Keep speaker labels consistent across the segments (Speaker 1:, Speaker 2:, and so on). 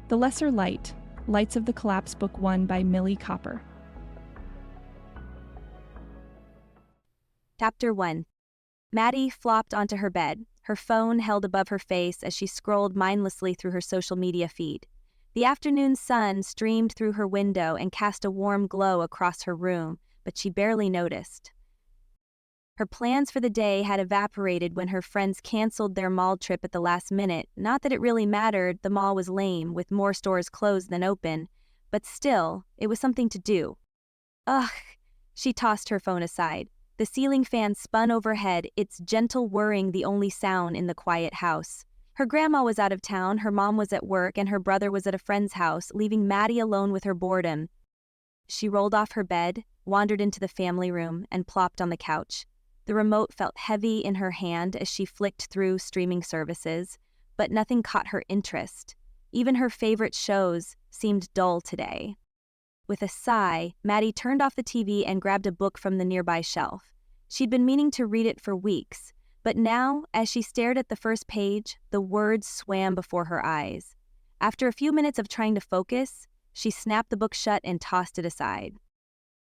Speaker 1: The Lesser Light, Lights of the Collapse, Book 1 by Millie Copper.
Speaker 2: Chapter 1. Maddie flopped onto her bed, her phone held above her face as she scrolled mindlessly through her social media feed. The afternoon sun streamed through her window and cast a warm glow across her room, but she barely noticed. Her plans for the day had evaporated when her friends canceled their mall trip at the last minute. Not that it really mattered, the mall was lame, with more stores closed than open, but still, it was something to do. Ugh, she tossed her phone aside. The ceiling fan spun overhead, its gentle whirring the only sound in the quiet house. Her grandma was out of town, her mom was at work, and her brother was at a friend's house, leaving Maddie alone with her boredom. She rolled off her bed, wandered into the family room, and plopped on the couch. The remote felt heavy in her hand as she flicked through streaming services, but nothing caught her interest. Even her favorite shows seemed dull today. With a sigh, Maddie turned off the TV and grabbed a book from the nearby shelf. She'd been meaning to read it for weeks, but now, as she stared at the first page, the words swam before her eyes. After a few minutes of trying to focus, she snapped the book shut and tossed it aside.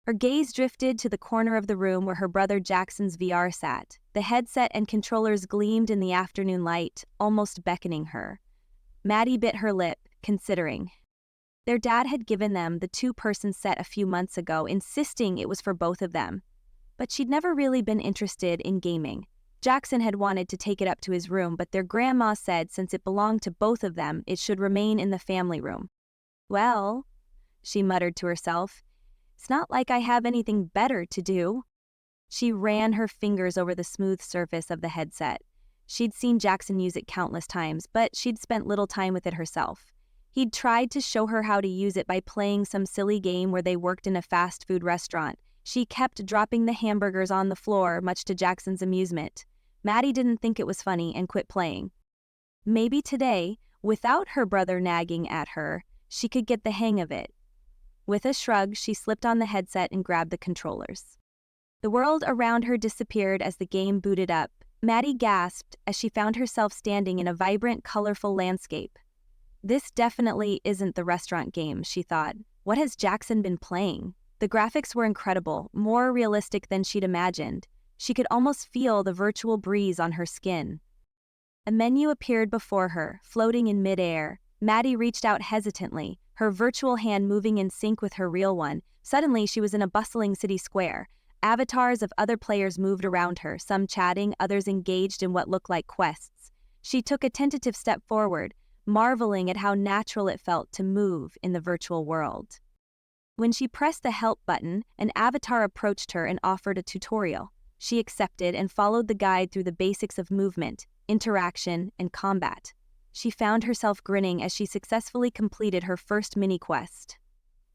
Speaker 2: Her gaze drifted to the corner of the room where her brother Jackson's VR sat. The headset and controllers gleamed in the afternoon light, almost beckoning her. Maddie bit her lip, considering. Their dad had given them the two-person set a few months ago, insisting it was for both of them. But she'd never really been interested in gaming. Jackson had wanted to take it up to his room, but their grandma said since it belonged to both of them, it should remain in the family room. Well, she muttered to herself, it's not like I have anything better to do. She ran her fingers over the smooth surface of the headset. She'd seen Jackson use it countless times, but she'd spent little time with it herself. He'd tried to show her how to use it by playing some silly game where they worked in a fast food restaurant. She kept dropping the hamburgers on the floor, much to Jackson's amusement. Maddie didn't think it was funny and quit playing. Maybe today, without her brother nagging at her, she could get the hang of it. With a shrug, she slipped on the headset and grabbed the controllers. The world around her disappeared as the game booted up. Maddie gasped as she found herself standing in a vibrant, colorful landscape. This definitely isn't the restaurant game, she thought. What has Jackson been playing? The graphics were incredible, more realistic than she'd imagined. She could almost feel the virtual breeze on her skin. A menu appeared before her, floating in midair. Maddie reached out hesitantly, her virtual hand moving in sync with her real one. Suddenly, she was in a bustling city square. Avatars of other players moved around her, some chatting, others engaged in what looked like quests. She took a tentative step forward, marveling at how natural it felt to move in the virtual world. When she pressed the help button, an avatar approached her and offered a tutorial. She accepted and followed the guide through the basics of movement, interaction, and combat. She found herself grinning as she successfully completed her first mini-quest.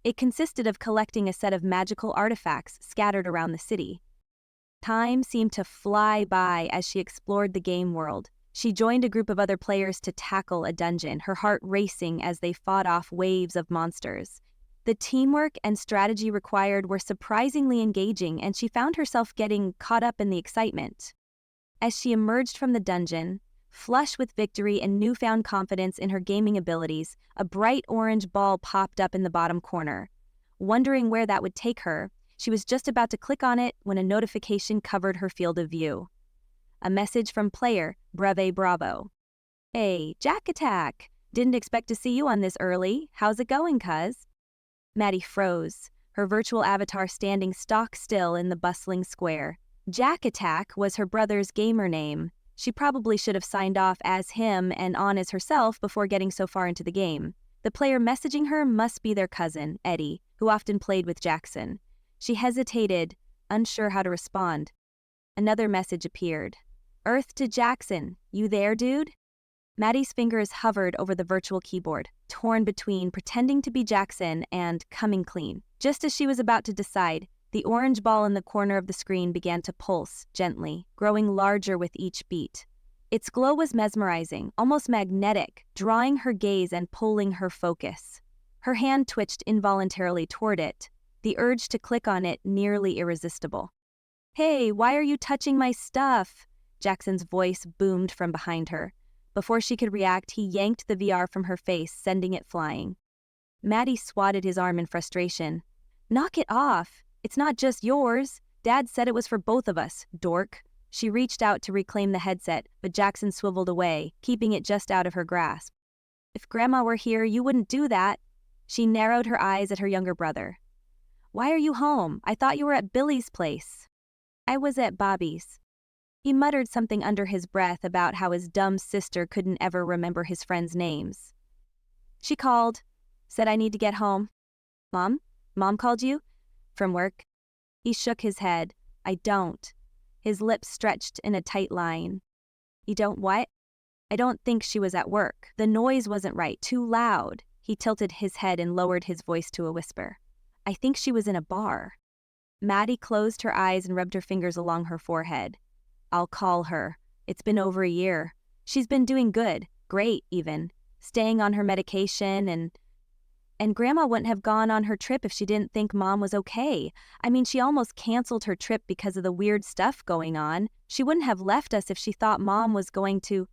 Speaker 2: It consisted of collecting a set of magical artifacts scattered around the city. Time seemed to fly by as she explored the game world. She joined a group of other players to tackle a dungeon, her heart racing as they fought off waves of monsters. The teamwork and strategy required were surprisingly engaging, and she found herself getting caught up in the excitement. As she emerged from the dungeon, flush with victory and newfound confidence in her gaming abilities, a bright orange ball popped up in the bottom corner. Wondering where that would take her, she was just about to click on it when a notification covered her field of view. A message from player, Breve Bravo. Hey, Jack Attack! Didn't expect to see you on this early. How's it going, cuz? Maddie froze, her virtual avatar standing stock still in the bustling square. Jack Attack was her brother's gamer name. She probably should have signed off as him and on as herself before getting so far into the game. The player messaging her must be their cousin, Eddie, who often played with Jackson. She hesitated, unsure how to respond. Another message appeared. Earth to Jackson, you there, dude? Maddie's fingers hovered over the virtual keyboard, torn between pretending to be Jackson and coming clean. Just as she was about to decide, the orange ball in the corner of the screen began to pulse gently, growing larger with each beat. Its glow was mesmerizing, almost magnetic, drawing her gaze and pulling her focus. Her hand twitched involuntarily toward it, the urge to click on it nearly irresistible. Hey, why are you touching my stuff? Jackson's voice boomed from behind her. Before she could react, he yanked the VR from her face, sending it flying. Maddie swatted his arm in frustration. "Knock it off! It's not just yours. Dad said it was for both of us, dork." She reached out to reclaim the headset, but Jackson swiveled away, keeping it just out of her grasp. "If Grandma were here, you wouldn't do that." She narrowed her eyes at her younger brother. "Why are you home? I thought you were at Billy's place." "I was at Bobby's." He muttered something under his breath about how his dumb sister couldn't ever remember his friends' names. "She called. Said I need to get home." "Mom? Mom called you?" "From work." He shook his head. "I don't." His lips stretched in a tight line. "You don't what?" "I don't think she was at work. The noise wasn't right, too loud." He tilted his head and lowered his voice to a whisper. "I think she was in a bar." Maddie closed her eyes and rubbed her fingers along her forehead. "I'll call her. It's been over a year. She's been doing good, great even, staying on her medication and Grandma wouldn't have gone on her trip if she didn't think Mom was okay. I mean, she almost canceled her trip because of the weird stuff going on. She wouldn't have left us if she thought Mom was going to...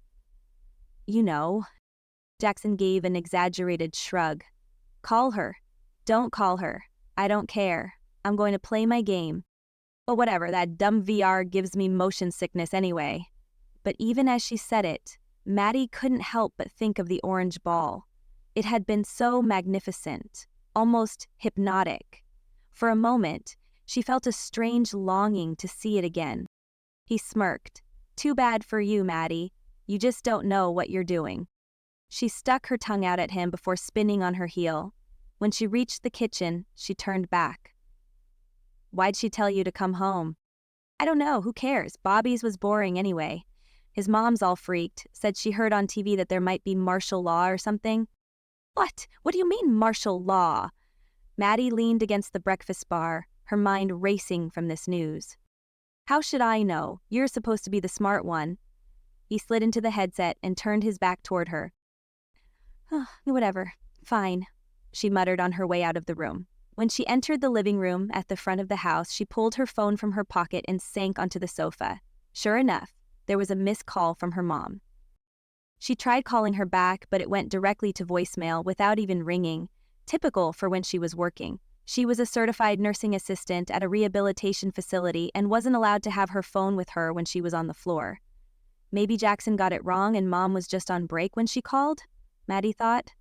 Speaker 2: You know." Jackson gave an exaggerated shrug. "Call her." "Don't call her. I don't care. I'm going to play my game." "But whatever, that dumb VR gives me motion sickness anyway." But even as she said it, Maddie couldn't help but think of the orange ball. It had been so magnificent, almost hypnotic. For a moment, she felt a strange longing to see it again. He smirked. "Too bad for you, Maddie. You just don't know what you're doing." She stuck her tongue out at him before spinning on her heel. When she reached the kitchen, she turned back. "Why'd she tell you to come home?" "I don't know, who cares? Bobby's was boring anyway. His mom's all freaked, said she heard on TV that there might be martial law or something." "What? What do you mean, martial law?" Maddie leaned against the breakfast bar, her mind racing from this news. "How should I know? You're supposed to be the smart one." He slid into the headset and turned his back toward her. Whatever. Fine," she muttered on her way out of the room. When she entered the living room at the front of the house, she pulled her phone from her pocket and sank onto the sofa. Sure enough, there was a missed call from her mom. She tried calling her back, but it went directly to voicemail without even ringing, typical for when she was working. She was a certified nursing assistant at a rehabilitation facility and wasn't allowed to have her phone with her when she was on the floor. Maybe Jackson got it wrong and Mom was just on break when she called, Maddie thought.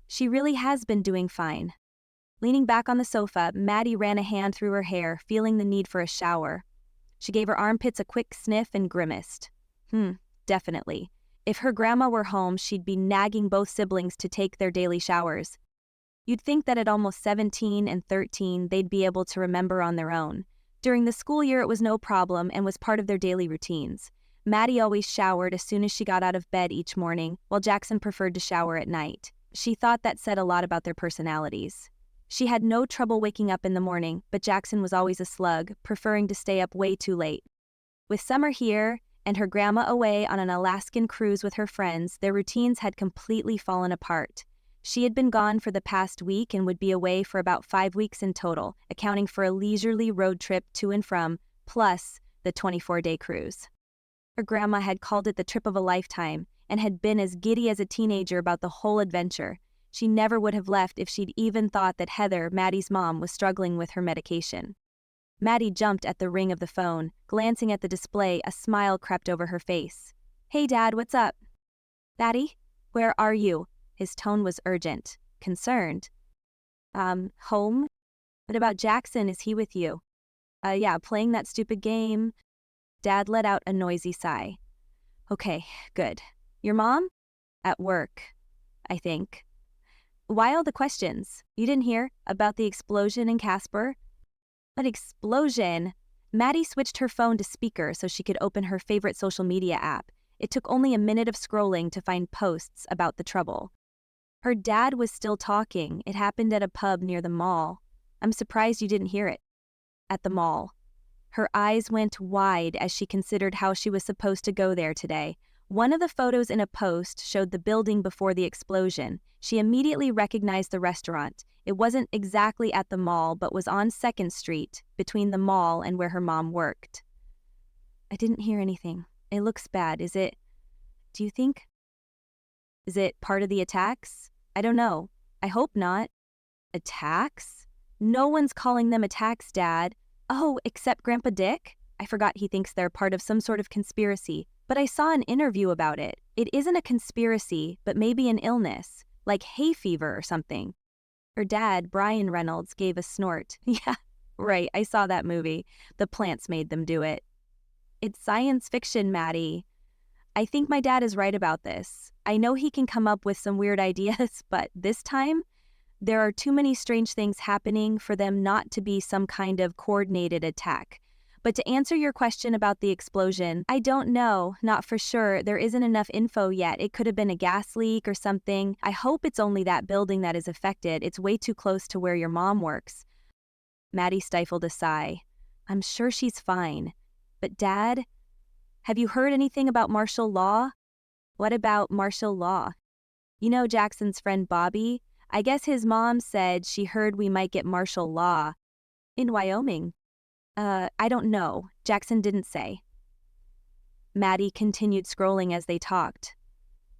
Speaker 2: She really has been doing fine. Leaning back on the sofa, Maddie ran a hand through her hair, feeling the need for a shower. She gave her armpits a quick sniff and grimaced. Definitely. If her grandma were home, she'd be nagging both siblings to take their daily showers. You'd think that at almost 17 and 13, they'd be able to remember on their own. During the school year, it was no problem and was part of their daily routines. Maddie always showered as soon as she got out of bed each morning, while Jackson preferred to shower at night. She thought that said a lot about their personalities. She had no trouble waking up in the morning, but Jackson was always a slug, preferring to stay up way too late. With summer here, and her grandma away on an Alaskan cruise with her friends, their routines had completely fallen apart. She had been gone for the past week and would be away for about 5 weeks in total, accounting for a leisurely road trip to and from, plus the 24-day cruise. Her grandma had called it the trip of a lifetime, and had been as giddy as a teenager about the whole adventure. She never would have left if she'd even thought that Heather, Maddie's mom, was struggling with her medication. Maddie jumped at the ring of the phone. Glancing at the display, a smile crept over her face. "Hey, Dad, what's up?" "Maddie, where are you?" His tone was urgent, concerned. Home? What about Jackson? Is he with you?" Yeah, playing that stupid game." Dad let out a noisy sigh. "Okay, good. Your mom?" "At work, I think." "Why all the questions? You didn't hear about the explosion in Casper?" "What explosion?" Maddie switched her phone to speaker so she could open her favorite social media app. It took only a minute of scrolling to find posts about the trouble. Her dad was still talking. It happened at a pub near the mall. "I'm surprised you didn't hear it." "At the mall." Her eyes went wide as she considered how she was supposed to go there today. One of the photos in a post showed the building before the explosion. She immediately recognized the restaurant. It wasn't exactly at the mall, but was on 2nd Street, between the mall and where her mom worked. "I didn't hear anything. It looks bad, is it? Do you think?" Is it part of the attacks? I don't know. I hope not. Attacks? No one's calling them attacks, Dad. Oh, except Grandpa Dick? I forgot he thinks they're part of some sort of conspiracy, but I saw an interview about it. It isn't a conspiracy, but maybe an illness, like hay fever or something. Her dad, Brian Reynolds, gave a snort. Yeah, right, I saw that movie. The plants made them do it. It's science fiction, Maddie. I think my dad is right about this. I know he can come up with some weird ideas, but this time, there are too many strange things happening for them not to be some kind of coordinated attack. But to answer your question about the explosion, I don't know, not for sure. There isn't enough info yet. It could have been a gas leak or something. I hope it's only that building that is affected. It's way too close to where your mom works. Maddie stifled a sigh. I'm sure she's fine. But Dad, have you heard anything about martial law? What about martial law? You know Jackson's friend Bobby? I guess his mom said she heard we might get martial law in Wyoming. I don't know. Jackson didn't say. Maddie continued scrolling as they talked.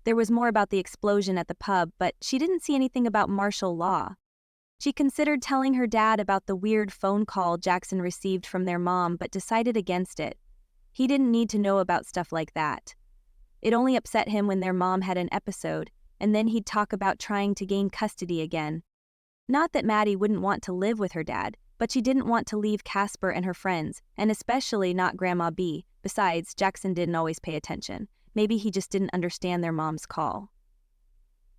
Speaker 2: There was more about the explosion at the pub, but she didn't see anything about martial law. She considered telling her dad about the weird phone call Jackson received from their mom, but decided against it. He didn't need to know about stuff like that. It only upset him when their mom had an episode, and then he'd talk about trying to gain custody again. Not that Maddie wouldn't want to live with her dad, but she didn't want to leave Casper and her friends, and especially not Grandma B. Besides, Jackson didn't always pay attention. Maybe he just didn't understand their mom's call.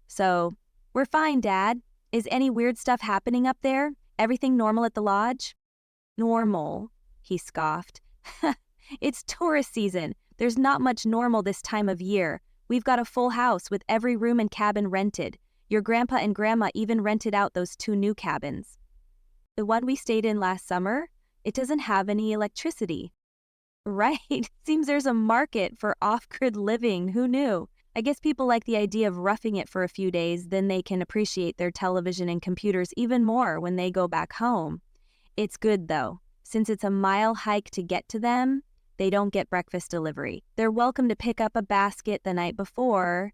Speaker 2: So, we're fine, Dad. Is any weird stuff happening up there? Everything normal at the lodge? Normal, he scoffed. It's tourist season. There's not much normal this time of year. We've got a full house with every room and cabin rented. Your grandpa and grandma even rented out those 2 new cabins. The one we stayed in last summer, it doesn't have any electricity. Right, seems there's a market for off-grid living, who knew? I guess people like the idea of roughing it for a few days, then they can appreciate their television and computers even more when they go back home. It's good though, since it's a mile hike to get to them, they don't get breakfast delivery. They're welcome to pick up a basket the night before,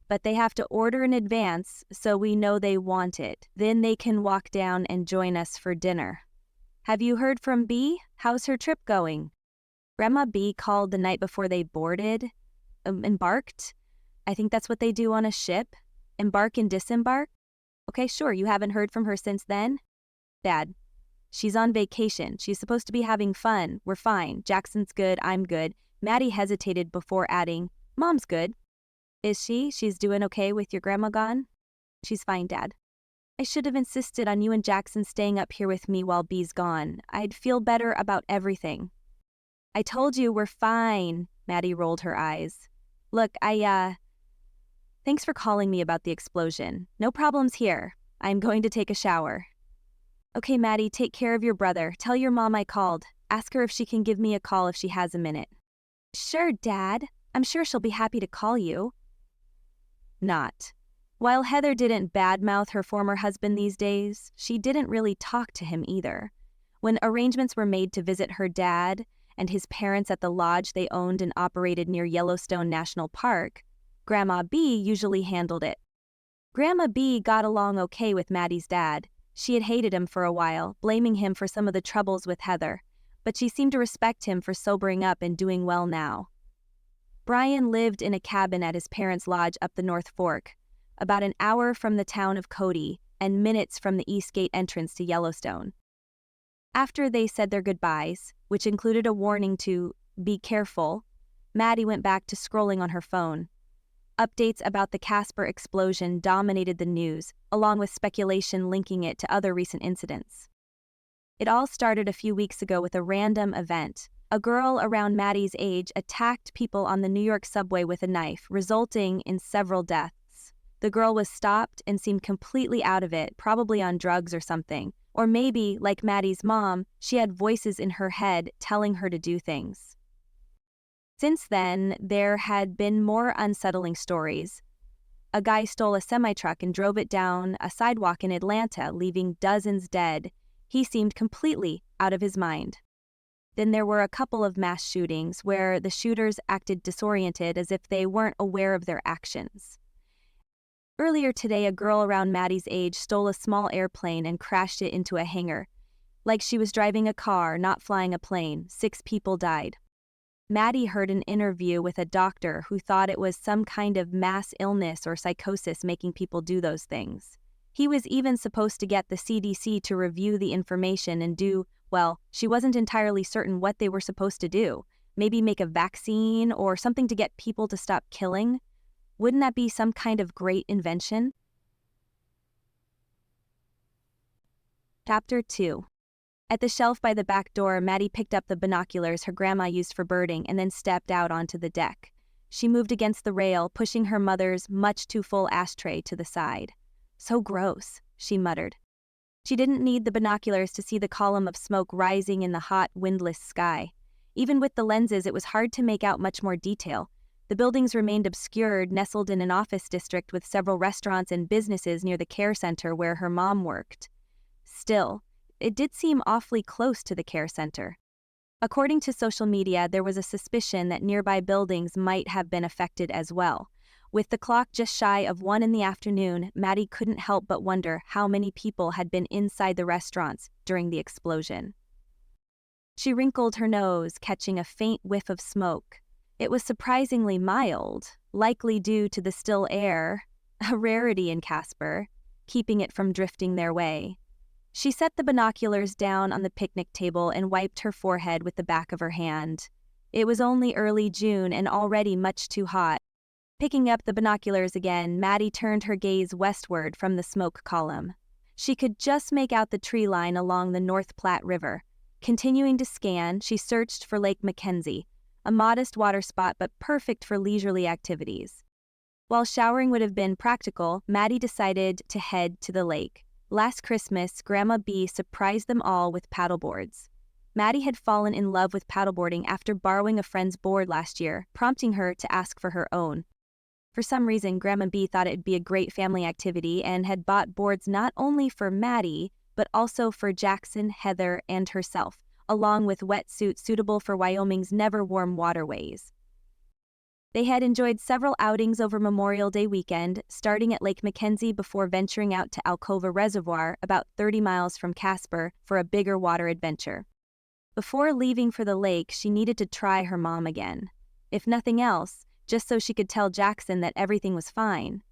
Speaker 2: but they have to order in advance so we know they want it. Then they can walk down and join us for dinner. Have you heard from B? How's her trip going? Grandma B called the night before they boarded. Embarked? I think that's what they do on a ship. Embark and disembark? Okay, sure, you haven't heard from her since then? Dad, she's on vacation. She's supposed to be having fun. We're fine. Jackson's good. I'm good. Maddie hesitated before adding, Mom's good. Is she? She's doing okay with your grandma gone? She's fine, Dad. I should have insisted on you and Jackson staying up here with me while B's gone. I'd feel better about everything. I told you we're fine, Maddie rolled her eyes. Look, thanks for calling me about the explosion. No problems here. I'm going to take a shower. Okay, Maddie, take care of your brother. Tell your mom I called. Ask her if she can give me a call if she has a minute. Sure, Dad. I'm sure she'll be happy to call you. Not. While Heather didn't badmouth her former husband these days, she didn't really talk to him either. When arrangements were made to visit her dad and his parents at the lodge they owned and operated near Yellowstone National Park, Grandma B usually handled it. Grandma B got along okay with Maddie's dad. She had hated him for a while, blaming him for some of the troubles with Heather, but she seemed to respect him for sobering up and doing well now. Brian lived in a cabin at his parents' lodge up the North Fork, about an hour from the town of Cody and minutes from the East Gate entrance to Yellowstone. After they said their goodbyes, which included a warning to be careful, Maddie went back to scrolling on her phone. Updates about the Casper explosion dominated the news, along with speculation linking it to other recent incidents. It all started a few weeks ago with a random event. A girl around Maddie's age attacked people on the New York subway with a knife, resulting in several deaths. The girl was stopped and seemed completely out of it, probably on drugs or something. Or maybe, like Maddie's mom, she had voices in her head telling her to do things. Since then, there had been more unsettling stories. A guy stole a semi-truck and drove it down a sidewalk in Atlanta, leaving dozens dead. He seemed completely out of his mind. Then there were a couple of mass shootings where the shooters acted disoriented as if they weren't aware of their actions. Earlier today, a girl around Maddie's age stole a small airplane and crashed it into a hangar. Like she was driving a car, not flying a plane. 6 people died. Maddie heard an interview with a doctor who thought it was some kind of mass illness or psychosis making people do those things. He was even supposed to get the CDC to review the information and well, she wasn't entirely certain what they were supposed to do. Maybe make a vaccine or something to get people to stop killing. Wouldn't that be some kind of great invention? Chapter 2. At the shelf by the back door, Maddie picked up the binoculars her grandma used for birding and then stepped out onto the deck. She moved against the rail, pushing her mother's much too full ashtray to the side. "So gross," she muttered. She didn't need the binoculars to see the column of smoke rising in the hot, windless sky. Even with the lenses, it was hard to make out much more detail. The buildings remained obscured, nestled in an office district with several restaurants and businesses near the care center where her mom worked. Still, it did seem awfully close to the care center. According to social media, there was a suspicion that nearby buildings might have been affected as well. With the clock just shy of 1 in the afternoon, Maddie couldn't help but wonder how many people had been inside the restaurants during the explosion. She wrinkled her nose, catching a faint whiff of smoke. It was surprisingly mild, likely due to the still air, a rarity in Casper, keeping it from drifting their way. She set the binoculars down on the picnic table and wiped her forehead with the back of her hand. It was only early June and already much too hot. Picking up the binoculars again, Maddie turned her gaze westward from the smoke column. She could just make out the tree line along the North Platte River. Continuing to scan, she searched for Lake Mackenzie, a modest water spot but perfect for leisurely activities. While showering would have been practical, Maddie decided to head to the lake. Last Christmas, Grandma B surprised them all with paddleboards. Maddie had fallen in love with paddleboarding after borrowing a friend's board last year, prompting her to ask for her own. For some reason, Grandma B thought it'd be a great family activity and had bought boards not only for Maddie, but also for Jackson, Heather, and herself, along with wetsuits suitable for Wyoming's never-warm waterways. They had enjoyed several outings over Memorial Day weekend, starting at Lake Mackenzie before venturing out to Alcova Reservoir, about 30 miles from Casper, for a bigger water adventure. Before leaving for the lake, she needed to try her mom again. If nothing else, just so she could tell Jackson that everything was fine.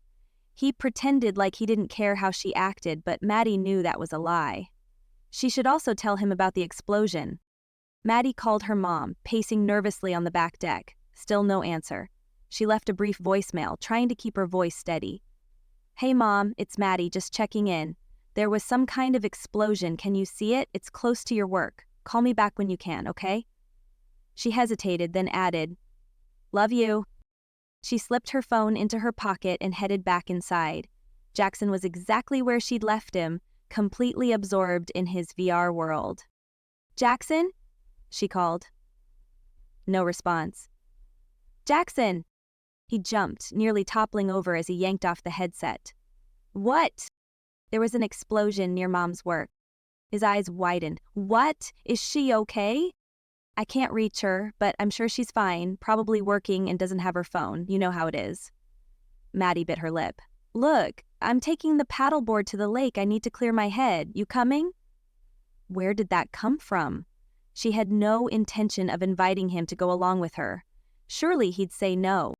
Speaker 2: He pretended like he didn't care how she acted, but Maddie knew that was a lie. She should also tell him about the explosion. Maddie called her mom, pacing nervously on the back deck. Still no answer. She left a brief voicemail, trying to keep her voice steady. "Hey Mom, it's Maddie, just checking in. There was some kind of explosion, can you see it? It's close to your work. Call me back when you can, okay?" She hesitated, then added, "Love you." She slipped her phone into her pocket and headed back inside. Jackson was exactly where she'd left him, completely absorbed in his VR world. "Jackson?" she called. No response. "Jackson!" He jumped, nearly toppling over as he yanked off the headset. "What?" There was an explosion near Mom's work. His eyes widened. "What? Is she okay?" "I can't reach her, but I'm sure she's fine, probably working and doesn't have her phone. You know how it is." Maddie bit her lip. "Look, I'm taking the paddleboard to the lake. I need to clear my head. You coming?" Where did that come from? She had no intention of inviting him to go along with her. Surely he'd say no.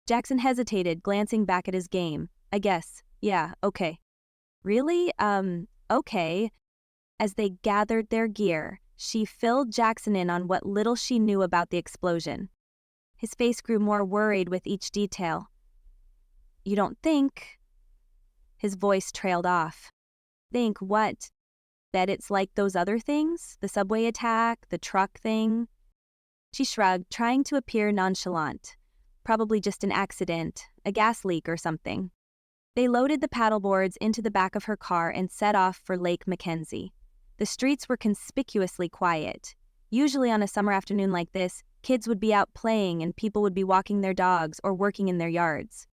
Speaker 2: Jackson hesitated, glancing back at his game. "I guess. Yeah, okay." "Really? Okay." As they gathered their gear, she filled Jackson in on what little she knew about the explosion. His face grew more worried with each detail. "You don't think?" His voice trailed off. "Think what? That it's like those other things? The subway attack, the truck thing?" She shrugged, trying to appear nonchalant. Probably just an accident, a gas leak or something. They loaded the paddleboards into the back of her car and set off for Lake Mackenzie. The streets were conspicuously quiet. Usually on a summer afternoon like this, kids would be out playing and people would be walking their dogs or working in their yards.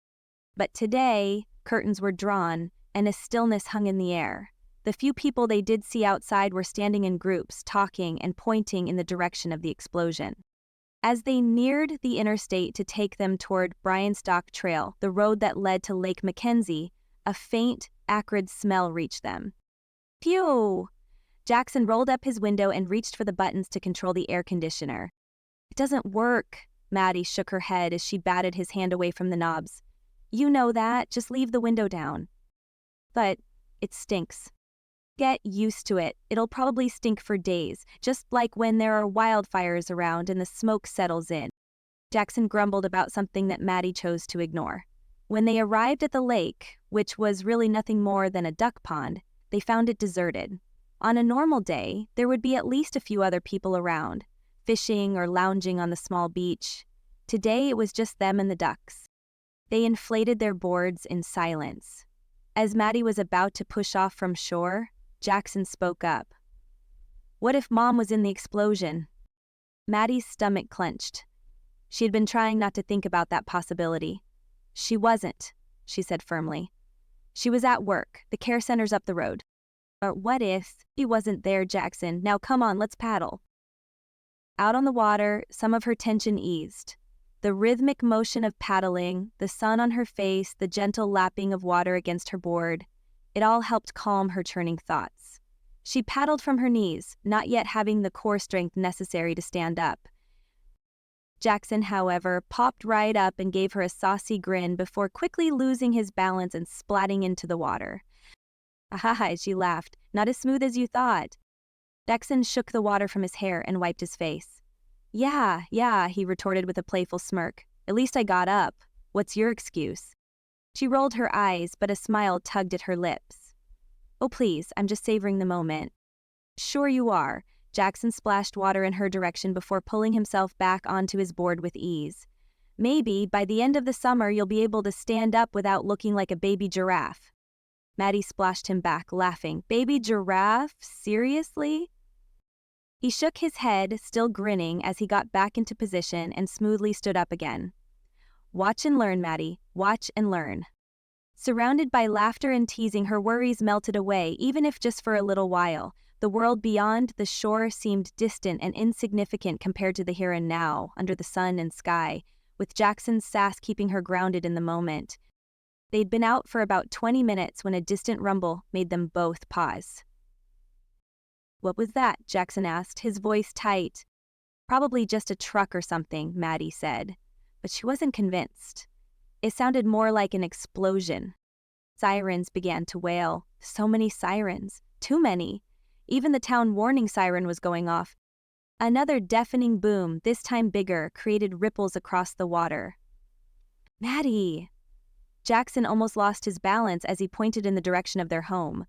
Speaker 2: But today, curtains were drawn and a stillness hung in the air. The few people they did see outside were standing in groups, talking and pointing in the direction of the explosion. As they neared the interstate to take them toward Bryanstock Trail, the road that led to Lake Mackenzie, A faint, acrid smell reached them. Phew! Jackson rolled up his window and reached for the buttons to control the air conditioner. It doesn't work, Maddie shook her head as she batted his hand away from the knobs. You know that, just leave the window down. But it stinks. Get used to it. It'll probably stink for days, just like when there are wildfires around and the smoke settles in. Jackson grumbled about something that Maddie chose to ignore. When they arrived at the lake, which was really nothing more than a duck pond, they found it deserted. On a normal day, there would be at least a few other people around, fishing or lounging on the small beach. Today it was just them and the ducks. They inflated their boards in silence. As Maddie was about to push off from shore, Jackson spoke up. What if Mom was in the explosion? Maddie's stomach clenched. She had been trying not to think about that possibility. She wasn't, she said firmly. She was at work. The care center's up the road. But what if he wasn't there, Jackson? Now come on, let's paddle. Out on the water, some of her tension eased. The rhythmic motion of paddling, the sun on her face, the gentle lapping of water against her board, it all helped calm her churning thoughts. She paddled from her knees, not yet having the core strength necessary to stand up. Jackson, however, popped right up and gave her a saucy grin before quickly losing his balance and splatting into the water. "Ah," she laughed, "not as smooth as you thought." Jackson shook the water from his hair and wiped his face. Yeah, he retorted with a playful smirk. "At least I got up. What's your excuse?" She rolled her eyes, but a smile tugged at her lips. "Oh please, I'm just savoring the moment." "Sure you are." Jackson splashed water in her direction before pulling himself back onto his board with ease. "Maybe by the end of the summer you'll be able to stand up without looking like a baby giraffe." Maddie splashed him back, laughing. "Baby giraffe? Seriously?" He shook his head, still grinning, as he got back into position and smoothly stood up again. "Watch and learn, Maddie. Watch and learn." Surrounded by laughter and teasing, her worries melted away, even if just for a little while. The world beyond the shore seemed distant and insignificant compared to the here and now, under the sun and sky, with Jackson's sass keeping her grounded in the moment. They'd been out for about 20 minutes when a distant rumble made them both pause. "What was that?" Jackson asked, his voice tight. "Probably just a truck or something," Maddie said, but she wasn't convinced. It sounded more like an explosion. Sirens began to wail. So many sirens. Too many. Even the town warning siren was going off. Another deafening boom, this time bigger, created ripples across the water. "Maddie!" Jackson almost lost his balance as he pointed in the direction of their home.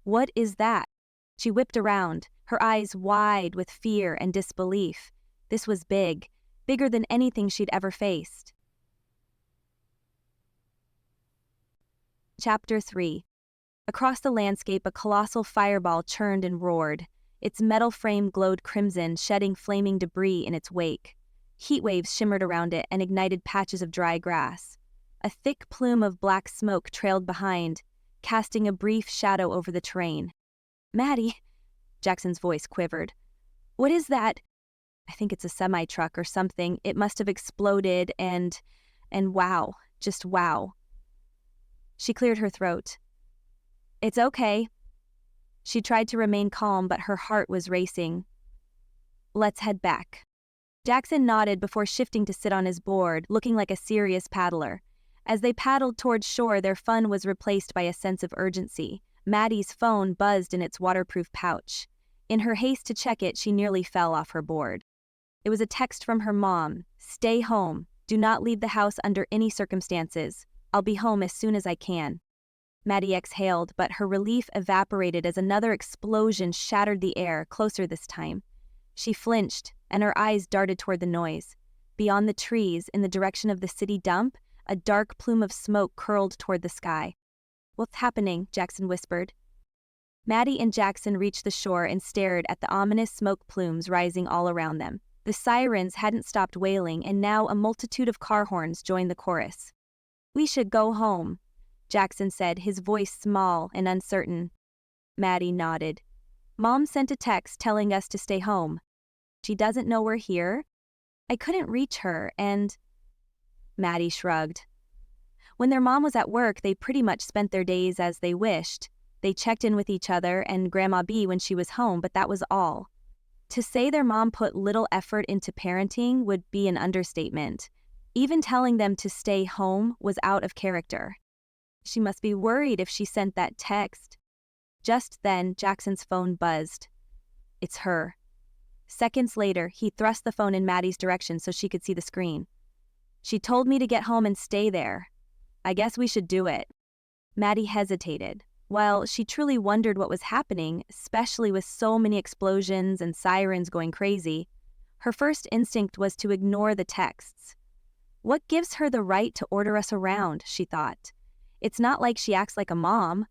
Speaker 2: "What is that?" She whipped around, her eyes wide with fear and disbelief. This was big, bigger than anything she'd ever faced. Chapter 3. Across the landscape, a colossal fireball churned and roared. Its metal frame glowed crimson, shedding flaming debris in its wake. Heat waves shimmered around it and ignited patches of dry grass. A thick plume of black smoke trailed behind, casting a brief shadow over the terrain. "Maddie," Jackson's voice quivered. "What is that?" "I think it's a semi-truck or something. It must have exploded and wow, just wow." She cleared her throat. "It's okay." She tried to remain calm, but her heart was racing. "Let's head back." Jackson nodded before shifting to sit on his board, looking like a serious paddler. As they paddled towards shore, their fun was replaced by a sense of urgency. Maddie's phone buzzed in its waterproof pouch. In her haste to check it, she nearly fell off her board. It was a text from her mom. "Stay home. Do not leave the house under any circumstances. I'll be home as soon as I can." Maddie exhaled, but her relief evaporated as another explosion shattered the air, closer this time. She flinched, and her eyes darted toward the noise. Beyond the trees, in the direction of the city dump, a dark plume of smoke curled toward the sky. "What's happening?" Jackson whispered. Maddie and Jackson reached the shore and stared at the ominous smoke plumes rising all around them. The sirens hadn't stopped wailing, and now a multitude of car horns joined the chorus. "We should go home," Jackson said, his voice small and uncertain. Maddie nodded. "Mom sent a text telling us to stay home. She doesn't know we're here. I couldn't reach her, and..." Maddie shrugged. When their mom was at work, they pretty much spent their days as they wished. They checked in with each other and Grandma B when she was home, but that was all. To say their mom put little effort into parenting would be an understatement. Even telling them to stay home was out of character. She must be worried if she sent that text. Just then, Jackson's phone buzzed. It's her. Seconds later, he thrust the phone in Maddie's direction so she could see the screen. She told me to get home and stay there. I guess we should do it. Maddie hesitated. While she truly wondered what was happening, especially with so many explosions and sirens going crazy, her first instinct was to ignore the texts. What gives her the right to order us around, she thought. It's not like she acts like a mom.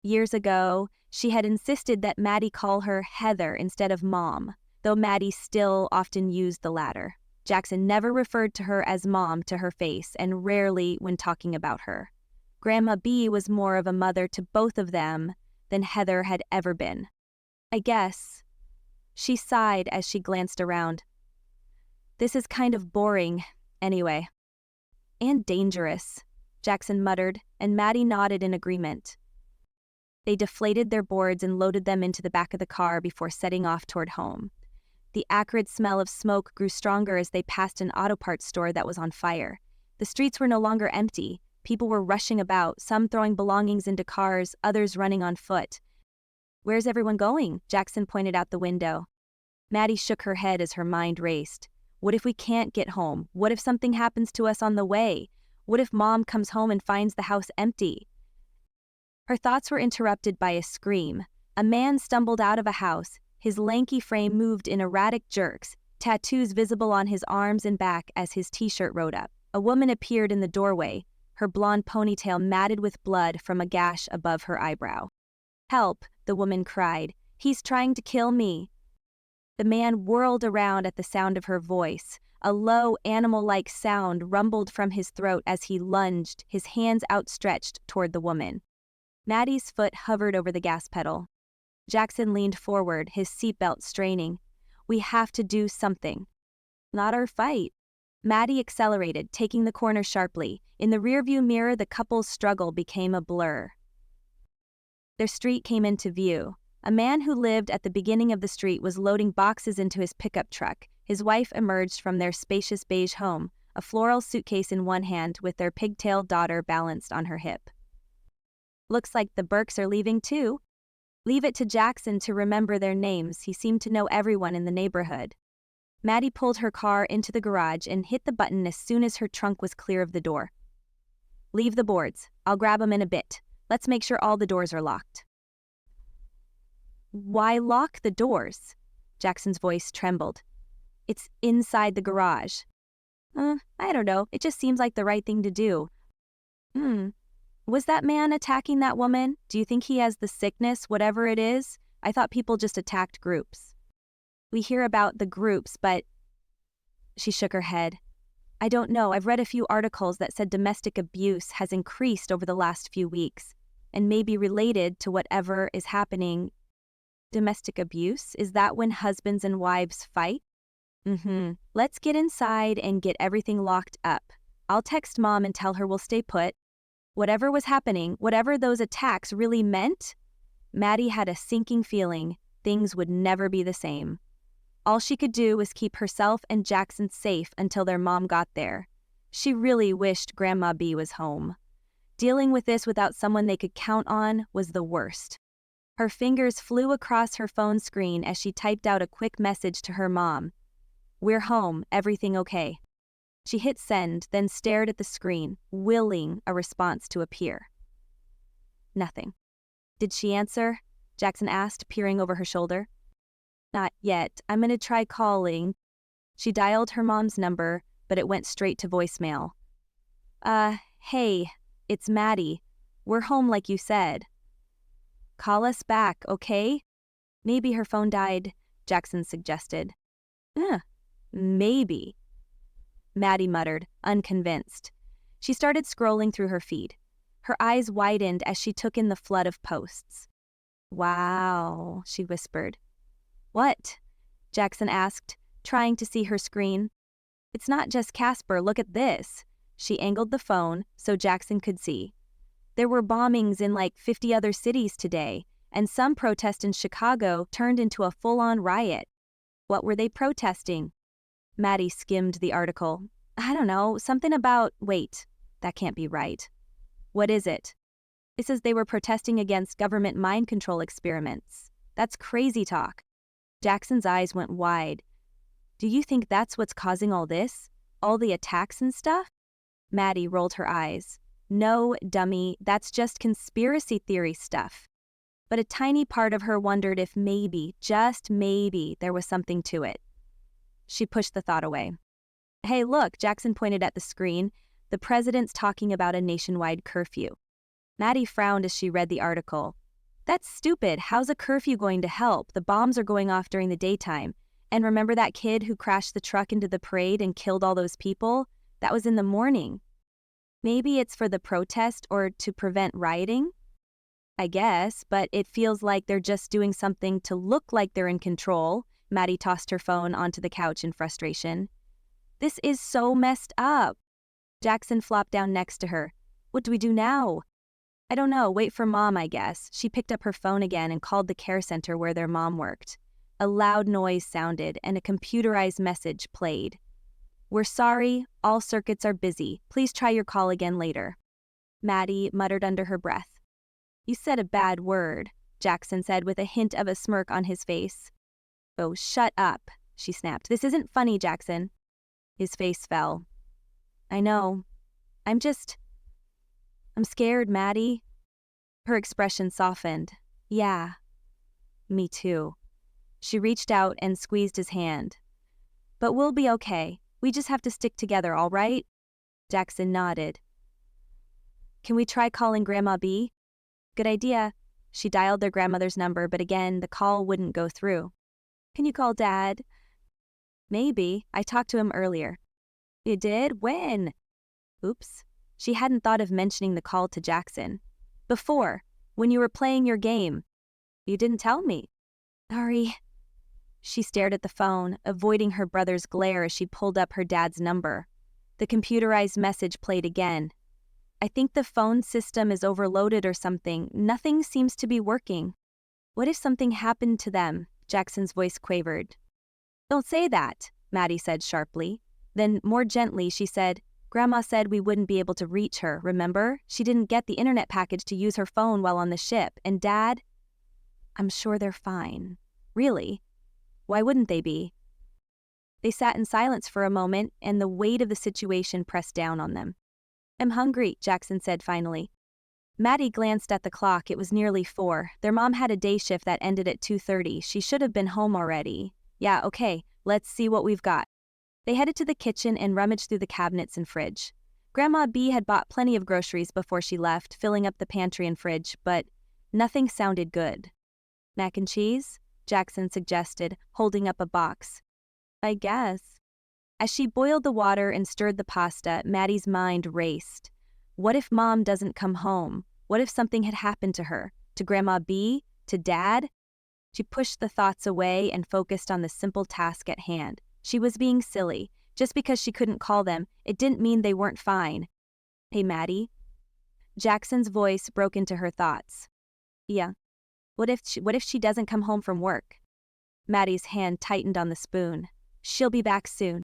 Speaker 2: Years ago, she had insisted that Maddie call her Heather instead of Mom, though Maddie still often used the latter. Jackson never referred to her as Mom to her face, and rarely when talking about her. Grandma B was more of a mother to both of them than Heather had ever been. I guess. She sighed as she glanced around. This is kind of boring, anyway. And dangerous, Jackson muttered, and Maddie nodded in agreement. They deflated their boards and loaded them into the back of the car before setting off toward home. The acrid smell of smoke grew stronger as they passed an auto parts store that was on fire. The streets were no longer empty. People were rushing about, some throwing belongings into cars, others running on foot. Where's everyone going? Jackson pointed out the window. Maddie shook her head as her mind raced. What if we can't get home? What if something happens to us on the way? What if Mom comes home and finds the house empty? Her thoughts were interrupted by a scream. A man stumbled out of a house. His lanky frame moved in erratic jerks, tattoos visible on his arms and back as his t-shirt rode up. A woman appeared in the doorway, her blonde ponytail matted with blood from a gash above her eyebrow. Help, the woman cried. He's trying to kill me. The man whirled around at the sound of her voice. A low, animal-like sound rumbled from his throat as he lunged, his hands outstretched toward the woman. Maddie's foot hovered over the gas pedal. Jackson leaned forward, his seatbelt straining. We have to do something. Not our fight. Maddie accelerated, taking the corner sharply. In the rearview mirror, the couple's struggle became a blur. Their street came into view. A man who lived at the beginning of the street was loading boxes into his pickup truck. His wife emerged from their spacious beige home, a floral suitcase in one hand with their pigtailed daughter balanced on her hip. Looks like the Burks are leaving too. Leave it to Jackson to remember their names. He seemed to know everyone in the neighborhood. Maddie pulled her car into the garage and hit the button as soon as her trunk was clear of the door. Leave the boards. I'll grab them in a bit. Let's make sure all the doors are locked. Why lock the doors? Jackson's voice trembled. It's inside the garage. I don't know. It just seems like the right thing to do. Was that man attacking that woman? Do you think he has the sickness, whatever it is? I thought people just attacked groups. We hear about the groups, but... She shook her head. I don't know. I've read a few articles that said domestic abuse has increased over the last few weeks, and may be related to whatever is happening. Domestic abuse? Is that when husbands and wives fight? Let's get inside and get everything locked up. I'll text Mom and tell her we'll stay put. Whatever was happening, whatever those attacks really meant, Maddie had a sinking feeling things would never be the same. All she could do was keep herself and Jackson safe until their mom got there. She really wished Grandma B was home. Dealing with this without someone they could count on was the worst. Her fingers flew across her phone screen as she typed out a quick message to her mom. We're home, everything okay. She hit send, then stared at the screen, willing a response to appear. Nothing. Did she answer? Jackson asked, peering over her shoulder. Not yet. I'm going to try calling. She dialed her mom's number, but it went straight to voicemail. Hey, it's Maddie. We're home like you said. Call us back, okay? Maybe her phone died, Jackson suggested. Maybe. Maddie muttered, unconvinced. She started scrolling through her feed. Her eyes widened as she took in the flood of posts. Wow, she whispered. What? Jackson asked, trying to see her screen. It's not just Casper, look at this. She angled the phone so Jackson could see. There were bombings in like 50 other cities today, and some protest in Chicago turned into a full-on riot. What were they protesting? Maddie skimmed the article. I don't know, something about, wait, that can't be right. What is it? It says they were protesting against government mind control experiments. That's crazy talk. Jackson's eyes went wide. Do you think that's what's causing all this? All the attacks and stuff? Maddie rolled her eyes. No, dummy, that's just conspiracy theory stuff. But a tiny part of her wondered if maybe, just maybe, there was something to it. She pushed the thought away. Hey, look, Jackson pointed at the screen. The president's talking about a nationwide curfew. Maddie frowned as she read the article. That's stupid. How's a curfew going to help? The bombs are going off during the daytime. And remember that kid who crashed the truck into the parade and killed all those people? That was in the morning. Maybe it's for the protest or to prevent rioting? I guess, but it feels like they're just doing something to look like they're in control. Maddie tossed her phone onto the couch in frustration. This is so messed up. Jackson flopped down next to her. What do we do now? I don't know, wait for Mom, I guess. She picked up her phone again and called the care center where their mom worked. A loud noise sounded and a computerized message played. We're sorry, all circuits are busy. Please try your call again later. Maddie muttered under her breath. You said a bad word, Jackson said with a hint of a smirk on his face. Oh, shut up, she snapped. This isn't funny, Jackson. His face fell. I know. I'm scared, Maddie. Her expression softened. Yeah, me too. She reached out and squeezed his hand. But we'll be okay. We just have to stick together, all right? Jackson nodded. Can we try calling Grandma B? Good idea. She dialed their grandmother's number, but again, the call wouldn't go through. Can you call Dad? Maybe. I talked to him earlier. You did? When? Oops. She hadn't thought of mentioning the call to Jackson. Before, when you were playing your game. You didn't tell me. Sorry. She stared at the phone, avoiding her brother's glare as she pulled up her dad's number. The computerized message played again. I think the phone system is overloaded or something. Nothing seems to be working. What if something happened to them? Jackson's voice quavered. Don't say that, Maddie said sharply. Then, more gently, she said, Grandma said we wouldn't be able to reach her, remember? She didn't get the internet package to use her phone while on the ship. And Dad? I'm sure they're fine. Really? Why wouldn't they be? They sat in silence for a moment, and the weight of the situation pressed down on them. I'm hungry, Jackson said finally. Maddie glanced at the clock. It was nearly 4. Their mom had a day shift that ended at 2:30. She should have been home already. Yeah, okay, let's see what we've got. They headed to the kitchen and rummaged through the cabinets and fridge. Grandma B had bought plenty of groceries before she left, filling up the pantry and fridge, but nothing sounded good. Mac and cheese? Jackson suggested, holding up a box. I guess. As she boiled the water and stirred the pasta, Maddie's mind raced. What if Mom doesn't come home? What if something had happened to her? To Grandma B? To Dad? She pushed the thoughts away and focused on the simple task at hand. She was being silly. Just because she couldn't call them, it didn't mean they weren't fine. Hey, Maddie? Jackson's voice broke into her thoughts. Yeah. What if she doesn't come home from work? Maddie's hand tightened on the spoon. She'll be back soon.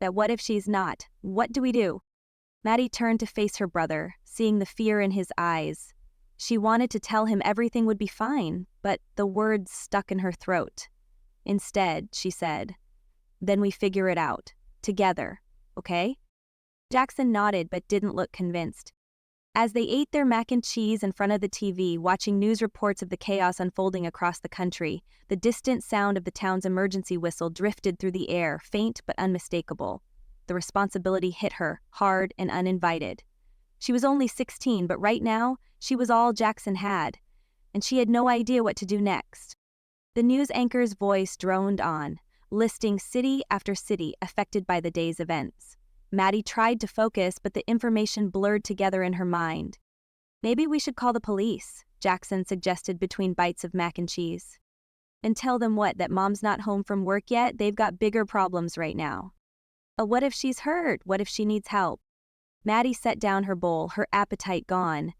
Speaker 2: But what if she's not? What do we do? Maddie turned to face her brother, seeing the fear in his eyes. She wanted to tell him everything would be fine, but the words stuck in her throat. Instead, she said, Then we figure it out. Together. Okay? Jackson nodded but didn't look convinced. As they ate their mac and cheese in front of the TV, watching news reports of the chaos unfolding across the country, the distant sound of the town's emergency whistle drifted through the air, faint but unmistakable. The responsibility hit her, hard and uninvited. She was only 16, but right now, she was all Jackson had, and she had no idea what to do next. The news anchor's voice droned on, listing city after city affected by the day's events. Maddie tried to focus, but the information blurred together in her mind. Maybe we should call the police, Jackson suggested between bites of mac and cheese. And tell them what, that Mom's not home from work yet? They've got bigger problems right now. But what if she's hurt? What if she needs help? Maddie set down her bowl, her appetite gone.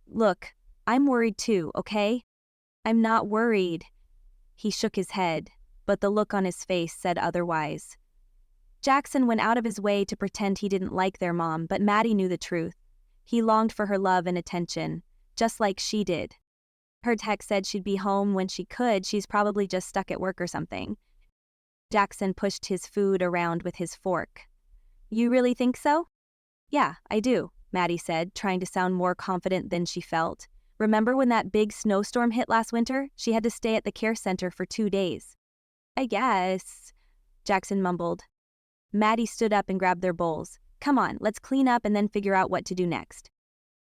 Speaker 2: Look, I'm worried too, okay? I'm not worried. He shook his head, but the look on his face said otherwise. Jackson went out of his way to pretend he didn't like their mom, but Maddie knew the truth. He longed for her love and attention, just like she did. Her text said she'd be home when she could. She's probably just stuck at work or something. Jackson pushed his food around with his fork. You really think so? Yeah, I do, Maddie said, trying to sound more confident than she felt. Remember when that big snowstorm hit last winter? She had to stay at the care center for 2 days. I guess, Jackson mumbled. Maddie stood up and grabbed their bowls. Come on, let's clean up and then figure out what to do next.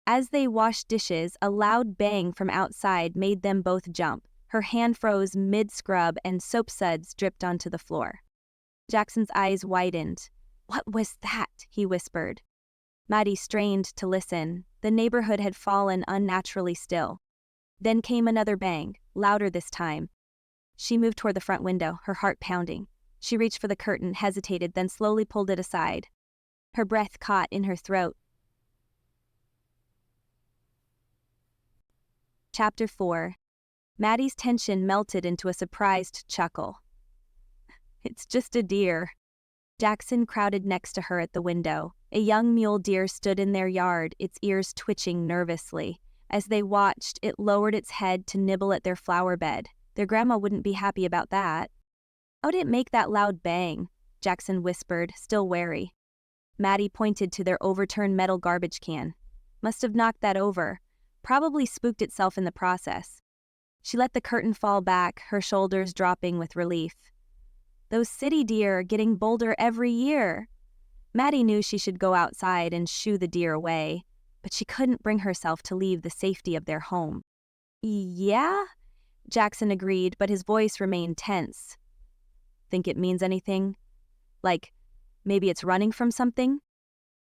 Speaker 2: As they washed dishes, a loud bang from outside made them both jump. Her hand froze mid-scrub and soap suds dripped onto the floor. Jackson's eyes widened. What was that? He whispered. Maddie strained to listen. The neighborhood had fallen unnaturally still. Then came another bang, louder this time. She moved toward the front window, her heart pounding. She reached for the curtain, hesitated, then slowly pulled it aside. Her breath caught in her throat. Chapter 4. Maddie's tension melted into a surprised chuckle. It's just a deer. Jackson crowded next to her at the window. A young mule deer stood in their yard, its ears twitching nervously. As they watched, it lowered its head to nibble at their flower bed. Their grandma wouldn't be happy about that. How'd it make that loud bang? Jackson whispered, still wary. Maddie pointed to their overturned metal garbage can. Must have knocked that over. Probably spooked itself in the process. She let the curtain fall back, her shoulders dropping with relief. Those city deer are getting bolder every year. Maddie knew she should go outside and shoo the deer away, but she couldn't bring herself to leave the safety of their home. Yeah? Jackson agreed, but his voice remained tense. Think it means anything? Like, maybe it's running from something?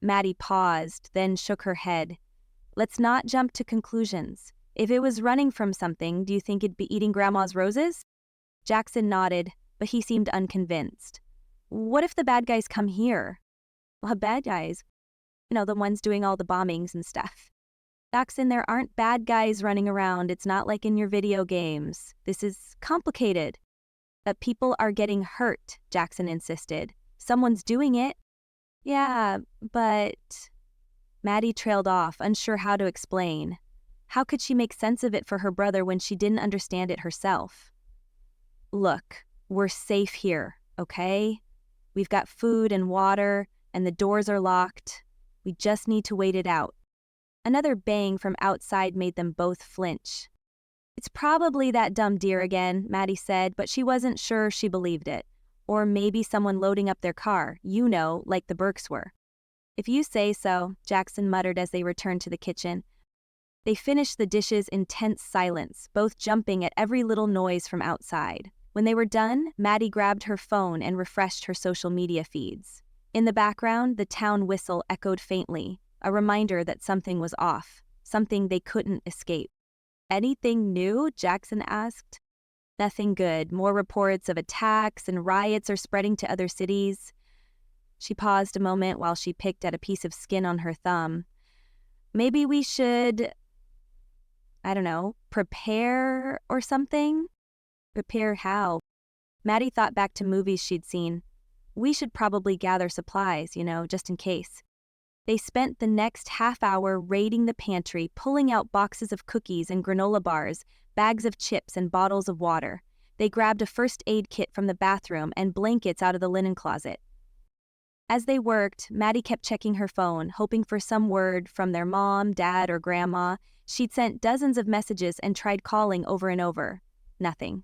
Speaker 2: Maddie paused, then shook her head. Let's not jump to conclusions. If it was running from something, do you think it'd be eating Grandma's roses? Jackson nodded, but he seemed unconvinced. What if the bad guys come here? Well, bad guys? The ones doing all the bombings and stuff. Jackson, there aren't bad guys running around. It's not like in your video games. This is complicated. But people are getting hurt, Jackson insisted. Someone's doing it. Yeah, but... Maddie trailed off, unsure how to explain. How could she make sense of it for her brother when she didn't understand it herself? Look, we're safe here, okay? We've got food and water, and the doors are locked. We just need to wait it out. Another bang from outside made them both flinch. It's probably that dumb deer again, Maddie said, but she wasn't sure she believed it. Or maybe someone loading up their car, like the Burks were. If you say so, Jackson muttered as they returned to the kitchen. They finished the dishes in tense silence, both jumping at every little noise from outside. When they were done, Maddie grabbed her phone and refreshed her social media feeds. In the background, the town whistle echoed faintly, a reminder that something was off, something they couldn't escape. Anything new? Jackson asked. Nothing good. More reports of attacks and riots are spreading to other cities. She paused a moment while she picked at a piece of skin on her thumb. Maybe we should, prepare or something? Prepare how? Maddie thought back to movies she'd seen. We should probably gather supplies, just in case. They spent the next half hour raiding the pantry, pulling out boxes of cookies and granola bars, bags of chips and bottles of water. They grabbed a first aid kit from the bathroom and blankets out of the linen closet. As they worked, Maddie kept checking her phone, hoping for some word from their mom, dad, or grandma. She'd sent dozens of messages and tried calling over and over. Nothing.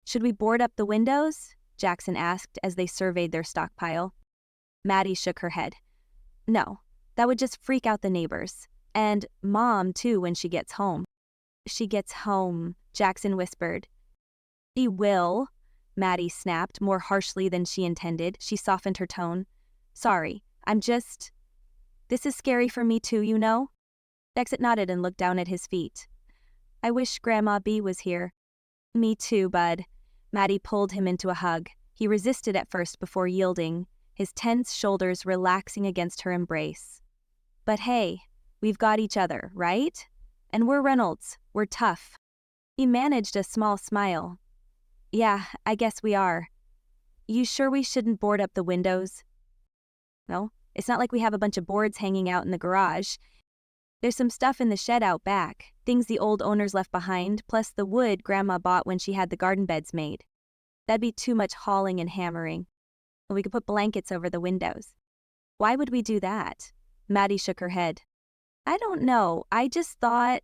Speaker 2: Should we board up the windows? Jackson asked as they surveyed their stockpile. Maddie shook her head. No, that would just freak out the neighbors. And Mom, too, when she gets home. She gets home, Jackson whispered. She will, Maddie snapped more harshly than she intended. She softened her tone. Sorry, this is scary for me too, Jackson nodded and looked down at his feet. I wish Grandma B was here. Me too, bud. Maddie pulled him into a hug. He resisted at first before yielding. his tense shoulders relaxing against her embrace. But hey, we've got each other, right? And we're Reynolds, we're tough. He managed a small smile. Yeah, I guess we are. You sure we shouldn't board up the windows? No, it's not like we have a bunch of boards hanging out in the garage. There's some stuff in the shed out back, things the old owners left behind, plus the wood Grandma bought when she had the garden beds made. That'd be too much hauling and hammering. We could put blankets over the windows. Why would we do that? Maddie shook her head. I don't know, I just thought...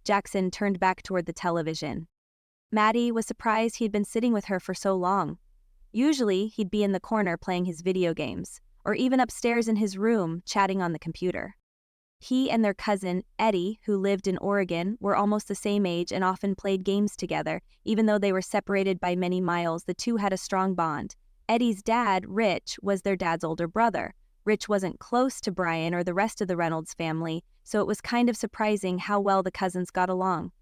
Speaker 2: Jackson turned back toward the television. Maddie was surprised he'd been sitting with her for so long. Usually, he'd be in the corner playing his video games, or even upstairs in his room chatting on the computer. He and their cousin, Eddie, who lived in Oregon, were almost the same age and often played games together. Even though they were separated by many miles, the two had a strong bond. Eddie's dad, Rich, was their dad's older brother. Rich wasn't close to Brian or the rest of the Reynolds family, so it was kind of surprising how well the cousins got along.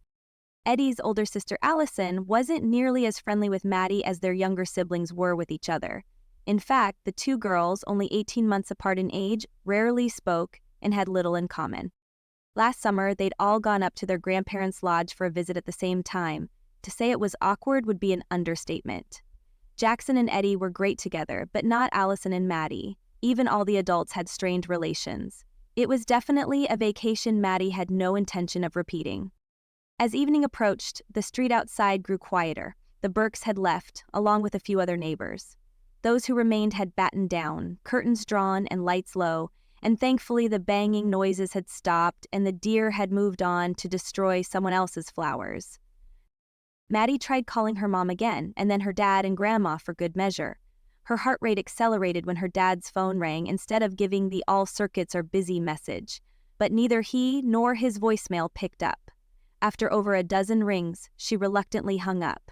Speaker 2: Eddie's older sister, Allison, wasn't nearly as friendly with Maddie as their younger siblings were with each other. In fact, the two girls, only 18 months apart in age, rarely spoke and had little in common. Last summer, they'd all gone up to their grandparents' lodge for a visit at the same time. To say it was awkward would be an understatement. Jackson and Eddie were great together, but not Allison and Maddie. Even all the adults had strained relations. It was definitely a vacation Maddie had no intention of repeating. As evening approached, the street outside grew quieter. The Burkes had left, along with a few other neighbors. Those who remained had battened down, curtains drawn and lights low, and thankfully the banging noises had stopped and the deer had moved on to destroy someone else's flowers. Maddie tried calling her mom again, and then her dad and grandma for good measure. Her heart rate accelerated when her dad's phone rang instead of giving the all circuits are busy message, but neither he nor his voicemail picked up. After over a dozen rings, she reluctantly hung up.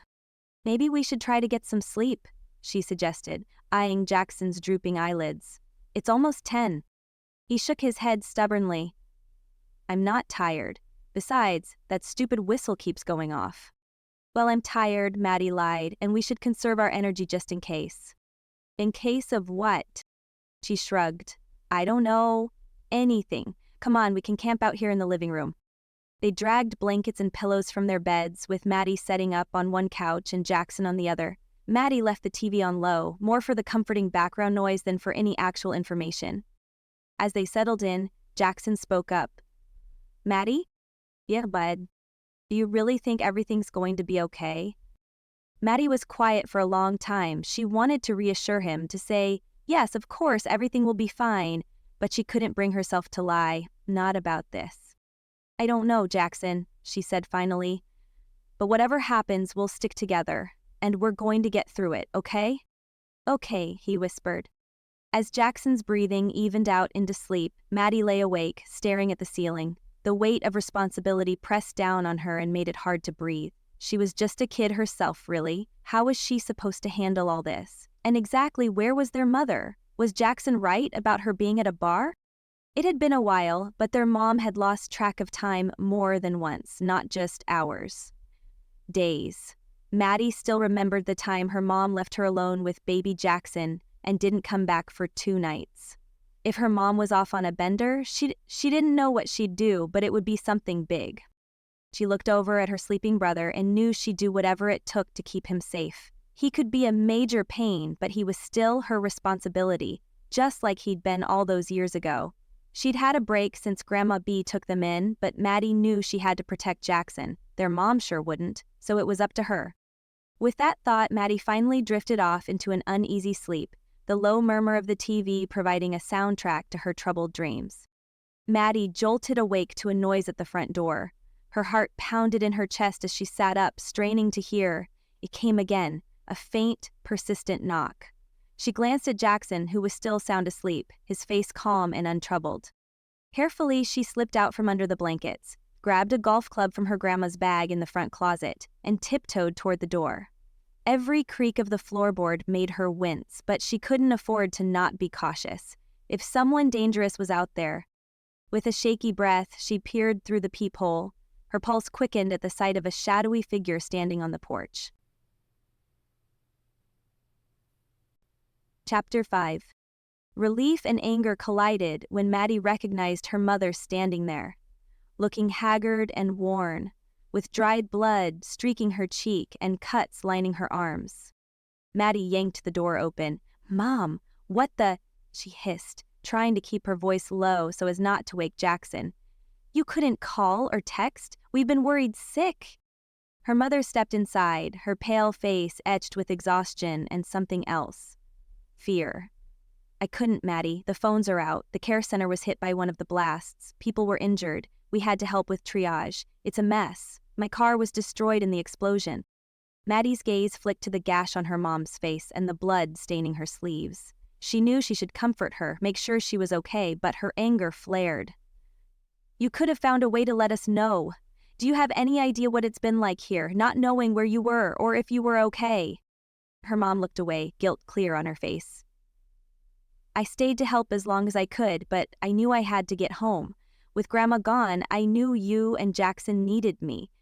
Speaker 2: Maybe we should try to get some sleep, she suggested, eyeing Jackson's drooping eyelids. It's almost 10. He shook his head stubbornly. I'm not tired. Besides, that stupid whistle keeps going off. Well, I'm tired, Maddie lied, and we should conserve our energy just in case. In case of what? She shrugged. I don't know. Anything. Come on, we can camp out here in the living room. They dragged blankets and pillows from their beds, with Maddie setting up on one couch and Jackson on the other. Maddie left the TV on low, more for the comforting background noise than for any actual information. As they settled in, Jackson spoke up. Maddie? Yeah, bud. Do you really think everything's going to be okay? Maddie was quiet for a long time. She wanted to reassure him, to say, yes, of course, everything will be fine, but she couldn't bring herself to lie. Not about this. I don't know, Jackson, she said finally. But whatever happens, we'll stick together, and we're going to get through it, okay? Okay, he whispered. As Jackson's breathing evened out into sleep, Maddie lay awake, staring at the ceiling. The weight of responsibility pressed down on her and made it hard to breathe. She was just a kid herself, really. How was she supposed to handle all this? And exactly where was their mother? Was Jackson right about her being at a bar? It had been a while, but their mom had lost track of time more than once, not just hours. Days. Maddie still remembered the time her mom left her alone with baby Jackson and didn't come back for 2 nights. If her mom was off on a bender, she didn't know what she'd do, but it would be something big. She looked over at her sleeping brother and knew she'd do whatever it took to keep him safe. He could be a major pain, but he was still her responsibility, just like he'd been all those years ago. She'd had a break since Grandma B took them in, but Maddie knew she had to protect Jackson. Their mom sure wouldn't, so it was up to her. With that thought, Maddie finally drifted off into an uneasy sleep, the low murmur of the TV providing a soundtrack to her troubled dreams. Maddie jolted awake to a noise at the front door. Her heart pounded in her chest as she sat up, straining to hear. It came again, a faint, persistent knock. She glanced at Jackson, who was still sound asleep, his face calm and untroubled. Carefully, she slipped out from under the blankets, grabbed a golf club from her grandma's bag in the front closet, and tiptoed toward the door. Every creak of the floorboard made her wince, but she couldn't afford to not be cautious. If someone dangerous was out there. With a shaky breath, she peered through the peephole. Her pulse quickened at the sight of a shadowy figure standing on the porch. Chapter 5. Relief and anger collided when Maddie recognized her mother standing there, looking haggard and worn, with dried blood streaking her cheek and cuts lining her arms. Maddie yanked the door open. "Mom, what the?" she hissed, trying to keep her voice low so as not to wake Jackson. "You couldn't call or text? We've been worried sick." Her mother stepped inside, her pale face etched with exhaustion and something else. Fear. "I couldn't, Maddie. The phones are out. The care center was hit by one of the blasts. People were injured. We had to help with triage. It's a mess. My car was destroyed in the explosion." Maddie's gaze flicked to the gash on her mom's face and the blood staining her sleeves. She knew she should comfort her, make sure she was okay, but her anger flared. "You could have found a way to let us know. Do you have any idea what it's been like here, not knowing where you were or if you were okay?" Her mom looked away, guilt clear on her face. "I stayed to help as long as I could, but I knew I had to get home. With Grandma gone, I knew you and Jackson needed me."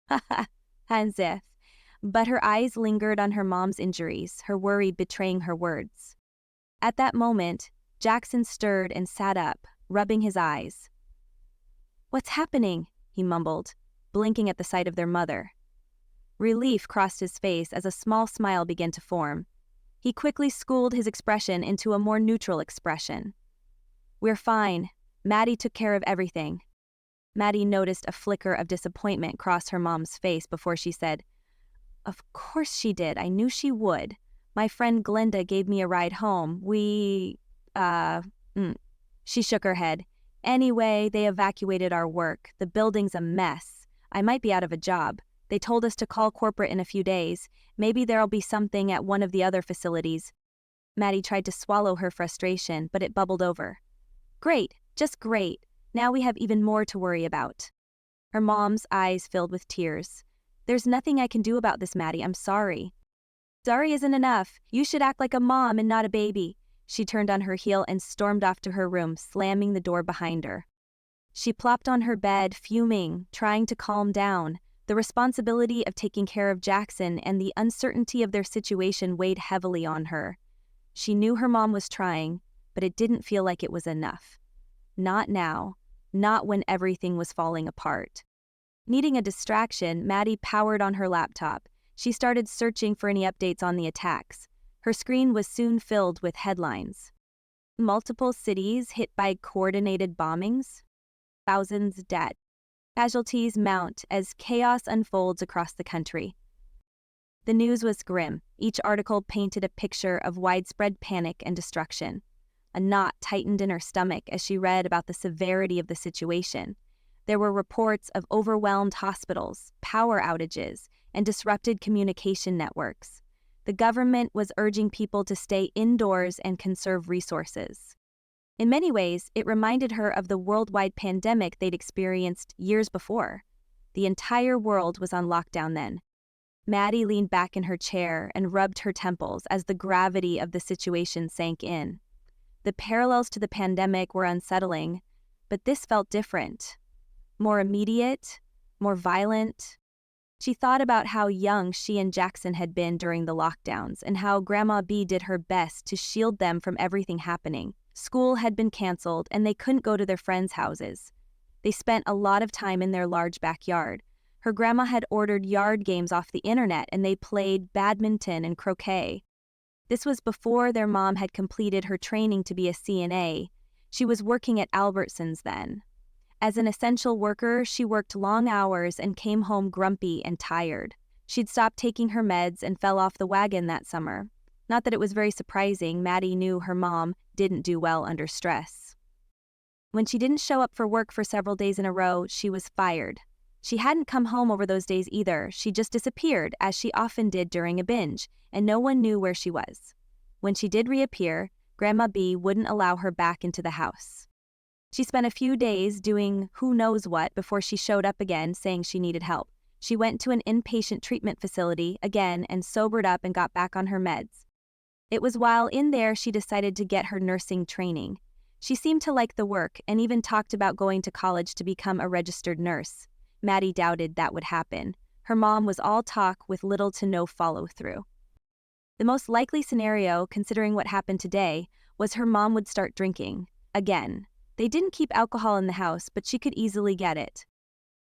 Speaker 2: Haha, as if. But her eyes lingered on her mom's injuries, her worry betraying her words. At that moment, Jackson stirred and sat up, rubbing his eyes. "What's happening?" he mumbled, blinking at the sight of their mother. Relief crossed his face as a small smile began to form. He quickly schooled his expression into a more neutral expression. "We're fine. Maddie took care of everything." Maddie noticed a flicker of disappointment cross her mom's face before she said, "Of course she did. I knew she would. My friend Glenda gave me a ride home. She shook her head. "Anyway, they evacuated our work. The building's a mess. I might be out of a job. They told us to call corporate in a few days. Maybe there'll be something at one of the other facilities." Maddie tried to swallow her frustration, but it bubbled over. "Great, just great. Now we have even more to worry about." Her mom's eyes filled with tears. "There's nothing I can do about this, Maddie. I'm sorry." "Sorry isn't enough. You should act like a mom and not a baby." She turned on her heel and stormed off to her room, slamming the door behind her. She plopped on her bed, fuming, trying to calm down. The responsibility of taking care of Jackson and the uncertainty of their situation weighed heavily on her. She knew her mom was trying, but it didn't feel like it was enough. Not now. Not when everything was falling apart. Needing a distraction, Maddie powered on her laptop. She started searching for any updates on the attacks. Her screen was soon filled with headlines. Multiple cities hit by coordinated bombings. Thousands dead. Casualties mount as chaos unfolds across the country. The news was grim. Each article painted a picture of widespread panic and destruction. A knot tightened in her stomach as she read about the severity of the situation. There were reports of overwhelmed hospitals, power outages, and disrupted communication networks. The government was urging people to stay indoors and conserve resources. In many ways, it reminded her of the worldwide pandemic they'd experienced years before. The entire world was on lockdown then. Maddie leaned back in her chair and rubbed her temples as the gravity of the situation sank in. The parallels to the pandemic were unsettling, but this felt different. More immediate, more violent. She thought about how young she and Jackson had been during the lockdowns and how Grandma B did her best to shield them from everything happening. School had been canceled and they couldn't go to their friends' houses. They spent a lot of time in their large backyard. Her grandma had ordered yard games off the internet and they played badminton and croquet. This was before their mom had completed her training to be a CNA. She was working at Albertsons then. As an essential worker, she worked long hours and came home grumpy and tired. She'd stopped taking her meds and fell off the wagon that summer. Not that it was very surprising. Maddie knew her mom didn't do well under stress. When she didn't show up for work for several days in a row, she was fired. She hadn't come home over those days either. She just disappeared, as she often did during a binge, and no one knew where she was. When she did reappear, Grandma B wouldn't allow her back into the house. She spent a few days doing who knows what before she showed up again saying she needed help. She went to an inpatient treatment facility again and sobered up and got back on her meds. It was while in there she decided to get her nursing training. She seemed to like the work and even talked about going to college to become a registered nurse. Maddie doubted that would happen. Her mom was all talk with little to no follow-through. The most likely scenario, considering what happened today, was her mom would start drinking. Again. They didn't keep alcohol in the house, but she could easily get it.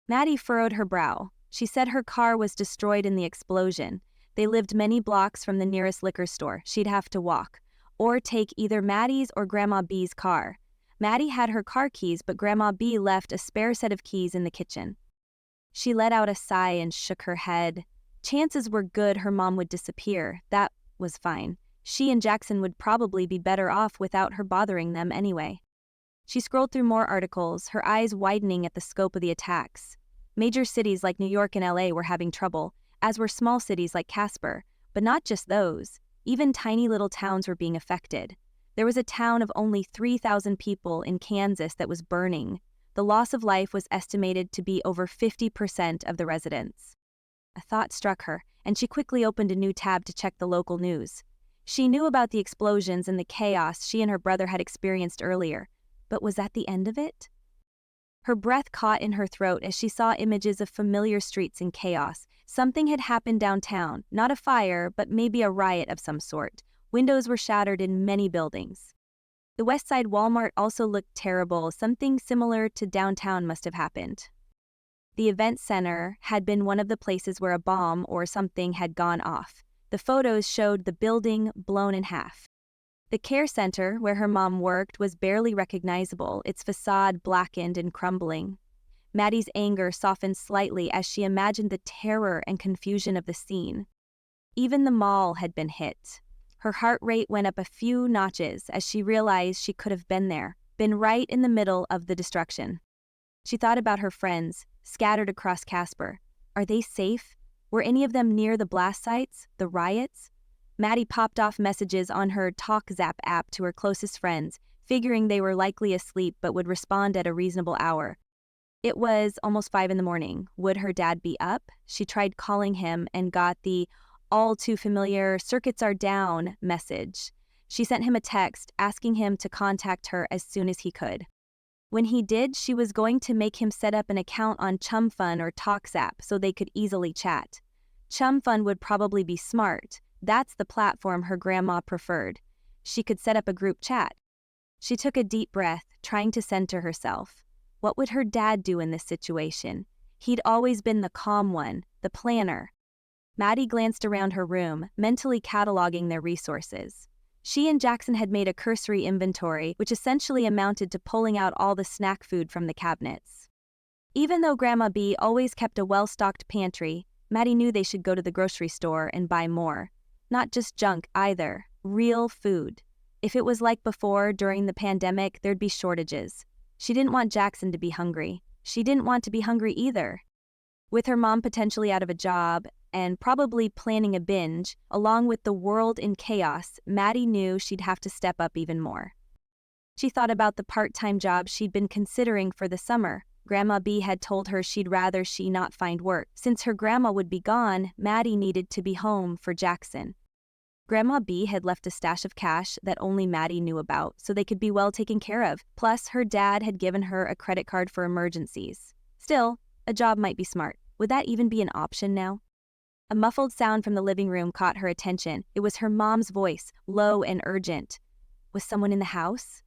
Speaker 2: Maddie furrowed her brow. She said her car was destroyed in the explosion. They lived many blocks from the nearest liquor store. She'd have to walk, or take either Maddie's or Grandma B's car. Maddie had her car keys, but Grandma B left a spare set of keys in the kitchen. She let out a sigh and shook her head. Chances were good her mom would disappear. That was fine. She and Jackson would probably be better off without her bothering them anyway. She scrolled through more articles, her eyes widening at the scope of the attacks. Major cities like New York and LA were having trouble, as were small cities like Casper, but not just those. Even tiny little towns were being affected. There was a town of only 3,000 people in Kansas that was burning. The loss of life was estimated to be over 50% of the residents. A thought struck her, and she quickly opened a new tab to check the local news. She knew about the explosions and the chaos she and her brother had experienced earlier, but was that the end of it? Her breath caught in her throat as she saw images of familiar streets in chaos. Something had happened downtown, not a fire, but maybe a riot of some sort. Windows were shattered in many buildings. The West Side Walmart also looked terrible. Something similar to downtown must have happened. The event center had been one of the places where a bomb or something had gone off. The photos showed the building blown in half. The care center, where her mom worked, was barely recognizable, its facade blackened and crumbling. Maddie's anger softened slightly as she imagined the terror and confusion of the scene. Even the mall had been hit. Her heart rate went up a few notches as she realized she could have been there, been right in the middle of the destruction. She thought about her friends, scattered across Casper. Are they safe? Were any of them near the blast sites, the riots? Maddie popped off messages on her TalkZap app to her closest friends, figuring they were likely asleep but would respond at a reasonable hour. It was almost 5 a.m. Would her dad be up? She tried calling him and got the all too familiar "circuits are down" message. She sent him a text asking him to contact her as soon as he could. When he did, she was going to make him set up an account on ChumFun or TalkZap so they could easily chat. ChumFun would probably be smart. That's the platform her grandma preferred. She could set up a group chat. She took a deep breath, trying to center herself. What would her dad do in this situation? He'd always been the calm one, the planner. Maddie glanced around her room, mentally cataloging their resources. She and Jackson had made a cursory inventory, which essentially amounted to pulling out all the snack food from the cabinets. Even though Grandma B always kept a well-stocked pantry, Maddie knew they should go to the grocery store and buy more. Not just junk either, real food. If it was like before, during the pandemic, there'd be shortages. She didn't want Jackson to be hungry. She didn't want to be hungry either. With her mom potentially out of a job, and probably planning a binge, along with the world in chaos, Maddie knew she'd have to step up even more. She thought about the part-time job she'd been considering for the summer. Grandma B had told her she'd rather she not find work. Since her grandma would be gone, Maddie needed to be home for Jackson. Grandma B had left a stash of cash that only Maddie knew about, so they could be well taken care of. Plus, her dad had given her a credit card for emergencies. Still, a job might be smart. Would that even be an option now? A muffled sound from the living room caught her attention. It was her mom's voice, low and urgent. Was someone in the house?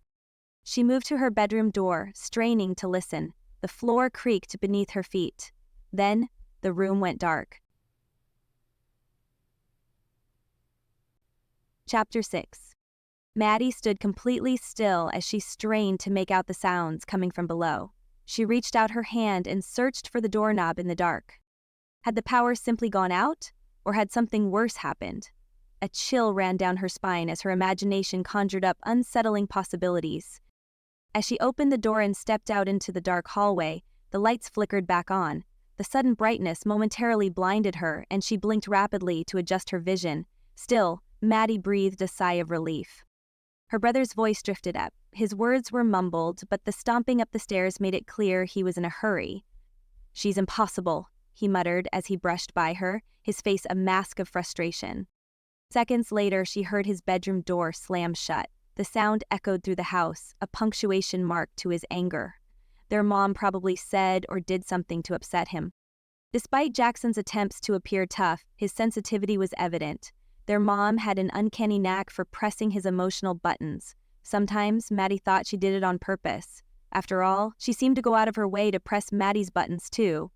Speaker 2: She moved to her bedroom door, straining to listen. The floor creaked beneath her feet. Then, the room went dark. Chapter 6. Maddie stood completely still as she strained to make out the sounds coming from below. She reached out her hand and searched for the doorknob in the dark. Had the power simply gone out, or had something worse happened? A chill ran down her spine as her imagination conjured up unsettling possibilities. As she opened the door and stepped out into the dark hallway, the lights flickered back on. The sudden brightness momentarily blinded her, and she blinked rapidly to adjust her vision. Still, Maddie breathed a sigh of relief. Her brother's voice drifted up. His words were mumbled, but the stomping up the stairs made it clear he was in a hurry. "She's impossible," he muttered as he brushed by her, his face a mask of frustration. Seconds later, she heard his bedroom door slam shut. The sound echoed through the house, a punctuation mark to his anger. Their mom probably said or did something to upset him. Despite Jackson's attempts to appear tough, his sensitivity was evident. Their mom had an uncanny knack for pressing his emotional buttons. Sometimes Maddie thought she did it on purpose. After all, she seemed to go out of her way to press Maddie's buttons too.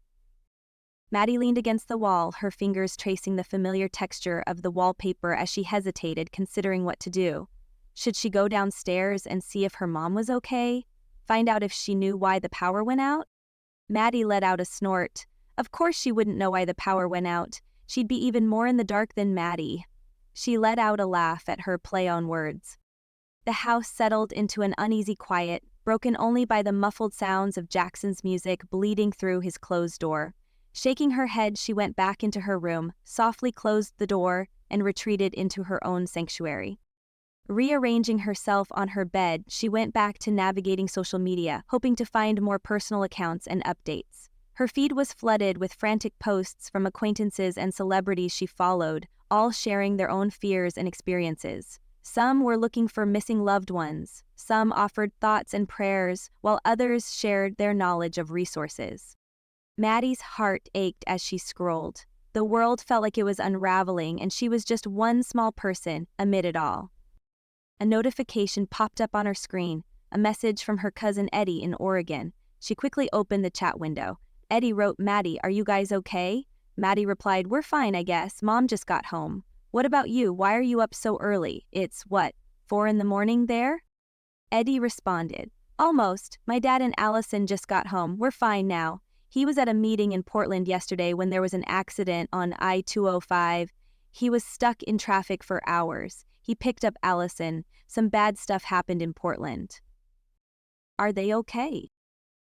Speaker 2: Maddie leaned against the wall, her fingers tracing the familiar texture of the wallpaper as she hesitated, considering what to do. Should she go downstairs and see if her mom was okay? Find out if she knew why the power went out? Maddie let out a snort. Of course she wouldn't know why the power went out. She'd be even more in the dark than Maddie. She let out a laugh at her play on words. The house settled into an uneasy quiet, broken only by the muffled sounds of Jackson's music bleeding through his closed door. Shaking her head, she went back into her room, softly closed the door, and retreated into her own sanctuary. Rearranging herself on her bed, she went back to navigating social media, hoping to find more personal accounts and updates. Her feed was flooded with frantic posts from acquaintances and celebrities she followed, all sharing their own fears and experiences. Some were looking for missing loved ones, some offered thoughts and prayers, while others shared their knowledge of resources. Maddie's heart ached as she scrolled. The world felt like it was unraveling, and she was just one small person amid it all. A notification popped up on her screen, a message from her cousin Eddie in Oregon. She quickly opened the chat window. Eddie wrote, "Maddie, are you guys okay?" Maddie replied, "We're fine, I guess. Mom just got home. What about you? Why are you up so early? It's, what, 4 in the morning there?" Eddie responded, "Almost. My dad and Allison just got home. We're fine now. He was at a meeting in Portland yesterday when there was an accident on I-205. He was stuck in traffic for hours. He picked up Allison. Some bad stuff happened in Portland." "Are they okay?"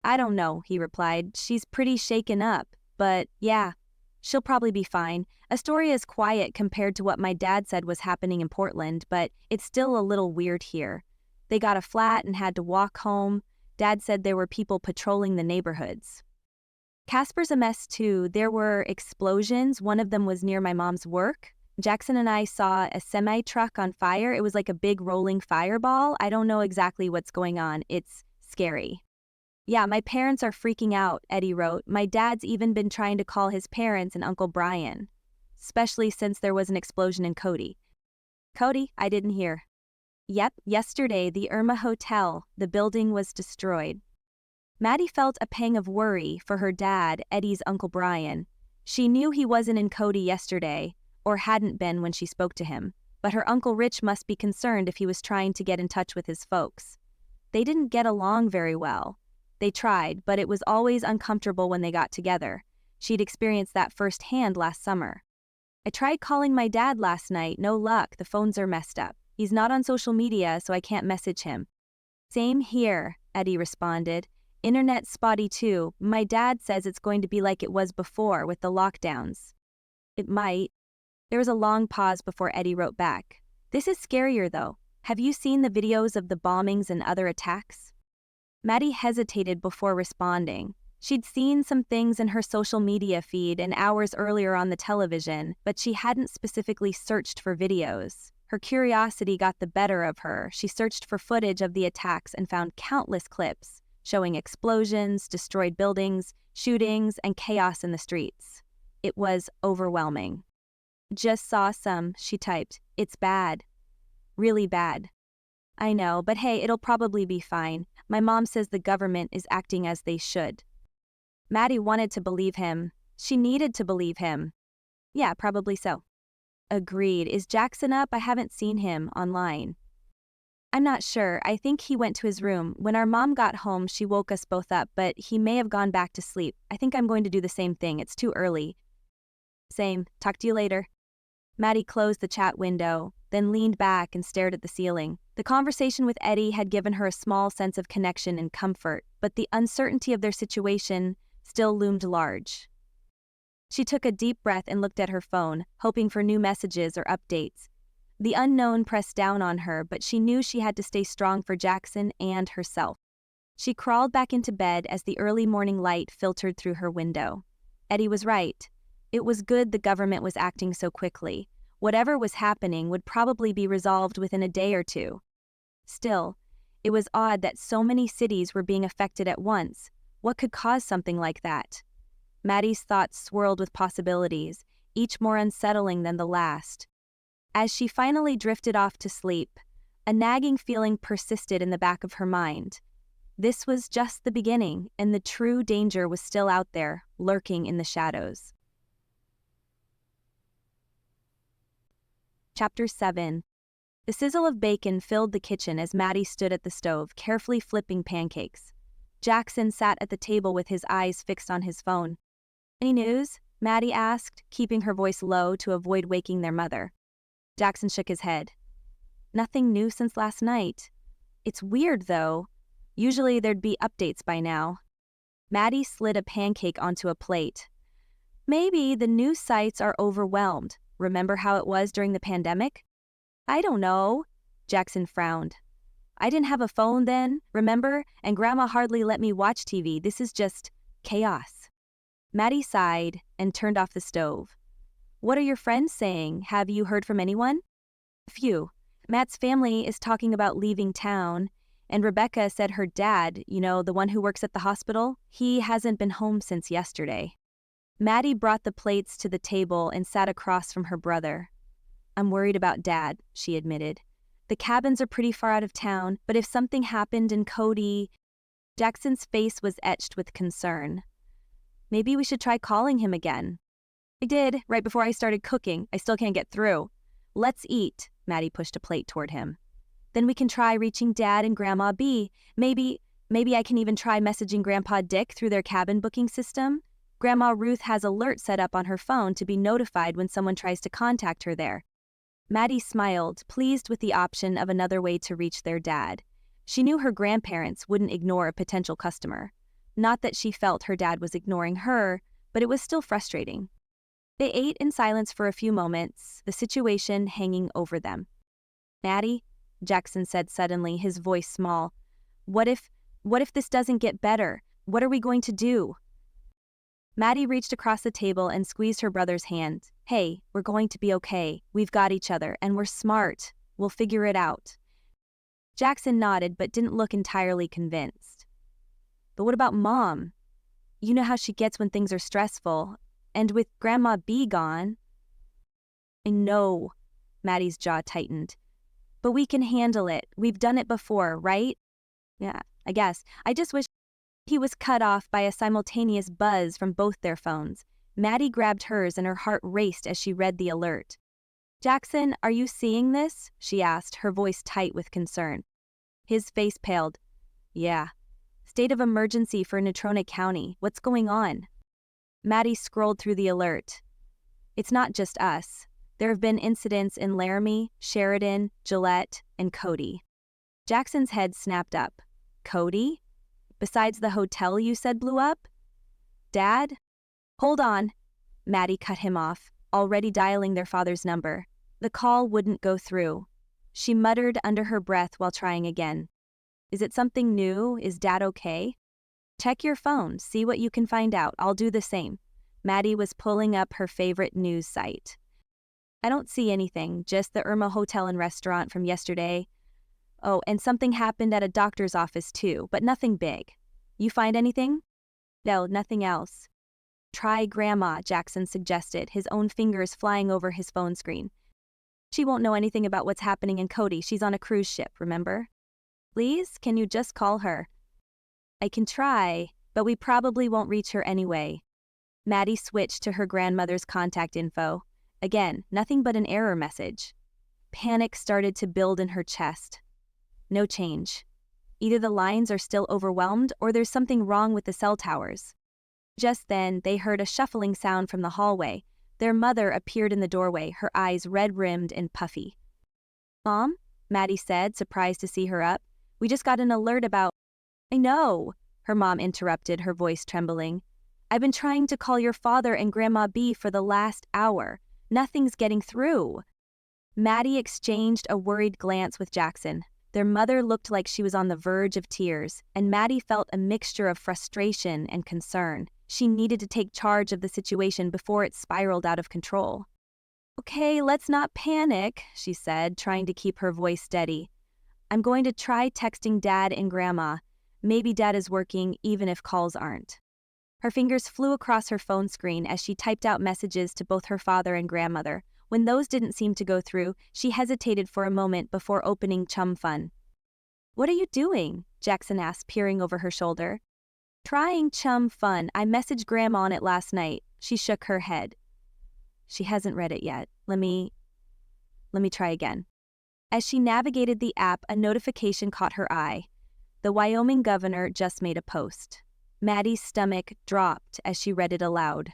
Speaker 2: "I don't know," he replied. "She's pretty shaken up, but yeah, she'll probably be fine. Astoria is quiet compared to what my dad said was happening in Portland, but it's still a little weird here. They got a flat and had to walk home. Dad said there were people patrolling the neighborhoods." Casper's a mess too. There were explosions. One of them was near my mom's work. Jackson and I saw a semi-truck on fire. It was like a big rolling fireball. I don't know exactly what's going on. It's scary. "Yeah, my parents are freaking out," Eddie wrote. "My dad's even been trying to call his parents and Uncle Brian, especially since there was an explosion in Cody." "Cody? I didn't hear." "Yep, yesterday, the Irma Hotel. The building was destroyed." Maddie felt a pang of worry for her dad, Eddie's Uncle Brian. She knew he wasn't in Cody yesterday, or hadn't been when she spoke to him, but her Uncle Rich must be concerned if he was trying to get in touch with his folks. They didn't get along very well. They tried, but it was always uncomfortable when they got together. She'd experienced that firsthand last summer. "I tried calling my dad last night, no luck, the phones are messed up. He's not on social media, so I can't message him." "Same here," Eddie responded. "Internet spotty too. My dad says it's going to be like it was before with the lockdowns." "It might." There was a long pause before Eddie wrote back. "This is scarier though. Have you seen the videos of the bombings and other attacks?" Maddie hesitated before responding. She'd seen some things in her social media feed and hours earlier on the television, but she hadn't specifically searched for videos. Her curiosity got the better of her. She searched for footage of the attacks and found countless clips showing explosions, destroyed buildings, shootings, and chaos in the streets. It was overwhelming. "Just saw some," she typed. "It's bad. Really bad." "I know, but hey, it'll probably be fine. My mom says the government is acting as they should." Maddie wanted to believe him. She needed to believe him. "Yeah, probably so." "Agreed. Is Jackson up? I haven't seen him online." "I'm not sure. I think he went to his room. When our mom got home, she woke us both up, but he may have gone back to sleep. I think I'm going to do the same thing. It's too early." "Same. Talk to you later." Maddie closed the chat window, then leaned back and stared at the ceiling. The conversation with Eddie had given her a small sense of connection and comfort, but the uncertainty of their situation still loomed large. She took a deep breath and looked at her phone, hoping for new messages or updates. The unknown pressed down on her, but she knew she had to stay strong for Jackson and herself. She crawled back into bed as the early morning light filtered through her window. Eddie was right. It was good the government was acting so quickly. Whatever was happening would probably be resolved within a day or two. Still, it was odd that so many cities were being affected at once. What could cause something like that? Maddie's thoughts swirled with possibilities, each more unsettling than the last. As she finally drifted off to sleep, a nagging feeling persisted in the back of her mind. This was just the beginning, and the true danger was still out there, lurking in the shadows. Chapter 7. The sizzle of bacon filled the kitchen as Maddie stood at the stove, carefully flipping pancakes. Jackson sat at the table with his eyes fixed on his phone. "Any news?" Maddie asked, keeping her voice low to avoid waking their mother. Jackson shook his head. "Nothing new since last night. It's weird, though. Usually there'd be updates by now." Maddie slid a pancake onto a plate. "Maybe the news sites are overwhelmed. Remember how it was during the pandemic?" "I don't know." Jackson frowned. "I didn't have a phone then, remember? And Grandma hardly let me watch TV. This is just chaos." Maddie sighed and turned off the stove. "What are your friends saying? Have you heard from anyone?" "A few. Matt's family is talking about leaving town, and Rebecca said her dad, the one who works at the hospital, he hasn't been home since yesterday." Maddie brought the plates to the table and sat across from her brother. "I'm worried about Dad," she admitted. "The cabins are pretty far out of town, but if something happened in Cody..." Jackson's face was etched with concern. "Maybe we should try calling him again." "I did, right before I started cooking. I still can't get through." "Let's eat." Maddie pushed a plate toward him. "Then we can try reaching Dad and Grandma B. Maybe I can even try messaging Grandpa Dick through their cabin booking system. Grandma Ruth has alerts set up on her phone to be notified when someone tries to contact her there." Maddie smiled, pleased with the option of another way to reach their dad. She knew her grandparents wouldn't ignore a potential customer. Not that she felt her dad was ignoring her, but it was still frustrating. They ate in silence for a few moments, the situation hanging over them. "Maddie," Jackson said suddenly, his voice small, What if this doesn't get better? What are we going to do?" Maddie reached across the table and squeezed her brother's hand. "Hey, we're going to be okay. We've got each other, and we're smart. We'll figure it out." Jackson nodded but didn't look entirely convinced. "But what about Mom? You know how she gets when things are stressful. And with Grandma B gone..." "I know," Maddie's jaw tightened. "But we can handle it. We've done it before, right?" "Yeah, I guess. I just wish..." He was cut off by a simultaneous buzz from both their phones. Maddie grabbed hers and her heart raced as she read the alert. "Jackson, are you seeing this?" she asked, her voice tight with concern. His face paled. "Yeah. State of emergency for Natrona County. What's going on?" Maddie scrolled through the alert. "It's not just us. There have been incidents in Laramie, Sheridan, Gillette, and Cody." Jackson's head snapped up. "Cody? Besides the hotel you said blew up?" "Dad?" "Hold on." Maddie cut him off, already dialing their father's number. The call wouldn't go through. She muttered under her breath while trying again. "Is it something new? Is Dad okay?" "Check your phone, see what you can find out. I'll do the same." Maddie was pulling up her favorite news site. "I don't see anything, just the Irma Hotel and Restaurant from yesterday. Oh, and something happened at a doctor's office too, but nothing big. You find anything?" "No, nothing else." "Try Grandma," Jackson suggested, his own fingers flying over his phone screen. "She won't know anything about what's happening in Cody. She's on a cruise ship, remember?" "Please, can you just call her?" "I can try, but we probably won't reach her anyway." Maddie switched to her grandmother's contact info. Again, nothing but an error message. Panic started to build in her chest. No change. Either the lines are still overwhelmed or there's something wrong with the cell towers. Just then, they heard a shuffling sound from the hallway. Their mother appeared in the doorway, her eyes red-rimmed and puffy. "Mom?" Maddie said, surprised to see her up. "We just got an alert about..." "I know," her mom interrupted, her voice trembling. "I've been trying to call your father and Grandma B for the last hour. Nothing's getting through." Maddie exchanged a worried glance with Jackson. Their mother looked like she was on the verge of tears, and Maddie felt a mixture of frustration and concern. She needed to take charge of the situation before it spiraled out of control. "Okay, let's not panic," she said, trying to keep her voice steady. "I'm going to try texting Dad and Grandma. Maybe Dad is working, even if calls aren't." Her fingers flew across her phone screen as she typed out messages to both her father and grandmother. When those didn't seem to go through, she hesitated for a moment before opening Chum Fun. "What are you doing?" Jackson asked, peering over her shoulder. "Trying Chum Fun. I messaged Grandma on it last night." She shook her head. "She hasn't read it yet. Let me try again." As she navigated the app, a notification caught her eye. The Wyoming governor just made a post. Maddie's stomach dropped as she read it aloud.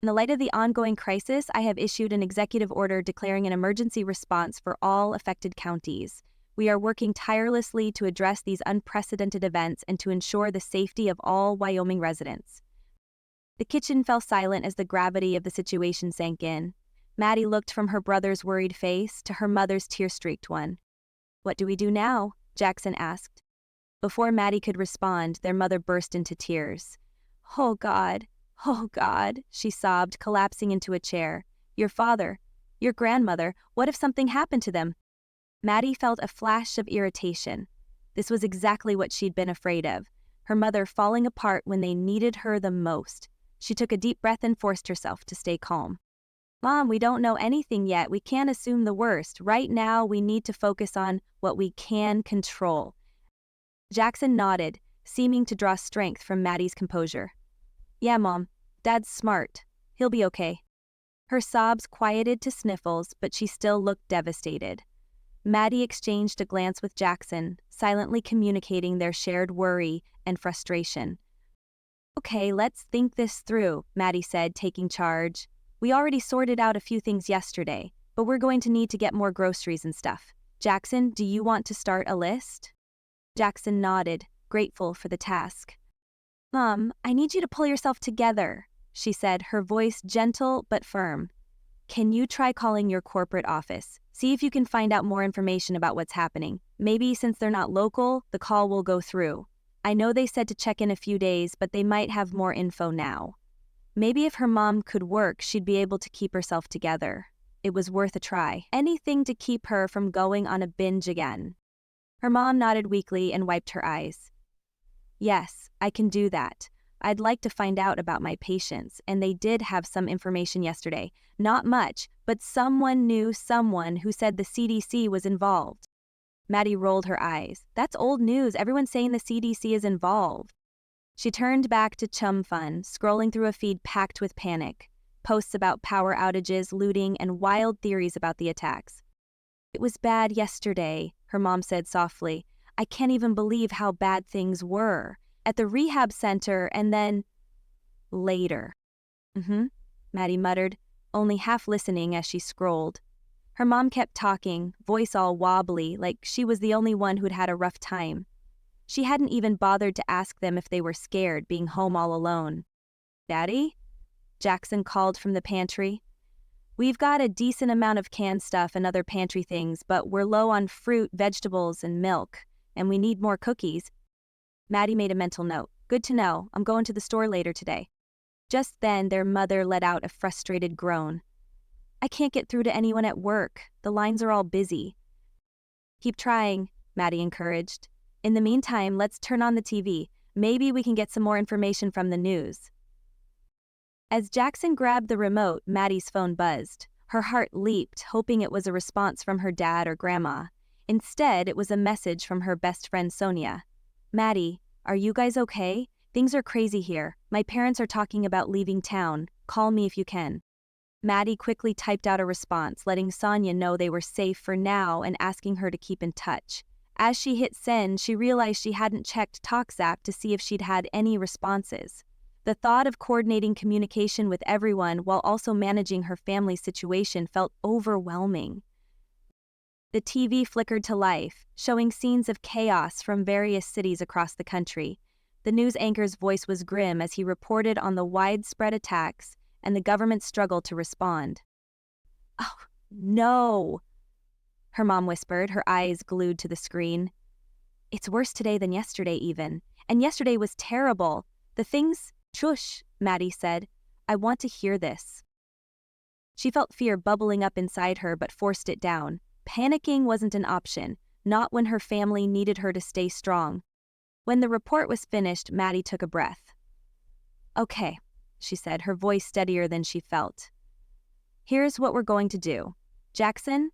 Speaker 2: "In the light of the ongoing crisis, I have issued an executive order declaring an emergency response for all affected counties. We are working tirelessly to address these unprecedented events and to ensure the safety of all Wyoming residents." The kitchen fell silent as the gravity of the situation sank in. Maddie looked from her brother's worried face to her mother's tear-streaked one. "What do we do now?" Jackson asked. Before Maddie could respond, their mother burst into tears. Oh God, she sobbed, collapsing into a chair. "Your father, your grandmother, what if something happened to them?" Maddie felt a flash of irritation. This was exactly what she'd been afraid of, her mother falling apart when they needed her the most. She took a deep breath and forced herself to stay calm. "Mom, we don't know anything yet. We can't assume the worst. Right now, we need to focus on what we can control." Jackson nodded, seeming to draw strength from Maddie's composure. "Yeah, Mom. Dad's smart. He'll be okay." Her sobs quieted to sniffles, but she still looked devastated. Maddie exchanged a glance with Jackson, silently communicating their shared worry and frustration. "Okay, let's think this through," Maddie said, taking charge. "We already sorted out a few things yesterday, but we're going to need to get more groceries and stuff. Jackson, do you want to start a list?" Jackson nodded, grateful for the task. "Mom, I need you to pull yourself together," she said, her voice gentle but firm. "Can you try calling your corporate office? See if you can find out more information about what's happening. Maybe since they're not local, the call will go through. I know they said to check in a few days, but they might have more info now." Maybe if her mom could work, she'd be able to keep herself together. It was worth a try. Anything to keep her from going on a binge again. Her mom nodded weakly and wiped her eyes. "Yes, I can do that. I'd like to find out about my patients, and they did have some information yesterday. Not much, but someone knew someone who said the CDC was involved." Maddie rolled her eyes. "That's old news. Everyone's saying the CDC is involved." She turned back to Chum Fun, scrolling through a feed packed with panic. Posts about power outages, looting, and wild theories about the attacks. "It was bad yesterday," her mom said softly. "I can't even believe how bad things were. At the rehab center and then later." Maddie muttered, only half listening as she scrolled. Her mom kept talking, voice all wobbly, like she was the only one who'd had a rough time. She hadn't even bothered to ask them if they were scared being home all alone. "Daddy?" Jackson called from the pantry. "We've got a decent amount of canned stuff and other pantry things, but we're low on fruit, vegetables, and milk, and we need more cookies." Maddie made a mental note. "Good to know. I'm going to the store later today." Just then, their mother let out a frustrated groan. "I can't get through to anyone at work. The lines are all busy." "Keep trying," Maddie encouraged. "In the meantime, let's turn on the TV. Maybe we can get some more information from the news." As Jackson grabbed the remote, Maddie's phone buzzed. Her heart leaped, hoping it was a response from her dad or grandma. Instead, it was a message from her best friend Sonia. "Maddie, are you guys okay? Things are crazy here. My parents are talking about leaving town. Call me if you can." Maddie quickly typed out a response, letting Sonia know they were safe for now and asking her to keep in touch. As she hit send, she realized she hadn't checked TalkZapp to see if she'd had any responses. The thought of coordinating communication with everyone while also managing her family's situation felt overwhelming. The TV flickered to life, showing scenes of chaos from various cities across the country. The news anchor's voice was grim as he reported on the widespread attacks and the government's struggle to respond. "Oh, no," her mom whispered, her eyes glued to the screen. "It's worse today than yesterday even. And yesterday was terrible. The things..." "Shush," Maddie said. "I want to hear this." She felt fear bubbling up inside her but forced it down. Panicking wasn't an option, not when her family needed her to stay strong. When the report was finished, Maddie took a breath. "Okay," she said, her voice steadier than she felt. Here's what we're going to do. Jackson,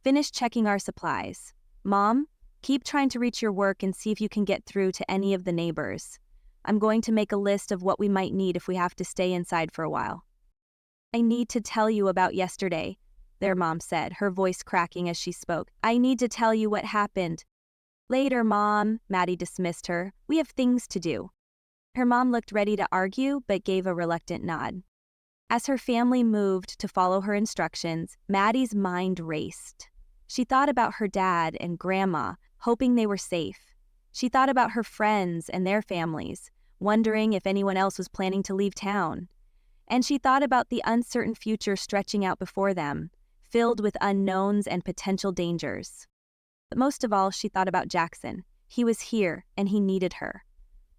Speaker 2: finish checking our supplies. Mom, keep trying to reach your work and see if you can get through to any of the neighbors. I'm going to make a list of what we might need if we have to stay inside for a while. I need to tell you about yesterday, their mom said, her voice cracking as she spoke. I need to tell you what happened. Later, Mom, Maddie dismissed her. We have things to do. Her mom looked ready to argue, but gave a reluctant nod. As her family moved to follow her instructions, Maddie's mind raced. She thought about her dad and grandma, hoping they were safe. She thought about her friends and their families, wondering if anyone else was planning to leave town. And she thought about the uncertain future stretching out before them, filled with unknowns and potential dangers. But most of all, she thought about Jackson. He was here, and he needed her.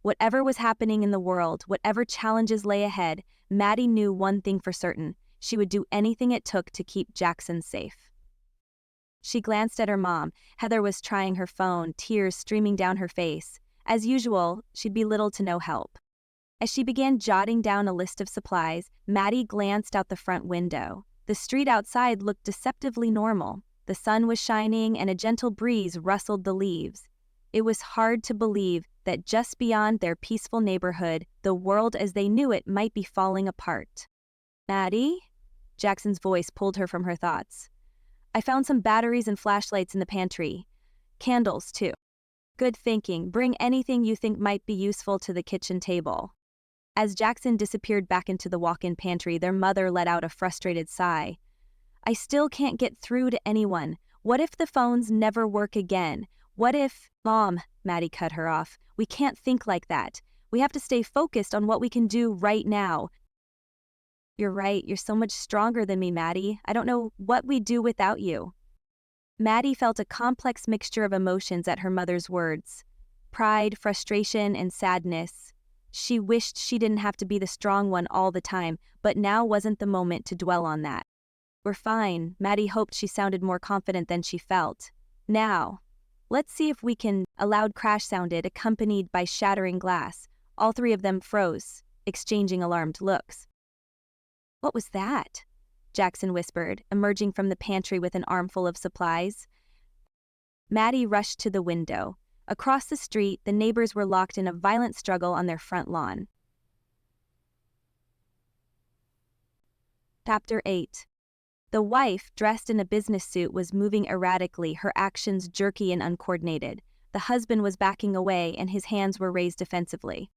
Speaker 2: Whatever was happening in the world, whatever challenges lay ahead, Maddie knew one thing for certain: she would do anything it took to keep Jackson safe. She glanced at her mom. Heather was trying her phone, tears streaming down her face. As usual, she'd be little to no help. As she began jotting down a list of supplies, Maddie glanced out the front window. The street outside looked deceptively normal. The sun was shining and a gentle breeze rustled the leaves. It was hard to believe that just beyond their peaceful neighborhood, the world as they knew it might be falling apart. Maddie? Jackson's voice pulled her from her thoughts. I found some batteries and flashlights in the pantry. Candles, too. Good thinking. Bring anything you think might be useful to the kitchen table. As Jackson disappeared back into the walk-in pantry, their mother let out a frustrated sigh. I still can't get through to anyone. What if the phones never work again? What if... Mom, Maddie cut her off. We can't think like that. We have to stay focused on what we can do right now. You're right. You're so much stronger than me, Maddie. I don't know what we'd do without you. Maddie felt a complex mixture of emotions at her mother's words. Pride, frustration, and sadness. She wished she didn't have to be the strong one all the time, but now wasn't the moment to dwell on that. We're fine. Maddie hoped she sounded more confident than she felt. Now, let's see if we can... A loud crash sounded, accompanied by shattering glass. All three of them froze, exchanging alarmed looks. What was that? Jackson whispered, emerging from the pantry with an armful of supplies. Maddie rushed to the window. Across the street, the neighbors were locked in a violent struggle on their front lawn. Chapter 8. The wife, dressed in a business suit, was moving erratically, her actions jerky and uncoordinated. The husband was backing away, and his hands were raised defensively.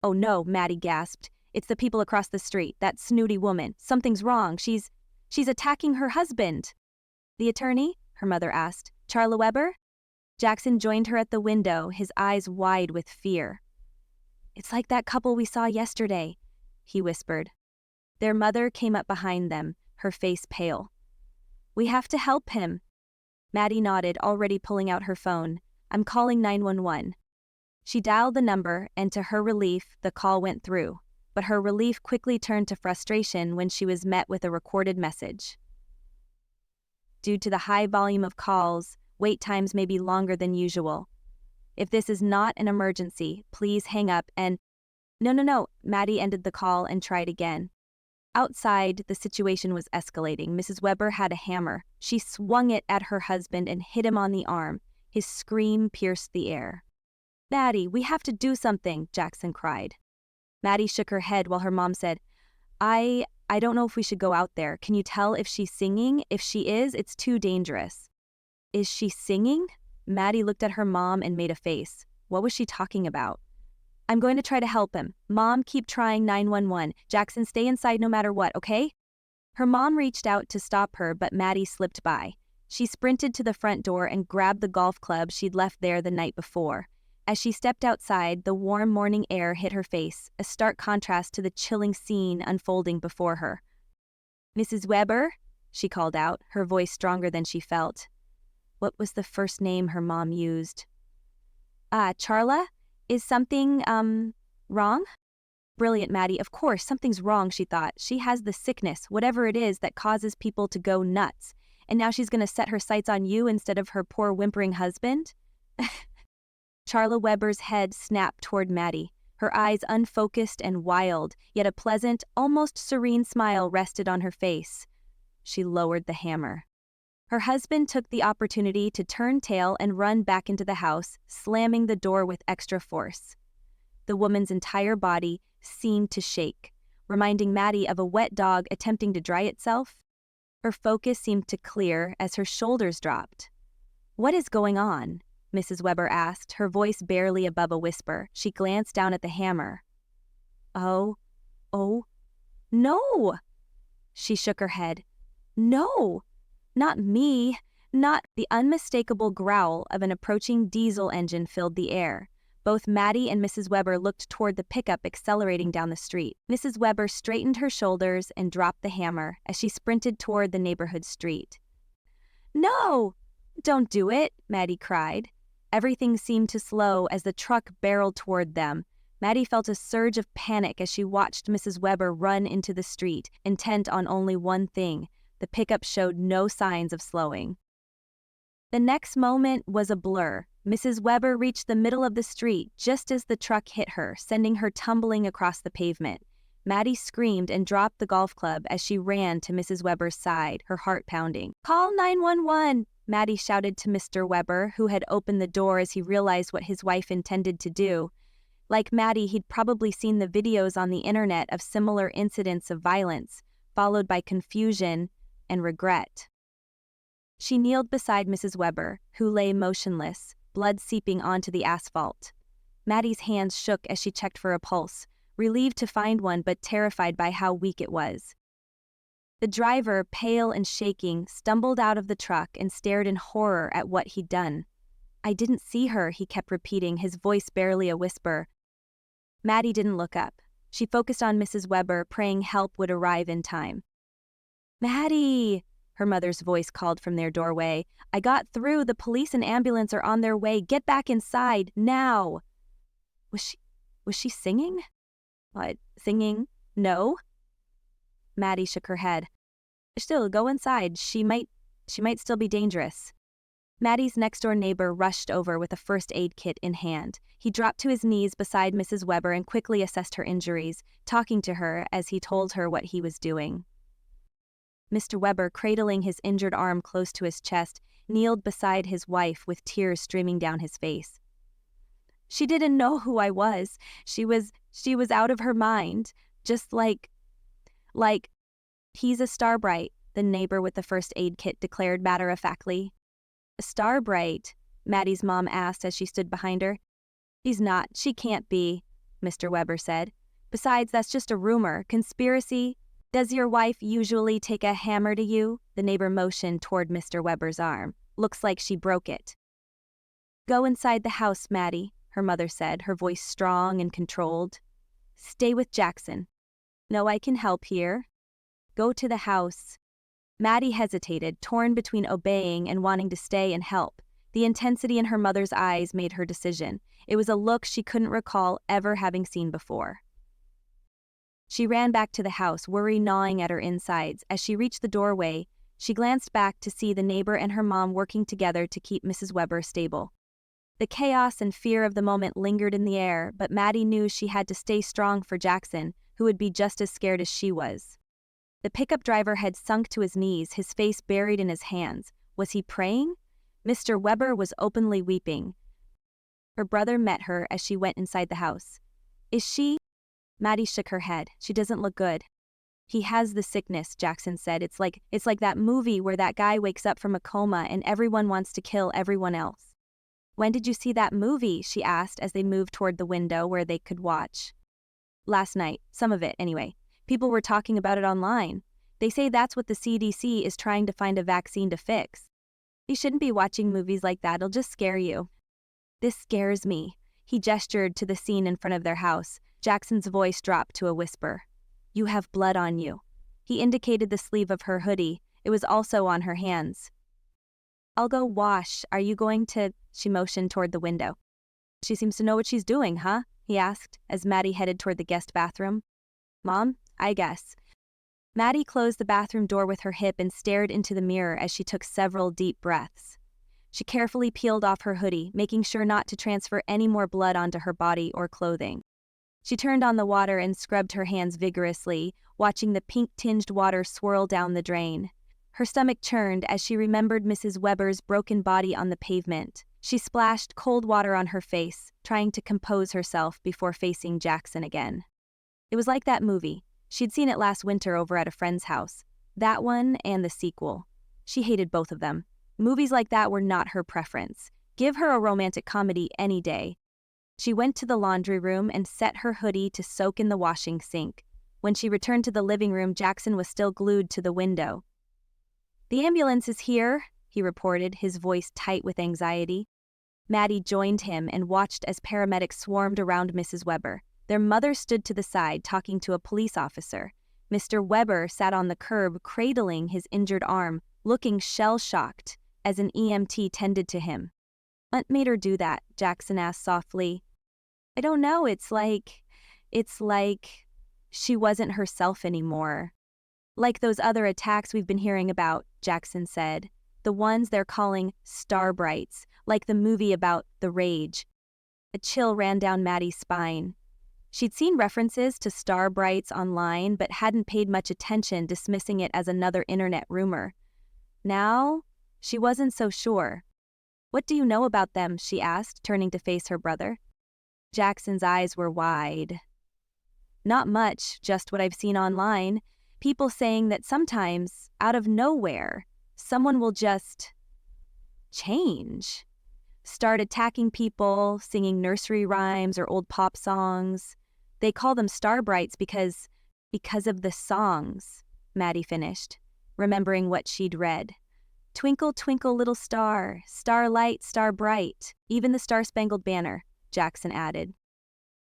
Speaker 2: Oh no, Maddie gasped. It's the people across the street, that snooty woman. Something's wrong. She's attacking her husband. The attorney? Her mother asked. Charla Weber? Jackson joined her at the window, his eyes wide with fear. It's like that couple we saw yesterday, he whispered. Their mother came up behind them, her face pale. We have to help him. Maddie nodded, already pulling out her phone. I'm calling 911. She dialed the number, and to her relief, the call went through. But her relief quickly turned to frustration when she was met with a recorded message. Due to the high volume of calls, wait times may be longer than usual. If this is not an emergency, please hang up and... No. Maddie ended the call and tried again. Outside, the situation was escalating. Mrs. Weber had a hammer. She swung it at her husband and hit him on the arm. His scream pierced the air. Maddie, we have to do something, Jackson cried. Maddie shook her head while her mom said, I don't know if we should go out there. Can you tell if she's singing? If she is, it's too dangerous. Is she singing? Maddie looked at her mom and made a face. What was she talking about? I'm going to try to help him. Mom, keep trying 911. Jackson, stay inside no matter what, okay? Her mom reached out to stop her, but Maddie slipped by. She sprinted to the front door and grabbed the golf club she'd left there the night before. As she stepped outside, the warm morning air hit her face, a stark contrast to the chilling scene unfolding before her. Mrs. Weber? She called out, her voice stronger than she felt. What was the first name her mom used? Charla? Is something, wrong? Brilliant, Maddie. Of course, something's wrong, she thought. She has the sickness, whatever it is that causes people to go nuts. And now she's going to set her sights on you instead of her poor whimpering husband? Charla Weber's head snapped toward Maddie, her eyes unfocused and wild, yet a pleasant, almost serene smile rested on her face. she lowered the hammer. Her husband took the opportunity to turn tail and run back into the house, slamming the door with extra force. The woman's entire body seemed to shake, reminding Maddie of a wet dog attempting to dry itself. Her focus seemed to clear as her shoulders dropped. "What is going on?" Mrs. Weber asked, her voice barely above a whisper. She glanced down at the hammer. Oh, no! She shook her head. "No! Not me! Not..." The unmistakable growl of an approaching diesel engine filled the air. Both Maddie and Mrs. Weber looked toward the pickup accelerating down the street. Mrs. Weber straightened her shoulders and dropped the hammer as she sprinted toward the neighborhood street. "No! Don't do it!" Maddie cried. Everything seemed to slow as the truck barreled toward them. Maddie felt a surge of panic as she watched Mrs. Weber run into the street, intent on only one thing. The pickup showed no signs of slowing. The next moment was a blur. Mrs. Weber reached the middle of the street just as the truck hit her, sending her tumbling across the pavement. Maddie screamed and dropped the golf club as she ran to Mrs. Weber's side, her heart pounding. "Call 911!" Maddie shouted to Mr. Weber, who had opened the door as he realized what his wife intended to do. Like Maddie, he'd probably seen the videos on the internet of similar incidents of violence, followed by confusion and regret. She kneeled beside Mrs. Weber, who lay motionless, blood seeping onto the asphalt. Maddie's hands shook as she checked for a pulse, relieved to find one but terrified by how weak it was. The driver, pale and shaking, stumbled out of the truck and stared in horror at what he'd done. "I didn't see her," he kept repeating, his voice barely a whisper. Maddie didn't look up. She focused on Mrs. Weber, praying help would arrive in time. "Maddie!" her mother's voice called from their doorway. "I got through. The police and ambulance are on their way. Get back inside, now!" Was she singing? What, singing? No? Maddie shook her head. "Still, go inside. She might still be dangerous." Maddie's next-door neighbor rushed over with a first aid kit in hand. He dropped to his knees beside Mrs. Weber and quickly assessed her injuries, talking to her as he told her what he was doing. Mr. Weber, cradling his injured arm close to his chest, kneeled beside his wife with tears streaming down his face. "She didn't know who I was. She was out of her mind. Just like, he's a Starbright," the neighbor with the first aid kit declared matter-of-factly. "A Starbright?" Maddie's mom asked as she stood behind her. "She's not. She can't be," Mr. Weber said. "Besides, that's just a rumor. Conspiracy. Does your wife usually take a hammer to you?" The neighbor motioned toward Mr. Weber's arm. "Looks like she broke it." "Go inside the house, Maddie," her mother said, her voice strong and controlled. "Stay with Jackson." "No, I can help here." "Go to the house." Maddie hesitated, torn between obeying and wanting to stay and help. The intensity in her mother's eyes made her decision. It was a look she couldn't recall ever having seen before. She ran back to the house, worry gnawing at her insides. As she reached the doorway, she glanced back to see the neighbor and her mom working together to keep Mrs. Weber stable. The chaos and fear of the moment lingered in the air, but Maddie knew she had to stay strong for Jackson, who would be just as scared as she was. The pickup driver had sunk to his knees, his face buried in his hands. Was he praying? Mr. Weber was openly weeping. Her brother met her as she went inside the house. "Is she?" Maddie shook her head. "She doesn't look good." "He has the sickness," Jackson said. It's like that movie where that guy wakes up from a coma and everyone wants to kill everyone else." "When did you see that movie?" she asked as they moved toward the window where they could watch. "Last night. Some of it, anyway. People were talking about it online. They say that's what the CDC is trying to find a vaccine to fix. You shouldn't be watching movies like that. It'll just scare you." "This scares me." He gestured to the scene in front of their house. Jackson's voice dropped to a whisper. "You have blood on you." He indicated the sleeve of her hoodie. It was also on her hands. "I'll go wash. Are you going to..." She motioned toward the window. "She seems to know what she's doing, huh?" he asked as Maddie headed toward the guest bathroom. "Mom, I guess." Maddie closed the bathroom door with her hip and stared into the mirror as she took several deep breaths. She carefully peeled off her hoodie, making sure not to transfer any more blood onto her body or clothing. She turned on the water and scrubbed her hands vigorously, watching the pink-tinged water swirl down the drain. Her stomach churned as she remembered Mrs. Weber's broken body on the pavement. She splashed cold water on her face, trying to compose herself before facing Jackson again. It was like that movie. She'd seen it last winter over at a friend's house. That one and the sequel. She hated both of them. Movies like that were not her preference. Give her a romantic comedy any day. She went to the laundry room and set her hoodie to soak in the washing sink. When she returned to the living room, Jackson was still glued to the window. "The ambulance is here," he reported, his voice tight with anxiety. Maddie joined him and watched as paramedics swarmed around Mrs. Weber. Their mother stood to the side talking to a police officer. Mr. Weber sat on the curb, cradling his injured arm, looking shell-shocked as an EMT tended to him. "What made her do that?" Jackson asked softly. "I don't know, it's like she wasn't herself anymore. Like those other attacks we've been hearing about," Jackson said. "The ones they're calling star brights, like the movie about the rage." A chill ran down Maddie's spine. She'd seen references to star brights online, but hadn't paid much attention, dismissing it as another internet rumor. Now, she wasn't so sure. "What do you know about them?" she asked, turning to face her brother. Jackson's eyes were wide. "Not much, just what I've seen online. People saying that sometimes, out of nowhere, someone will just change. Start attacking people, singing nursery rhymes or old pop songs. They call them star brights because of the songs," Maddie finished, remembering what she'd read. "Twinkle, twinkle, little star, starlight, star bright, even the Star-Spangled Banner," Jackson added.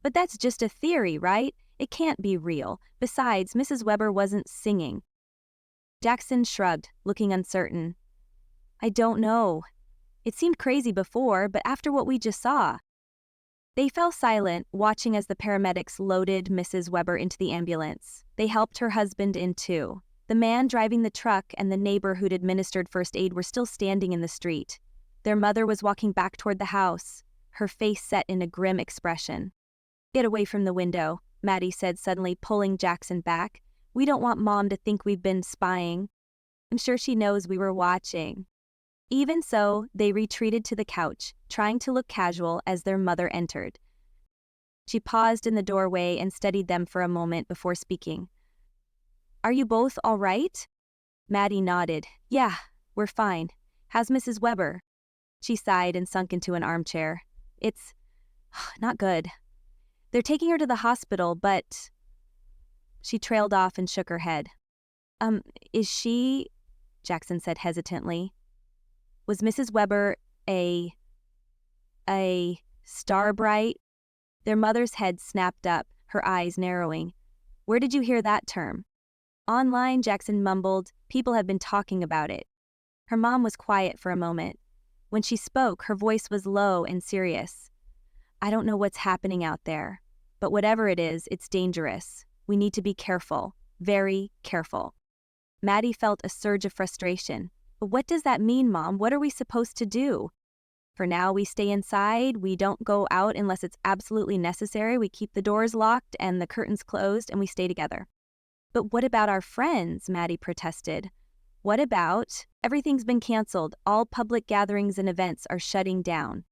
Speaker 2: "But that's just a theory, right? It can't be real. Besides, Mrs. Weber wasn't singing." Jackson shrugged, looking uncertain. "I don't know. It seemed crazy before, but after what we just saw." They fell silent, watching as the paramedics loaded Mrs. Weber into the ambulance. They helped her husband in too. The man driving the truck and the neighbor who'd administered first aid were still standing in the street. Their mother was walking back toward the house, her face set in a grim expression. "Get away from the window," Maddie said, suddenly pulling Jackson back. "We don't want Mom to think we've been spying. I'm sure she knows we were watching." Even so, they retreated to the couch, trying to look casual as their mother entered. She paused in the doorway and studied them for a moment before speaking. "Are you both all right?" Maddie nodded. "Yeah, we're fine. How's Mrs. Weber?" She sighed and sunk into an armchair. "It's not good. They're taking her to the hospital, but..." She trailed off and shook her head. Is she..." Jackson said hesitantly. "Was Mrs. Weber a star bright?" Their mother's head snapped up, her eyes narrowing. "Where did you hear that term?" "Online," Jackson mumbled. "People have been talking about it." Her mom was quiet for a moment. When she spoke, her voice was low and serious. "I don't know what's happening out there, but whatever it is, it's dangerous. We need to be careful, very careful." Maddie felt a surge of frustration. "But what does that mean, Mom? What are we supposed to do?" "For now, we stay inside. We don't go out unless it's absolutely necessary. We keep the doors locked and the curtains closed, and we stay together." "But what about our friends?" Maddie protested. "What about... Everything's been canceled. All public gatherings and events are shutting down."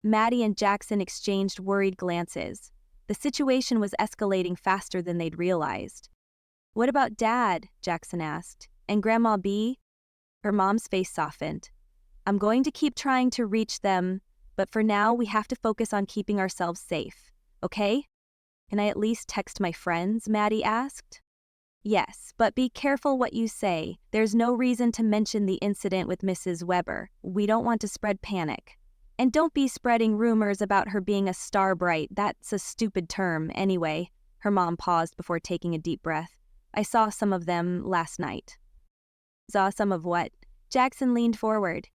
Speaker 2: Maddie and Jackson exchanged worried glances. The situation was escalating faster than they'd realized. "What about Dad?" Jackson asked. "And Grandma B?" Her mom's face softened. "I'm going to keep trying to reach them, but for now we have to focus on keeping ourselves safe, okay?" "Can I at least text my friends?" Maddie asked. "Yes, but be careful what you say. There's no reason to mention the incident with Mrs. Weber. We don't want to spread panic. And don't be spreading rumors about her being a star bright. That's a stupid term, anyway." Her mom paused before taking a deep breath. "I saw some of them last night." "Saw some of what?" Jackson leaned forward.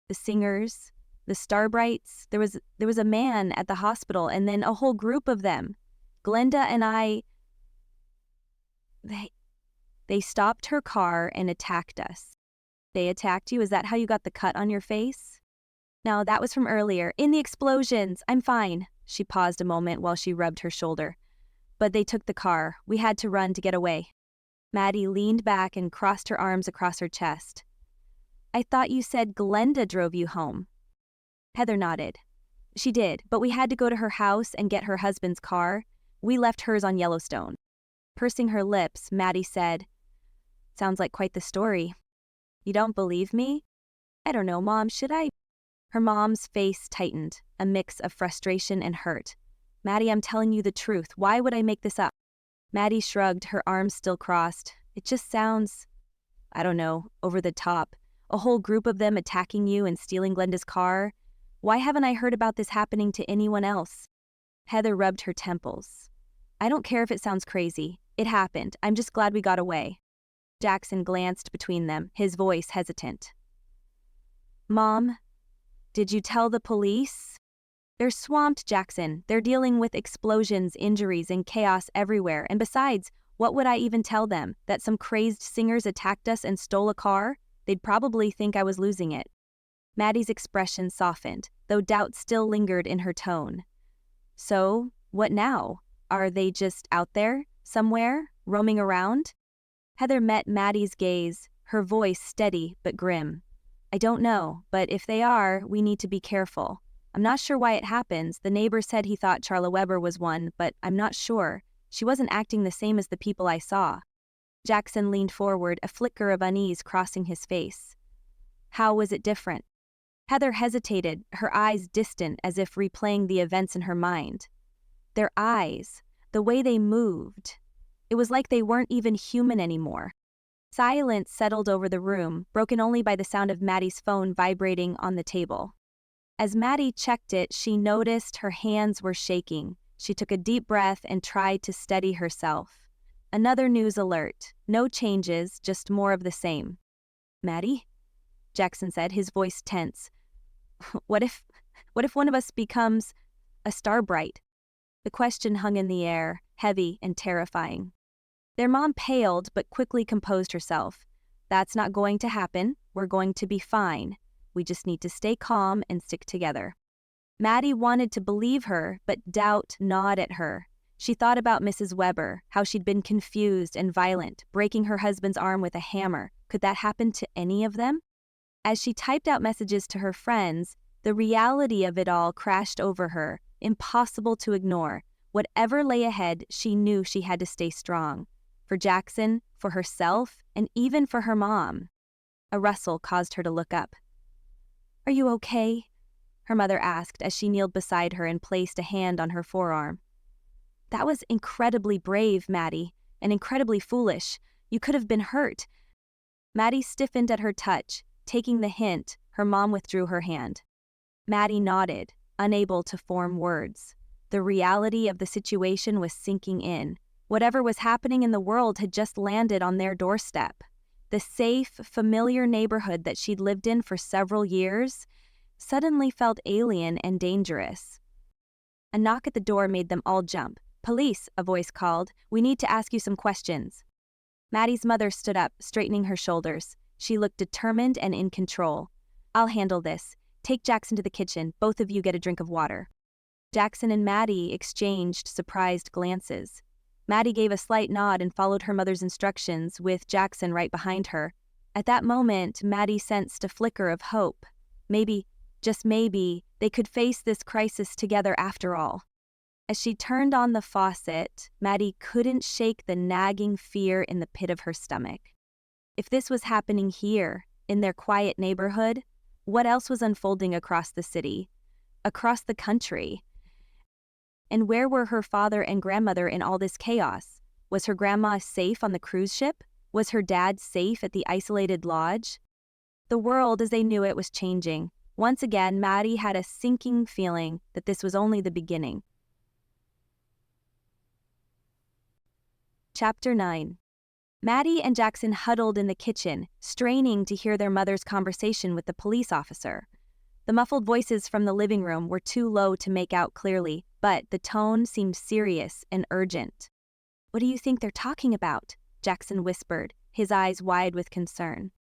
Speaker 2: "The singers, the star brights. There was a man at the hospital and then a whole group of them. Glenda and I... They stopped her car and attacked us." "They attacked you? Is that how you got the cut on your face?" "No, that was from earlier. In the explosions. I'm fine." She paused a moment while she rubbed her shoulder. "But they took the car. We had to run to get away." Maddie leaned back and crossed her arms across her chest. I thought you said Glenda drove you home. Heather nodded. She did, but we had to go to her house and get her husband's car. We left hers on Yellowstone. Pursing her lips, Maddie said, Sounds like quite the story. You don't believe me? I don't know, Mom, should I? Her mom's face tightened, a mix of frustration and hurt. Maddie, I'm telling you the truth. Why would I make this up? Maddie shrugged, her arms still crossed. It just sounds, I don't know, over the top. A whole group of them attacking you and stealing Glenda's car. Why haven't I heard about this happening to anyone else? Heather rubbed her temples. I don't care if it sounds crazy. It happened. I'm just glad we got away. Jackson glanced between them, his voice hesitant. Mom, did you tell the police? They're swamped, Jackson. They're dealing with explosions, injuries, and chaos everywhere. And besides, what would I even tell them? That some crazed singers attacked us and stole a car? They'd probably think I was losing it. Maddie's expression softened, though doubt still lingered in her tone. So, what now? Are they just out there, somewhere, roaming around? Heather met Maddie's gaze, her voice steady but grim. I don't know, but if they are, we need to be careful. I'm not sure why it happens. The neighbor said he thought Charla Weber was one, but I'm not sure. She wasn't acting the same as the people I saw. Jackson leaned forward, a flicker of unease crossing his face. How was it different? Heather hesitated, her eyes distant as if replaying the events in her mind. Their eyes, the way they moved. It was like they weren't even human anymore. Silence settled over the room, broken only by the sound of Maddie's phone vibrating on the table. As Maddie checked it, she noticed her hands were shaking. She took a deep breath and tried to steady herself. Another news alert. No changes, just more of the same. Maddie? Jackson said, his voice tense. What if one of us becomes a Starbright? The question hung in the air, heavy and terrifying. Their mom paled but quickly composed herself. That's not going to happen. We're going to be fine. We just need to stay calm and stick together. Maddie wanted to believe her, but doubt gnawed at her. She thought about Mrs. Weber, how she'd been confused and violent, breaking her husband's arm with a hammer. Could that happen to any of them? As she typed out messages to her friends, the reality of it all crashed over her, impossible to ignore. Whatever lay ahead, she knew she had to stay strong. For Jackson, for herself, and even for her mom. A rustle caused her to look up. Are you okay? Her mother asked as she kneeled beside her and placed a hand on her forearm. That was incredibly brave, Maddie, and incredibly foolish. You could have been hurt. Maddie stiffened at her touch. Taking the hint, her mom withdrew her hand. Maddie nodded, unable to form words. The reality of the situation was sinking in. Whatever was happening in the world had just landed on their doorstep. The safe, familiar neighborhood that she'd lived in for several years suddenly felt alien and dangerous. A knock at the door made them all jump. Police, a voice called. We need to ask you some questions. Maddie's mother stood up, straightening her shoulders. She looked determined and in control. I'll handle this. Take Jackson to the kitchen. Both of you get a drink of water. Jackson and Maddie exchanged surprised glances. Maddie gave a slight nod and followed her mother's instructions, with Jackson right behind her. At that moment, Maddie sensed a flicker of hope. Maybe, just maybe, they could face this crisis together after all. As she turned on the faucet, Maddie couldn't shake the nagging fear in the pit of her stomach. If this was happening here, in their quiet neighborhood, what else was unfolding across the city, across the country? And where were her father and grandmother in all this chaos? Was her grandma safe on the cruise ship? Was her dad safe at the isolated lodge? The world as they knew it was changing. Once again, Maddie had a sinking feeling that this was only the beginning. Chapter 9. Maddie and Jackson huddled in the kitchen, straining to hear their mother's conversation with the police officer. The muffled voices from the living room were too low to make out clearly, but the tone seemed serious and urgent. What do you think they're talking about? Jackson whispered, his eyes wide with concern.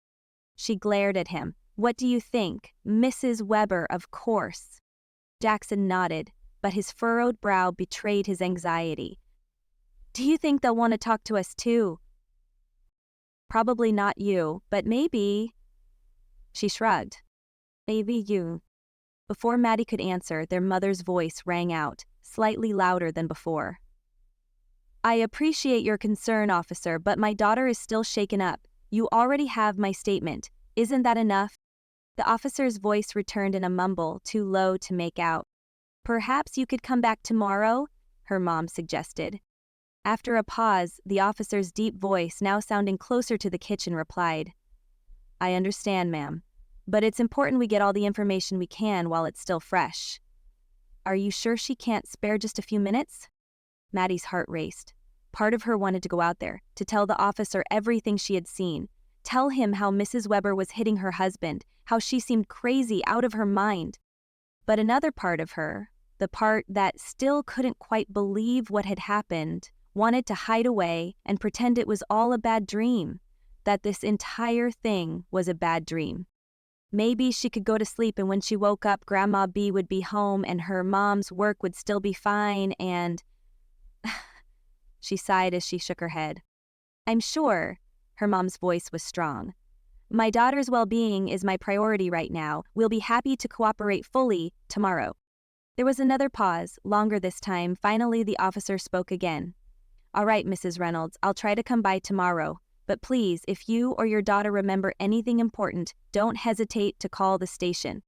Speaker 2: She glared at him. What do you think? Mrs. Weber, of course. Jackson nodded, but his furrowed brow betrayed his anxiety. Do you think they'll want to talk to us too? Probably not you, but maybe. She shrugged. Maybe you. Before Maddie could answer, their mother's voice rang out, slightly louder than before. I appreciate your concern, officer, but my daughter is still shaken up. You already have my statement. Isn't that enough? The officer's voice returned in a mumble, too low to make out. Perhaps you could come back tomorrow, her mom suggested. After a pause, the officer's deep voice, now sounding closer to the kitchen, replied, I understand, ma'am, but it's important we get all the information we can while it's still fresh. Are you sure she can't spare just a few minutes? Maddie's heart raced. Part of her wanted to go out there, to tell the officer everything she had seen. Tell him how Mrs. Weber was hitting her husband, how she seemed crazy, out of her mind. But another part of her, the part that still couldn't quite believe what had happened, wanted to hide away and pretend it was all a bad dream, that this entire thing was a bad dream. Maybe she could go to sleep and when she woke up, Grandma B would be home and her mom's work would still be fine and... She sighed as she shook her head. I'm sure, her mom's voice was strong. My daughter's well-being is my priority right now. We'll be happy to cooperate fully tomorrow. There was another pause, longer this time. Finally, the officer spoke again. All right, Mrs. Reynolds, I'll try to come by tomorrow. But please, if you or your daughter remember anything important, don't hesitate to call the station.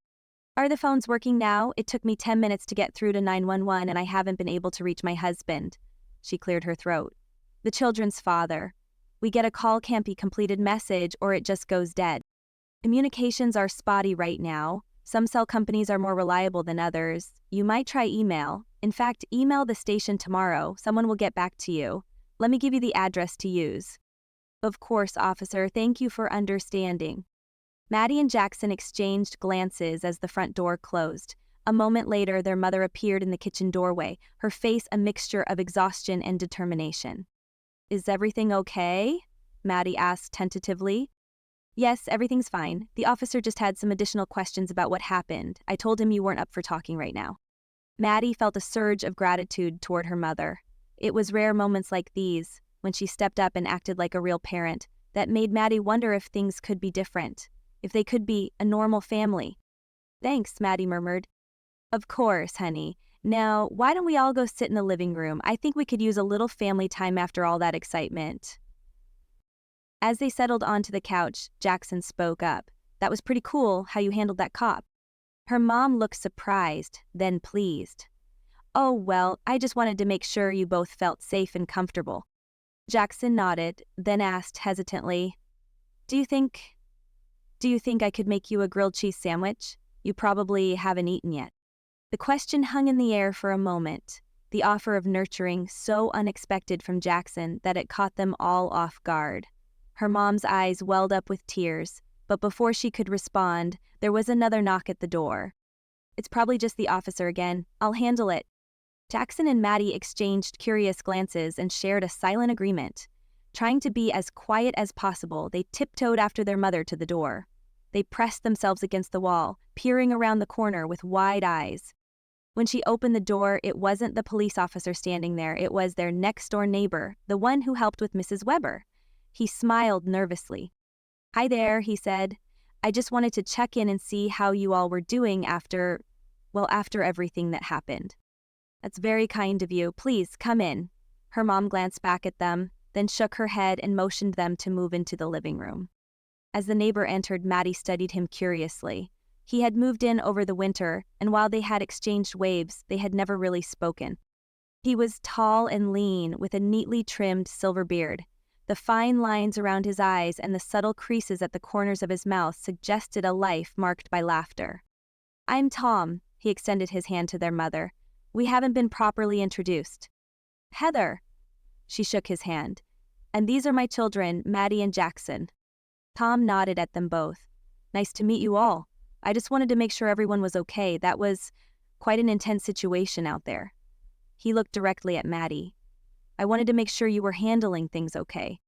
Speaker 2: Are the phones working now? It took me 10 minutes to get through to 911 and I haven't been able to reach my husband. She cleared her throat. The children's father. We get a call can't be completed message or it just goes dead. Communications are spotty right now. Some cell companies are more reliable than others. You might try email. In fact, email the station tomorrow. Someone will get back to you. Let me give you the address to use. Of course, officer. Thank you for understanding. Maddie and Jackson exchanged glances as the front door closed. A moment later, their mother appeared in the kitchen doorway, her face a mixture of exhaustion and determination. Is everything okay? Maddie asked tentatively. Yes, everything's fine. The officer just had some additional questions about what happened. I told him you weren't up for talking right now. Maddie felt a surge of gratitude toward her mother. It was rare moments like these, when she stepped up and acted like a real parent, that made Maddie wonder if things could be different, if they could be a normal family. Thanks, Maddie murmured. Of course, honey. Now, why don't we all go sit in the living room? I think we could use a little family time after all that excitement. As they settled onto the couch, Jackson spoke up. That was pretty cool how you handled that cop. Her mom looked surprised, then pleased. Oh, well, I just wanted to make sure you both felt safe and comfortable. Jackson nodded, then asked hesitantly, Do you think I could make you a grilled cheese sandwich? You probably haven't eaten yet. The question hung in the air for a moment, the offer of nurturing so unexpected from Jackson that it caught them all off guard. Her mom's eyes welled up with tears, but before she could respond, there was another knock at the door. It's probably just the officer again. I'll handle it. Jackson and Maddie exchanged curious glances and shared a silent agreement. Trying to be as quiet as possible, they tiptoed after their mother to the door. They pressed themselves against the wall, peering around the corner with wide eyes. When she opened the door, it wasn't the police officer standing there, it was their next-door neighbor, the one who helped with Mrs. Weber. He smiled nervously. Hi there, he said. I just wanted to check in and see how you all were doing after everything that happened. That's very kind of you. Please, come in. Her mom glanced back at them, then shook her head and motioned them to move into the living room. As the neighbor entered, Maddie studied him curiously. He had moved in over the winter, and while they had exchanged waves, they had never really spoken. He was tall and lean, with a neatly trimmed silver beard. The fine lines around his eyes and the subtle creases at the corners of his mouth suggested a life marked by laughter. I'm Tom, he extended his hand to their mother. We haven't been properly introduced. Heather. She shook his hand. And these are my children, Maddie and Jackson. Tom nodded at them both. Nice to meet you all. I just wanted to make sure everyone was okay. That was quite an intense situation out there. He looked directly at Maddie. I wanted to make sure you were handling things okay.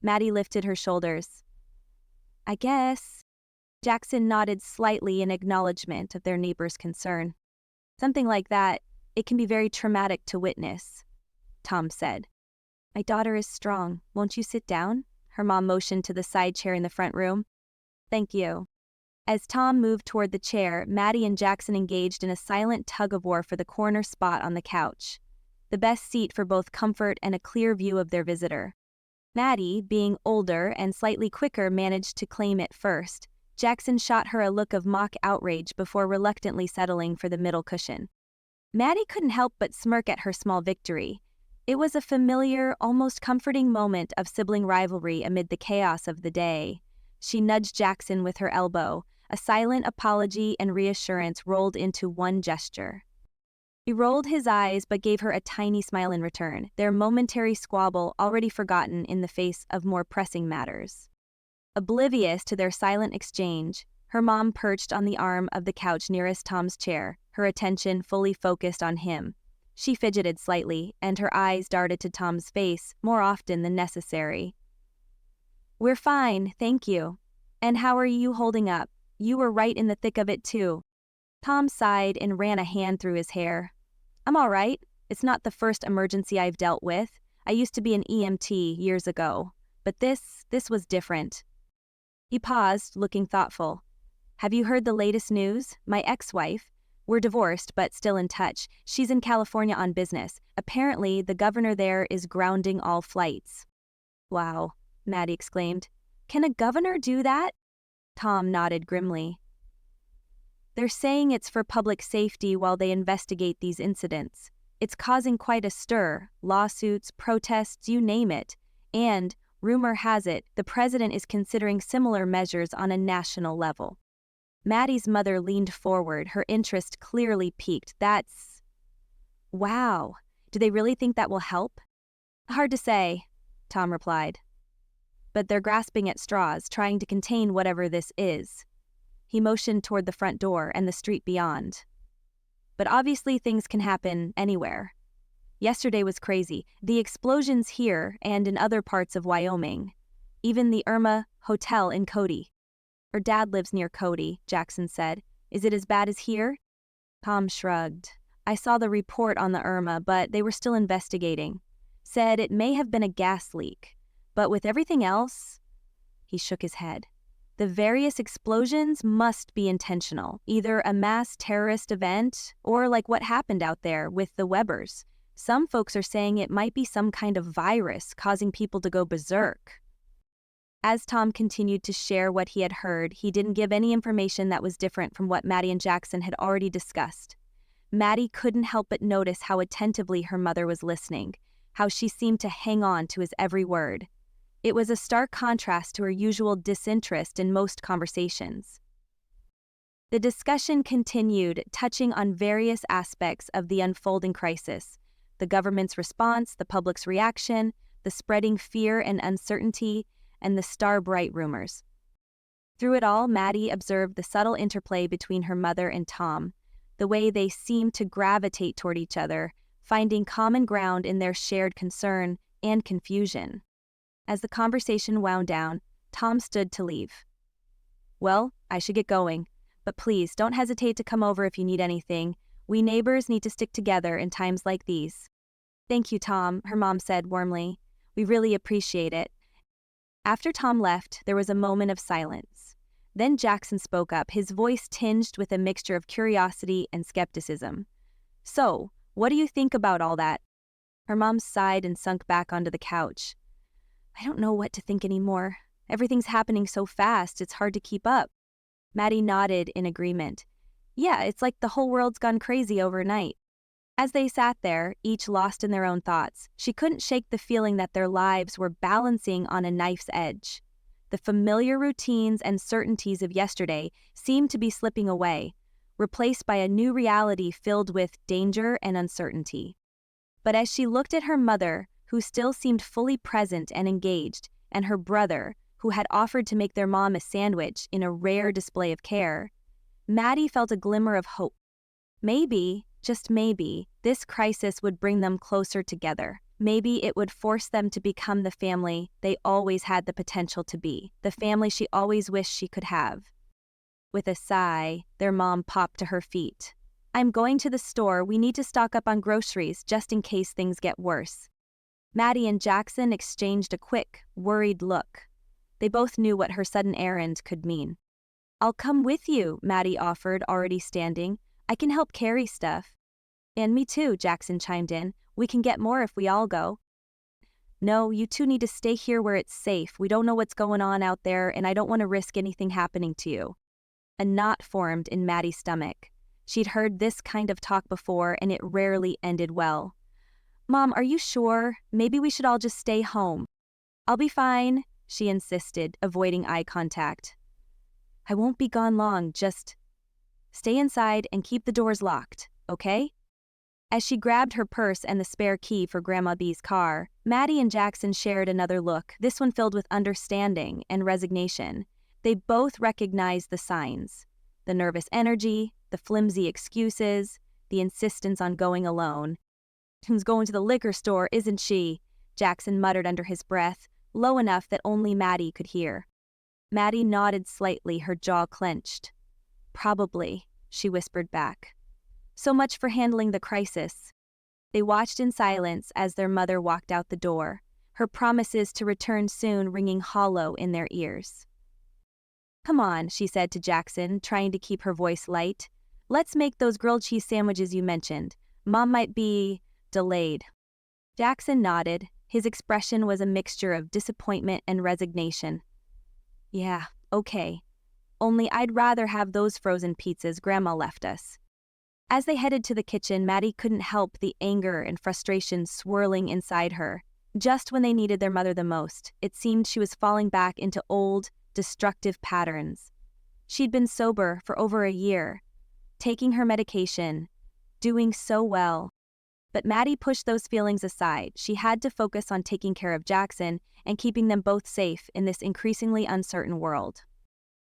Speaker 2: Maddie lifted her shoulders. I guess. Jackson nodded slightly in acknowledgement of their neighbor's concern. Something like that, it can be very traumatic to witness, Tom said. My daughter is strong. Won't you sit down? Her mom motioned to the side chair in the front room. Thank you. As Tom moved toward the chair, Maddie and Jackson engaged in a silent tug-of-war for the corner spot on the couch. The best seat for both comfort and a clear view of their visitor. Maddie, being older and slightly quicker, managed to claim it first. Jackson shot her a look of mock outrage before reluctantly settling for the middle cushion. Maddie couldn't help but smirk at her small victory. It was a familiar, almost comforting moment of sibling rivalry amid the chaos of the day. She nudged Jackson with her elbow. A silent apology and reassurance rolled into one gesture. He rolled his eyes but gave her a tiny smile in return, their momentary squabble already forgotten in the face of more pressing matters. Oblivious to their silent exchange, her mom perched on the arm of the couch nearest Tom's chair, her attention fully focused on him. She fidgeted slightly, and her eyes darted to Tom's face more often than necessary. "We're fine, thank you. And how are you holding up? You were right in the thick of it too." Tom sighed and ran a hand through his hair. "I'm all right. It's not the first emergency I've dealt with. I used to be an EMT years ago. But this was different." He paused, looking thoughtful. "Have you heard the latest news? My ex-wife. We're divorced, but still in touch. She's in California on business. Apparently, the governor there is grounding all flights." "Wow," Maddie exclaimed. "Can a governor do that?" Tom nodded grimly. "They're saying it's for public safety while they investigate these incidents. It's causing quite a stir, lawsuits, protests, you name it. And, rumor has it, the president is considering similar measures on a national level." Maddie's mother leaned forward, her interest clearly piqued. "That's... wow. Do they really think that will help?" "Hard to say," Tom replied. "But they're grasping at straws, trying to contain whatever this is." He motioned toward the front door and the street beyond. "But obviously things can happen anywhere. Yesterday was crazy. The explosions here and in other parts of Wyoming. Even the Irma Hotel in Cody." "Her dad lives near Cody," Jackson said. "Is it as bad as here?" Tom shrugged. "I saw the report on the Irma, but they were still investigating. Said it may have been a gas leak. But with everything else..." He shook his head. "The various explosions must be intentional, either a mass terrorist event or like what happened out there with the Webbers. Some folks are saying it might be some kind of virus causing people to go berserk." As Tom continued to share what he had heard, he didn't give any information that was different from what Maddie and Jackson had already discussed. Maddie couldn't help but notice how attentively her mother was listening, how she seemed to hang on to his every word. It was a stark contrast to her usual disinterest in most conversations. The discussion continued, touching on various aspects of the unfolding crisis: the government's response, the public's reaction, the spreading fear and uncertainty, and the star-bright rumors. Through it all, Maddie observed the subtle interplay between her mother and Tom, the way they seemed to gravitate toward each other, finding common ground in their shared concern and confusion. As the conversation wound down, Tom stood to leave. "Well, I should get going, but please don't hesitate to come over if you need anything. We neighbors need to stick together in times like these." "Thank you, Tom," her mom said warmly. "We really appreciate it." After Tom left, there was a moment of silence. Then Jackson spoke up, his voice tinged with a mixture of curiosity and skepticism. "So, what do you think about all that?" Her mom sighed and sunk back onto the couch. "I don't know what to think anymore. Everything's happening so fast, it's hard to keep up." Maddie nodded in agreement. "Yeah, it's like the whole world's gone crazy overnight." As they sat there, each lost in their own thoughts, she couldn't shake the feeling that their lives were balancing on a knife's edge. The familiar routines and certainties of yesterday seemed to be slipping away, replaced by a new reality filled with danger and uncertainty. But as she looked at her mother, who still seemed fully present and engaged, and her brother, who had offered to make their mom a sandwich in a rare display of care, Maddie felt a glimmer of hope. Maybe, just maybe, this crisis would bring them closer together. Maybe it would force them to become the family they always had the potential to be, the family she always wished she could have. With a sigh, their mom popped to her feet. "I'm going to the store. We need to stock up on groceries just in case things get worse." Maddie and Jackson exchanged a quick, worried look. They both knew what her sudden errand could mean. "I'll come with you," Maddie offered, already standing. "I can help carry stuff." "And me too," Jackson chimed in. "We can get more if we all go." "No, you two need to stay here where it's safe. We don't know what's going on out there, and I don't want to risk anything happening to you." A knot formed in Maddie's stomach. She'd heard this kind of talk before, and it rarely ended well. "Mom, are you sure? Maybe we should all just stay home." "I'll be fine," she insisted, avoiding eye contact. "I won't be gone long, just stay inside and keep the doors locked, okay?" As she grabbed her purse and the spare key for Grandma B's car, Maddie and Jackson shared another look, this one filled with understanding and resignation. They both recognized the signs: the nervous energy, the flimsy excuses, the insistence on going alone. "Who's going to the liquor store, isn't she?" Jackson muttered under his breath, low enough that only Maddie could hear. Maddie nodded slightly, her jaw clenched. "Probably," she whispered back. "So much for handling the crisis." They watched in silence as their mother walked out the door, her promises to return soon ringing hollow in their ears. "Come on," she said to Jackson, trying to keep her voice light. "Let's make those grilled cheese sandwiches you mentioned. Mom might be delayed." Jackson nodded. His expression was a mixture of disappointment and resignation. "Yeah, okay. Only I'd rather have those frozen pizzas Grandma left us." As they headed to the kitchen, Maddie couldn't help the anger and frustration swirling inside her. Just when they needed their mother the most, it seemed she was falling back into old, destructive patterns. She'd been sober for over a year, taking her medication, doing so well. But Maddie pushed those feelings aside. She had to focus on taking care of Jackson and keeping them both safe in this increasingly uncertain world.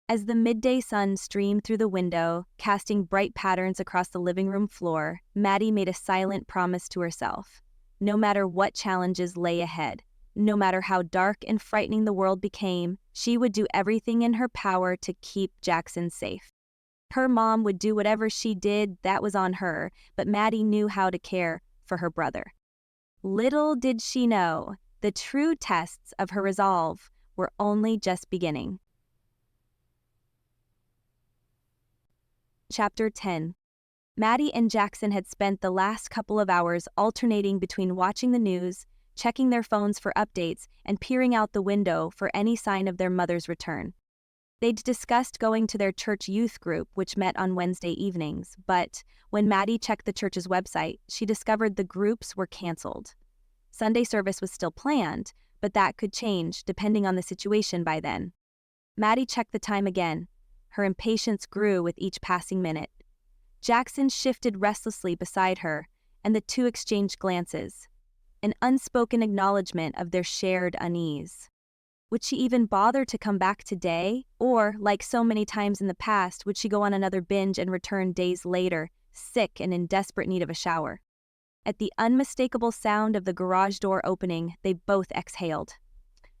Speaker 2: As the midday sun streamed through the window, casting bright patterns across the living room floor, Maddie made a silent promise to herself. No matter what challenges lay ahead, no matter how dark and frightening the world became, she would do everything in her power to keep Jackson safe. Her mom would do whatever she did, that was on her, but Maddie knew how to care for her brother. Little did she know, the true tests of her resolve were only just beginning. Chapter 10. Maddie and Jackson had spent the last couple of hours alternating between watching the news, checking their phones for updates, and peering out the window for any sign of their mother's return. They'd discussed going to their church youth group, which met on Wednesday evenings, but when Maddie checked the church's website, she discovered the groups were canceled. Sunday service was still planned, but that could change depending on the situation by then. Maddie checked the time again. Her impatience grew with each passing minute. Jackson shifted restlessly beside her, and the two exchanged glances, an unspoken acknowledgement of their shared unease. Would she even bother to come back today? Or, like so many times in the past, would she go on another binge and return days later, sick and in desperate need of a shower? At the unmistakable sound of the garage door opening, they both exhaled.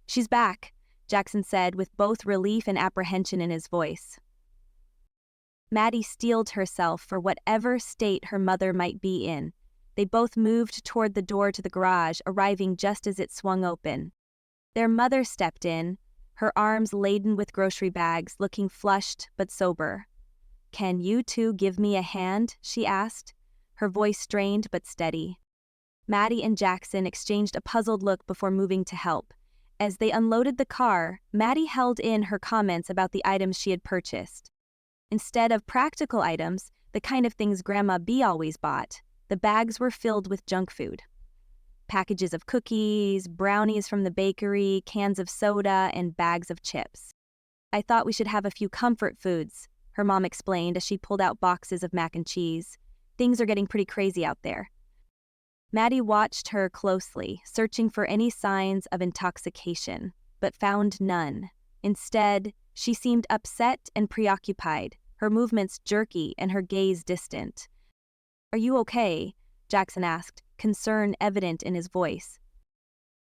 Speaker 2: "She's back," Jackson said with both relief and apprehension in his voice. Maddie steeled herself for whatever state her mother might be in. They both moved toward the door to the garage, arriving just as it swung open. Their mother stepped in, her arms laden with grocery bags, looking flushed but sober. "Can you two give me a hand?" she asked, her voice strained but steady. Maddie and Jackson exchanged a puzzled look before moving to help. As they unloaded the car, Maddie held in her comments about the items she had purchased. Instead of practical items, the kind of things Grandma B always bought, the bags were filled with junk food. Packages of cookies, brownies from the bakery, cans of soda, and bags of chips. "I thought we should have a few comfort foods," her mom explained as she pulled out boxes of mac and cheese. "Things are getting pretty crazy out there." Maddie watched her closely, searching for any signs of intoxication, but found none. Instead, she seemed upset and preoccupied, her movements jerky and her gaze distant. "Are you okay?" Jackson asked, concern evident in his voice.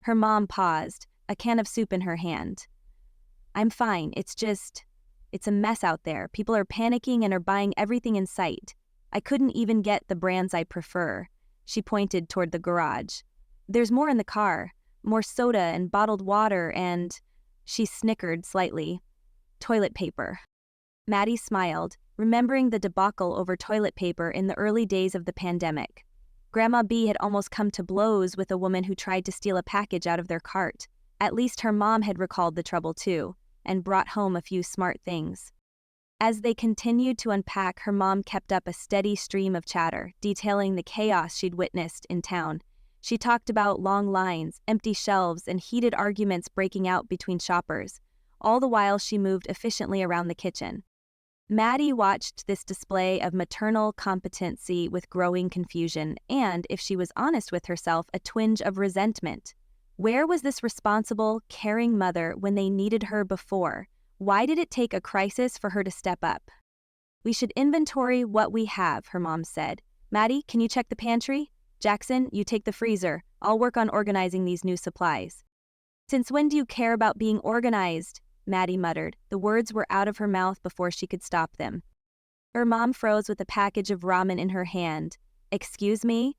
Speaker 2: Her mom paused, a can of soup in her hand. "I'm fine, it's a mess out there. People are panicking and are buying everything in sight. I couldn't even get the brands I prefer." She pointed toward the garage. There's more in the car. More soda and bottled water and, she snickered slightly, toilet paper. Maddie smiled, remembering the debacle over toilet paper in the early days of the pandemic. Grandma B had almost come to blows with a woman who tried to steal a package out of their cart. At least her mom had recalled the trouble too, and brought home a few smart things. As they continued to unpack, her mom kept up a steady stream of chatter, detailing the chaos she'd witnessed in town. She talked about long lines, empty shelves, and heated arguments breaking out between shoppers. All the while she moved efficiently around the kitchen. Maddie watched this display of maternal competency with growing confusion and, if she was honest with herself, a twinge of resentment. Where was this responsible, caring mother when they needed her before? Why did it take a crisis for her to step up? We should inventory what we have, her mom said. Maddie, can you check the pantry? Jackson, you take the freezer. I'll work on organizing these new supplies. Since when do you care about being organized? Maddie muttered. The words were out of her mouth before she could stop them. Her mom froze with a package of ramen in her hand. Excuse me?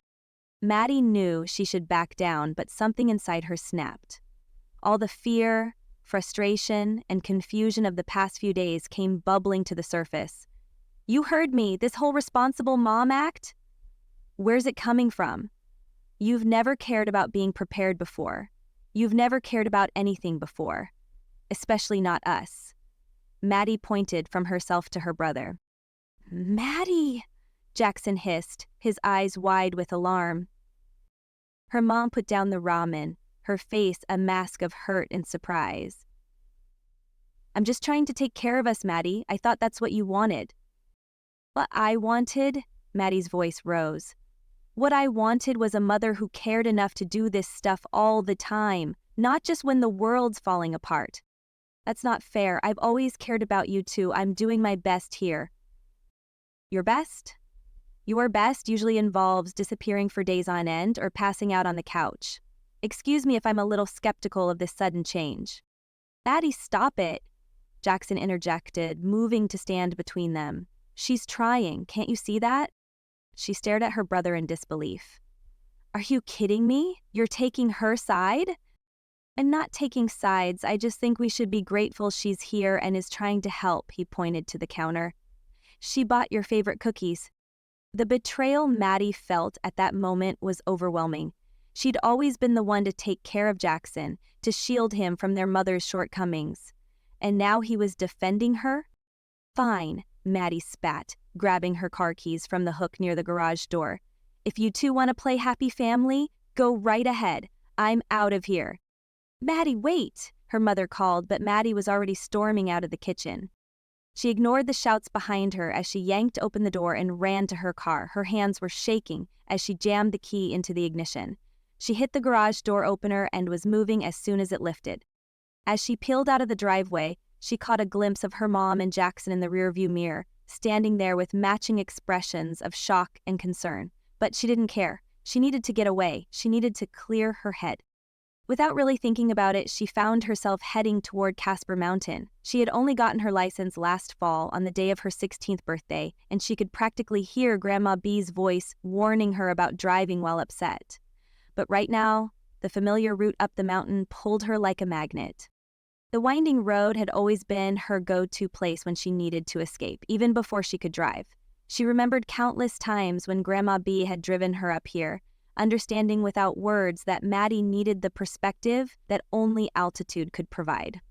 Speaker 2: Maddie knew she should back down, but something inside her snapped. All the fear, frustration, and confusion of the past few days came bubbling to the surface. You heard me, this whole responsible mom act? Where's it coming from? You've never cared about being prepared before. You've never cared about anything before. Especially not us. Maddie pointed from herself to her brother. Maddie, Jackson hissed, his eyes wide with alarm. Her mom put down the ramen, her face a mask of hurt and surprise. I'm just trying to take care of us, Maddie. I thought that's what you wanted. What I wanted? Maddie's voice rose. What I wanted was a mother who cared enough to do this stuff all the time, not just when the world's falling apart. That's not fair. I've always cared about you too. I'm doing my best here. Your best? Your best usually involves disappearing for days on end or passing out on the couch. Excuse me if I'm a little skeptical of this sudden change. Maddie, stop it, Jackson interjected, moving to stand between them. She's trying. Can't you see that? She stared at her brother in disbelief. Are you kidding me? You're taking her side? I'm not taking sides. I just think we should be grateful she's here and is trying to help, he pointed to the counter. She bought your favorite cookies. The betrayal Maddie felt at that moment was overwhelming. She'd always been the one to take care of Jackson, to shield him from their mother's shortcomings. And now he was defending her? Fine, Maddie spat, grabbing her car keys from the hook near the garage door. If you two want to play happy family, go right ahead. I'm out of here. Maddie, wait, her mother called, but Maddie was already storming out of the kitchen. She ignored the shouts behind her as she yanked open the door and ran to her car. Her hands were shaking as she jammed the key into the ignition. She hit the garage door opener and was moving as soon as it lifted. As she peeled out of the driveway, she caught a glimpse of her mom and Jackson in the rearview mirror, standing there with matching expressions of shock and concern. But she didn't care. She needed to get away. She needed to clear her head. Without really thinking about it, she found herself heading toward Casper Mountain. She had only gotten her license last fall on the day of her 16th birthday, and she could practically hear Grandma B's voice warning her about driving while upset. But right now, the familiar route up the mountain pulled her like a magnet. The winding road had always been her go-to place when she needed to escape, even before she could drive. She remembered countless times when Grandma B had driven her up here, understanding without words that Maddie needed the perspective that only altitude could provide.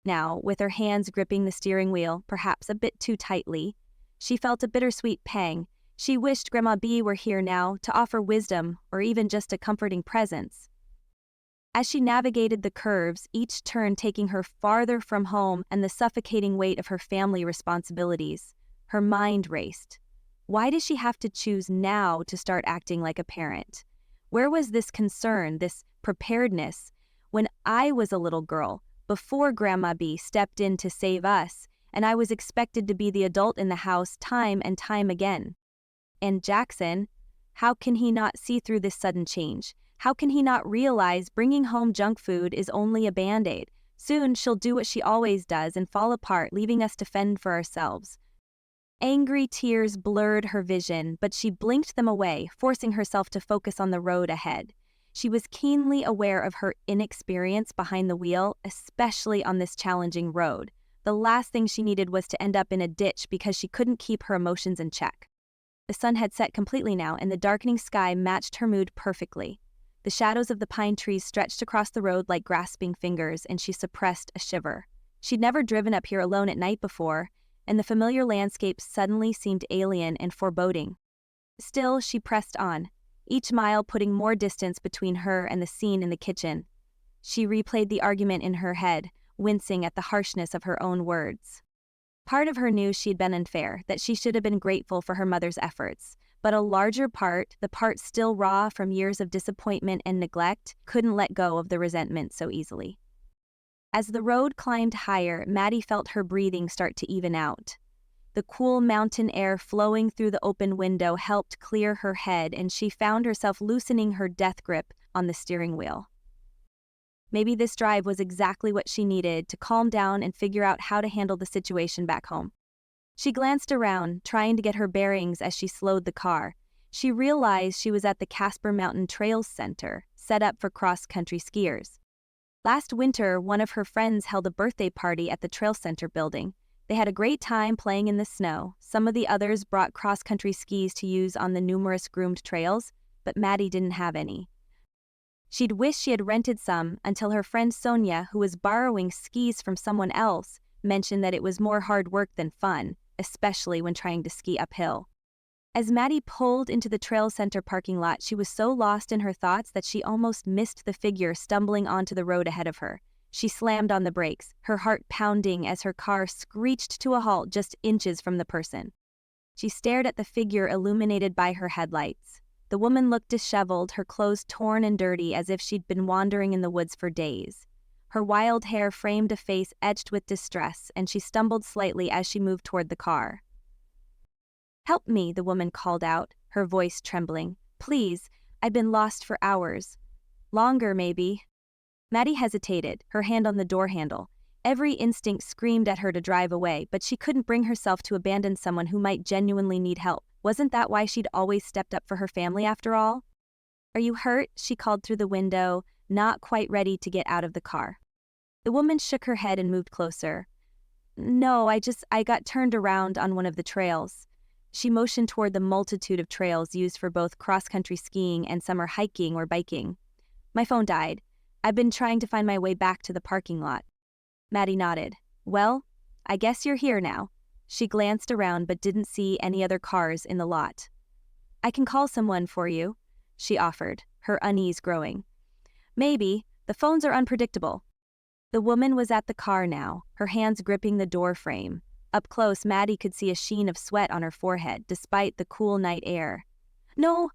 Speaker 2: Now, with her hands gripping the steering wheel, perhaps a bit too tightly, she felt a bittersweet pang. She wished Grandma B were here now to offer wisdom or even just a comforting presence. As she navigated the curves, each turn taking her farther from home and the suffocating weight of her family responsibilities, her mind raced. Why does she have to choose now to start acting like a parent? Where was this concern, this preparedness, when I was a little girl, before Grandma B stepped in to save us, and I was expected to be the adult in the house time and time again? And Jackson, how can he not see through this sudden change? How can he not realize bringing home junk food is only a Band-Aid? Soon she'll do what she always does and fall apart, leaving us to fend for ourselves. Angry tears blurred her vision, but she blinked them away, forcing herself to focus on the road ahead. She was keenly aware of her inexperience behind the wheel, especially on this challenging road. The last thing she needed was to end up in a ditch because she couldn't keep her emotions in check. The sun had set completely now, and the darkening sky matched her mood perfectly. The shadows of the pine trees stretched across the road like grasping fingers, and she suppressed a shiver. She'd never driven up here alone at night before, and the familiar landscape suddenly seemed alien and foreboding. Still, she pressed on, each mile putting more distance between her and the scene in the kitchen. She replayed the argument in her head, wincing at the harshness of her own words. Part of her knew she'd been unfair, that she should have been grateful for her mother's efforts, but a larger part, the part still raw from years of disappointment and neglect, couldn't let go of the resentment so easily. As the road climbed higher, Maddie felt her breathing start to even out. The cool mountain air flowing through the open window helped clear her head, and she found herself loosening her death grip on the steering wheel. Maybe this drive was exactly what she needed to calm down and figure out how to handle the situation back home. She glanced around, trying to get her bearings as she slowed the car. She realized she was at the Casper Mountain Trails Center, set up for cross-country skiers. Last winter, one of her friends held a birthday party at the Trail Center building. They had a great time playing in the snow. Some of the others brought cross-country skis to use on the numerous groomed trails, but Maddie didn't have any. She'd wished she had rented some until her friend Sonia, who was borrowing skis from someone else, mentioned that it was more hard work than fun, especially when trying to ski uphill. As Maddie pulled into the Trail Center parking lot, she was so lost in her thoughts that she almost missed the figure stumbling onto the road ahead of her. She slammed on the brakes, her heart pounding as her car screeched to a halt just inches from the person. She stared at the figure illuminated by her headlights. The woman looked disheveled, her clothes torn and dirty as if she'd been wandering in the woods for days. Her wild hair framed a face etched with distress, and she stumbled slightly as she moved toward the car. "Help me," the woman called out, her voice trembling. "Please, I've been lost for hours. Longer, maybe." Maddie hesitated, her hand on the door handle. Every instinct screamed at her to drive away, but she couldn't bring herself to abandon someone who might genuinely need help. Wasn't that why she'd always stepped up for her family after all? "Are you hurt?" she called through the window, not quite ready to get out of the car. The woman shook her head and moved closer. "No, I got turned around on one of the trails." She motioned toward the multitude of trails used for both cross-country skiing and summer hiking or biking. "My phone died. I've been trying to find my way back to the parking lot." Maddie nodded. "Well, I guess you're here now." She glanced around but didn't see any other cars in the lot. "I can call someone for you," she offered, her unease growing. "Maybe. The phones are unpredictable." The woman was at the car now, her hands gripping the door frame. Up close, Maddie could see a sheen of sweat on her forehead, despite the cool night air. No,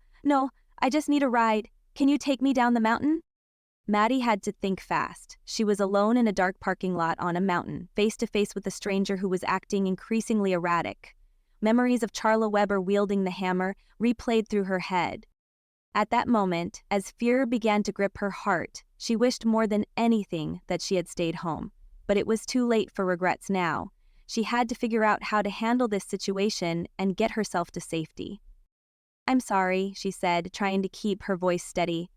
Speaker 2: I just need a ride. Can you take me down the mountain?" Maddie had to think fast. She was alone in a dark parking lot on a mountain, face to face with a stranger who was acting increasingly erratic. Memories of Charla Weber wielding the hammer replayed through her head. At that moment, as fear began to grip her heart, she wished more than anything that she had stayed home. But it was too late for regrets now. She had to figure out how to handle this situation and get herself to safety. "I'm sorry," she said, trying to keep her voice steady.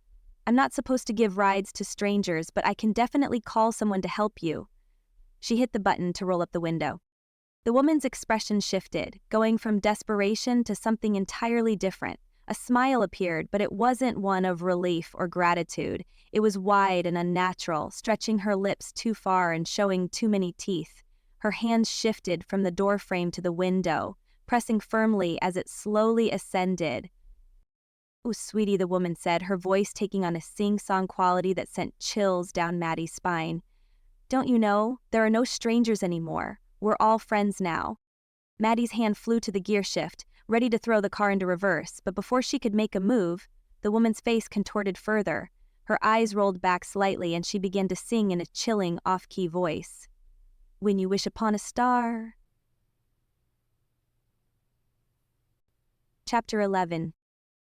Speaker 2: "I'm not supposed to give rides to strangers, but I can definitely call someone to help you." She hit the button to roll up the window. The woman's expression shifted, going from desperation to something entirely different. A smile appeared, but it wasn't one of relief or gratitude. It was wide and unnatural, stretching her lips too far and showing too many teeth. Her hands shifted from the door frame to the window, pressing firmly as it slowly ascended. "Oh, sweetie," the woman said, her voice taking on a sing-song quality that sent chills down Maddie's spine. "Don't you know, there are no strangers anymore. We're all friends now." Maddie's hand flew to the gear shift, ready to throw the car into reverse, but before she could make a move, the woman's face contorted further. Her eyes rolled back slightly and she began to sing in a chilling, off-key voice. "When you wish upon a star." Chapter 11.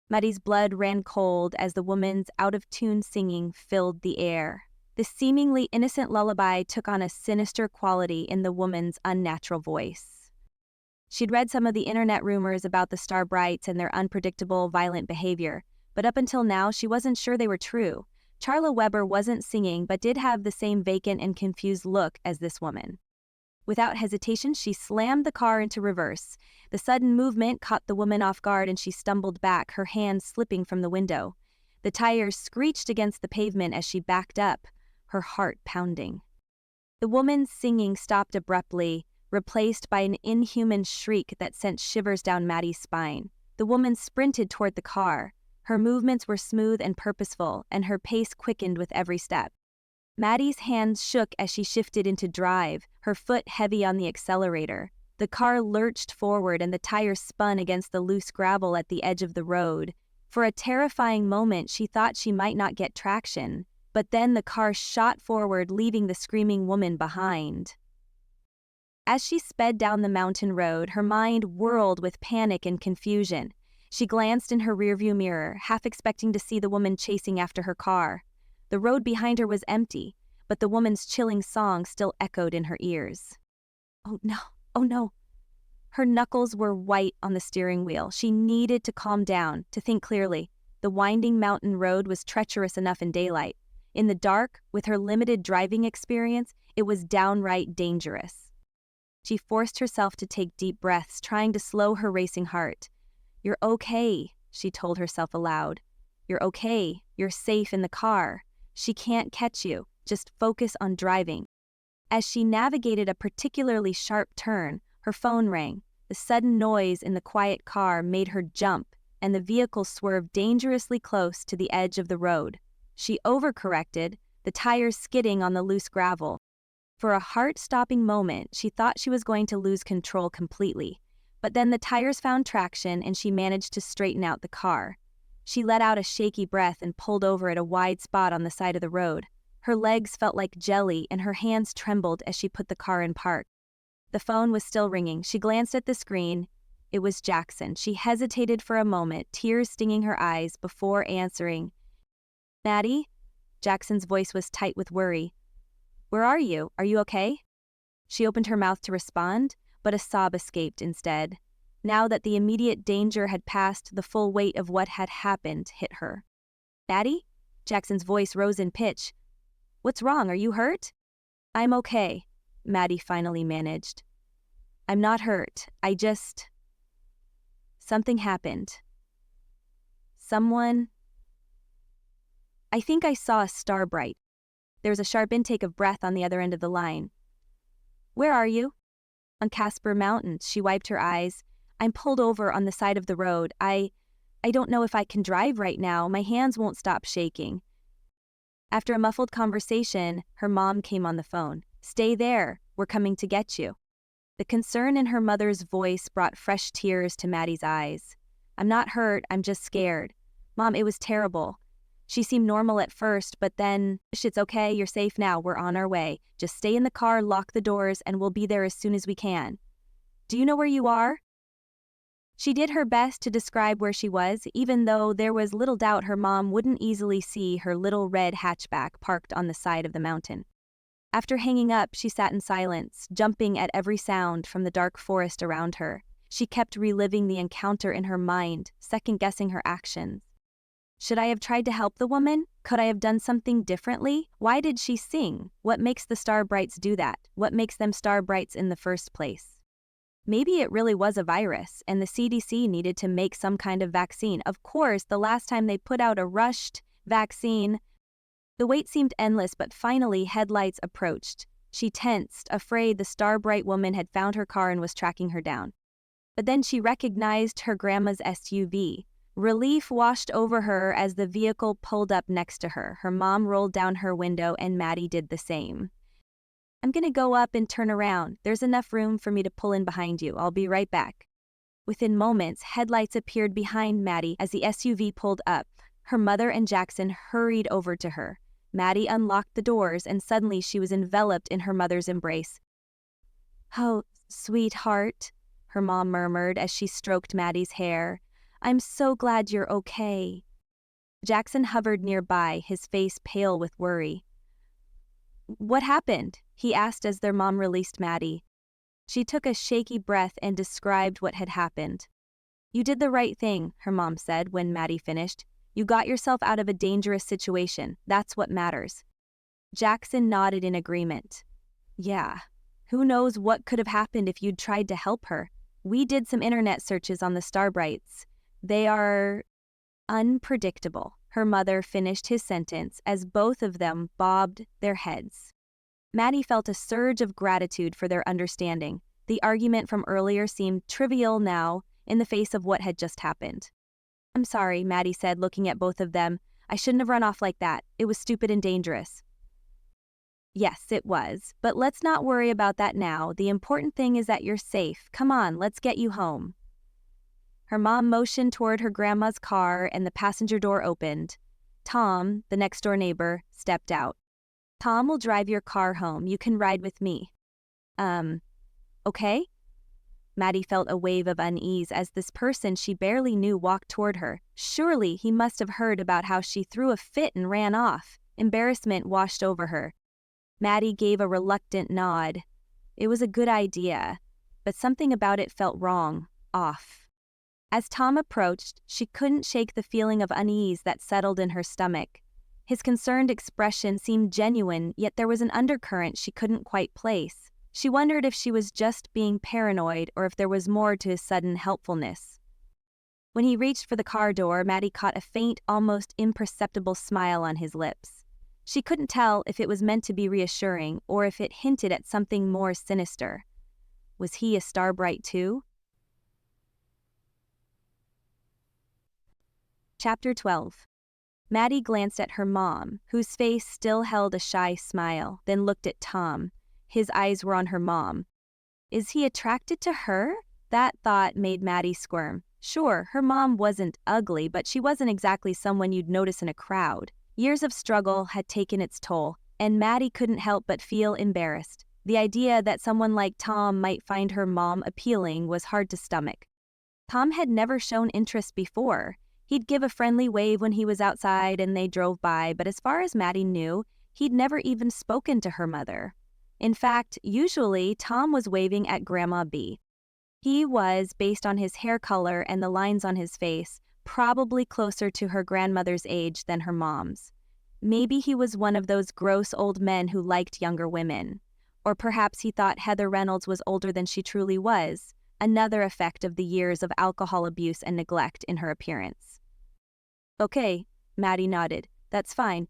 Speaker 2: Maddie's blood ran cold as the woman's out-of-tune singing filled the air. The seemingly innocent lullaby took on a sinister quality in the woman's unnatural voice. She'd read some of the internet rumors about the Starbrights and their unpredictable, violent behavior, but up until now she wasn't sure they were true. Charla Weber wasn't singing but did have the same vacant and confused look as this woman. Without hesitation, she slammed the car into reverse. The sudden movement caught the woman off guard and she stumbled back, her hands slipping from the window. The tires screeched against the pavement as she backed up, her heart pounding. The woman's singing stopped abruptly, replaced by an inhuman shriek that sent shivers down Maddie's spine. The woman sprinted toward the car. Her movements were smooth and purposeful, and her pace quickened with every step. Maddie's hands shook as she shifted into drive, her foot heavy on the accelerator. The car lurched forward and the tires spun against the loose gravel at the edge of the road. For a terrifying moment, she thought she might not get traction, but then the car shot forward, leaving the screaming woman behind. As she sped down the mountain road, her mind whirled with panic and confusion. She glanced in her rearview mirror, half expecting to see the woman chasing after her car. The road behind her was empty, but the woman's chilling song still echoed in her ears. Oh no, oh no. Her knuckles were white on the steering wheel. She needed to calm down, to think clearly. The winding mountain road was treacherous enough in daylight. In the dark, with her limited driving experience, it was downright dangerous. She forced herself to take deep breaths, trying to slow her racing heart. "You're okay," she told herself aloud. "You're okay. You're safe in the car. She can't catch you. Just focus on driving." As she navigated a particularly sharp turn, her phone rang. The sudden noise in the quiet car made her jump, and the vehicle swerved dangerously close to the edge of the road. She overcorrected, the tires skidding on the loose gravel. For a heart-stopping moment, she thought she was going to lose control completely. But then the tires found traction and she managed to straighten out the car. She let out a shaky breath and pulled over at a wide spot on the side of the road. Her legs felt like jelly and her hands trembled as she put the car in park. The phone was still ringing. She glanced at the screen. It was Jackson. She hesitated for a moment, tears stinging her eyes, before answering. "Maddie?" Jackson's voice was tight with worry. "Where are you? Are you okay?" She opened her mouth to respond, but a sob escaped instead. Now that the immediate danger had passed, the full weight of what had happened hit her. "Maddie?" Jackson's voice rose in pitch. "What's wrong? Are you hurt?" "I'm okay," Maddie finally managed. "I'm not hurt. Something happened. Someone... I think I saw a star bright." There was a sharp intake of breath on the other end of the line. "Where are you?" "On Casper Mountain." She wiped her eyes. "I'm pulled over on the side of the road. I don't know if I can drive right now. My hands won't stop shaking." After a muffled conversation, her mom came on the phone. "Stay there. We're coming to get you." The concern in her mother's voice brought fresh tears to Maddie's eyes. "I'm not hurt. I'm just scared. Mom, it was terrible." She seemed normal at first, but then, "It's okay. You're safe now. We're on our way. Just stay in the car, lock the doors, and we'll be there as soon as we can." "Do you know where you are?" She did her best to describe where she was, even though there was little doubt her mom wouldn't easily see her little red hatchback parked on the side of the mountain. After hanging up, she sat in silence, jumping at every sound from the dark forest around her. She kept reliving the encounter in her mind, second-guessing her actions. Should I have tried to help the woman? Could I have done something differently? Why did she sing? What makes the Star Brights do that? What makes them Star Brights in the first place? Maybe it really was a virus, and the CDC needed to make some kind of vaccine. Of course, the last time they put out a rushed vaccine. The wait seemed endless, but finally headlights approached. She tensed, afraid the Star Bright woman had found her car and was tracking her down. But then she recognized her grandma's SUV. Relief washed over her as the vehicle pulled up next to her. Her mom rolled down her window and Maddie did the same. "I'm gonna go up and turn around. There's enough room for me to pull in behind you. I'll be right back." Within moments, headlights appeared behind Maddie as the SUV pulled up. Her mother and Jackson hurried over to her. Maddie unlocked the doors and suddenly she was enveloped in her mother's embrace. "Oh, sweetheart," her mom murmured as she stroked Maddie's hair. "I'm so glad you're okay." Jackson hovered nearby, his face pale with worry. "What happened?" he asked as their mom released Maddie. She took a shaky breath and described what had happened. "You did the right thing," her mom said when Maddie finished. You got yourself out of a dangerous situation. That's what matters. Jackson nodded in agreement. Yeah. Who knows what could have happened if you'd tried to help her? We did some internet searches on the Starbrights. They are unpredictable. Her mother finished his sentence as both of them bobbed their heads. Maddie felt a surge of gratitude for their understanding. The argument from earlier seemed trivial now in the face of what had just happened. I'm sorry, Maddie said, looking at both of them. I shouldn't have run off like that. It was stupid and dangerous. Yes, it was, but let's not worry about that now. The important thing is that you're safe. Come on, let's get you home. Her mom motioned toward her grandma's car and the passenger door opened. Tom, the next-door neighbor, stepped out. Tom will drive your car home. You can ride with me. Okay? Maddie felt a wave of unease as this person she barely knew walked toward her. Surely he must have heard about how she threw a fit and ran off. Embarrassment washed over her. Maddie gave a reluctant nod. It was a good idea, but something about it felt wrong, off. As Tom approached, she couldn't shake the feeling of unease that settled in her stomach. His concerned expression seemed genuine, yet there was an undercurrent she couldn't quite place. She wondered if she was just being paranoid or if there was more to his sudden helpfulness. When he reached for the car door, Maddie caught a faint, almost imperceptible smile on his lips. She couldn't tell if it was meant to be reassuring or if it hinted at something more sinister. Was he a Starbright too? Chapter 12. Maddie glanced at her mom, whose face still held a shy smile, then looked at Tom. His eyes were on her mom. Is he attracted to her? That thought made Maddie squirm. Sure, her mom wasn't ugly, but she wasn't exactly someone you'd notice in a crowd. Years of struggle had taken its toll, and Maddie couldn't help but feel embarrassed. The idea that someone like Tom might find her mom appealing was hard to stomach. Tom had never shown interest before. He'd give a friendly wave when he was outside and they drove by, but as far as Maddie knew, he'd never even spoken to her mother. In fact, usually Tom was waving at Grandma B. He was, based on his hair color and the lines on his face, probably closer to her grandmother's age than her mom's. Maybe he was one of those gross old men who liked younger women. Or perhaps he thought Heather Reynolds was older than she truly was, another effect of the years of alcohol abuse and neglect in her appearance. Okay, Maddie nodded. That's fine.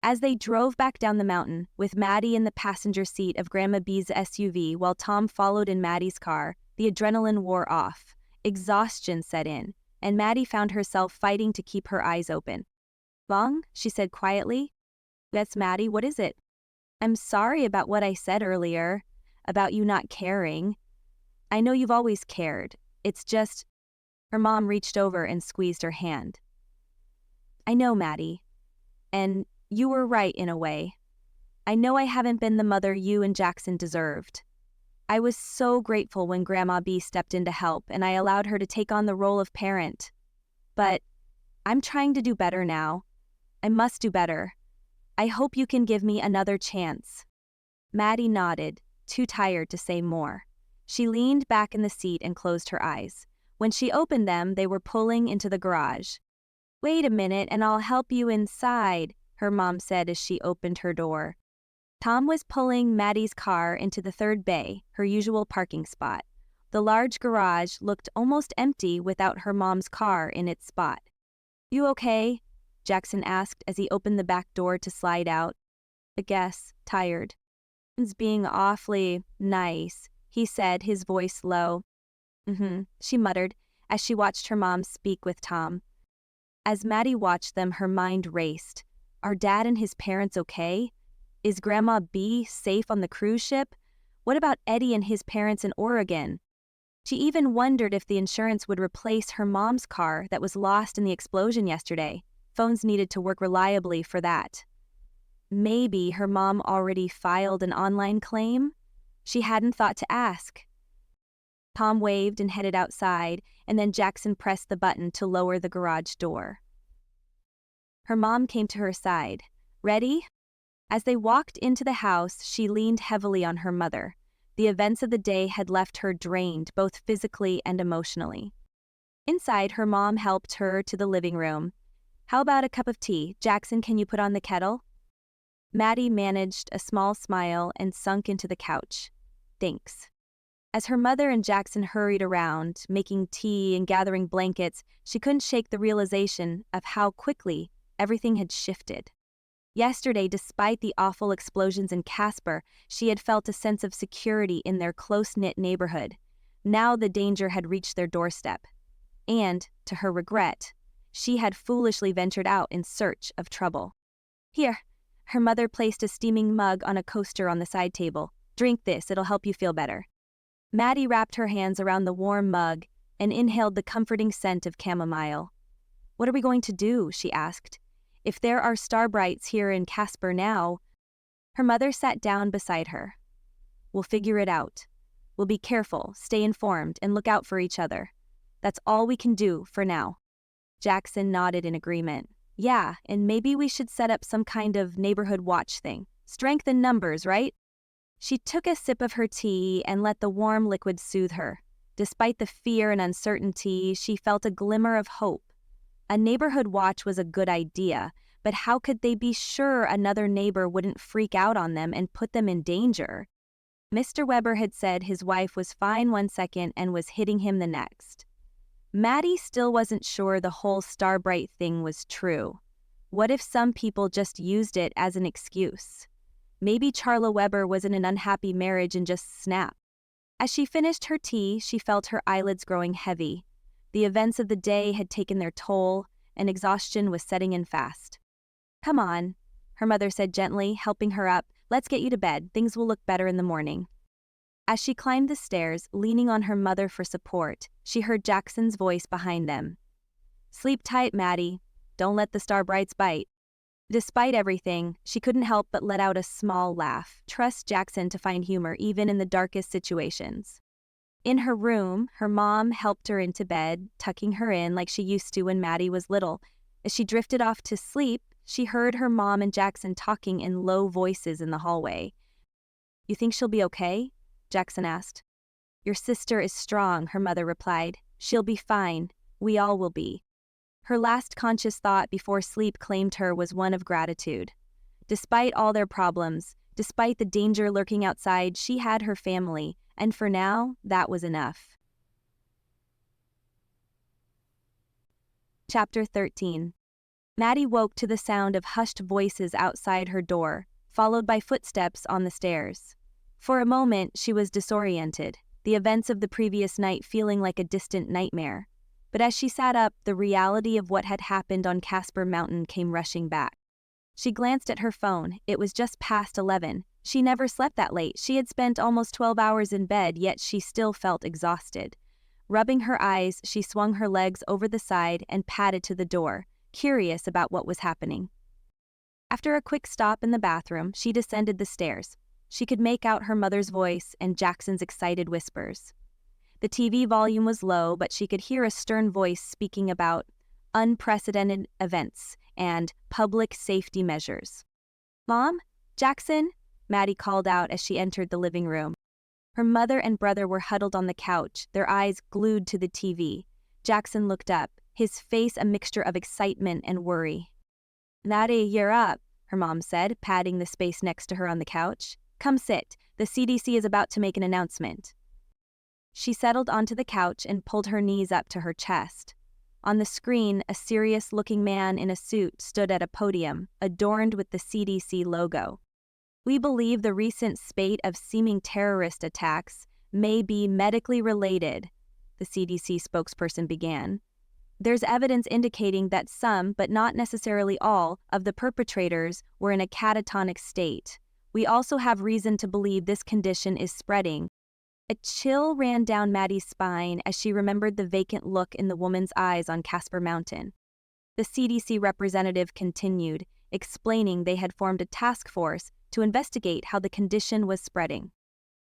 Speaker 2: As they drove back down the mountain, with Maddie in the passenger seat of Grandma B's SUV while Tom followed in Maddie's car, the adrenaline wore off. Exhaustion set in, and Maddie found herself fighting to keep her eyes open. Bong, she said quietly. That's Maddie, what is it? I'm sorry about what I said earlier, about you not caring. I know you've always cared. It's just... Her mom reached over and squeezed her hand. I know, Maddie. And you were right in a way. I know I haven't been the mother you and Jackson deserved. I was so grateful when Grandma B stepped in to help and I allowed her to take on the role of parent. But I'm trying to do better now. I must do better. I hope you can give me another chance. Maddie nodded, too tired to say more. She leaned back in the seat and closed her eyes. When she opened them, they were pulling into the garage. Wait a minute and I'll help you inside, her mom said as she opened her door. Tom was pulling Maddie's car into the third bay, her usual parking spot. The large garage looked almost empty without her mom's car in its spot. You okay? Jackson asked as he opened the back door to slide out. I guess, tired. It's being awfully nice, he said, his voice low. She muttered as she watched her mom speak with Tom. As Maddie watched them, her mind raced. Are Dad and his parents okay? Is Grandma B safe on the cruise ship? What about Eddie and his parents in Oregon? She even wondered if the insurance would replace her mom's car that was lost in the explosion yesterday. Phones needed to work reliably for that. Maybe her mom already filed an online claim? She hadn't thought to ask. Tom waved and headed outside, and then Jackson pressed the button to lower the garage door. Her mom came to her side. Ready? As they walked into the house, she leaned heavily on her mother. The events of the day had left her drained, both physically and emotionally. Inside, her mom helped her to the living room. How about a cup of tea? Jackson, can you put on the kettle? Maddie managed a small smile and sunk into the couch. Thanks. As her mother and Jackson hurried around, making tea and gathering blankets, she couldn't shake the realization of how quickly everything had shifted. Yesterday, despite the awful explosions in Casper, she had felt a sense of security in their close-knit neighborhood. Now the danger had reached their doorstep. And, to her regret, she had foolishly ventured out in search of trouble. Here, her mother placed a steaming mug on a coaster on the side table. Drink this, it'll help you feel better. Maddie wrapped her hands around the warm mug and inhaled the comforting scent of chamomile. What are we going to do? She asked. If there are starbrights here in Casper now. Her mother sat down beside her. We'll figure it out. We'll be careful, stay informed, and look out for each other. That's all we can do for now. Jackson nodded in agreement. Yeah, and maybe we should set up some kind of neighborhood watch thing. Strength in numbers, right? She took a sip of her tea and let the warm liquid soothe her. Despite the fear and uncertainty, she felt a glimmer of hope. A neighborhood watch was a good idea, but how could they be sure another neighbor wouldn't freak out on them and put them in danger? Mr. Weber had said his wife was fine one second and was hitting him the next. Maddie still wasn't sure the whole Starbright thing was true. What if some people just used it as an excuse? Maybe Charla Weber was in an unhappy marriage and just snapped. As she finished her tea, she felt her eyelids growing heavy. The events of the day had taken their toll, and exhaustion was setting in fast. Come on, her mother said gently, helping her up. Let's get you to bed. Things will look better in the morning. As she climbed the stairs, leaning on her mother for support, she heard Jackson's voice behind them. Sleep tight, Maddie. Don't let the starbrights bite. Despite everything, she couldn't help but let out a small laugh. Trust Jackson to find humor even in the darkest situations. In her room, her mom helped her into bed, tucking her in like she used to when Maddie was little. As she drifted off to sleep, she heard her mom and Jackson talking in low voices in the hallway. You think she'll be okay? Jackson asked. Your sister is strong, her mother replied. She'll be fine. We all will be. Her last conscious thought before sleep claimed her was one of gratitude. Despite all their problems, despite the danger lurking outside, she had her family, and for now, that was enough. Chapter 13. Maddie woke to the sound of hushed voices outside her door, followed by footsteps on the stairs. For a moment, she was disoriented, the events of the previous night feeling like a distant nightmare. But as she sat up, the reality of what had happened on Casper Mountain came rushing back. She glanced at her phone. It was just past 11. She never slept that late. She had spent almost 12 hours in bed, yet she still felt exhausted. Rubbing her eyes, she swung her legs over the side and padded to the door, curious about what was happening. After a quick stop in the bathroom, she descended the stairs. She could make out her mother's voice and Jackson's excited whispers. The TV volume was low, but she could hear a stern voice speaking about unprecedented events and public safety measures. Mom? Jackson? Maddie called out as she entered the living room. Her mother and brother were huddled on the couch, their eyes glued to the TV. Jackson looked up, his face a mixture of excitement and worry. Maddie, you're up, her mom said, patting the space next to her on the couch. Come sit. The CDC is about to make an announcement. She settled onto the couch and pulled her knees up to her chest. On the screen, a serious-looking man in a suit stood at a podium, adorned with the CDC logo. We believe the recent spate of seeming terrorist attacks may be medically related, the CDC spokesperson began. There's evidence indicating that some, but not necessarily all, of the perpetrators were in a catatonic state. We also have reason to believe this condition is spreading. A chill ran down Maddie's spine as she remembered the vacant look in the woman's eyes on Casper Mountain. The CDC representative continued, explaining they had formed a task force to investigate how the condition was spreading.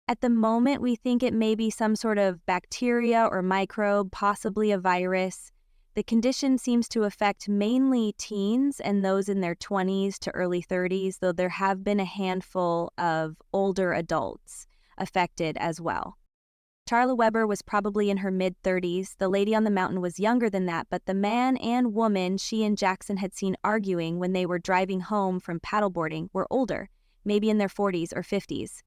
Speaker 2: At the moment, we think it may be some sort of bacteria or microbe, possibly a virus. The condition seems to affect mainly teens and those in their 20s to early 30s, though there have been a handful of older adults affected as well. Charla Weber was probably in her mid-30s. The lady on the mountain was younger than that, but the man and woman she and Jackson had seen arguing when they were driving home from paddleboarding were older, maybe in their 40s or 50s.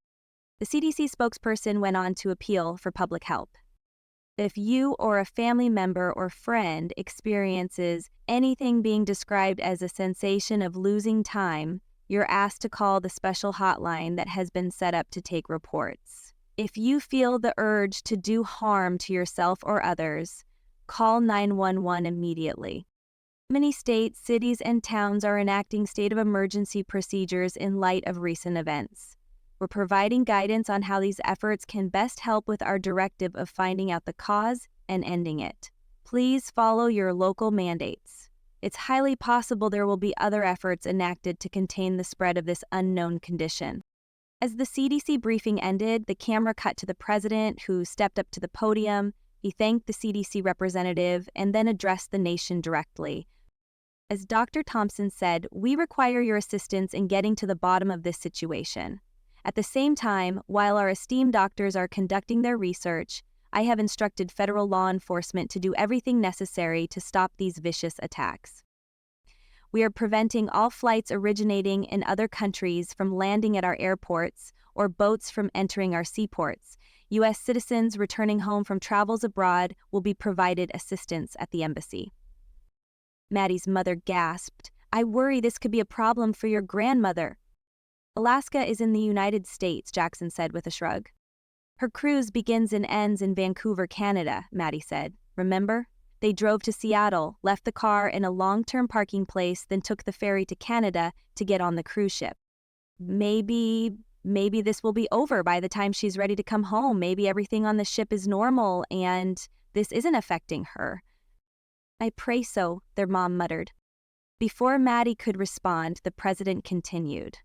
Speaker 2: The CDC spokesperson went on to appeal for public help. If you or a family member or friend experiences anything being described as a sensation of losing time, you're asked to call the special hotline that has been set up to take reports. If you feel the urge to do harm to yourself or others, call 911 immediately. Many states, cities, and towns are enacting state of emergency procedures in light of recent events. We're providing guidance on how these efforts can best help with our directive of finding out the cause and ending it. Please follow your local mandates. It's highly possible there will be other efforts enacted to contain the spread of this unknown condition. As the CDC briefing ended, the camera cut to the president, who stepped up to the podium. He thanked the CDC representative and then addressed the nation directly. As Dr. Thompson said, we require your assistance in getting to the bottom of this situation. At the same time, while our esteemed doctors are conducting their research, I have instructed federal law enforcement to do everything necessary to stop these vicious attacks. We are preventing all flights originating in other countries from landing at our airports or boats from entering our seaports. U.S. citizens returning home from travels abroad will be provided assistance at the embassy. Maddie's mother gasped, "I worry this could be a problem for your grandmother." Alaska is in the United States, Jackson said with a shrug. Her cruise begins and ends in Vancouver, Canada, Maddie said. Remember? They drove to Seattle, left the car in a long-term parking place, then took the ferry to Canada to get on the cruise ship. Maybe this will be over by the time she's ready to come home. Maybe everything on the ship is normal and this isn't affecting her. I pray so, their mom muttered. Before Maddie could respond, the president continued.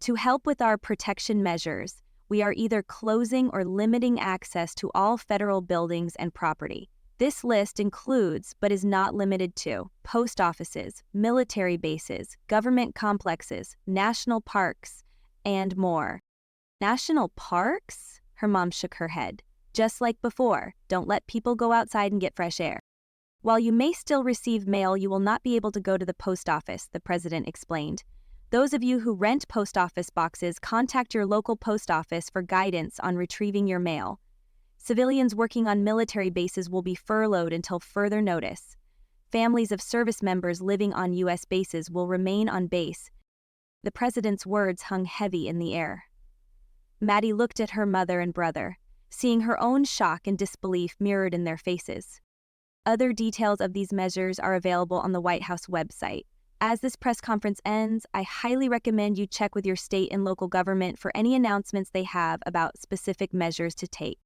Speaker 2: To help with our protection measures, we are either closing or limiting access to all federal buildings and property. This list includes, but is not limited to, post offices, military bases, government complexes, national parks, and more. National parks? Her mom shook her head. Just like before, don't let people go outside and get fresh air. While you may still receive mail, you will not be able to go to the post office, the president explained. Those of you who rent post office boxes, contact your local post office for guidance on retrieving your mail. Civilians working on military bases will be furloughed until further notice. Families of service members living on U.S. bases will remain on base. The president's words hung heavy in the air. Maddie looked at her mother and brother, seeing her own shock and disbelief mirrored in their faces. Other details of these measures are available on the White House website. As this press conference ends, I highly recommend you check with your state and local government for any announcements they have about specific measures to take.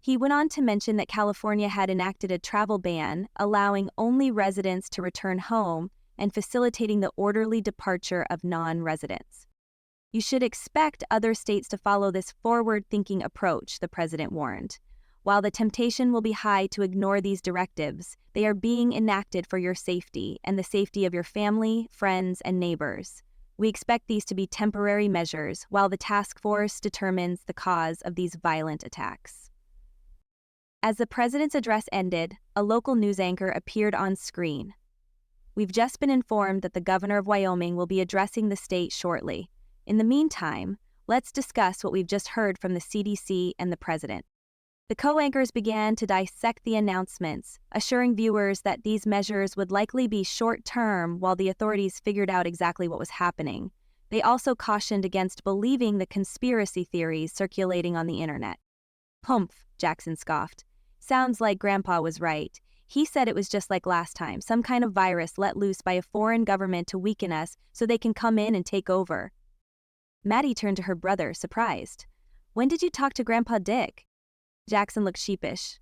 Speaker 2: He went on to mention that California had enacted a travel ban, allowing only residents to return home and facilitating the orderly departure of non-residents. You should expect other states to follow this forward-thinking approach, the president warned. While the temptation will be high to ignore these directives, they are being enacted for your safety and the safety of your family, friends, and neighbors. We expect these to be temporary measures while the task force determines the cause of these violent attacks. As the president's address ended, a local news anchor appeared on screen. We've just been informed that the governor of Wyoming will be addressing the state shortly. In the meantime, let's discuss what we've just heard from the CDC and the president. The co-anchors began to dissect the announcements, assuring viewers that these measures would likely be short-term while the authorities figured out exactly what was happening. They also cautioned against believing the conspiracy theories circulating on the internet. Humph, Jackson scoffed. Sounds like Grandpa was right. He said it was just like last time, some kind of virus let loose by a foreign government to weaken us so they can come in and take over. Maddie turned to her brother, surprised. When did you talk to Grandpa Dick? Jackson looked sheepish.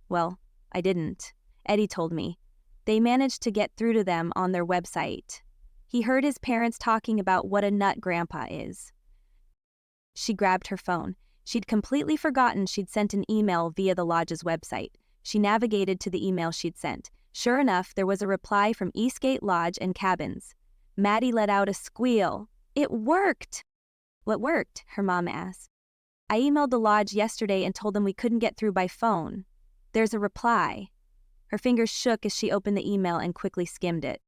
Speaker 2: Well, I didn't. Eddie told me. They managed to get through to them on their website. He heard his parents talking about what a nut Grandpa is. She grabbed her phone. She'd completely forgotten she'd sent an email via the lodge's website. She navigated to the email she'd sent. Sure enough, there was a reply from Eastgate Lodge and Cabins. Maddie let out a squeal. It worked! What worked? Her mom asked. I emailed the lodge yesterday and told them we couldn't get through by phone. There's a reply. Her fingers shook as she opened the email and quickly skimmed it.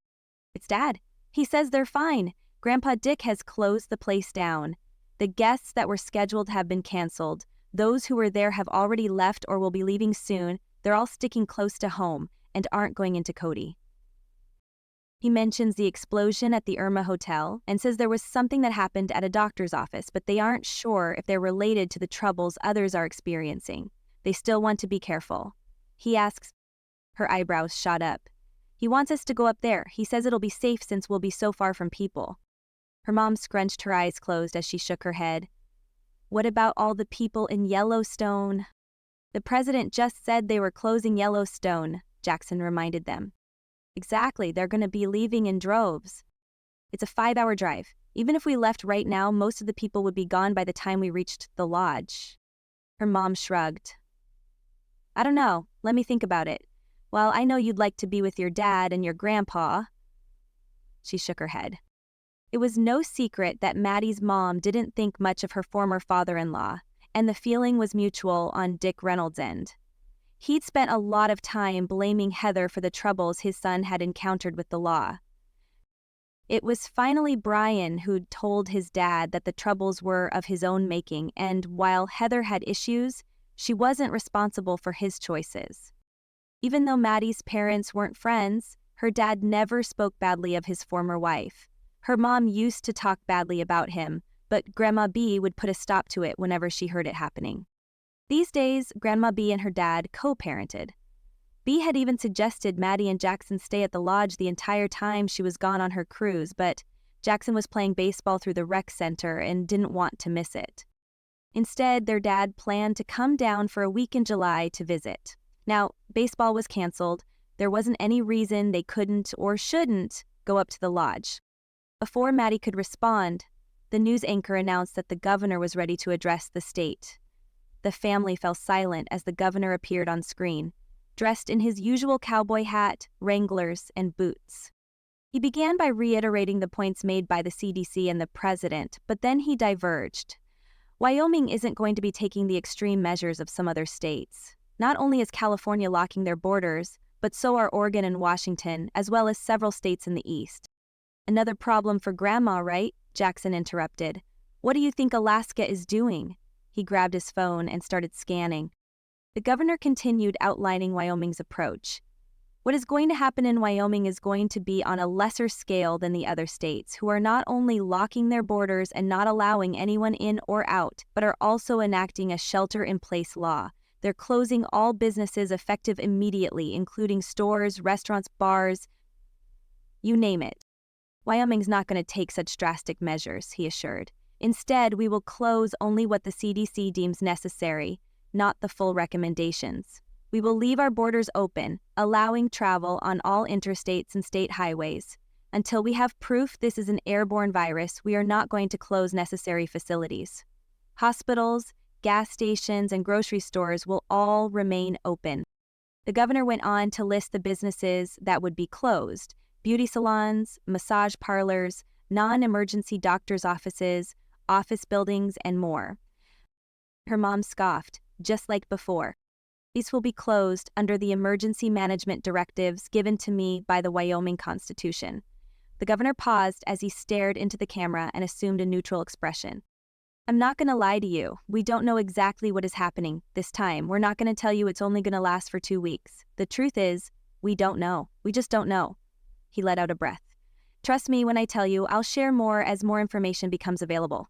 Speaker 2: It's Dad. He says they're fine. Grandpa Dick has closed the place down. The guests that were scheduled have been canceled. Those who were there have already left or will be leaving soon. They're all sticking close to home and aren't going into Cody. He mentions the explosion at the Irma Hotel and says there was something that happened at a doctor's office, but they aren't sure if they're related to the troubles others are experiencing. They still want to be careful. He asks. Her eyebrows shot up. He wants us to go up there. He says it'll be safe since we'll be so far from people. Her mom scrunched her eyes closed as she shook her head. What about all the people in Yellowstone? The president just said they were closing Yellowstone, Jackson reminded them. Exactly, they're going to be leaving in droves. It's a 5-hour drive. Even if we left right now, most of the people would be gone by the time we reached the lodge. Her mom shrugged. I don't know. Let me think about it. Well, I know you'd like to be with your dad and your grandpa. She shook her head. It was no secret that Maddie's mom didn't think much of her former father-in-law, and the feeling was mutual on Dick Reynolds' end. He'd spent a lot of time blaming Heather for the troubles his son had encountered with the law. It was finally Brian who'd told his dad that the troubles were of his own making, and while Heather had issues, she wasn't responsible for his choices. Even though Maddie's parents weren't friends, her dad never spoke badly of his former wife. Her mom used to talk badly about him, but Grandma B would put a stop to it whenever she heard it happening. These days, Grandma B and her dad co-parented. B had even suggested Maddie and Jackson stay at the lodge the entire time she was gone on her cruise, but Jackson was playing baseball through the rec center and didn't want to miss it. Instead, their dad planned to come down for a week in July to visit. Now, baseball was canceled. There wasn't any reason they couldn't or shouldn't go up to the lodge. Before Maddie could respond, the news anchor announced that the governor was ready to address the state. The family fell silent as the governor appeared on screen, dressed in his usual cowboy hat, Wranglers, and boots. He began by reiterating the points made by the CDC and the president, but then he diverged. Wyoming isn't going to be taking the extreme measures of some other states. Not only is California locking their borders, but so are Oregon and Washington, as well as several states in the east. Another problem for Grandma, right? Jackson interrupted. What do you think Alaska is doing? He grabbed his phone and started scanning. The governor continued outlining Wyoming's approach. What is going to happen in Wyoming is going to be on a lesser scale than the other states, who are not only locking their borders and not allowing anyone in or out, but are also enacting a shelter-in-place law. They're closing all businesses effective immediately, including stores, restaurants, bars, you name it. Wyoming's not going to take such drastic measures, he assured. Instead, we will close only what the CDC deems necessary, not the full recommendations. We will leave our borders open, allowing travel on all interstates and state highways. Until we have proof this is an airborne virus, we are not going to close necessary facilities. Hospitals, gas stations, and grocery stores will all remain open. The governor went on to list the businesses that would be closed: beauty salons, massage parlors, non-emergency doctor's offices, office buildings, and more. Her mom scoffed, just like before. These will be closed under the emergency management directives given to me by the Wyoming Constitution. The governor paused as he stared into the camera and assumed a neutral expression. I'm not going to lie to you. We don't know exactly what is happening this time. We're not going to tell you it's only going to last for 2 weeks. The truth is, we don't know. We just don't know. He let out a breath. Trust me when I tell you, I'll share more as more information becomes available.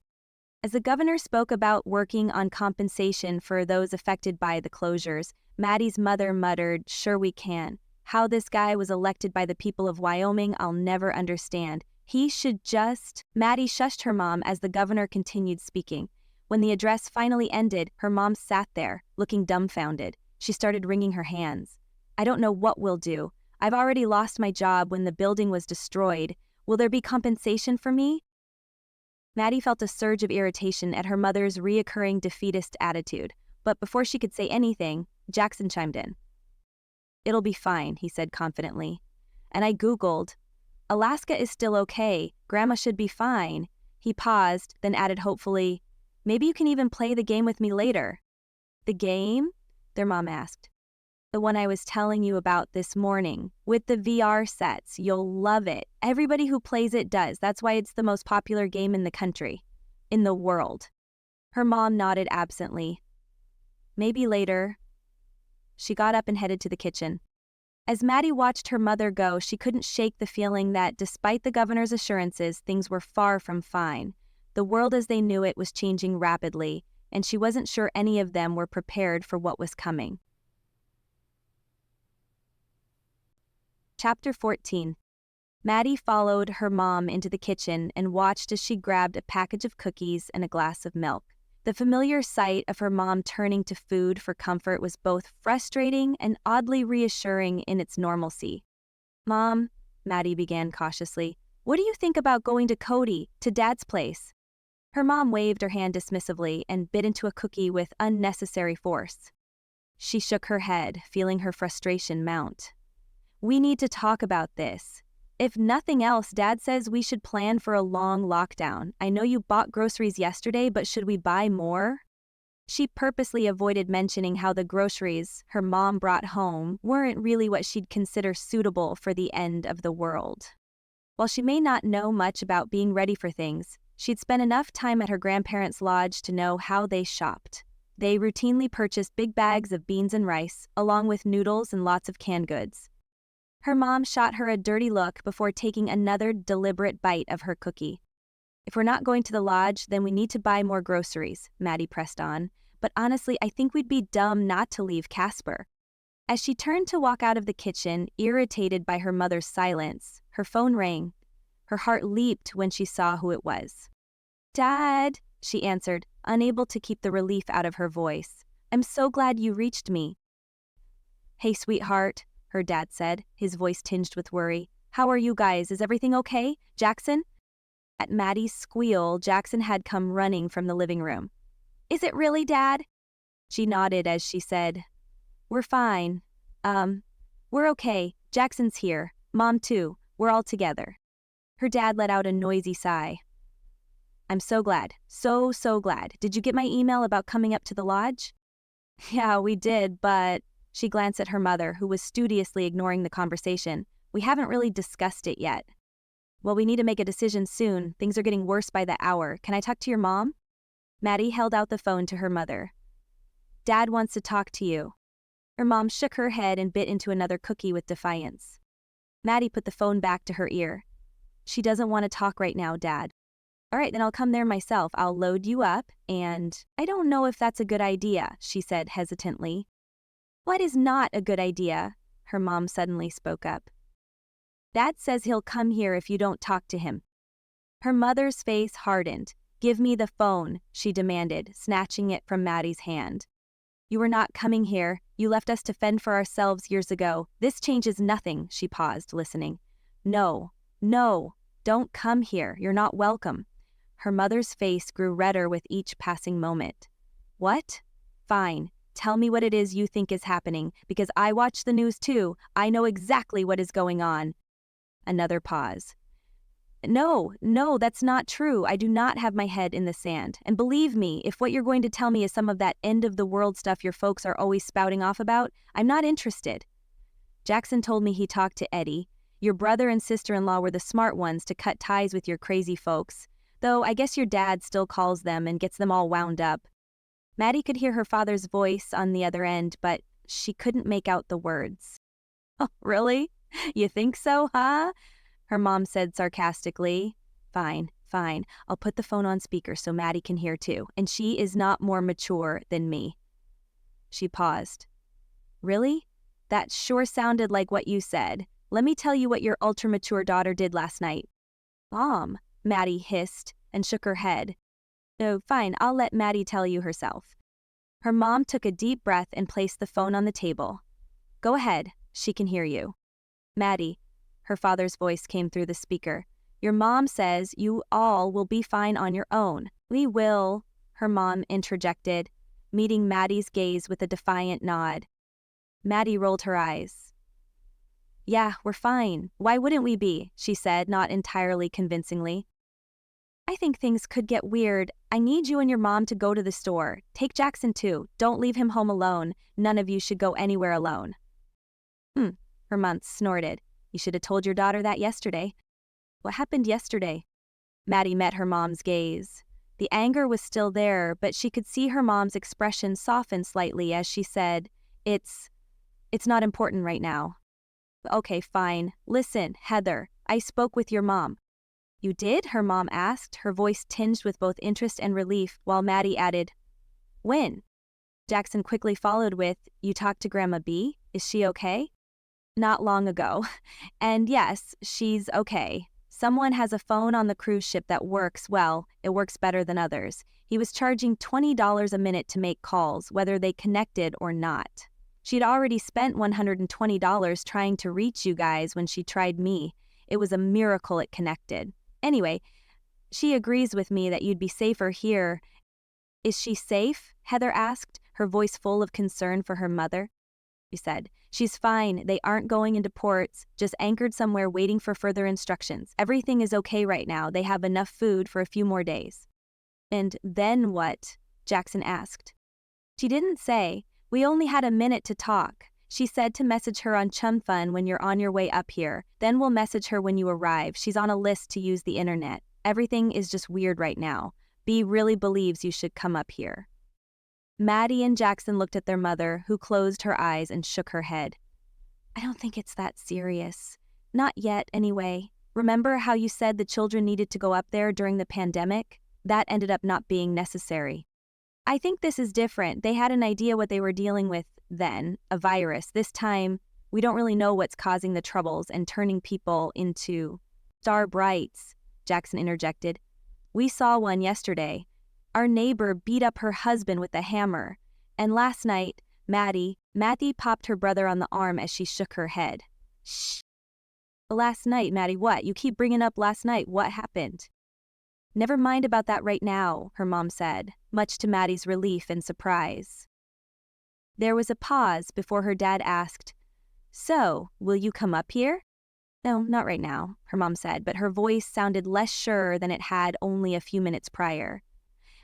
Speaker 2: As the governor spoke about working on compensation for those affected by the closures, Maddie's mother muttered, "Sure we can. How this guy was elected by the people of Wyoming, I'll never understand. He should just..." Maddie shushed her mom as the governor continued speaking. When the address finally ended, her mom sat there, looking dumbfounded. She started wringing her hands. "I don't know what we'll do. I've already lost my job when the building was destroyed. Will there be compensation for me?" Maddie felt a surge of irritation at her mother's reoccurring defeatist attitude, but before she could say anything, Jackson chimed in. "It'll be fine," he said confidently. "And I Googled. Alaska is still okay. Grandma should be fine." He paused, then added hopefully, Maybe you can even play the game with me later." "The game?" their mom asked. "The one I was telling you about this morning, with the VR sets. You'll love it. Everybody who plays it does. That's why it's the most popular game in the country. In the world." Her mom nodded absently. "Maybe later." She got up and headed to the kitchen. As Maddie watched her mother go, she couldn't shake the feeling that, despite the governor's assurances, things were far from fine. The world as they knew it was changing rapidly, and she wasn't sure any of them were prepared for what was coming. Chapter 14. Maddie followed her mom into the kitchen and watched as she grabbed a package of cookies and a glass of milk. The familiar sight of her mom turning to food for comfort was both frustrating and oddly reassuring in its normalcy. "Mom," Maddie began cautiously, "what do you think about going to Cody, to Dad's place?" Her mom waved her hand dismissively and bit into a cookie with unnecessary force. She shook her head, feeling her frustration mount. "We need to talk about this. If nothing else, Dad says we should plan for a long lockdown. I know you bought groceries yesterday, but should we buy more?" She purposely avoided mentioning how the groceries her mom brought home weren't really what she'd consider suitable for the end of the world. While she may not know much about being ready for things, she'd spent enough time at her grandparents' lodge to know how they shopped. They routinely purchased big bags of beans and rice, along with noodles and lots of canned goods. Her mom shot her a dirty look before taking another deliberate bite of her cookie. "If we're not going to the lodge, then we need to buy more groceries," Maddie pressed on. "But honestly, I think we'd be dumb not to leave Casper." As she turned to walk out of the kitchen, irritated by her mother's silence, her phone rang. Her heart leaped when she saw who it was. "Dad," she answered, unable to keep the relief out of her voice. "I'm so glad you reached me." "Hey, sweetheart," her dad said, his voice tinged with worry. "How are you guys? Is everything okay? Jackson?" At Maddie's squeal, Jackson had come running from the living room. "Is it really, Dad?" She nodded as she said, "We're fine. We're okay. Jackson's here. Mom too. We're all together." Her dad let out a noisy sigh. "I'm so glad. So glad. Did you get my email about coming up to the lodge?" "Yeah, we did, but..." She glanced at her mother, who was studiously ignoring the conversation. "We haven't really discussed it yet." "Well, we need to make a decision soon. Things are getting worse by the hour. Can I talk to your mom?" Maddie held out the phone to her mother. "Dad wants to talk to you." Her mom shook her head and bit into another cookie with defiance. Maddie put the phone back to her ear. "She doesn't want to talk right now, Dad." "All right, then I'll come there myself. I'll load you up, and..." "I don't know if that's a good idea," she said hesitantly. "What is not a good idea?" her mom suddenly spoke up. "Dad says he'll come here if you don't talk to him." Her mother's face hardened. "Give me the phone," she demanded, snatching it from Maddie's hand. "You were not coming here. You left us to fend for ourselves years ago. This changes nothing." She paused, listening. No, don't come here. You're not welcome." Her mother's face grew redder with each passing moment. "What? Fine. Tell me what it is you think is happening, because I watch the news too. I know exactly what is going on." Another pause. No, that's not true. I do not have my head in the sand. And believe me, if what you're going to tell me is some of that end-of-the-world stuff your folks are always spouting off about, I'm not interested." "Jackson told me he talked to Eddie. Your brother and sister-in-law were the smart ones to cut ties with your crazy folks. Though I guess your dad still calls them and gets them all wound up." Maddie could hear her father's voice on the other end, but she couldn't make out the words. "Oh, really? You think so, huh?" her mom said sarcastically. Fine. I'll put the phone on speaker so Maddie can hear too, and she is not more mature than me." She paused. "Really? That sure sounded like what you said. Let me tell you what your ultra-mature daughter did last night." "Mom," Maddie hissed and shook her head. "Oh, fine, I'll let Maddie tell you herself." Her mom took a deep breath and placed the phone on the table. "Go ahead, she can hear you." "Maddie," her father's voice came through the speaker, "your mom says you all will be fine on your own." "We will," her mom interjected, meeting Maddie's gaze with a defiant nod. Maddie rolled her eyes. "Yeah, we're fine. Why wouldn't we be?" she said, not entirely convincingly. I think things could get weird. I need you and your mom to go to the store. Take Jackson too. Don't leave him home alone. None of you should go anywhere alone. Her mom snorted. You should have told your daughter that yesterday. What happened yesterday? Maddie met her mom's gaze. The anger was still there, but she could see her mom's expression soften slightly as she said, It's not important right now. Okay, fine. Listen, Heather, I spoke with your mom. You did? Her mom asked, her voice tinged with both interest and relief, while Maddie added, When? Jackson quickly followed with, You talked to Grandma B? Is she okay? Not long ago. And yes, she's okay. Someone has a phone on the cruise ship that works, well, it works better than others. He was charging $20 a minute to make calls, whether they connected or not. She'd already spent $120 trying to reach you guys when she tried me. It was a miracle it connected. Anyway, she agrees with me that you'd be safer here. Is she safe? Heather asked, her voice full of concern for her mother. She said, She's fine. They aren't going into ports, just anchored somewhere waiting for further instructions. Everything is okay right now. They have enough food for a few more days. And then what? Jackson asked. She didn't say. We only had a minute to talk. She said to message her on Chum Fun when you're on your way up here. Then we'll message her when you arrive. She's on a list to use the internet. Everything is just weird right now. Bea really believes you should come up here. Maddie and Jackson looked at their mother, who closed her eyes and shook her head. I don't think it's that serious. Not yet, anyway. Remember how you said the children needed to go up there during the pandemic? That ended up not being necessary. I think this is different. They had an idea what they were dealing with then, a virus. This time, we don't really know what's causing the troubles and turning people into star brights, Jackson interjected. We saw one yesterday. Our neighbor beat up her husband with a hammer. And last night, Maddie popped her brother on the arm as she shook her head. Shh. Last night, Maddie, what? You keep bringing up last night. What happened? Never mind about that right now, her mom said, much to Maddie's relief and surprise. There was a pause before her dad asked, So, will you come up here? No, not right now, her mom said, but her voice sounded less sure than it had only a few minutes prior.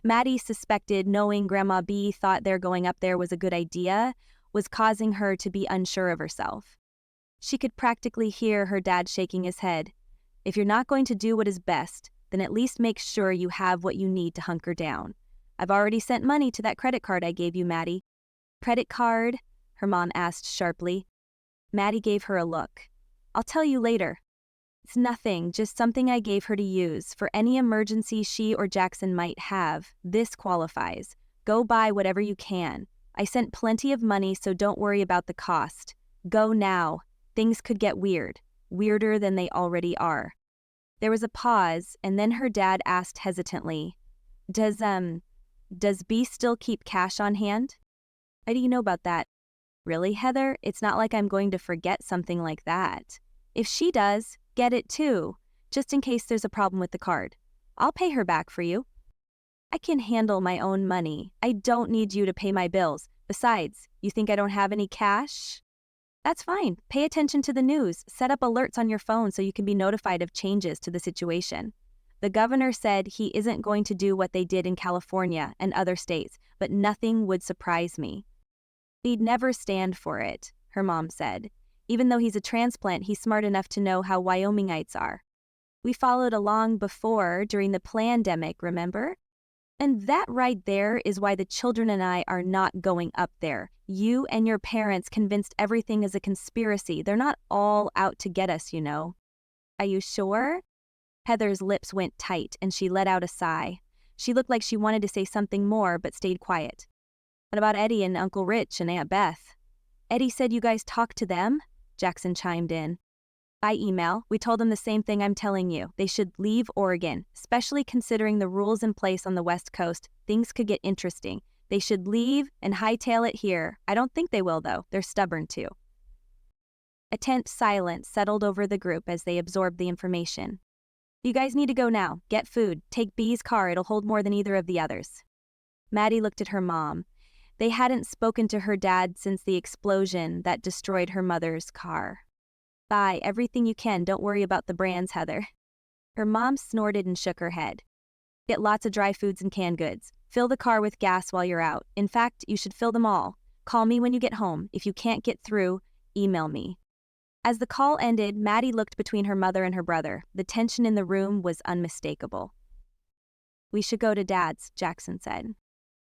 Speaker 2: Maddie suspected knowing Grandma B thought their going up there was a good idea was causing her to be unsure of herself. She could practically hear her dad shaking his head. If you're not going to do what is best, then at least make sure you have what you need to hunker down. I've already sent money to that credit card I gave you, Maddie. Credit card? Her mom asked sharply. Maddie gave her a look. I'll tell you later. It's nothing, just something I gave her to use. For any emergency she or Jackson might have, this qualifies. Go buy whatever you can. I sent plenty of money, so don't worry about the cost. Go now. Things could get weird. Weirder than they already are. There was a pause, and then her dad asked hesitantly, Does Bea still keep cash on hand? How do you know about that? Really, Heather? It's not like I'm going to forget something like that. If she does, get it too, just in case there's a problem with the card. I'll pay her back for you. I can handle my own money. I don't need you to pay my bills. Besides, you think I don't have any cash? That's fine. Pay attention to the news. Set up alerts on your phone so you can be notified of changes to the situation. The governor said he isn't going to do what they did in California and other states, but nothing would surprise me. He'd never stand for it, her mom said. Even though he's a transplant, he's smart enough to know how Wyomingites are. We followed along before during the plandemic, remember? And that right there is why the children and I are not going up there. You and your parents convinced everything is a conspiracy. They're not all out to get us, you know. Are you sure? Heather's lips went tight and she let out a sigh. She looked like she wanted to say something more but stayed quiet. What about Eddie and Uncle Rich and Aunt Beth? Eddie said you guys talked to them? Jackson chimed in. By email, we told them the same thing I'm telling you. They should leave Oregon, especially considering the rules in place on the West Coast. Things could get interesting. They should leave and hightail it here. I don't think they will, though. They're stubborn, too. A tense silence settled over the group as they absorbed the information. You guys need to go now. Get food. Take Bea's car. It'll hold more than either of the others. Maddie looked at her mom. They hadn't spoken to her dad since the explosion that destroyed her mother's car. Buy everything you can. Don't worry about the brands, Heather. Her mom snorted and shook her head. Get lots of dry foods and canned goods. Fill the car with gas while you're out. In fact, you should fill them all. Call me when you get home. If you can't get through, email me." As the call ended, Maddie looked between her mother and her brother. The tension in the room was unmistakable. "We should go to Dad's," Jackson said.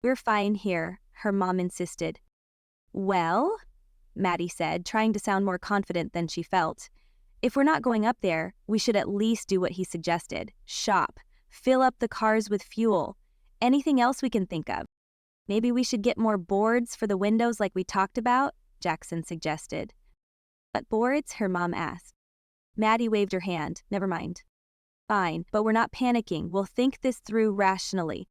Speaker 2: "We're fine here," her mom insisted. "Well," Maddie said, trying to sound more confident than she felt, "if we're not going up there, we should at least do what he suggested. Shop. Fill up the cars with fuel. Anything else we can think of. Maybe we should get more boards for the windows like we talked about," Jackson suggested. "What boards?" her mom asked. Maddie waved her hand. "Never mind." "Fine, but we're not panicking. We'll think this through rationally."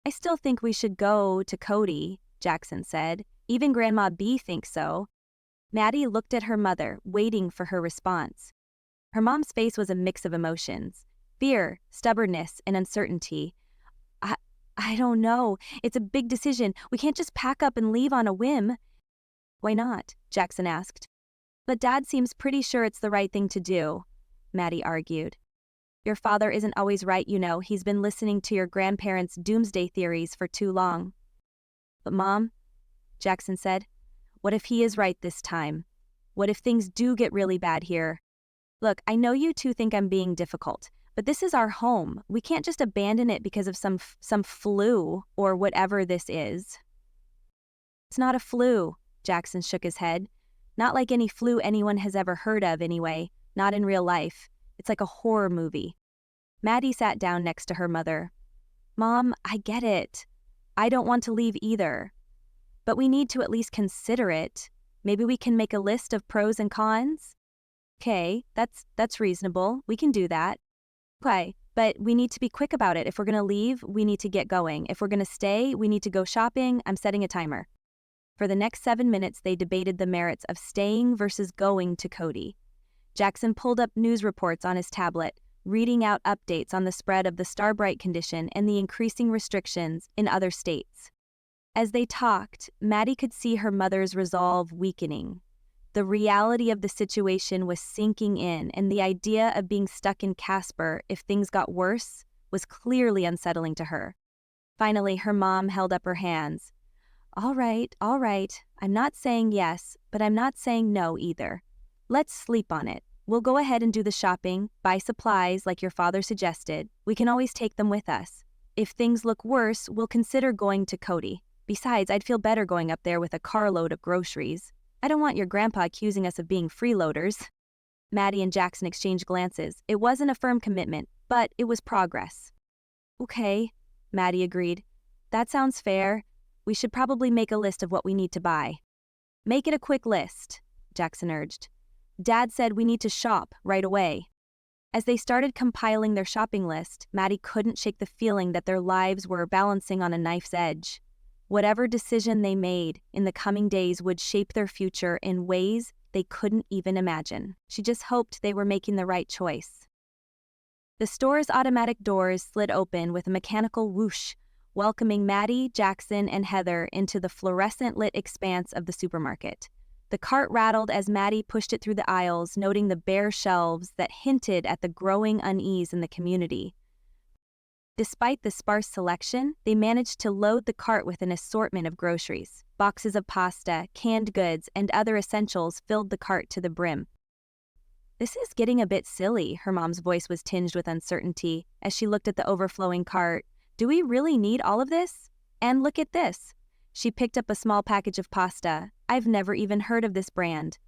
Speaker 2: "I still think we should go to Cody," Jackson said. "Even Grandma B thinks so." Maddie looked at her mother, waiting for her response. Her mom's face was a mix of emotions: fear, stubbornness, and uncertainty. I don't know. It's a big decision. We can't just pack up and leave on a whim." "Why not?" Jackson asked. "But Dad seems pretty sure it's the right thing to do," Maddie argued. "Your father isn't always right, you know. He's been listening to your grandparents' doomsday theories for too long." "But Mom," Jackson said, "what if he is right this time? What if things do get really bad here? Look, I know you two think I'm being difficult, but this is our home. We can't just abandon it because of some flu or whatever this is." "It's not a flu," Jackson shook his head. "Not like any flu anyone has ever heard of anyway, not in real life. It's like a horror movie." Maddie sat down next to her mother. "Mom, I get it. I don't want to leave either. But we need to at least consider it. Maybe we can make a list of pros and cons?" "Okay, that's reasonable. We can do that." "Okay, but we need to be quick about it. If we're going to leave, we need to get going. If we're going to stay, we need to go shopping. I'm setting a timer." For the next 7 minutes, they debated the merits of staying versus going to Cody. Jackson pulled up news reports on his tablet, reading out updates on the spread of the Starbright condition and the increasing restrictions in other states. As they talked, Maddie could see her mother's resolve weakening. The reality of the situation was sinking in, and the idea of being stuck in Casper if things got worse was clearly unsettling to her. Finally, her mom held up her hands. All right. I'm not saying yes, but I'm not saying no either. Let's sleep on it. We'll go ahead and do the shopping, buy supplies like your father suggested. We can always take them with us. If things look worse, we'll consider going to Cody. Besides, I'd feel better going up there with a carload of groceries. I don't want your grandpa accusing us of being freeloaders." Maddie and Jackson exchanged glances. It wasn't a firm commitment, but it was progress. "Okay," Maddie agreed. "That sounds fair. We should probably make a list of what we need to buy." "Make it a quick list," Jackson urged. "Dad said we need to shop right away." As they started compiling their shopping list, Maddie couldn't shake the feeling that their lives were balancing on a knife's edge. Whatever decision they made in the coming days would shape their future in ways they couldn't even imagine. She just hoped they were making the right choice. The store's automatic doors slid open with a mechanical whoosh, welcoming Maddie, Jackson, and Heather into the fluorescent-lit expanse of the supermarket. The cart rattled as Maddie pushed it through the aisles, noting the bare shelves that hinted at the growing unease in the community. Despite the sparse selection, they managed to load the cart with an assortment of groceries. Boxes of pasta, canned goods, and other essentials filled the cart to the brim. "This is getting a bit silly," her mom's voice was tinged with uncertainty as she looked at the overflowing cart. "Do we really need all of this? And look at this." She picked up a small package of pasta. "I've never even heard of this brand."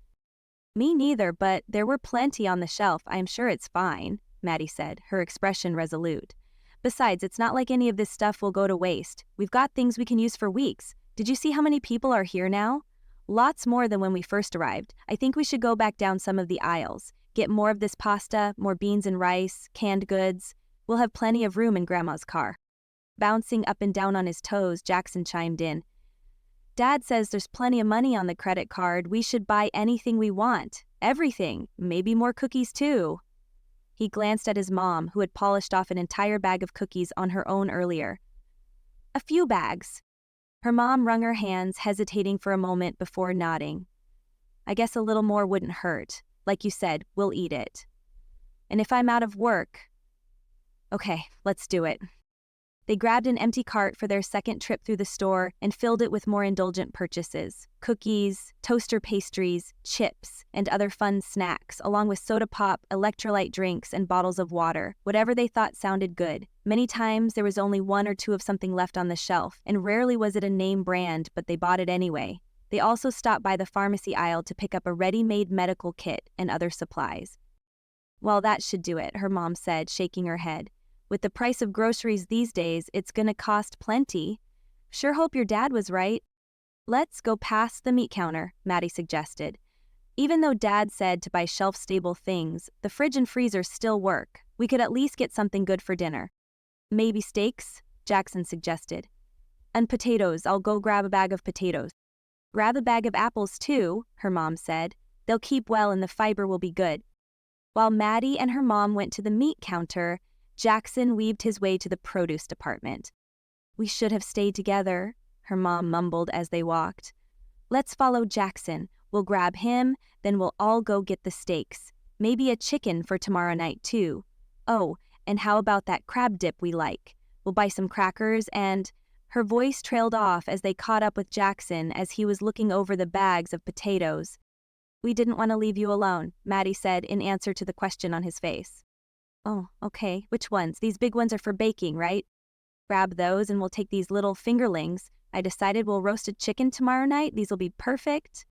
Speaker 2: "Me neither, but there were plenty on the shelf. I'm sure it's fine," Maddie said, her expression resolute. "Besides, it's not like any of this stuff will go to waste. We've got things we can use for weeks. Did you see how many people are here now? Lots more than when we first arrived. I think we should go back down some of the aisles. Get more of this pasta, more beans and rice, canned goods. We'll have plenty of room in Grandma's car." Bouncing up and down on his toes, Jackson chimed in. "Dad says there's plenty of money on the credit card. We should buy anything we want. Everything. Maybe more cookies too." He glanced at his mom, who had polished off an entire bag of cookies on her own earlier. "A few bags." Her mom wrung her hands, hesitating for a moment before nodding. "I guess a little more wouldn't hurt. Like you said, we'll eat it. And if I'm out of work..." "Okay, let's do it." They grabbed an empty cart for their second trip through the store and filled it with more indulgent purchases: cookies, toaster pastries, chips, and other fun snacks, along with soda pop, electrolyte drinks, and bottles of water, whatever they thought sounded good. Many times there was only one or two of something left on the shelf, and rarely was it a name brand, but they bought it anyway. They also stopped by the pharmacy aisle to pick up a ready-made medical kit and other supplies. "Well, that should do it," her mom said, shaking her head. "With the price of groceries these days, it's gonna cost plenty. Sure hope your dad was right." "Let's go past the meat counter," Maddie suggested. Even though Dad said to buy shelf-stable things, the fridge and freezer still work. We could at least get something good for dinner. "Maybe steaks?" Jackson suggested. "And potatoes. I'll go grab a bag of potatoes." "Grab a bag of apples too," her mom said. "They'll keep well and the fiber will be good." While Maddie and her mom went to the meat counter, Jackson weaved his way to the produce department. "We should have stayed together," her mom mumbled as they walked. "Let's follow Jackson. We'll grab him, then we'll all go get the steaks. Maybe a chicken for tomorrow night too. Oh, and how about that crab dip we like? We'll buy some crackers and—" Her voice trailed off as they caught up with Jackson as he was looking over the bags of potatoes. "We didn't want to leave you alone," Maddie said in answer to the question on his face. "Oh, okay. Which ones? These big ones are for baking, right?" "Grab those and we'll take these little fingerlings. I decided we'll roast a chicken tomorrow night. These will be perfect."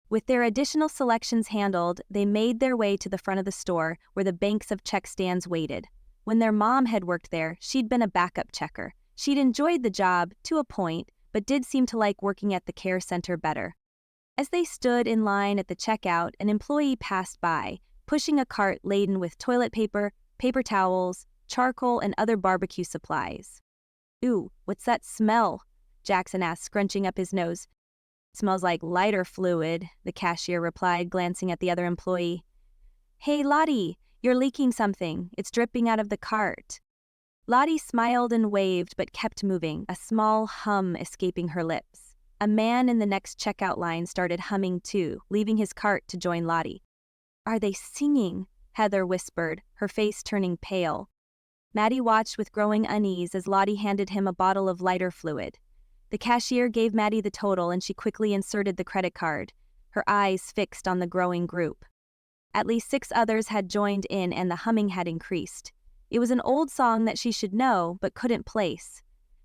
Speaker 2: With their additional selections handled, they made their way to the front of the store where the banks of check stands waited. When their mom had worked there, she'd been a backup checker. She'd enjoyed the job, to a point, but did seem to like working at the care center better. As they stood in line at the checkout, an employee passed by, pushing a cart laden with toilet paper, paper towels, charcoal, and other barbecue supplies. "Ooh, what's that smell?" Jackson asked, scrunching up his nose. "Smells like lighter fluid," the cashier replied, glancing at the other employee. "Hey, Lottie, you're leaking something. It's dripping out of the cart." Lottie smiled and waved but kept moving, a small hum escaping her lips. A man in the next checkout line started humming too, leaving his cart to join Lottie. "Are they singing?" Heather whispered, her face turning pale. Maddie watched with growing unease as Lottie handed him a bottle of lighter fluid. The cashier gave Maddie the total and she quickly inserted the credit card, her eyes fixed on the growing group. At least 6 others had joined in and the humming had increased. It was an old song that she should know but couldn't place.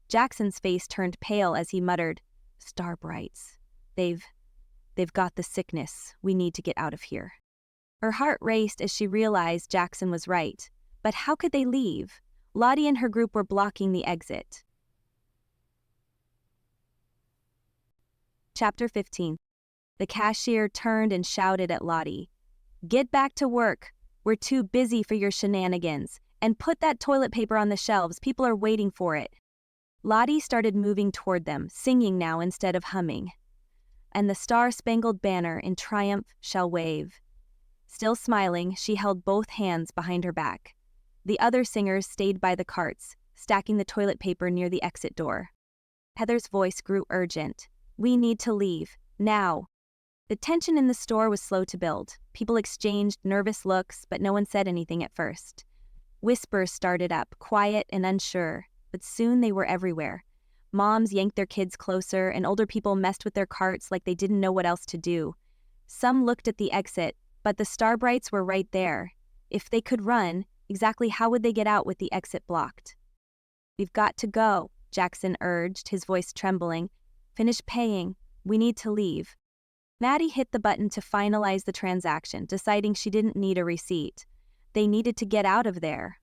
Speaker 2: Jackson's face turned pale as he muttered, "Starbrights. They've got the sickness. We need to get out of here." Her heart raced as she realized Jackson was right. But how could they leave? Lottie and her group were blocking the exit. Chapter 15. The cashier turned and shouted at Lottie. "Get back to work. We're too busy for your shenanigans. And put that toilet paper on the shelves. People are waiting for it." Lottie started moving toward them, singing now instead of humming. "And the star-spangled banner in triumph shall wave." Still smiling, she held both hands behind her back. The other singers stayed by the carts, stacking the toilet paper near the exit door. Heather's voice grew urgent. "We need to leave. Now." The tension in the store was slow to build. People exchanged nervous looks, but no one said anything at first. Whispers started up, quiet and unsure, but soon they were everywhere. Moms yanked their kids closer, and older people messed with their carts like they didn't know what else to do. Some looked at the exit, but the Starbrights were right there. If they could run, exactly how would they get out with the exit blocked? "We've got to go," Jackson urged, his voice trembling. "Finish paying. We need to leave." Maddie hit the button to finalize the transaction, deciding she didn't need a receipt. They needed to get out of there.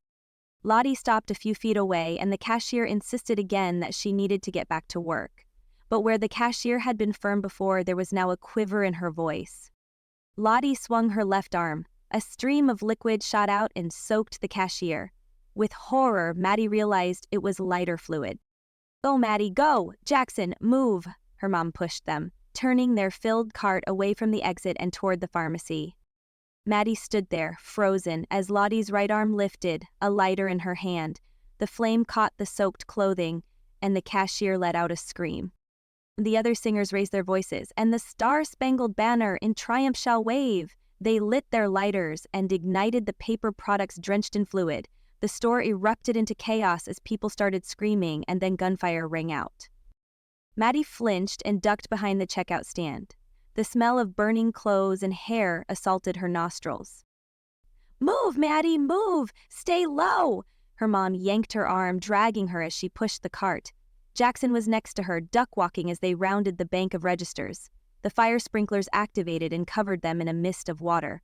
Speaker 2: Lottie stopped a few feet away, and the cashier insisted again that she needed to get back to work. But where the cashier had been firm before, there was now a quiver in her voice. Lottie swung her left arm. A stream of liquid shot out and soaked the cashier. With horror, Maddie realized it was lighter fluid. "Go, Maddie, go! Jackson, move!" Her mom pushed them, turning their filled cart away from the exit and toward the pharmacy. Maddie stood there, frozen, as Lottie's right arm lifted, a lighter in her hand. The flame caught the soaked clothing, and the cashier let out a scream. The other singers raised their voices, "And the star-spangled banner in triumph shall wave." They lit their lighters and ignited the paper products drenched in fluid. The store erupted into chaos as people started screaming and then gunfire rang out. Maddie flinched and ducked behind the checkout stand. The smell of burning clothes and hair assaulted her nostrils. "Move, Maddie, move! Stay low!" Her mom yanked her arm, dragging her as she pushed the cart. Jackson was next to her, duck-walking as they rounded the bank of registers. The fire sprinklers activated and covered them in a mist of water.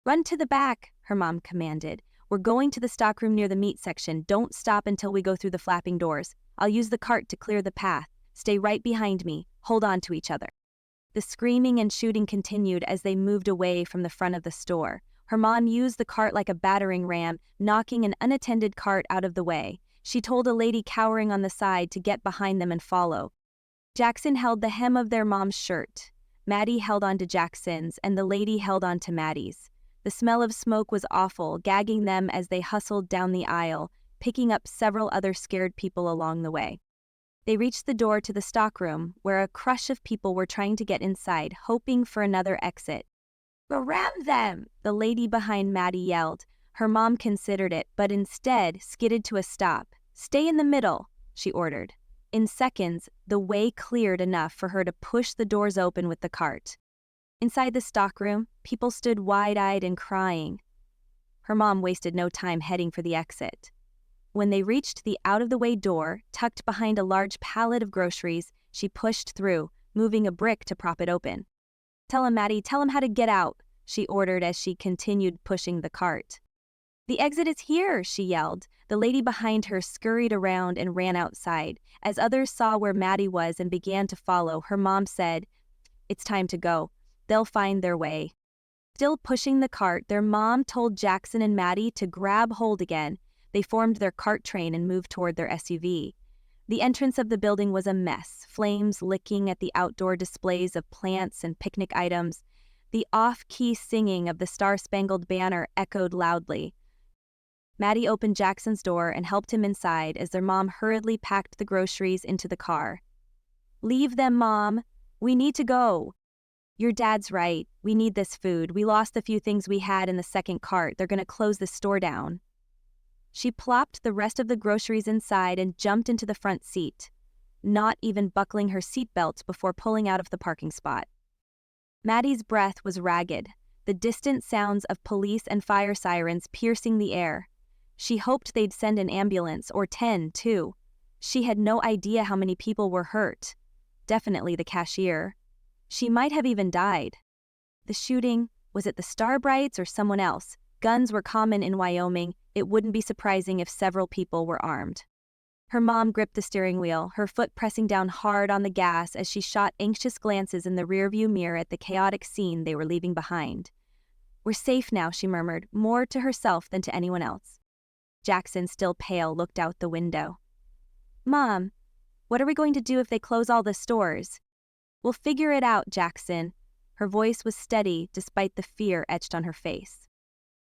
Speaker 2: "Run to the back," her mom commanded. "We're going to the stockroom near the meat section. Don't stop until we go through the flapping doors. I'll use the cart to clear the path. Stay right behind me. Hold on to each other." The screaming and shooting continued as they moved away from the front of the store. Her mom used the cart like a battering ram, knocking an unattended cart out of the way. She told a lady cowering on the side to get behind them and follow. Jackson held the hem of their mom's shirt. Maddie held on to Jackson's, and the lady held on to Maddie's. The smell of smoke was awful, gagging them as they hustled down the aisle, picking up several other scared people along the way. They reached the door to the stockroom, where a crush of people were trying to get inside, hoping for another exit. "Ram them!" the lady behind Maddie yelled. Her mom considered it, but instead skidded to a stop. "Stay in the middle," she ordered. In seconds, the way cleared enough for her to push the doors open with the cart. Inside the stockroom, people stood wide-eyed and crying. Her mom wasted no time heading for the exit. When they reached the out-of-the-way door, tucked behind a large pallet of groceries, she pushed through, moving a brick to prop it open. "Tell him, Maddie, tell him how to get out," she ordered as she continued pushing the cart. "The exit is here," she yelled. The lady behind her scurried around and ran outside. As others saw where Maddie was and began to follow, her mom said, "It's time to go. They'll find their way." Still pushing the cart, their mom told Jackson and Maddie to grab hold again. They formed their cart train and moved toward their SUV. The entrance of the building was a mess, flames licking at the outdoor displays of plants and picnic items. The off-key singing of the Star-Spangled Banner echoed loudly. Maddie opened Jackson's door and helped him inside as their mom hurriedly packed the groceries into the car. "Leave them, Mom. We need to go." "Your dad's right. We need this food. We lost the few things we had in the second cart. They're going to close the store down." She plopped the rest of the groceries inside and jumped into the front seat, not even buckling her seatbelt before pulling out of the parking spot. Maddie's breath was ragged, the distant sounds of police and fire sirens piercing the air. She hoped they'd send an ambulance, or 10, too. She had no idea how many people were hurt. Definitely the cashier. She might have even died. The shooting, was it the Starbrights or someone else? Guns were common in Wyoming. It wouldn't be surprising if several people were armed. Her mom gripped the steering wheel, her foot pressing down hard on the gas as she shot anxious glances in the rearview mirror at the chaotic scene they were leaving behind. "We're safe now," she murmured, more to herself than to anyone else. Jackson, still pale, looked out the window. "Mom, what are we going to do if they close all the stores?" "We'll figure it out, Jackson." Her voice was steady despite the fear etched on her face.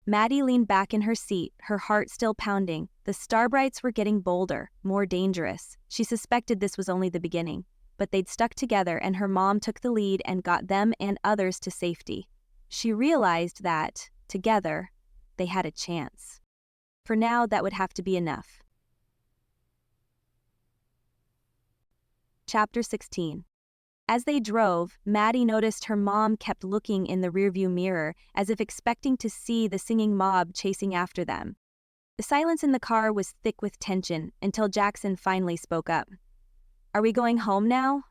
Speaker 2: Maddie leaned back in her seat, her heart still pounding. The Starbrights were getting bolder, more dangerous. She suspected this was only the beginning, but they'd stuck together and her mom took the lead and got them and others to safety. She realized that, together, they had a chance. For now, that would have to be enough. Chapter 16. As they drove, Maddie noticed her mom kept looking in the rearview mirror as if expecting to see the singing mob chasing after them. The silence in the car was thick with tension until Jackson finally spoke up. "Are we going home now?"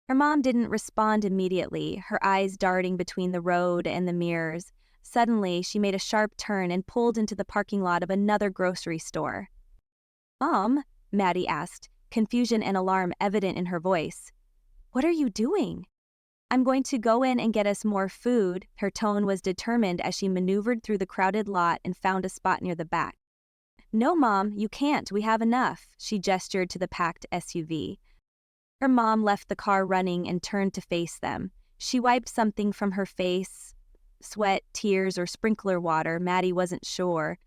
Speaker 2: Her mom didn't respond immediately, her eyes darting between the road and the mirrors. Suddenly, she made a sharp turn and pulled into the parking lot of another grocery store. "Mom?" Maddie asked, confusion and alarm evident in her voice. "What are you doing?" "I'm going to go in and get us more food." Her tone was determined as she maneuvered through the crowded lot and found a spot near the back. "No, Mom, you can't. We have enough." She gestured to the packed SUV. Her mom left the car running and turned to face them. She wiped something from her face, sweat, tears, or sprinkler water, Maddie wasn't sure,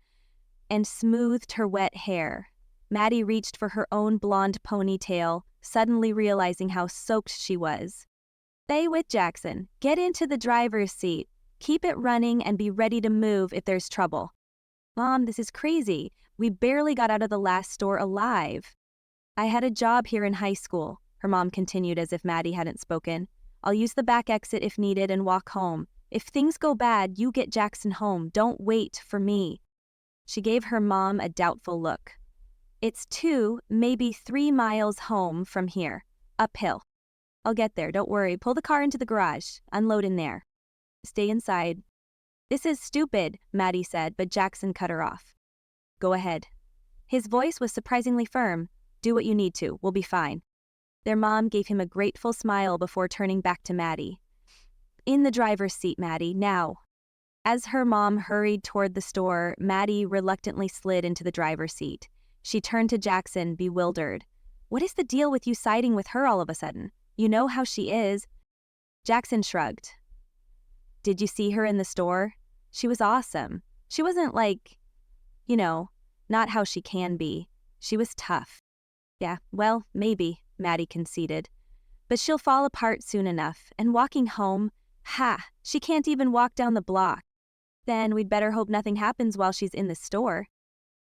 Speaker 2: and smoothed her wet hair. Maddie reached for her own blonde ponytail, suddenly realizing how soaked she was. "Stay with Jackson. Get into the driver's seat. Keep it running and be ready to move if there's trouble." "Mom, this is crazy." We barely got out of the last store alive. I had a job here in high school, her mom continued as if Maddie hadn't spoken. I'll use the back exit if needed and walk home. If things go bad, you get Jackson home. Don't wait for me. She gave her mom a doubtful look. It's 2, maybe 3 miles home from here. Uphill. I'll get there, don't worry. Pull the car into the garage. Unload in there. Stay inside. This is stupid, Maddie said, but Jackson cut her off. Go ahead. His voice was surprisingly firm. Do what you need to. We'll be fine. Their mom gave him a grateful smile before turning back to Maddie. In the driver's seat, Maddie, now. As her mom hurried toward the store, Maddie reluctantly slid into the driver's seat. She turned to Jackson, bewildered. What is the deal with you siding with her all of a sudden? You know how she is. Jackson shrugged. Did you see her in the store? She was awesome. She wasn't like, not how she can be. She was tough. Yeah, well, maybe, Maddie conceded. But she'll fall apart soon enough, and walking home, she can't even walk down the block. Then we'd better hope nothing happens while she's in the store.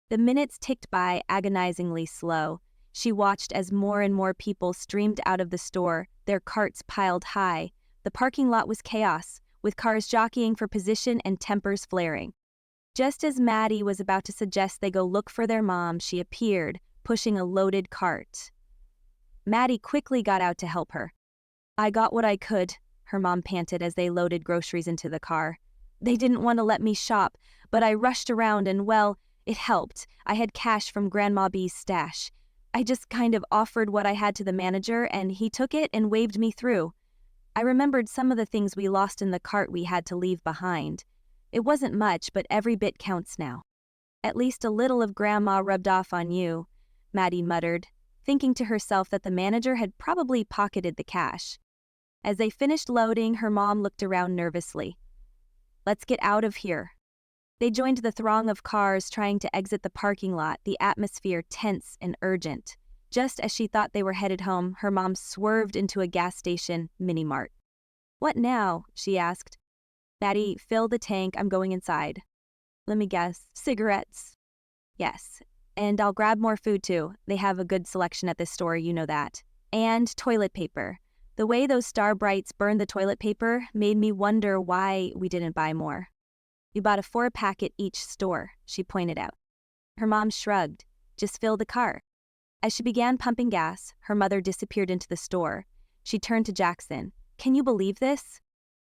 Speaker 2: The minutes ticked by agonizingly slow. She watched as more and more people streamed out of the store, their carts piled high. The parking lot was chaos, with cars jockeying for position and tempers flaring. Just as Maddie was about to suggest they go look for their mom, she appeared, pushing a loaded cart. Maddie quickly got out to help her. I got what I could, her mom panted as they loaded groceries into the car. They didn't want to let me shop, but I rushed around and, well, it helped. I had cash from Grandma B's stash. I just kind of offered what I had to the manager, and he took it and waved me through. I remembered some of the things we lost in the cart we had to leave behind. It wasn't much, but every bit counts now. At least a little of Grandma rubbed off on you, Maddie muttered, thinking to herself that the manager had probably pocketed the cash. As they finished loading, her mom looked around nervously. Let's get out of here. They joined the throng of cars trying to exit the parking lot, the atmosphere tense and urgent. Just as she thought they were headed home, her mom swerved into a gas station mini-mart. What now? She asked. Maddie, fill the tank, I'm going inside. Let me guess, cigarettes? Yes, and I'll grab more food too. They have a good selection at this store, you know that. And toilet paper. The way those Star Brights burned the toilet paper made me wonder why we didn't buy more. You bought a 4-pack at each store, she pointed out. Her mom shrugged. Just fill the car. As she began pumping gas, her mother disappeared into the store. She turned to Jackson. Can you believe this?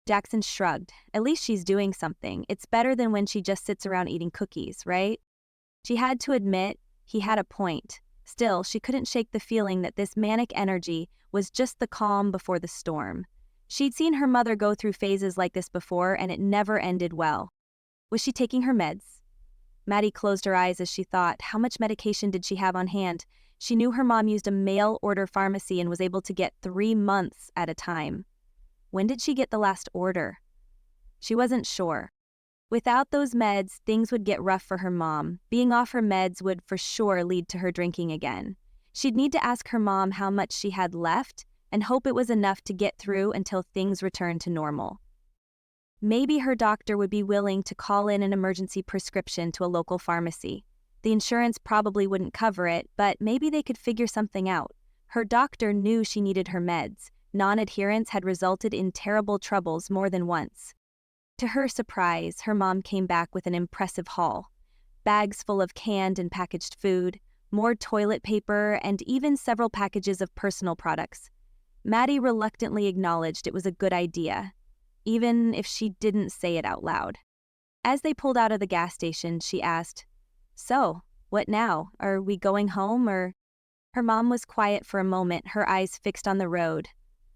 Speaker 2: Jackson shrugged. At least she's doing something. It's better than when she just sits around eating cookies, right? She had to admit he had a point. Still, she couldn't shake the feeling that this manic energy was just the calm before the storm. She'd seen her mother go through phases like this before, and it never ended well. Was she taking her meds? Maddie closed her eyes as she thought, how much medication did she have on hand? She knew her mom used a mail-order pharmacy and was able to get 3 months at a time. When did she get the last order? She wasn't sure. Without those meds, things would get rough for her mom. Being off her meds would for sure lead to her drinking again. She'd need to ask her mom how much she had left and hope it was enough to get through until things returned to normal. Maybe her doctor would be willing to call in an emergency prescription to a local pharmacy. The insurance probably wouldn't cover it, but maybe they could figure something out. Her doctor knew she needed her meds. Non-adherence had resulted in terrible troubles more than once. To her surprise, her mom came back with an impressive haul. Bags full of canned and packaged food, more toilet paper, and even several packages of personal products. Maddie reluctantly acknowledged it was a good idea, even if she didn't say it out loud. As they pulled out of the gas station, she asked, "So, what now? Are we going home or?" Her mom was quiet for a moment, her eyes fixed on the road.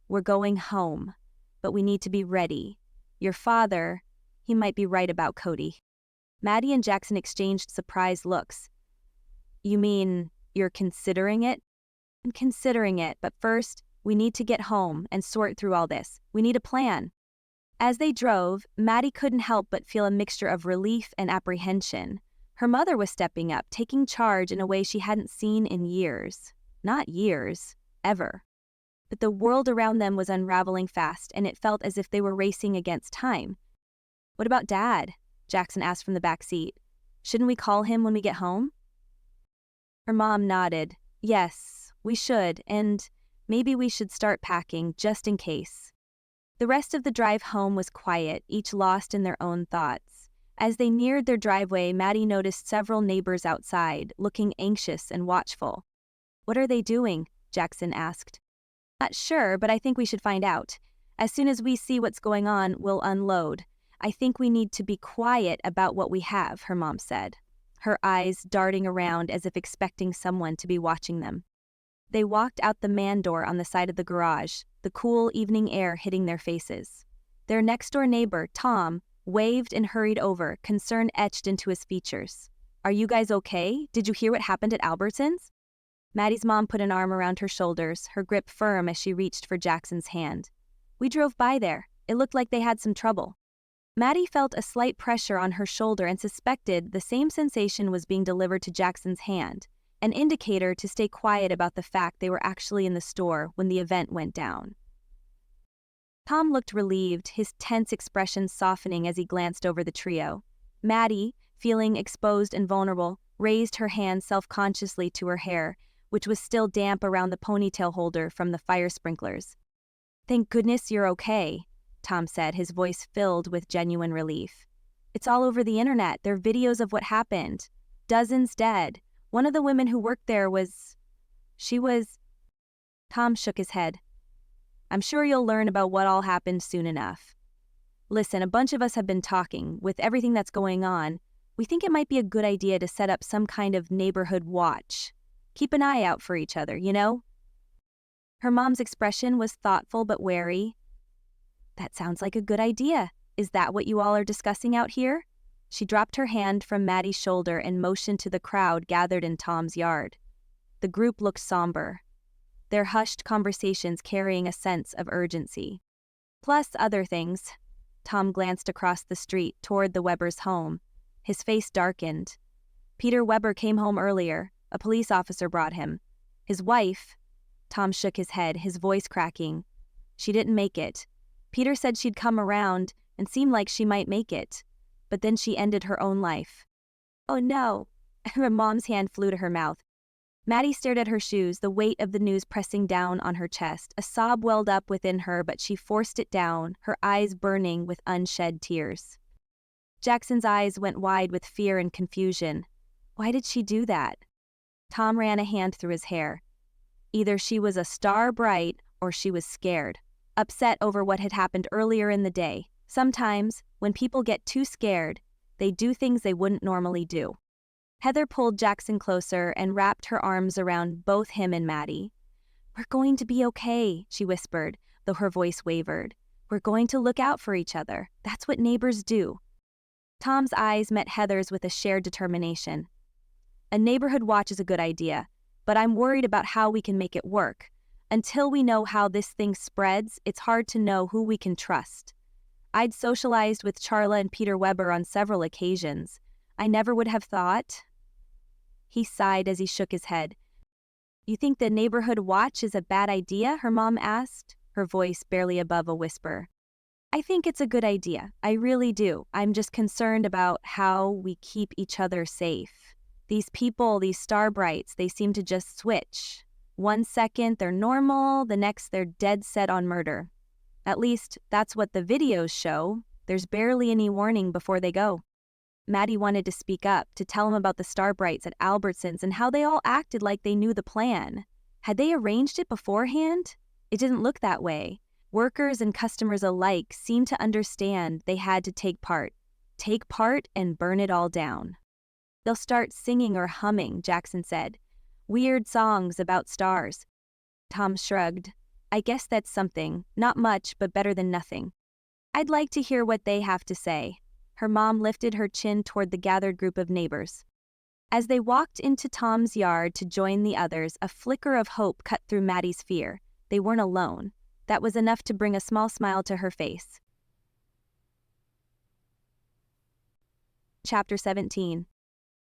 Speaker 2: "We're going home, but we need to be ready. Your father, he might be right about Cody." Maddie and Jackson exchanged surprised looks. "You mean you're considering it?" "I'm considering it, but first, we need to get home and sort through all this. We need a plan." As they drove, Maddie couldn't help but feel a mixture of relief and apprehension. Her mother was stepping up, taking charge in a way she hadn't seen in years. Not years, ever. But the world around them was unraveling fast, and it felt as if they were racing against time. "What about Dad?" Jackson asked from the back seat. "Shouldn't we call him when we get home?" Her mom nodded. Yes, we should, and maybe we should start packing, just in case. The rest of the drive home was quiet, each lost in their own thoughts. As they neared their driveway, Maddie noticed several neighbors outside, looking anxious and watchful. "What are they doing?" Jackson asked. "Not sure, but I think we should find out. As soon as we see what's going on, we'll unload. I think we need to be quiet about what we have," her mom said, her eyes darting around as if expecting someone to be watching them. They walked out the man door on the side of the garage, the cool evening air hitting their faces. Their next-door neighbor, Tom, waved and hurried over, concern etched into his features. "Are you guys okay? Did you hear what happened at Albertsons?" Maddie's mom put an arm around her shoulders, her grip firm as she reached for Jackson's hand. "We drove by there. It looked like they had some trouble." Maddie felt a slight pressure on her shoulder and suspected the same sensation was being delivered to Jackson's hand, an indicator to stay quiet about the fact they were actually in the store when the event went down. Tom looked relieved, his tense expression softening as he glanced over the trio. Maddie, feeling exposed and vulnerable, raised her hand self-consciously to her hair, which was still damp around the ponytail holder from the fire sprinklers. "Thank goodness you're okay," Tom said, his voice filled with genuine relief. "It's all over the internet. There are videos of what happened. Dozens dead. One of the women who worked there was... Tom shook his head. "I'm sure you'll learn about what all happened soon enough. Listen, a bunch of us have been talking. With everything that's going on, we think it might be a good idea to set up some kind of neighborhood watch. Keep an eye out for each other, you know?" Her mom's expression was thoughtful but wary. "That sounds like a good idea. Is that what you all are discussing out here?" She dropped her hand from Maddie's shoulder and motioned to the crowd gathered in Tom's yard. The group looked somber, their hushed conversations carrying a sense of urgency. "Plus other things." Tom glanced across the street toward the Webbers' home. His face darkened. "Peter Weber came home earlier. A police officer brought him. His wife..." Tom shook his head, his voice cracking. "She didn't make it. Peter said she'd come around and seemed like she might make it. But then she ended her own life." "Oh no." Her mom's hand flew to her mouth. Maddie stared at her shoes, the weight of the news pressing down on her chest. A sob welled up within her, but she forced it down, her eyes burning with unshed tears. Jackson's eyes went wide with fear and confusion. Why did she do that? Tom ran a hand through his hair. Either she was a star bright or she was scared, upset over what had happened earlier in the day. Sometimes, when people get too scared, they do things they wouldn't normally do. Heather pulled Jackson closer and wrapped her arms around both him and Maddie. "We're going to be okay," she whispered, though her voice wavered. "We're going to look out for each other. That's what neighbors do." Tom's eyes met Heather's with a shared determination. "A neighborhood watch is a good idea, but I'm worried about how we can make it work. Until we know how this thing spreads, it's hard to know who we can trust. I'd socialized with Charla and Peter Weber on several occasions. I never would have thought..." He sighed as he shook his head. "You think the neighborhood watch is a bad idea?" her mom asked, her voice barely above a whisper. "I think it's a good idea. I really do. I'm just concerned about how we keep each other safe. These people, these star brights, they seem to just switch. One second they're normal, the next they're dead set on murder. At least, that's what the videos show. There's barely any warning before they go." Maddie wanted to speak up, to tell him about the star brights at Albertsons and how they all acted like they knew the plan. Had they arranged it beforehand? It didn't look that way. Workers and customers alike seemed to understand they had to take part and burn it all down. "They'll start singing or humming," Jackson said. "Weird songs about stars." Tom shrugged. "I guess that's something. Not much, but better than nothing. I'd like to hear what they have to say." Her mom lifted her chin toward the gathered group of neighbors. As they walked into Tom's yard to join the others, a flicker of hope cut through Maddie's fear. They weren't alone. That was enough to bring a small smile to her face. Chapter 17.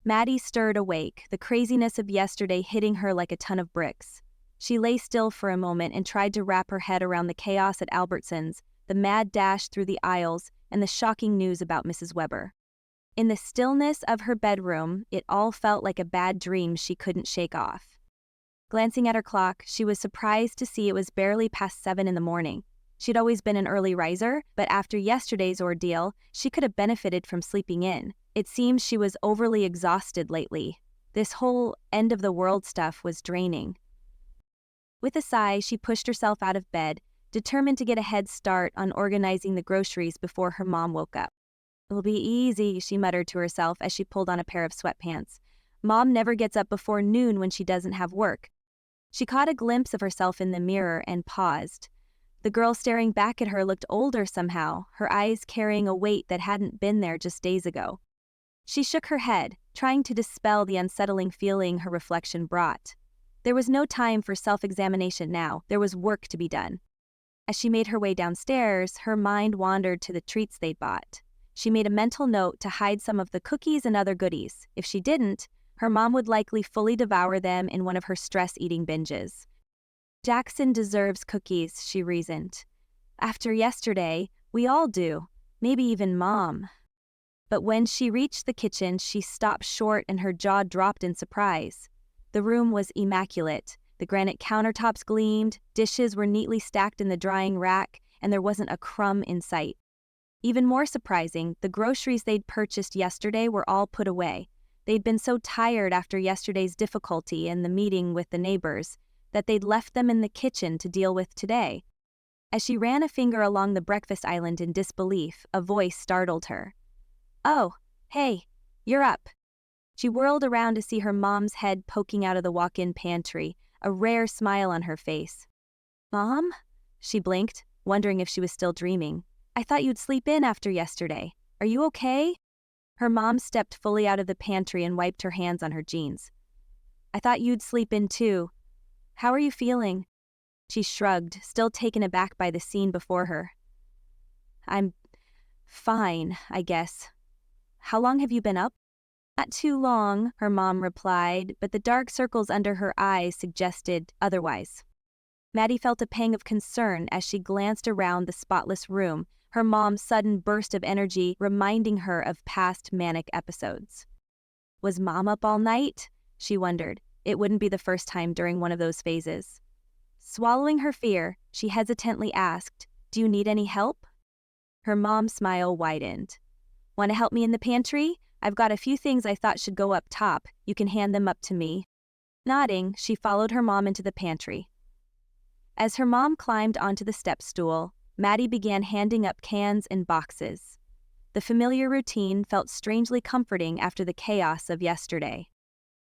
Speaker 2: Maddie stirred awake, the craziness of yesterday hitting her like a ton of bricks. She lay still for a moment and tried to wrap her head around the chaos at Albertsons, the mad dash through the aisles, and the shocking news about Mrs. Weber. In the stillness of her bedroom, it all felt like a bad dream she couldn't shake off. Glancing at her clock, she was surprised to see it was barely past 7 in the morning. She'd always been an early riser, but after yesterday's ordeal, she could have benefited from sleeping in. It seems she was overly exhausted lately. This whole end-of-the-world stuff was draining. With a sigh, she pushed herself out of bed, determined to get a head start on organizing the groceries before her mom woke up. "It'll be easy," she muttered to herself as she pulled on a pair of sweatpants. "Mom never gets up before noon when she doesn't have work." She caught a glimpse of herself in the mirror and paused. The girl staring back at her looked older somehow, her eyes carrying a weight that hadn't been there just days ago. She shook her head, trying to dispel the unsettling feeling her reflection brought. There was no time for self-examination now, there was work to be done. As she made her way downstairs, her mind wandered to the treats they'd bought. She made a mental note to hide some of the cookies and other goodies. If she didn't, her mom would likely fully devour them in one of her stress-eating binges. "Jackson deserves cookies," she reasoned. "After yesterday, we all do, maybe even Mom." But when she reached the kitchen, she stopped short and her jaw dropped in surprise. The room was immaculate. The granite countertops gleamed, dishes were neatly stacked in the drying rack, and there wasn't a crumb in sight. Even more surprising, the groceries they'd purchased yesterday were all put away. They'd been so tired after yesterday's difficulty and the meeting with the neighbors that they'd left them in the kitchen to deal with today. As she ran a finger along the breakfast island in disbelief, a voice startled her. "Oh, hey, you're up." She whirled around to see her mom's head poking out of the walk-in pantry, a rare smile on her face. "Mom?" She blinked, wondering if she was still dreaming. "I thought you'd sleep in after yesterday. Are you okay?" Her mom stepped fully out of the pantry and wiped her hands on her jeans. "I thought you'd sleep in too. How are you feeling?" She shrugged, still taken aback by the scene before her. "I'm fine, I guess. How long have you been up?" "Not too long," her mom replied, but the dark circles under her eyes suggested otherwise. Maddie felt a pang of concern as she glanced around the spotless room, her mom's sudden burst of energy reminding her of past manic episodes. Was Mom up all night? She wondered. It wouldn't be the first time during one of those phases. Swallowing her fear, she hesitantly asked, "Do you need any help?" Her mom's smile widened. "Want to help me in the pantry? I've got a few things I thought should go up top. You can hand them up to me." Nodding, she followed her mom into the pantry. As her mom climbed onto the step stool, Maddie began handing up cans and boxes. The familiar routine felt strangely comforting after the chaos of yesterday.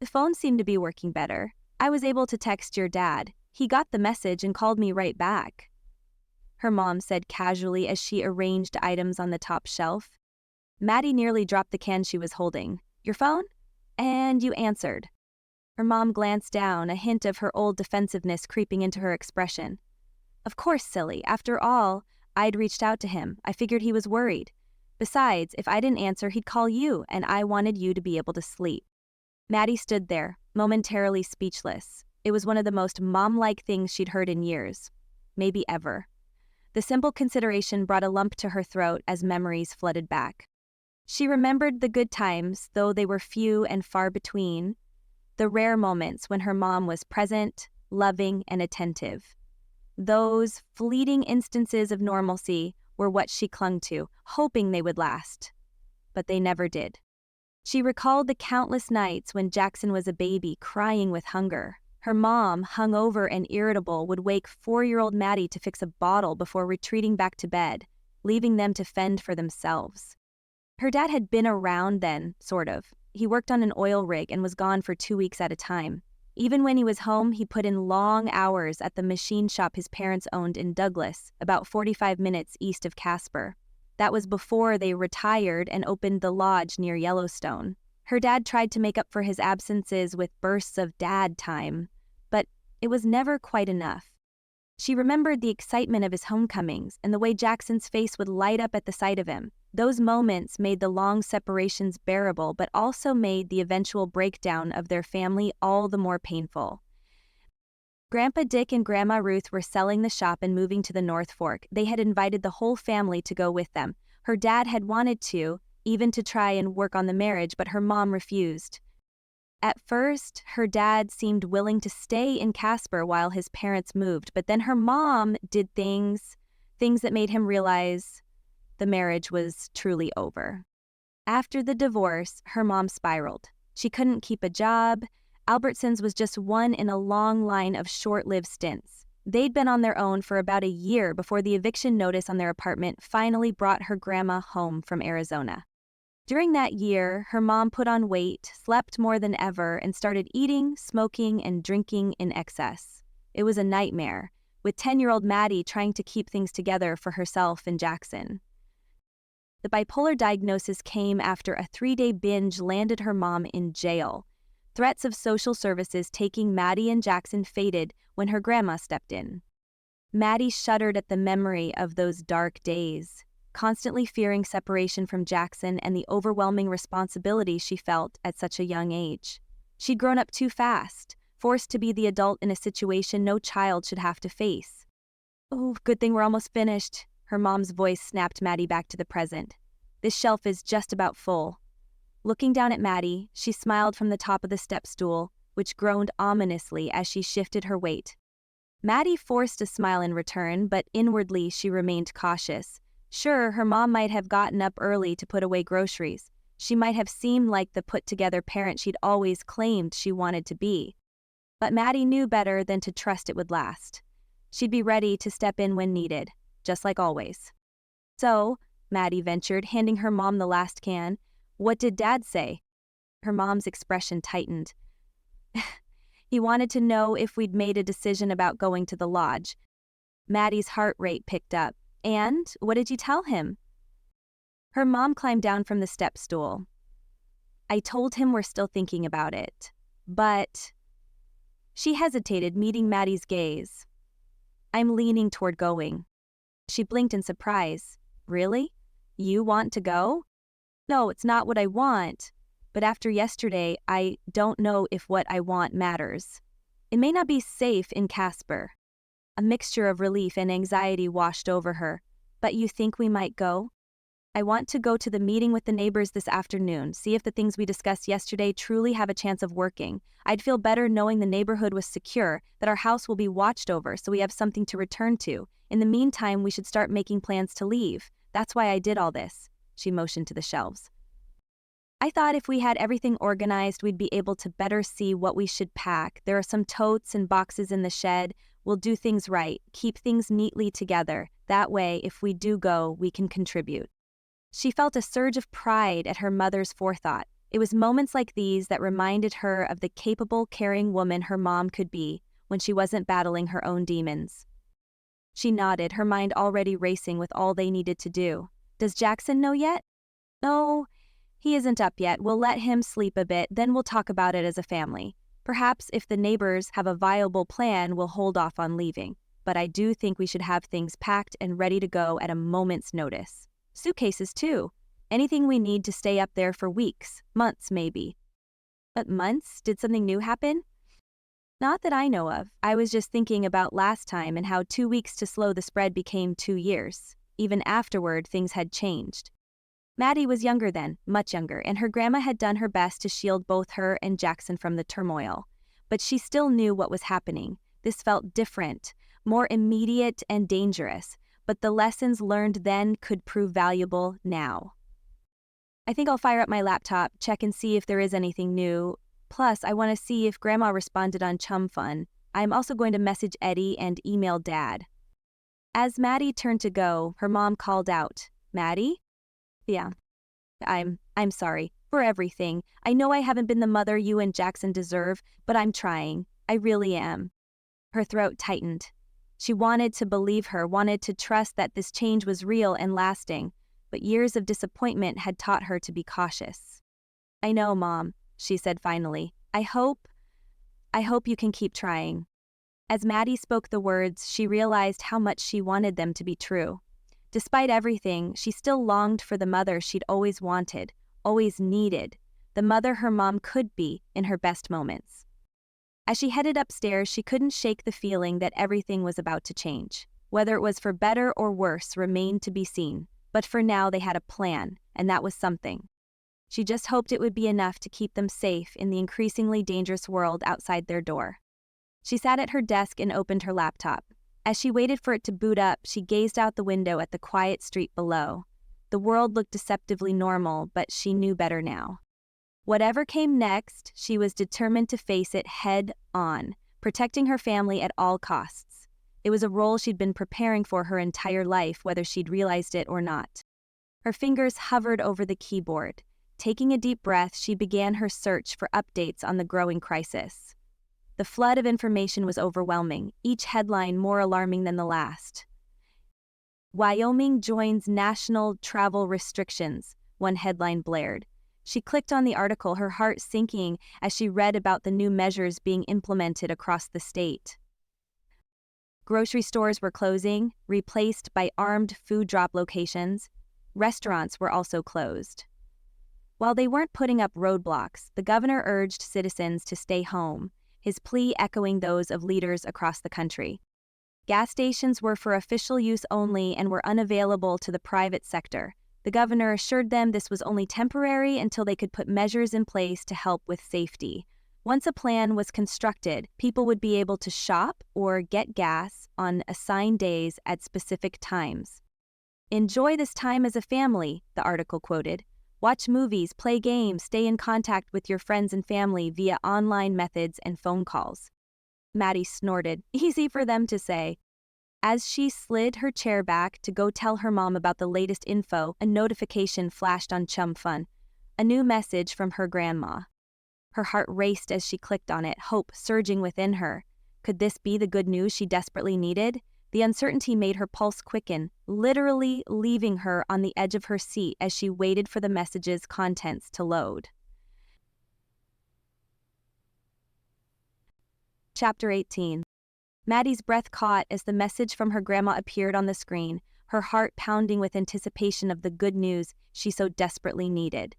Speaker 2: "The phone seemed to be working better. I was able to text your dad. He got the message and called me right back," her mom said casually as she arranged items on the top shelf. Maddie nearly dropped the can she was holding. "Your phone? And you answered." Her mom glanced down, a hint of her old defensiveness creeping into her expression. "Of course, silly. After all, I'd reached out to him. I figured he was worried. Besides, if I didn't answer, he'd call you, and I wanted you to be able to sleep." Maddie stood there, momentarily speechless. It was one of the most mom-like things she'd heard in years. Maybe ever. The simple consideration brought a lump to her throat as memories flooded back. She remembered the good times, though they were few and far between, the rare moments when her mom was present, loving, and attentive. Those fleeting instances of normalcy were what she clung to, hoping they would last. But they never did. She recalled the countless nights when Jackson was a baby, crying with hunger. Her mom, hungover and irritable, would wake 4-year-old Maddie to fix a bottle before retreating back to bed, leaving them to fend for themselves. Her dad had been around then, sort of. He worked on an oil rig and was gone for 2 weeks at a time. Even when he was home, he put in long hours at the machine shop his parents owned in Douglas, about 45 minutes east of Casper. That was before they retired and opened the lodge near Yellowstone. Her dad tried to make up for his absences with bursts of dad time, but it was never quite enough. She remembered the excitement of his homecomings and the way Jackson's face would light up at the sight of him. Those moments made the long separations bearable, but also made the eventual breakdown of their family all the more painful. Grandpa Dick and Grandma Ruth were selling the shop and moving to the North Fork. They had invited the whole family to go with them. Her dad had wanted to, even to try and work on the marriage, but her mom refused. At first, her dad seemed willing to stay in Casper while his parents moved, but then her mom did things that made him realize the marriage was truly over. After the divorce, her mom spiraled. She couldn't keep a job. Albertsons was just one in a long line of short-lived stints. They'd been on their own for about a year before the eviction notice on their apartment finally brought her grandma home from Arizona. During that year, her mom put on weight, slept more than ever, and started eating, smoking, and drinking in excess. It was a nightmare, with 10-year-old Maddie trying to keep things together for herself and Jackson. The bipolar diagnosis came after a 3-day binge landed her mom in jail. Threats of social services taking Maddie and Jackson faded when her grandma stepped in. Maddie shuddered at the memory of those dark days, constantly fearing separation from Jackson and the overwhelming responsibility she felt at such a young age. She'd grown up too fast, forced to be the adult in a situation no child should have to face. "Oh, good thing we're almost finished." Her mom's voice snapped Maddie back to the present. "This shelf is just about full." Looking down at Maddie, she smiled from the top of the step stool, which groaned ominously as she shifted her weight. Maddie forced a smile in return, but inwardly she remained cautious. Sure, her mom might have gotten up early to put away groceries. She might have seemed like the put-together parent she'd always claimed she wanted to be. But Maddie knew better than to trust it would last. She'd be ready to step in when needed, just like always. "So," Maddie ventured, handing her mom the last can, "what did Dad say?" Her mom's expression tightened. "He wanted to know if we'd made a decision about going to the lodge." Maddie's heart rate picked up. "And what did you tell him?" Her mom climbed down from the step stool. "I told him we're still thinking about it, but..." She hesitated, meeting Maddie's gaze. "I'm leaning toward going." She blinked in surprise. "Really? You want to go?" "No, it's not what I want. But after yesterday, I don't know if what I want matters. It may not be safe in Casper." A mixture of relief and anxiety washed over her. "But you think we might go?" "I want to go to the meeting with the neighbors this afternoon, see if the things we discussed yesterday truly have a chance of working. I'd feel better knowing the neighborhood was secure, that our house will be watched over so we have something to return to. In the meantime, we should start making plans to leave. That's why I did all this." She motioned to the shelves. "I thought if we had everything organized, we'd be able to better see what we should pack. There are some totes and boxes in the shed. We'll do things right, keep things neatly together. That way, if we do go, we can contribute." She felt a surge of pride at her mother's forethought. It was moments like these that reminded her of the capable, caring woman her mom could be when she wasn't battling her own demons. She nodded, her mind already racing with all they needed to do. "Does Jackson know yet?" "No, he isn't up yet. We'll let him sleep a bit, then we'll talk about it as a family. Perhaps if the neighbors have a viable plan, we'll hold off on leaving. But I do think we should have things packed and ready to go at a moment's notice. Suitcases, too. Anything we need to stay up there for weeks, months maybe." "But months? Did something new happen?" "Not that I know of. I was just thinking about last time and how 2 weeks to slow the spread became 2 years. Even afterward, things had changed." Maddie was younger then, much younger, and her grandma had done her best to shield both her and Jackson from the turmoil. But she still knew what was happening. This felt different, more immediate and dangerous, but the lessons learned then could prove valuable now. "I think I'll fire up my laptop, check and see if there is anything new. Plus, I want to see if Grandma responded on Chum Fun. I'm also going to message Eddie and email Dad." As Maddie turned to go, her mom called out, "Maddie?" "Yeah. I'm sorry for everything. I know I haven't been the mother you and Jackson deserve, but I'm trying. I really am." Her throat tightened. She wanted to believe her, wanted to trust that this change was real and lasting, but years of disappointment had taught her to be cautious. "I know, Mom," she said finally. I hope you can keep trying." As Maddie spoke the words, she realized how much she wanted them to be true. Despite everything, she still longed for the mother she'd always wanted, always needed, the mother her mom could be in her best moments. As she headed upstairs, she couldn't shake the feeling that everything was about to change. Whether it was for better or worse remained to be seen. But for now they had a plan, and that was something. She just hoped it would be enough to keep them safe in the increasingly dangerous world outside their door. She sat at her desk and opened her laptop. As she waited for it to boot up, she gazed out the window at the quiet street below. The world looked deceptively normal, but she knew better now. Whatever came next, she was determined to face it head on, protecting her family at all costs. It was a role she'd been preparing for her entire life, whether she'd realized it or not. Her fingers hovered over the keyboard. Taking a deep breath, she began her search for updates on the growing crisis. The flood of information was overwhelming, each headline more alarming than the last. Wyoming joins national travel restrictions, one headline blared. She clicked on the article, her heart sinking as she read about the new measures being implemented across the state. Grocery stores were closing, replaced by armed food drop locations. Restaurants were also closed. While they weren't putting up roadblocks, the governor urged citizens to stay home, his plea echoing those of leaders across the country. Gas stations were for official use only and were unavailable to the private sector. The governor assured them this was only temporary until they could put measures in place to help with safety. Once a plan was constructed, people would be able to shop or get gas on assigned days at specific times. "Enjoy this time as a family," the article quoted. "Watch movies, play games, stay in contact with your friends and family via online methods and phone calls." Maddie snorted, easy for them to say. As she slid her chair back to go tell her mom about the latest info, a notification flashed on Chum Fun. A new message from her grandma. Her heart raced as she clicked on it, hope surging within her. Could this be the good news she desperately needed? The uncertainty made her pulse quicken, literally leaving her on the edge of her seat as she waited for the message's contents to load. Chapter 18. Maddie's breath caught as the message from her grandma appeared on the screen, her heart pounding with anticipation of the good news she so desperately needed.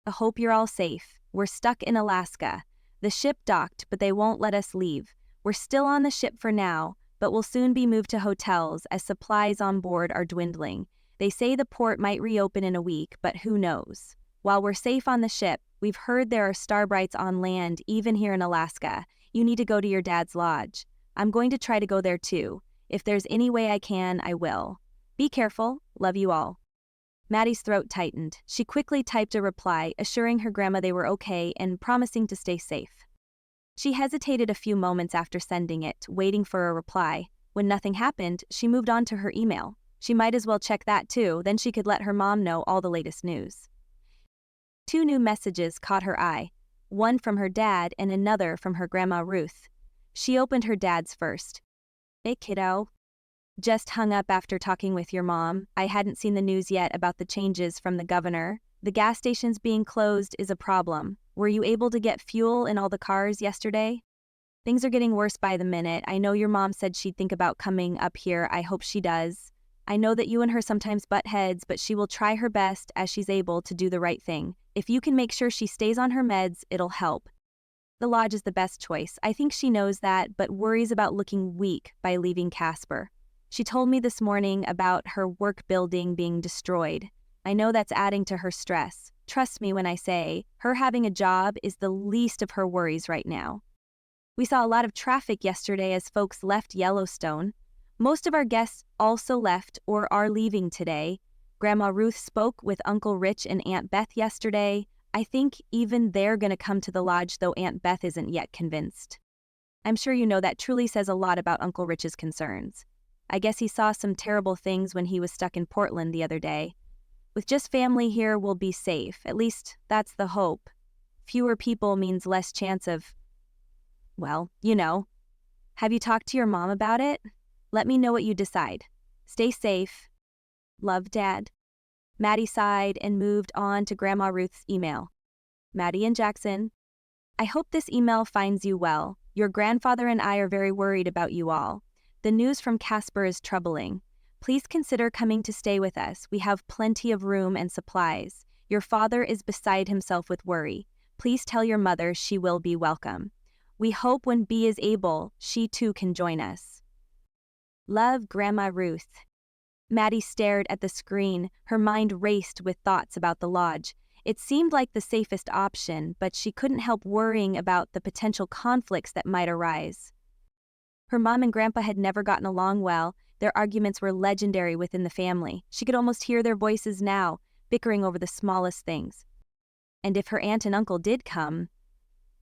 Speaker 2: "I hope you're all safe. We're stuck in Alaska. The ship docked, but they won't let us leave. We're still on the ship for now, but will soon be moved to hotels as supplies on board are dwindling. They say the port might reopen in a week, but who knows? While we're safe on the ship, we've heard there are Starbrights on land even here in Alaska. You need to go to your dad's lodge. I'm going to try to go there too. If there's any way I can, I will. Be careful. Love you all." Maddie's throat tightened. She quickly typed a reply, assuring her grandma they were okay and promising to stay safe. She hesitated a few moments after sending it, waiting for a reply. When nothing happened, she moved on to her email. She might as well check that too, then she could let her mom know all the latest news. 2 new messages caught her eye, one from her dad and another from her grandma Ruth. She opened her dad's first. "Hey kiddo. Just hung up after talking with your mom. I hadn't seen the news yet about the changes from the governor. The gas stations being closed is a problem. Were you able to get fuel in all the cars yesterday? Things are getting worse by the minute. I know your mom said she'd think about coming up here. I hope she does. I know that you and her sometimes butt heads, but she will try her best as she's able to do the right thing. If you can make sure she stays on her meds, it'll help. The lodge is the best choice. I think she knows that, but worries about looking weak by leaving Casper. She told me this morning about her work building being destroyed. I know that's adding to her stress. Trust me when I say, her having a job is the least of her worries right now. We saw a lot of traffic yesterday as folks left Yellowstone. Most of our guests also left or are leaving today. Grandma Ruth spoke with Uncle Rich and Aunt Beth yesterday. I think even they're going to come to the lodge, though Aunt Beth isn't yet convinced. I'm sure you know that truly says a lot about Uncle Rich's concerns. I guess he saw some terrible things when he was stuck in Portland the other day. With just family here, we'll be safe. At least that's the hope. Fewer people means less chance of, well, you know. Have you talked to your mom about it? Let me know what you decide. Stay safe. Love, Dad." Maddie sighed and moved on to Grandma Ruth's email. "Maddie and Jackson, I hope this email finds you well. Your grandfather and I are very worried about you all. The news from Casper is troubling. Please consider coming to stay with us. We have plenty of room and supplies. Your father is beside himself with worry. Please tell your mother she will be welcome. We hope when B is able, she too can join us. Love, Grandma Ruth." Maddie stared at the screen, her mind raced with thoughts about the lodge. It seemed like the safest option, but she couldn't help worrying about the potential conflicts that might arise. Her mom and grandpa had never gotten along well. Their arguments were legendary within the family. She could almost hear their voices now, bickering over the smallest things. And if her aunt and uncle did come,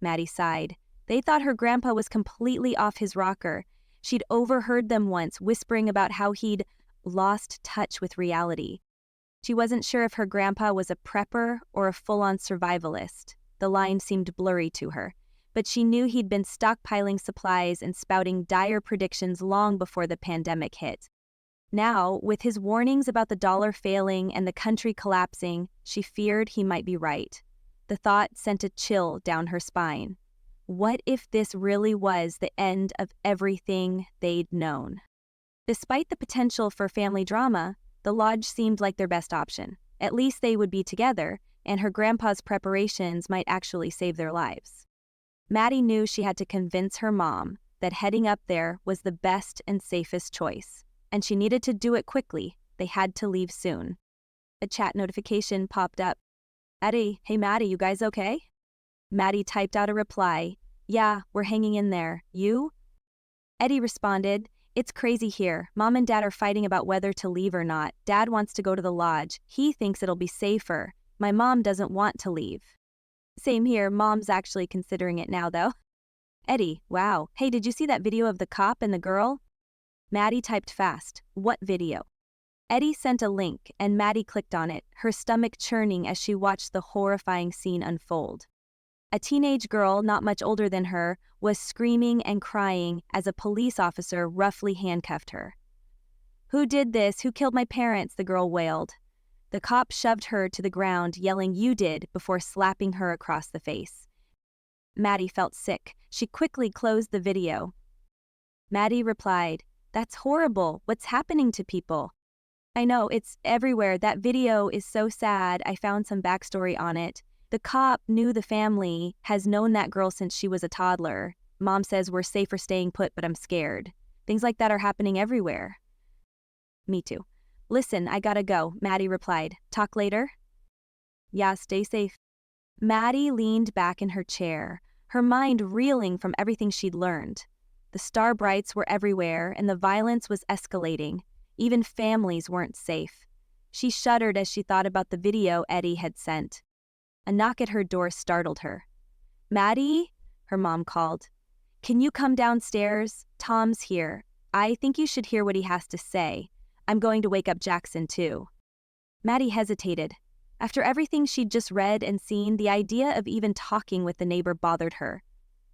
Speaker 2: Maddie sighed. They thought her grandpa was completely off his rocker. She'd overheard them once whispering about how he'd lost touch with reality. She wasn't sure if her grandpa was a prepper or a full-on survivalist. The line seemed blurry to her, but she knew he'd been stockpiling supplies and spouting dire predictions long before the pandemic hit. Now, with his warnings about the dollar failing and the country collapsing, she feared he might be right. The thought sent a chill down her spine. What if this really was the end of everything they'd known? Despite the potential for family drama, the lodge seemed like their best option. At least they would be together, and her grandpa's preparations might actually save their lives. Maddie knew she had to convince her mom that heading up there was the best and safest choice, and she needed to do it quickly. They had to leave soon. A chat notification popped up. Eddie, hey Maddie, you guys okay? Maddie typed out a reply. Yeah, we're hanging in there. You? Eddie responded, it's crazy here. Mom and Dad are fighting about whether to leave or not. Dad wants to go to the lodge. He thinks it'll be safer. My mom doesn't want to leave. Same here. Mom's actually considering it now, though. Eddie, wow. Hey, did you see that video of the cop and the girl? Maddie typed fast. What video? Eddie sent a link, and Maddie clicked on it, her stomach churning as she watched the horrifying scene unfold. A teenage girl, not much older than her, was screaming and crying as a police officer roughly handcuffed her. Who did this? Who killed my parents? The girl wailed. The cop shoved her to the ground, yelling, you did, before slapping her across the face. Maddie felt sick. She quickly closed the video. Maddie replied, that's horrible. What's happening to people? I know, it's everywhere. That video is so sad. I found some backstory on it. The cop knew the family, has known that girl since she was a toddler. Mom says we're safer staying put, but I'm scared. Things like that are happening everywhere. Me too. Listen, I gotta go, Maddie replied. Talk later? Yeah, stay safe. Maddie leaned back in her chair, her mind reeling from everything she'd learned. The star brights were everywhere, and the violence was escalating. Even families weren't safe. She shuddered as she thought about the video Eddie had sent. A knock at her door startled her. Maddie? Her mom called. Can you come downstairs? Tom's here. I think you should hear what he has to say. I'm going to wake up Jackson too. Maddie hesitated. After everything she'd just read and seen, the idea of even talking with the neighbor bothered her.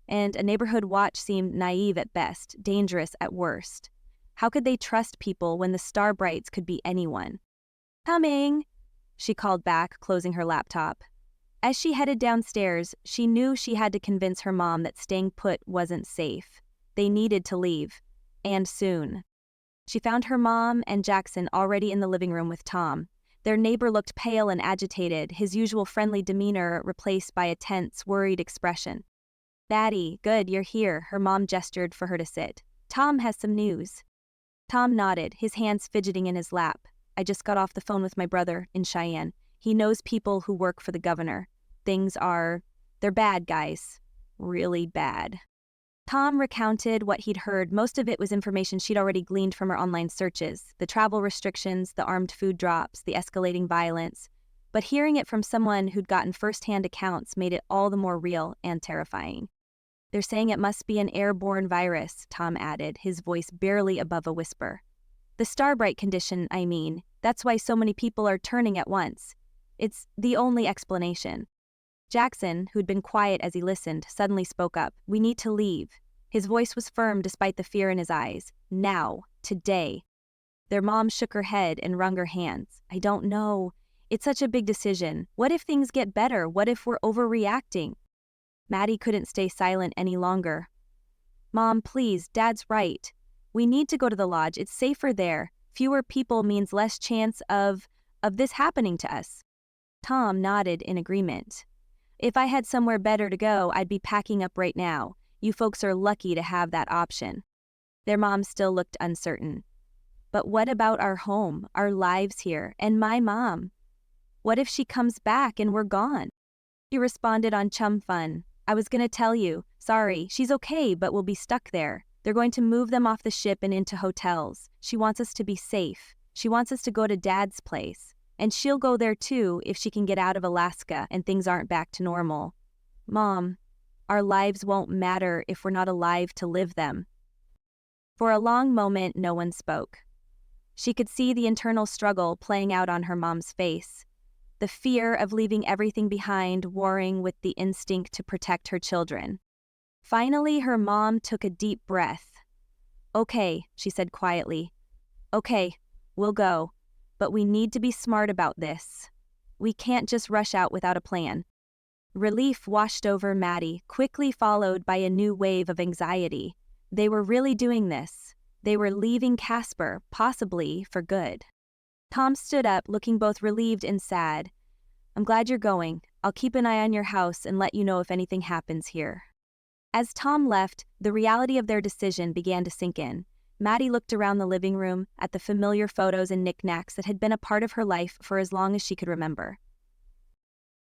Speaker 2: And a neighborhood watch seemed naive at best, dangerous at worst. How could they trust people when the star brights could be anyone? Coming, she called back, closing her laptop. As she headed downstairs, she knew she had to convince her mom that staying put wasn't safe. They needed to leave, and soon. She found her mom and Jackson already in the living room with Tom. Their neighbor looked pale and agitated, his usual friendly demeanor replaced by a tense, worried expression. Maddie, good, you're here, her mom gestured for her to sit. Tom has some news. Tom nodded, his hands fidgeting in his lap. I just got off the phone with my brother in Cheyenne. He knows people who work for the governor. They're bad guys. Really bad. Tom recounted what he'd heard. Most of it was information she'd already gleaned from her online searches. The travel restrictions, the armed food drops, the escalating violence. But hearing it from someone who'd gotten first-hand accounts made it all the more real and terrifying. They're saying it must be an airborne virus, Tom added, his voice barely above a whisper. The starbright condition, I mean. That's why so many people are turning at once. It's the only explanation. Jackson, who'd been quiet as he listened, suddenly spoke up. We need to leave. His voice was firm despite the fear in his eyes. Now. Today. Their mom shook her head and wrung her hands. I don't know. It's such a big decision. What if things get better? What if we're overreacting? Maddie couldn't stay silent any longer. Mom, please, Dad's right. We need to go to the lodge. It's safer there. Fewer people means less chance of this happening to us. Tom nodded in agreement. If I had somewhere better to go, I'd be packing up right now. You folks are lucky to have that option. Their mom still looked uncertain. But what about our home, our lives here, and my mom? What if she comes back and we're gone? He responded on Chum Fun. I was gonna tell you, sorry, she's okay, but we'll be stuck there. They're going to move them off the ship and into hotels. She wants us to be safe. She wants us to go to Dad's place. And she'll go there too if she can get out of Alaska and things aren't back to normal. Mom, our lives won't matter if we're not alive to live them. For a long moment, no one spoke. She could see the internal struggle playing out on her mom's face. The fear of leaving everything behind warring with the instinct to protect her children. Finally, her mom took a deep breath. Okay, she said quietly. Okay, we'll go, but we need to be smart about this. We can't just rush out without a plan. Relief washed over Maddie, quickly followed by a new wave of anxiety. They were really doing this. They were leaving Casper, possibly for good. Tom stood up, looking both relieved and sad. I'm glad you're going. I'll keep an eye on your house and let you know if anything happens here. As Tom left, the reality of their decision began to sink in. Maddie looked around the living room at the familiar photos and knickknacks that had been a part of her life for as long as she could remember.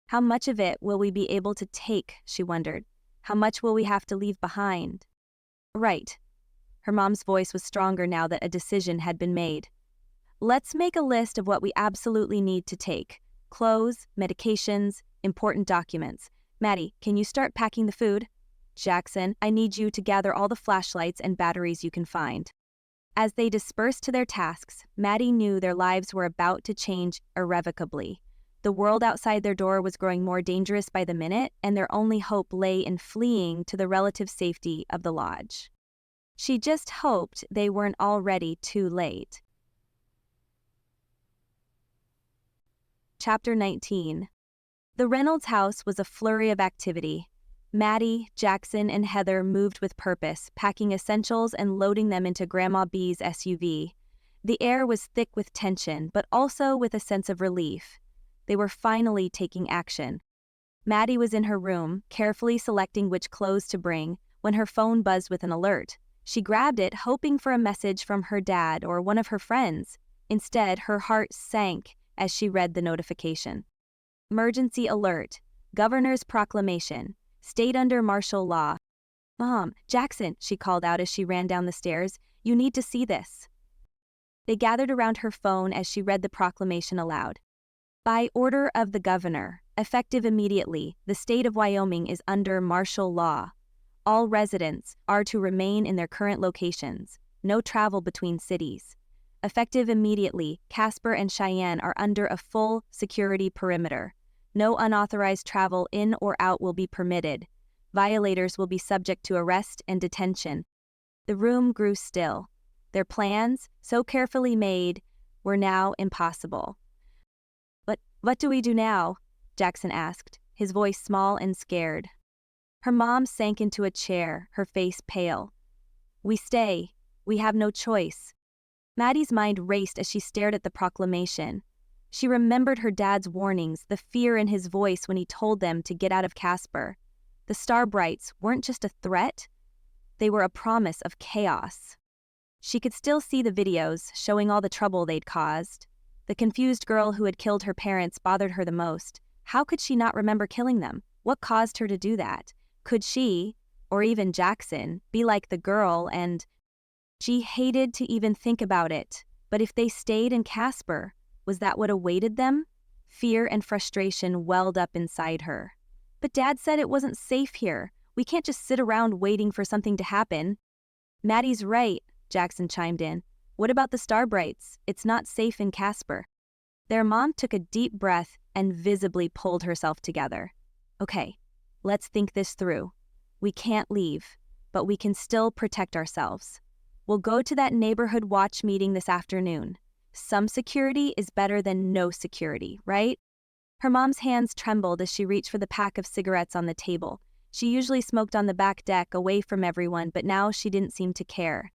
Speaker 2: How much of it will we be able to take, she wondered. How much will we have to leave behind? Right. Her mom's voice was stronger now that a decision had been made. Let's make a list of what we absolutely need to take. Clothes, medications, important documents. Maddie, can you start packing the food? Jackson, I need you to gather all the flashlights and batteries you can find. As they dispersed to their tasks, Maddie knew their lives were about to change irrevocably. The world outside their door was growing more dangerous by the minute, and their only hope lay in fleeing to the relative safety of the lodge. She just hoped they weren't already too late. Chapter 19. The Reynolds house was a flurry of activity. Maddie, Jackson, and Heather moved with purpose, packing essentials and loading them into Grandma B's SUV. The air was thick with tension, but also with a sense of relief. They were finally taking action. Maddie was in her room, carefully selecting which clothes to bring, when her phone buzzed with an alert. She grabbed it, hoping for a message from her dad or one of her friends. Instead, her heart sank as she read the notification. Emergency alert. Governor's proclamation. State under martial law. Mom, Jackson, she called out as she ran down the stairs. You need to see this. They gathered around her phone as she read the proclamation aloud. By order of the governor, effective immediately, the state of Wyoming is under martial law. All residents are to remain in their current locations. No travel between cities. Effective immediately, Casper and Cheyenne are under a full security perimeter. No unauthorized travel in or out will be permitted. Violators will be subject to arrest and detention. The room grew still. Their plans, so carefully made, were now impossible. But what do we do now? Jackson asked, his voice small and scared. Her mom sank into a chair, her face pale. We stay. We have no choice. Maddie's mind raced as she stared at the proclamation. She remembered her dad's warnings, the fear in his voice when he told them to get out of Casper. The Starbrights weren't just a threat, they were a promise of chaos. She could still see the videos showing all the trouble they'd caused. The confused girl who had killed her parents bothered her the most. How could she not remember killing them? What caused her to do that? Could she, or even Jackson, be like the girl and... She hated to even think about it, but if they stayed in Casper, was that what awaited them? Fear and frustration welled up inside her. But Dad said it wasn't safe here. We can't just sit around waiting for something to happen. Maddie's right, Jackson chimed in. What about the Starbrights? It's not safe in Casper. Their mom took a deep breath and visibly pulled herself together. Okay, let's think this through. We can't leave, but we can still protect ourselves. We'll go to that neighborhood watch meeting this afternoon. Some security is better than no security, right? Her mom's hands trembled as she reached for the pack of cigarettes on the table. She usually smoked on the back deck away from everyone, but now she didn't seem to care.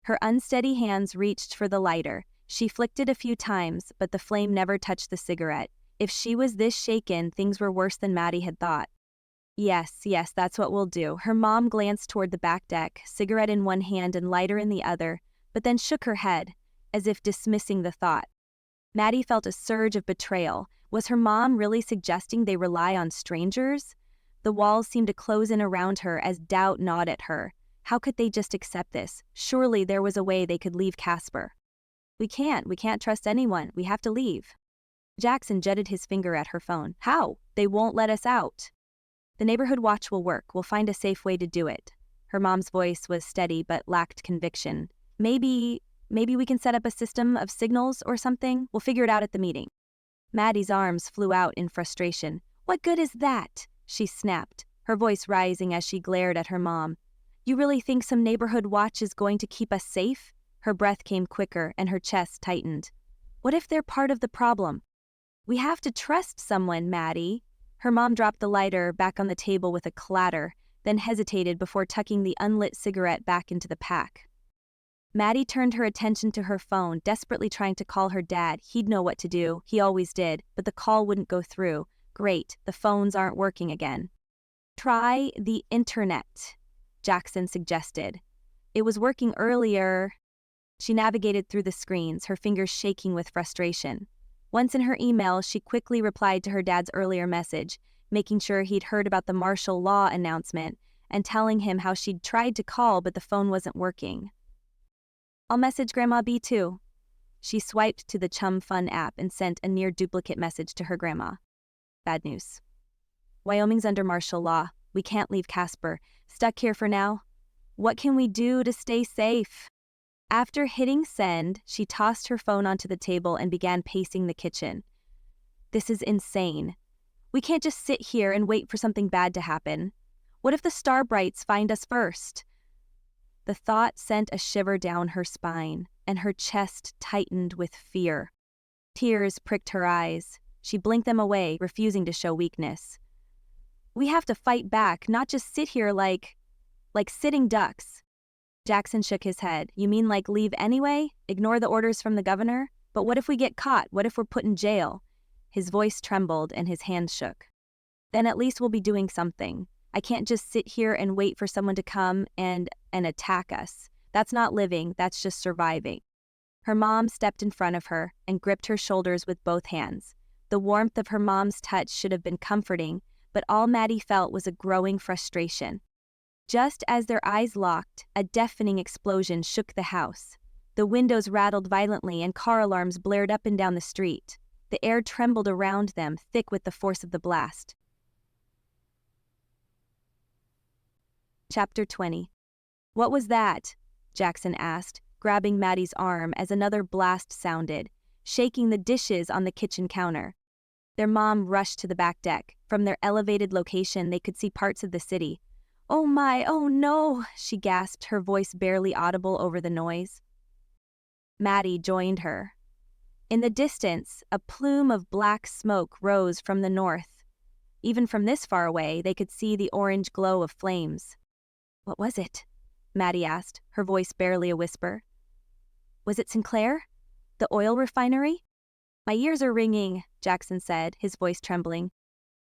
Speaker 2: Her unsteady hands reached for the lighter. She flicked it a few times, but the flame never touched the cigarette. If she was this shaken, things were worse than Maddie had thought. Yes, that's what we'll do. Her mom glanced toward the back deck, cigarette in one hand and lighter in the other, but then shook her head. as if dismissing the thought. Maddie felt a surge of betrayal. Was her mom really suggesting they rely on strangers? The walls seemed to close in around her as doubt gnawed at her. How could they just accept this? Surely there was a way they could leave Casper. We can't trust anyone. We have to leave. Jackson jutted his finger at her phone. How? They won't let us out. The neighborhood watch will work. We'll find a safe way to do it. Her mom's voice was steady but lacked conviction. Maybe we can set up a system of signals or something. We'll figure it out at the meeting. Maddie's arms flew out in frustration. What good is that? She snapped, her voice rising as she glared at her mom. You really think some neighborhood watch is going to keep us safe? Her breath came quicker and her chest tightened. What if they're part of the problem? We have to trust someone, Maddie. Her mom dropped the lighter back on the table with a clatter, then hesitated before tucking the unlit cigarette back into the pack. Maddie turned her attention to her phone, desperately trying to call her dad. He'd know what to do. He always did, but the call wouldn't go through. Great, the phones aren't working again. Try the internet, Jackson suggested. It was working earlier. She navigated through the screens, her fingers shaking with frustration. Once in her email, she quickly replied to her dad's earlier message, making sure he'd heard about the martial law announcement and telling him how she'd tried to call but the phone wasn't working. I'll message Grandma B too. She swiped to the Chum Fun app and sent a near-duplicate message to her grandma. Bad news. Wyoming's under martial law. We can't leave Casper. Stuck here for now. What can we do to stay safe? After hitting send, she tossed her phone onto the table and began pacing the kitchen. This is insane. We can't just sit here and wait for something bad to happen. What if the Starbrights find us first? The thought sent a shiver down her spine, and her chest tightened with fear. Tears pricked her eyes. She blinked them away, refusing to show weakness. We have to fight back, not just sit here like sitting ducks. Jackson shook his head. You mean like leave anyway? Ignore the orders from the governor? But what if we get caught? What if we're put in jail? His voice trembled and his hands shook. Then at least we'll be doing something. I can't just sit here and wait for someone to come and attack us. That's not living, that's just surviving. Her mom stepped in front of her and gripped her shoulders with both hands. The warmth of her mom's touch should have been comforting, but all Maddie felt was a growing frustration. Just as their eyes locked, a deafening explosion shook the house. The windows rattled violently and car alarms blared up and down the street. The air trembled around them, thick with the force of the blast. Chapter 20. What was that? Jackson asked, grabbing Maddie's arm as another blast sounded, shaking the dishes on the kitchen counter. Their mom rushed to the back deck. From their elevated location, they could see parts of the city. Oh my, oh no, she gasped, her voice barely audible over the noise. Maddie joined her. In the distance, a plume of black smoke rose from the north. Even from this far away, they could see the orange glow of flames. What was it? Maddie asked, her voice barely a whisper. Was it Sinclair? The oil refinery? My ears are ringing, Jackson said, his voice trembling.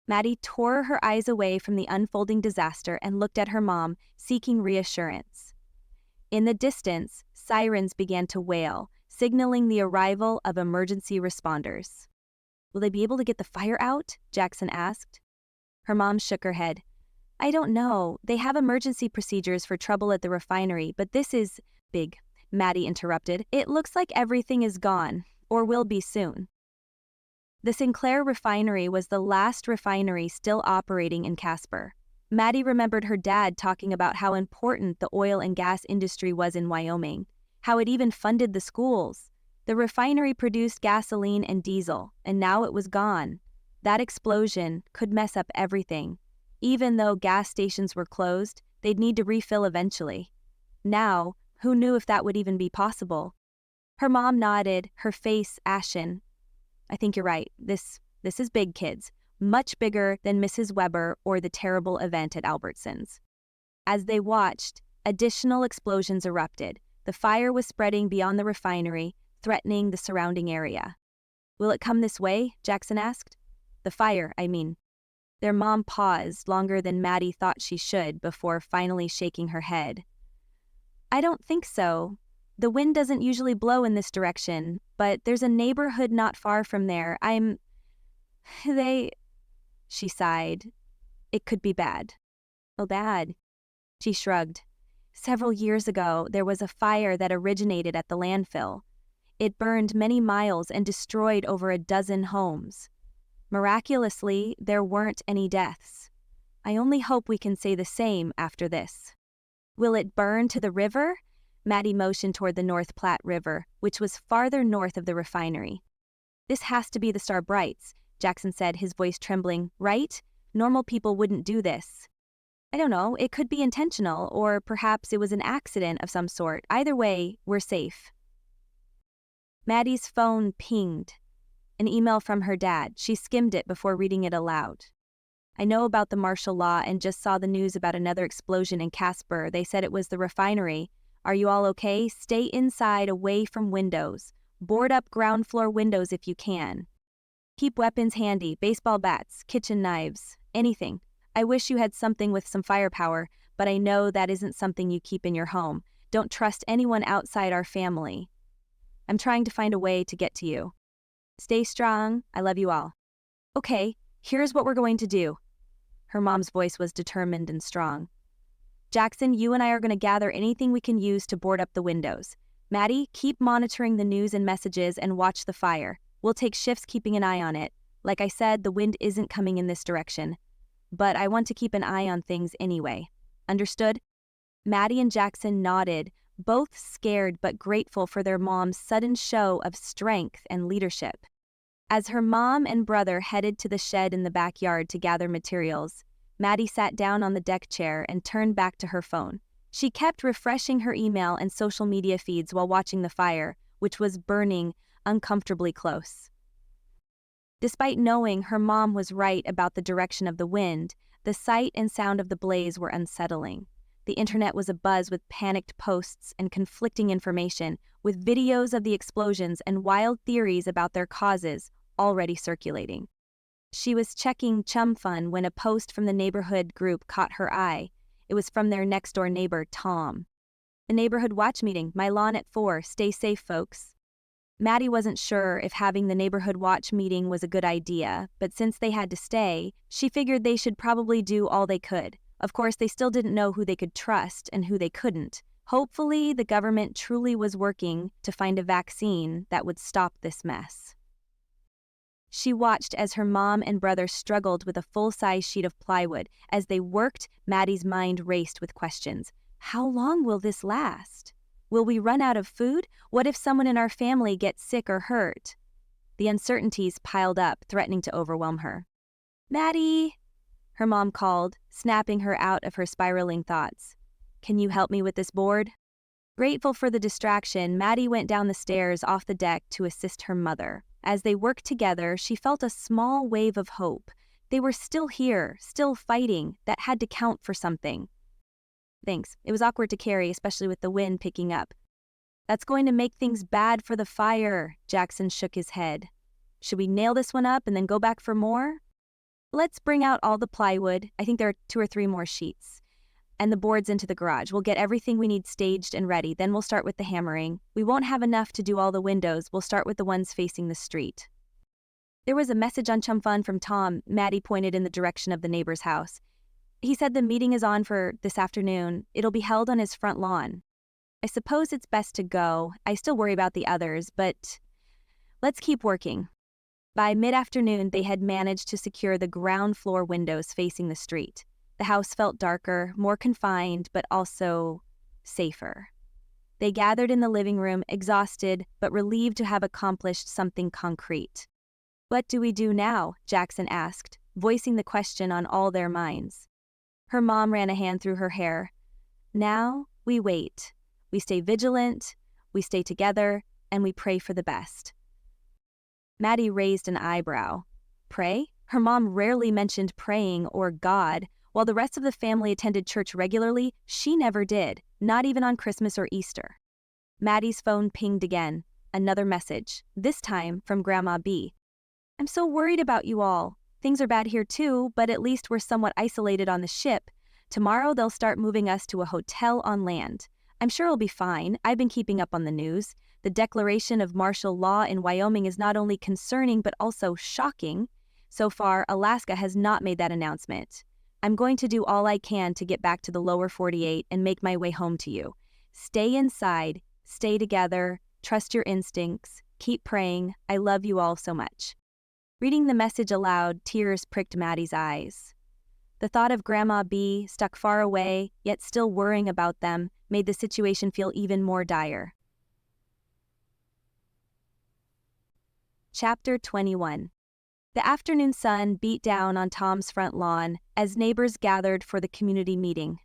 Speaker 2: Maddie tore her eyes away from the unfolding disaster and looked at her mom, seeking reassurance. In the distance, sirens began to wail, signaling the arrival of emergency responders. Will they be able to get the fire out? Jackson asked. Her mom shook her head. I don't know. They have emergency procedures for trouble at the refinery, but this is big, Maddie interrupted. It looks like everything is gone, or will be soon. The Sinclair refinery was the last refinery still operating in Casper. Maddie remembered her dad talking about how important the oil and gas industry was in Wyoming, how it even funded the schools. The refinery produced gasoline and diesel, and now it was gone. That explosion could mess up everything. Even though gas stations were closed, they'd need to refill eventually. Now, who knew if that would even be possible? Her mom nodded, her face ashen. I think you're right. This is big, kids. Much bigger than Mrs. Weber or the terrible event at Albertsons. As they watched, additional explosions erupted. The fire was spreading beyond the refinery, threatening the surrounding area. Will it come this way? Jackson asked. The fire, I mean. Their mom paused longer than Maddie thought she should before finally shaking her head. I don't think so. The wind doesn't usually blow in this direction, but there's a neighborhood not far from there. They... She sighed. It could be bad. Oh, bad. She shrugged. Several years ago, there was a fire that originated at the landfill. It burned many miles and destroyed over a dozen homes. Miraculously, there weren't any deaths. I only hope we can say the same after this. Will it burn to the river? Maddie motioned toward the North Platte River, which was farther north of the refinery. This has to be the Star Brights, Jackson said, his voice trembling. Right? Normal people wouldn't do this. I don't know, it could be intentional, or perhaps it was an accident of some sort. Either way, we're safe. Maddie's phone pinged. An email from her dad. She skimmed it before reading it aloud. I know about the martial law and just saw the news about another explosion in Casper. They said it was the refinery. Are you all okay? Stay inside, away from windows. Board up ground floor windows if you can. Keep weapons handy, baseball bats, kitchen knives, anything. I wish you had something with some firepower, but I know that isn't something you keep in your home. Don't trust anyone outside our family. I'm trying to find a way to get to you. Stay strong. I love you all. Okay, here's what we're going to do. Her mom's voice was determined and strong. Jackson, you and I are going to gather anything we can use to board up the windows. Maddie, keep monitoring the news and messages and watch the fire. We'll take shifts keeping an eye on it. Like I said, the wind isn't coming in this direction. But I want to keep an eye on things anyway. Understood? Maddie and Jackson nodded, both scared but grateful for their mom's sudden show of strength and leadership. As her mom and brother headed to the shed in the backyard to gather materials, Maddie sat down on the deck chair and turned back to her phone. She kept refreshing her email and social media feeds while watching the fire, which was burning uncomfortably close. Despite knowing her mom was right about the direction of the wind, the sight and sound of the blaze were unsettling. The internet was abuzz with panicked posts and conflicting information, with videos of the explosions and wild theories about their causes already circulating. She was checking Chum Fun when a post from the neighborhood group caught her eye. It was from their next-door neighbor, Tom. The neighborhood watch meeting, my lawn at 4, stay safe, folks. Maddie wasn't sure if having the neighborhood watch meeting was a good idea, but since they had to stay, she figured they should probably do all they could. Of course, they still didn't know who they could trust and who they couldn't. Hopefully, the government truly was working to find a vaccine that would stop this mess. She watched as her mom and brother struggled with a full-size sheet of plywood. As they worked, Maddie's mind raced with questions. How long will this last? Will we run out of food? What if someone in our family gets sick or hurt? The uncertainties piled up, threatening to overwhelm her. Maddie, her mom called, snapping her out of her spiraling thoughts. Can you help me with this board? Grateful for the distraction, Maddie went down the stairs off the deck to assist her mother. As they worked together, she felt a small wave of hope. They were still here, still fighting. That had to count for something. Thanks. It was awkward to carry, especially with the wind picking up. That's going to make things bad for the fire, Jackson shook his head. Should we nail this one up and then go back for more? Let's bring out all the plywood. I think there are 2 or 3 more sheets. And the boards into the garage. We'll get everything we need staged and ready. Then we'll start with the hammering. We won't have enough to do all the windows. We'll start with the ones facing the street. There was a message on Chum Fun from Tom. Maddie pointed in the direction of the neighbor's house. He said the meeting is on for this afternoon. It'll be held on his front lawn. I suppose it's best to go. I still worry about the others, but let's keep working. By mid-afternoon, they had managed to secure the ground floor windows facing the street. The house felt darker, more confined, but also safer. They gathered in the living room, exhausted, but relieved to have accomplished something concrete. What do we do now? Jackson asked, voicing the question on all their minds. Her mom ran a hand through her hair. Now, we wait. We stay vigilant, we stay together, and we pray for the best. Maddie raised an eyebrow. Pray? Her mom rarely mentioned praying or God. While the rest of the family attended church regularly, she never did, not even on Christmas or Easter. Maddie's phone pinged again. Another message, this time from Grandma B. I'm so worried about you all. Things are bad here too, but at least we're somewhat isolated on the ship. Tomorrow they'll start moving us to a hotel on land. I'm sure it'll be fine. I've been keeping up on the news. The declaration of martial law in Wyoming is not only concerning but also shocking. So far, Alaska has not made that announcement. I'm going to do all I can to get back to the lower 48 and make my way home to you. Stay inside, stay together, trust your instincts, keep praying. I love you all so much." Reading the message aloud, tears pricked Maddie's eyes. The thought of Grandma B, stuck far away, yet still worrying about them, made the situation feel even more dire. Chapter 21. The afternoon sun beat down on Tom's front lawn as neighbors gathered for the community meeting.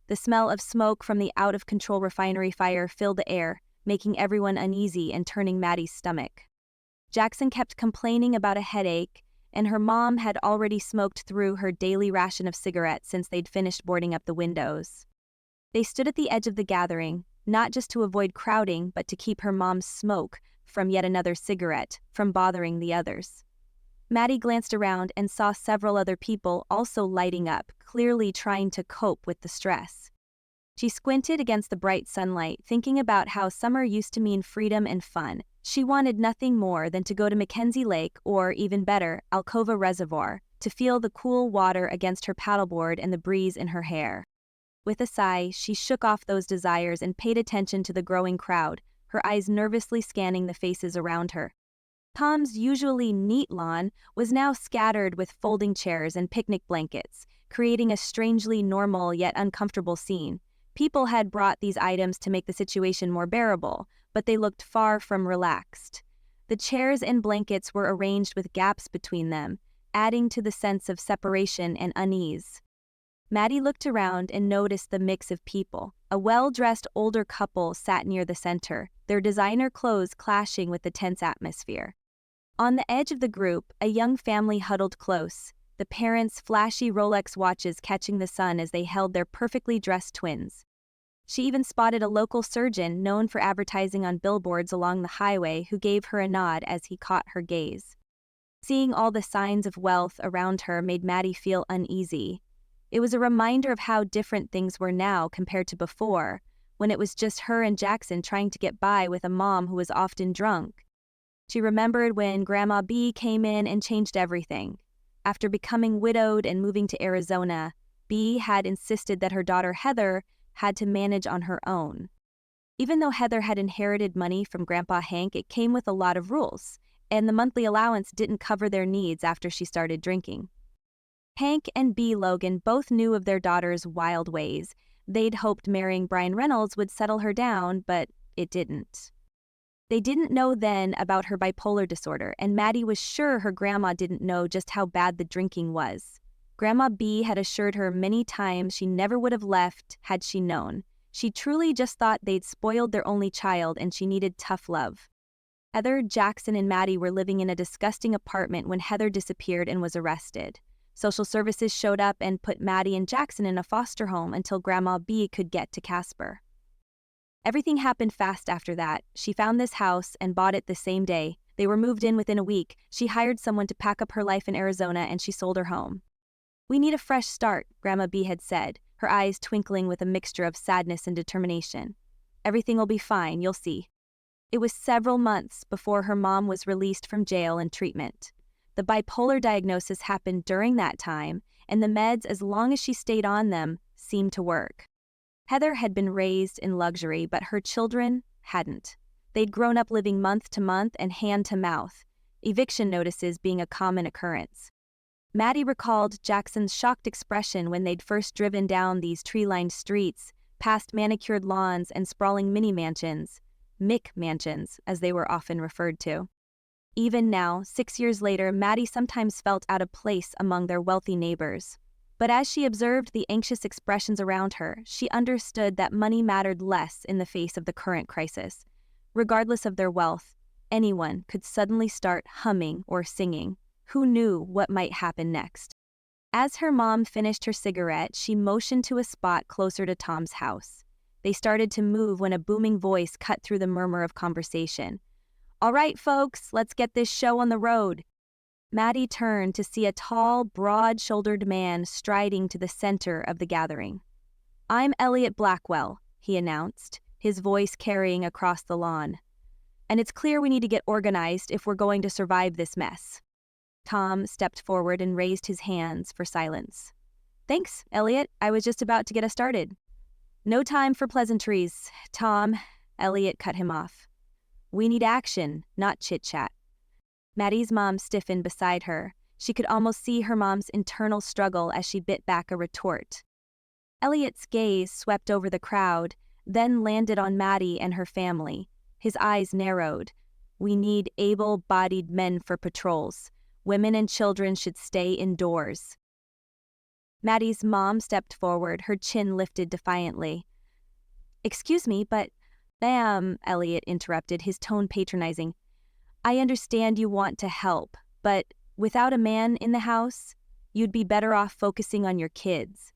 Speaker 2: The smell of smoke from the out-of-control refinery fire filled the air, making everyone uneasy and turning Maddie's stomach. Jackson kept complaining about a headache, and her mom had already smoked through her daily ration of cigarettes since they'd finished boarding up the windows. They stood at the edge of the gathering, not just to avoid crowding, but to keep her mom's smoke from yet another cigarette from bothering the others. Maddie glanced around and saw several other people also lighting up, clearly trying to cope with the stress. She squinted against the bright sunlight, thinking about how summer used to mean freedom and fun. She wanted nothing more than to go to Mackenzie Lake or, even better, Alcova Reservoir, to feel the cool water against her paddleboard and the breeze in her hair. With a sigh, she shook off those desires and paid attention to the growing crowd, her eyes nervously scanning the faces around her. Tom's usually neat lawn was now scattered with folding chairs and picnic blankets, creating a strangely normal yet uncomfortable scene. People had brought these items to make the situation more bearable, but they looked far from relaxed. The chairs and blankets were arranged with gaps between them, adding to the sense of separation and unease. Maddie looked around and noticed the mix of people. A well-dressed older couple sat near the center, their designer clothes clashing with the tense atmosphere. On the edge of the group, a young family huddled close, the parents' flashy Rolex watches catching the sun as they held their perfectly dressed twins. She even spotted a local surgeon known for advertising on billboards along the highway who gave her a nod as he caught her gaze. Seeing all the signs of wealth around her made Maddie feel uneasy. It was a reminder of how different things were now compared to before, when it was just her and Jackson trying to get by with a mom who was often drunk. She remembered when Grandma B came in and changed everything. After becoming widowed and moving to Arizona, B had insisted that her daughter Heather had to manage on her own. Even though Heather had inherited money from Grandpa Hank, it came with a lot of rules, and the monthly allowance didn't cover their needs after she started drinking. Hank and B. Logan both knew of their daughter's wild ways. They'd hoped marrying Brian Reynolds would settle her down, but it didn't. They didn't know then about her bipolar disorder, and Maddie was sure her grandma didn't know just how bad the drinking was. Grandma B had assured her many times she never would have left had she known. She truly just thought they'd spoiled their only child and she needed tough love. Heather, Jackson, and Maddie were living in a disgusting apartment when Heather disappeared and was arrested. Social services showed up and put Maddie and Jackson in a foster home until Grandma B could get to Casper. Everything happened fast after that. She found this house and bought it the same day. They were moved in within a week. She hired someone to pack up her life in Arizona and she sold her home. "We need a fresh start," Grandma B had said, her eyes twinkling with a mixture of sadness and determination. "Everything will be fine, you'll see." It was several months before her mom was released from jail and treatment. The bipolar diagnosis happened during that time, and the meds, as long as she stayed on them, seemed to work. Heather had been raised in luxury, but her children hadn't. They'd grown up living month to month and hand to mouth, eviction notices being a common occurrence. Maddie recalled Jackson's shocked expression when they'd first driven down these tree-lined streets, past manicured lawns and sprawling mini-mansions, Mick mansions, as they were often referred to. Even now, 6 years later, Maddie sometimes felt out of place among their wealthy neighbors. But as she observed the anxious expressions around her, she understood that money mattered less in the face of the current crisis. Regardless of their wealth, anyone could suddenly start humming or singing. Who knew what might happen next? As her mom finished her cigarette, she motioned to a spot closer to Tom's house. They started to move when a booming voice cut through the murmur of conversation. "All right, folks, let's get this show on the road." Maddie turned to see a tall, broad-shouldered man striding to the center of the gathering. "I'm Elliot Blackwell," he announced, his voice carrying across the lawn. "And it's clear we need to get organized if we're going to survive this mess." Tom stepped forward and raised his hands for silence. "Thanks, Elliot. I was just about to get us started." "No time for pleasantries, Tom," Elliot cut him off. "We need action, not chit-chat." Maddie's mom stiffened beside her. She could almost see her mom's internal struggle as she bit back a retort. Elliot's gaze swept over the crowd, then landed on Maddie and her family. His eyes narrowed. "We need able-bodied men for patrols. Women and children should stay indoors." Maddie's mom stepped forward, her chin lifted defiantly. "Excuse me, but..." "Ma'am," Elliot interrupted, his tone patronizing. "I understand you want to help, but without a man in the house, you'd be better off focusing on your kids."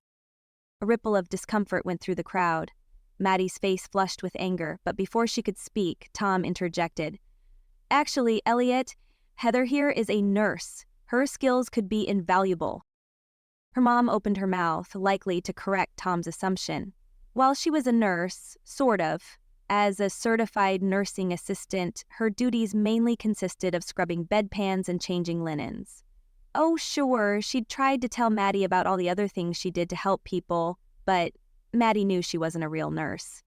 Speaker 2: A ripple of discomfort went through the crowd. Maddie's face flushed with anger, but before she could speak, Tom interjected. "Actually, Elliot, Heather here is a nurse. Her skills could be invaluable." Her mom opened her mouth, likely to correct Tom's assumption. While she was a nurse, sort of, as a certified nursing assistant, her duties mainly consisted of scrubbing bedpans and changing linens. Oh, sure, she'd tried to tell Maddie about all the other things she did to help people, but Maddie knew she wasn't a real nurse.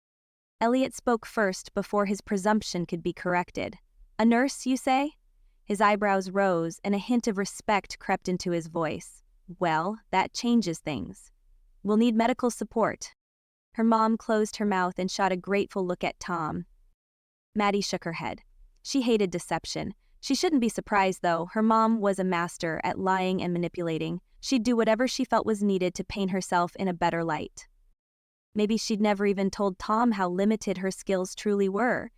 Speaker 2: Elliot spoke first before his presumption could be corrected. "A nurse, you say?" His eyebrows rose and a hint of respect crept into his voice. "Well, that changes things. We'll need medical support." Her mom closed her mouth and shot a grateful look at Tom. Maddie shook her head. She hated deception. She shouldn't be surprised, though. Her mom was a master at lying and manipulating. She'd do whatever she felt was needed to paint herself in a better light. Maybe she'd never even told Tom how limited her skills truly were.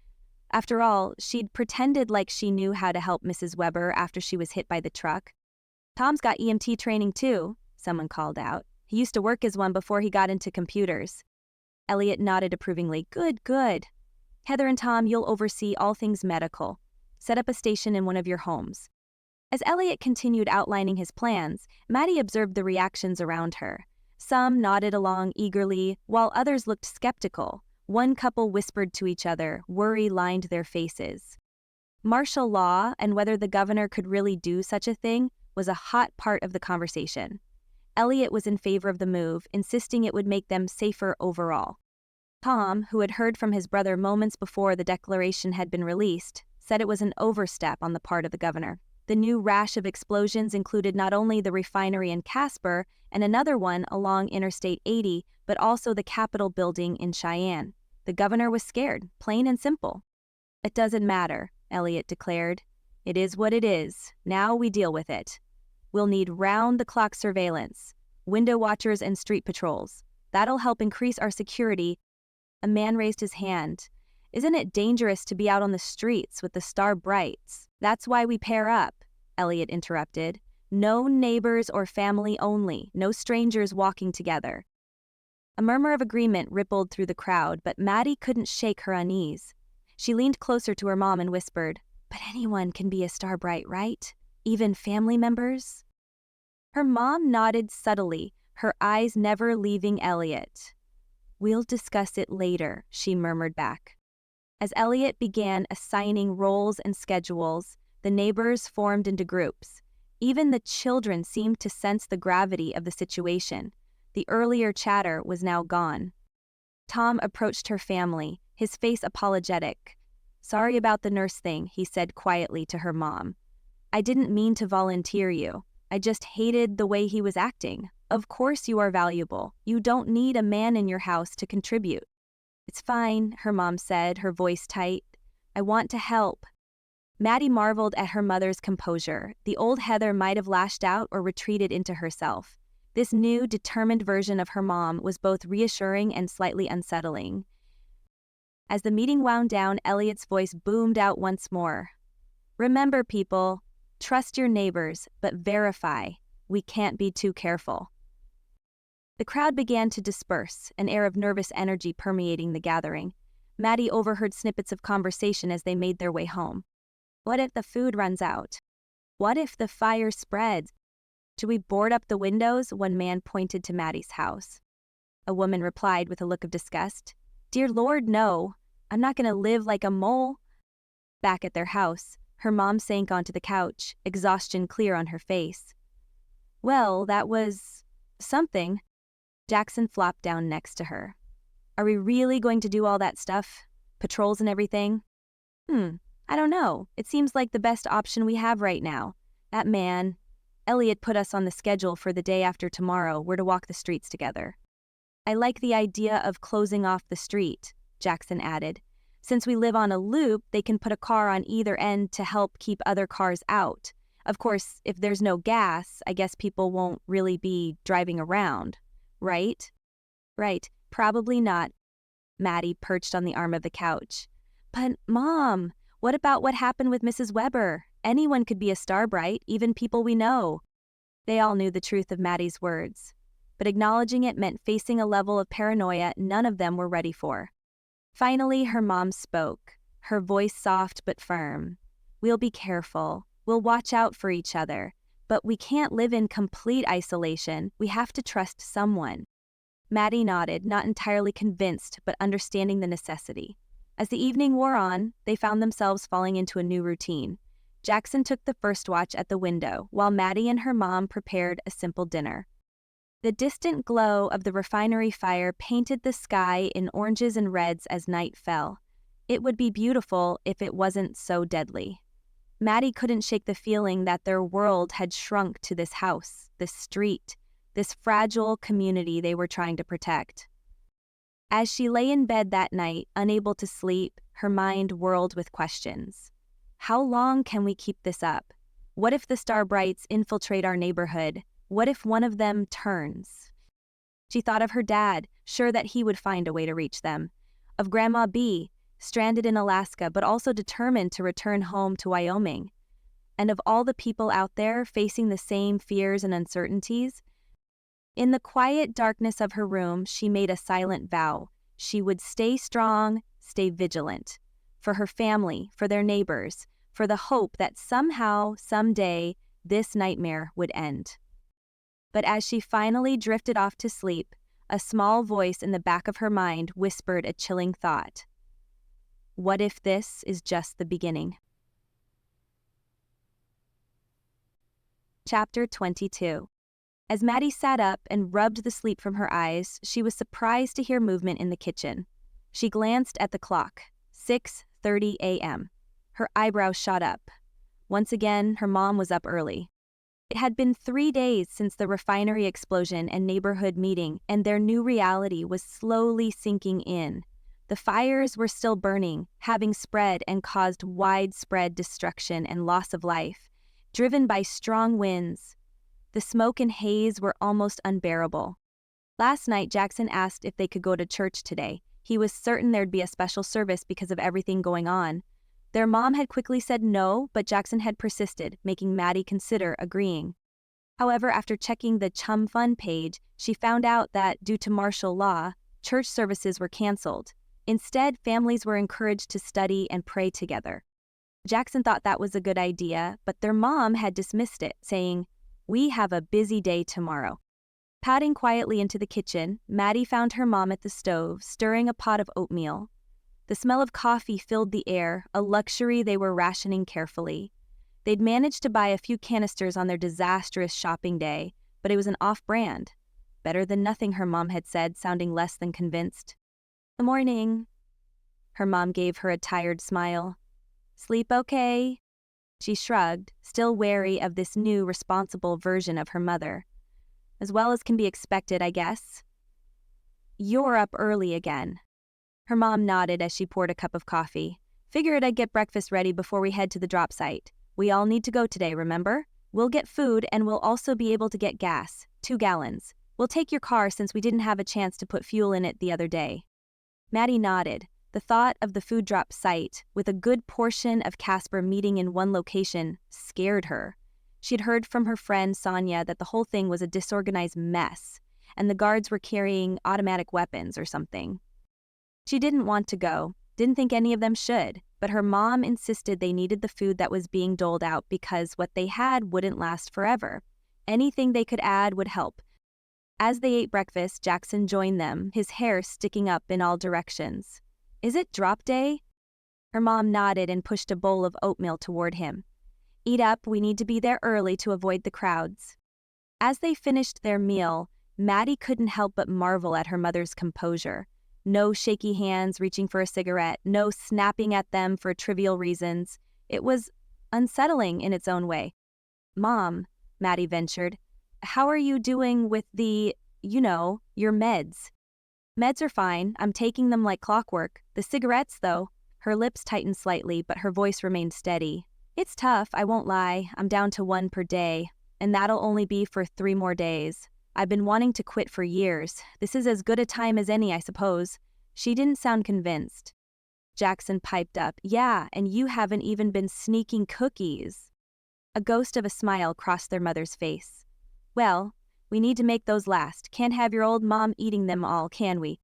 Speaker 2: After all, she'd pretended like she knew how to help Mrs. Weber after she was hit by the truck. "Tom's got EMT training too," someone called out. "He used to work as one before he got into computers." Elliot nodded approvingly. "Good, good. Heather and Tom, you'll oversee all things medical. Set up a station in one of your homes." As Elliot continued outlining his plans, Maddie observed the reactions around her. Some nodded along eagerly, while others looked skeptical. One couple whispered to each other, worry lined their faces. Martial law and whether the governor could really do such a thing was a hot part of the conversation. Elliot was in favor of the move, insisting it would make them safer overall. Tom, who had heard from his brother moments before the declaration had been released, said it was an overstep on the part of the governor. The new rash of explosions included not only the refinery in Casper and another one along Interstate 80, but also the Capitol building in Cheyenne. The governor was scared, plain and simple. "It doesn't matter," Elliot declared. "It is what it is. Now we deal with it. We'll need round-the-clock surveillance, window watchers and street patrols. That'll help increase our security." A man raised his hand. "Isn't it dangerous to be out on the streets with the star brights? That's why we pair up," Elliot interrupted. "No neighbors or family only, no strangers walking together." A murmur of agreement rippled through the crowd, but Maddie couldn't shake her unease. She leaned closer to her mom and whispered, "But anyone can be a star bright, right? Even family members?" Her mom nodded subtly, her eyes never leaving Elliot. "We'll discuss it later," she murmured back. As Elliot began assigning roles and schedules, the neighbors formed into groups. Even the children seemed to sense the gravity of the situation. The earlier chatter was now gone. Tom approached her family, his face apologetic. "Sorry about the nurse thing," he said quietly to her mom. "I didn't mean to volunteer you. I just hated the way he was acting. Of course you are valuable. You don't need a man in your house to contribute." "It's fine," her mom said, her voice tight. "I want to help." Maddie marveled at her mother's composure. The old Heather might have lashed out or retreated into herself. This new, determined version of her mom was both reassuring and slightly unsettling. As the meeting wound down, Elliot's voice boomed out once more. "Remember, people, trust your neighbors, but verify. We can't be too careful." The crowd began to disperse, an air of nervous energy permeating the gathering. Maddie overheard snippets of conversation as they made their way home. "What if the food runs out? What if the fire spreads? Should we board up the windows?" One man pointed to Maddie's house. A woman replied with a look of disgust. Dear Lord, no. I'm not going to live like a mole. Back at their house, her mom sank onto the couch, exhaustion clear on her face. Well, that was something. Jackson flopped down next to her. Are we really going to do all that stuff? Patrols and everything? I don't know. It seems like the best option we have right now. That man, Elliot put us on the schedule for the day after tomorrow. We're to walk the streets together. I like the idea of closing off the street, Jackson added. Since we live on a loop, they can put a car on either end to help keep other cars out. Of course, if there's no gas, I guess people won't really be driving around, right? Right, probably not. Maddie perched on the arm of the couch. But, Mom, what about what happened with Mrs. Weber? Anyone could be a Starbright, even people we know. They all knew the truth of Maddie's words, but acknowledging it meant facing a level of paranoia none of them were ready for. Finally, her mom spoke, her voice soft but firm. We'll be careful. We'll watch out for each other. But we can't live in complete isolation. We have to trust someone. Maddie nodded, not entirely convinced, but understanding the necessity. As the evening wore on, they found themselves falling into a new routine. Jackson took the first watch at the window, while Maddie and her mom prepared a simple dinner. The distant glow of the refinery fire painted the sky in oranges and reds as night fell. It would be beautiful if it wasn't so deadly. Maddie couldn't shake the feeling that their world had shrunk to this house, this street, this fragile community they were trying to protect. As she lay in bed that night, unable to sleep, her mind whirled with questions. How long can we keep this up? What if the Starbrights infiltrate our neighborhood? What if one of them turns? She thought of her dad, sure that he would find a way to reach them. Of Grandma B, stranded in Alaska but also determined to return home to Wyoming. And of all the people out there facing the same fears and uncertainties. In the quiet darkness of her room, she made a silent vow. She would stay strong, stay vigilant. For her family, for their neighbors, for the hope that somehow, someday, this nightmare would end. But as she finally drifted off to sleep, a small voice in the back of her mind whispered a chilling thought. What if this is just the beginning? Chapter 22. As Maddie sat up and rubbed the sleep from her eyes, she was surprised to hear movement in the kitchen. She glanced at the clock. 6:30 a.m. Her eyebrows shot up. Once again, her mom was up early. It had been 3 days since the refinery explosion and neighborhood meeting, and their new reality was slowly sinking in. The fires were still burning, having spread and caused widespread destruction and loss of life, driven by strong winds. The smoke and haze were almost unbearable. Last night, Jackson asked if they could go to church today. He was certain there'd be a special service because of everything going on. Their mom had quickly said no, but Jackson had persisted, making Maddie consider agreeing. However, after checking the Chum Fund page, she found out that, due to martial law, church services were canceled. Instead, families were encouraged to study and pray together. Jackson thought that was a good idea, but their mom had dismissed it, saying, "We have a busy day tomorrow." Padding quietly into the kitchen, Maddie found her mom at the stove, stirring a pot of oatmeal. The smell of coffee filled the air, a luxury they were rationing carefully. They'd managed to buy a few canisters on their disastrous shopping day, but it was an off-brand. Better than nothing, her mom had said, sounding less than convinced. "Good morning." Her mom gave her a tired smile. "Sleep okay?" She shrugged, still wary of this new, responsible version of her mother. "As well as can be expected, I guess." "You're up early again." Her mom nodded as she poured a cup of coffee. "Figured I'd get breakfast ready before we head to the drop site. We all need to go today, remember? We'll get food and we'll also be able to get gas, 2 gallons. We'll take your car since we didn't have a chance to put fuel in it the other day." Maddie nodded. The thought of the food drop site, with a good portion of Casper meeting in one location, scared her. She'd heard from her friend Sonia that the whole thing was a disorganized mess, and the guards were carrying automatic weapons or something. She didn't want to go, didn't think any of them should, but her mom insisted they needed the food that was being doled out because what they had wouldn't last forever. Anything they could add would help. As they ate breakfast, Jackson joined them, his hair sticking up in all directions. "Is it drop day?" Her mom nodded and pushed a bowl of oatmeal toward him. "Eat up, we need to be there early to avoid the crowds." As they finished their meal, Maddie couldn't help but marvel at her mother's composure. No shaky hands reaching for a cigarette, no snapping at them for trivial reasons. It was unsettling in its own way. "Mom," Maddie ventured, "how are you doing with your meds?" "Meds are fine. I'm taking them like clockwork. The cigarettes, though." Her lips tightened slightly, but her voice remained steady. "It's tough, I won't lie. I'm down to 1 per day, and that'll only be for 3 more days. I've been wanting to quit for years. This is as good a time as any, I suppose." She didn't sound convinced. Jackson piped up, "Yeah, and you haven't even been sneaking cookies." A ghost of a smile crossed their mother's face. "Well, we need to make those last. Can't have your old mom eating them all, can we?"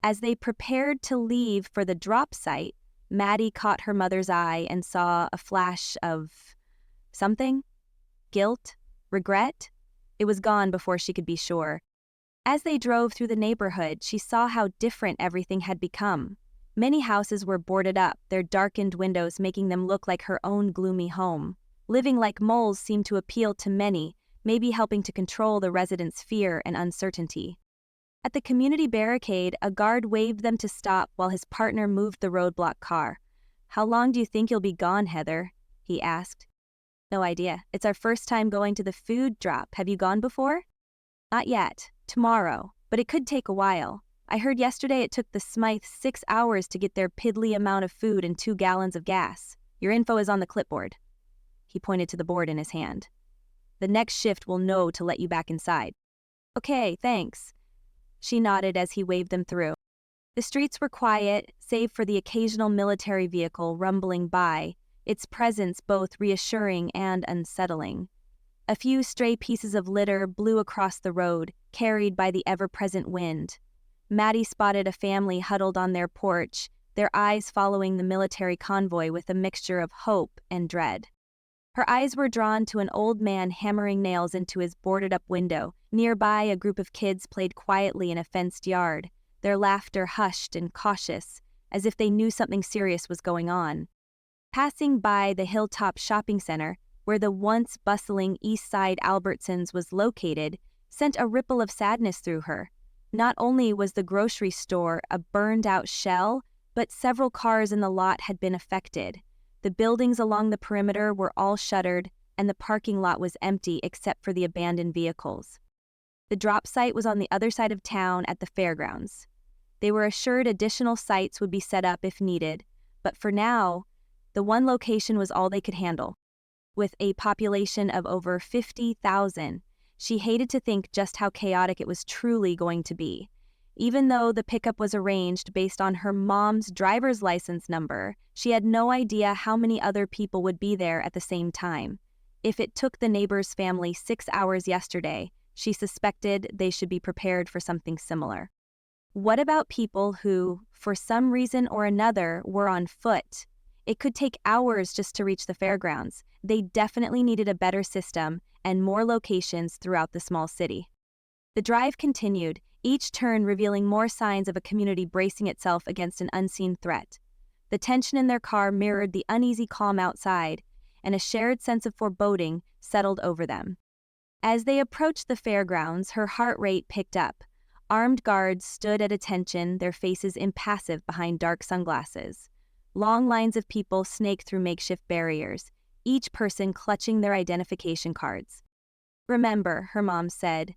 Speaker 2: As they prepared to leave for the drop site, Maddie caught her mother's eye and saw a flash of something? Guilt? Regret? It was gone before she could be sure. As they drove through the neighborhood, she saw how different everything had become. Many houses were boarded up, their darkened windows making them look like her own gloomy home. Living like moles seemed to appeal to many, maybe helping to control the residents' fear and uncertainty. At the community barricade, a guard waved them to stop while his partner moved the roadblock car. "How long do you think you'll be gone, Heather?" he asked. "No idea. It's our first time going to the food drop. Have you gone before?" "Not yet. Tomorrow. But it could take a while. I heard yesterday it took the Smythes 6 hours to get their piddly amount of food and 2 gallons of gas. Your info is on the clipboard." He pointed to the board in his hand. "The next shift will know to let you back inside." "Okay, thanks." She nodded as he waved them through. The streets were quiet, save for the occasional military vehicle rumbling by, its presence both reassuring and unsettling. A few stray pieces of litter blew across the road, carried by the ever-present wind. Maddie spotted a family huddled on their porch, their eyes following the military convoy with a mixture of hope and dread. Her eyes were drawn to an old man hammering nails into his boarded-up window. Nearby, a group of kids played quietly in a fenced yard, their laughter hushed and cautious, as if they knew something serious was going on. Passing by the Hilltop Shopping Center, where the once bustling East Side Albertsons was located, sent a ripple of sadness through her. Not only was the grocery store a burned-out shell, but several cars in the lot had been affected. The buildings along the perimeter were all shuttered, and the parking lot was empty except for the abandoned vehicles. The drop site was on the other side of town at the fairgrounds. They were assured additional sites would be set up if needed, but for now, the one location was all they could handle. With a population of over 50,000, she hated to think just how chaotic it was truly going to be. Even though the pickup was arranged based on her mom's driver's license number, she had no idea how many other people would be there at the same time. If it took the neighbor's family 6 hours yesterday, she suspected they should be prepared for something similar. What about people who, for some reason or another, were on foot? It could take hours just to reach the fairgrounds. They definitely needed a better system and more locations throughout the small city. The drive continued, each turn revealing more signs of a community bracing itself against an unseen threat. The tension in their car mirrored the uneasy calm outside, and a shared sense of foreboding settled over them. As they approached the fairgrounds, her heart rate picked up. Armed guards stood at attention, their faces impassive behind dark sunglasses. Long lines of people snaked through makeshift barriers, each person clutching their identification cards. "Remember," her mom said,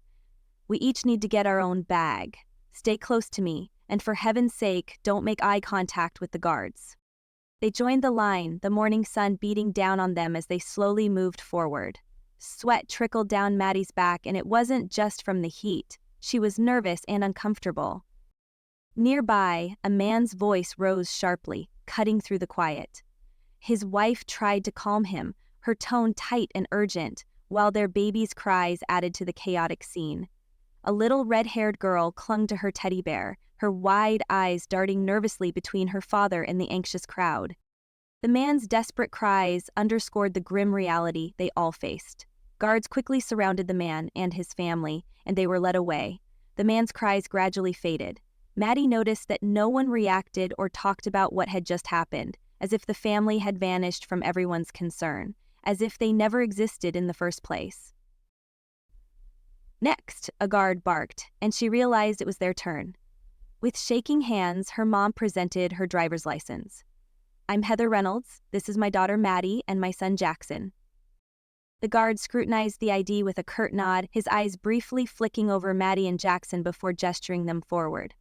Speaker 2: "we each need to get our own bag. Stay close to me, and for heaven's sake, don't make eye contact with the guards." They joined the line, the morning sun beating down on them as they slowly moved forward. Sweat trickled down Maddie's back, and it wasn't just from the heat. She was nervous and uncomfortable. Nearby, a man's voice rose sharply, cutting through the quiet. His wife tried to calm him, her tone tight and urgent, while their baby's cries added to the chaotic scene. A little red-haired girl clung to her teddy bear, her wide eyes darting nervously between her father and the anxious crowd. The man's desperate cries underscored the grim reality they all faced. Guards quickly surrounded the man and his family, and they were led away. The man's cries gradually faded. Maddie noticed that no one reacted or talked about what had just happened, as if the family had vanished from everyone's concern, as if they never existed in the first place. Next, a guard barked, and she realized it was their turn. With shaking hands, her mom presented her driver's license. "I'm Heather Reynolds. This is my daughter Maddie and my son Jackson." The guard scrutinized the ID with a curt nod, his eyes briefly flicking over Maddie and Jackson before gesturing them forward.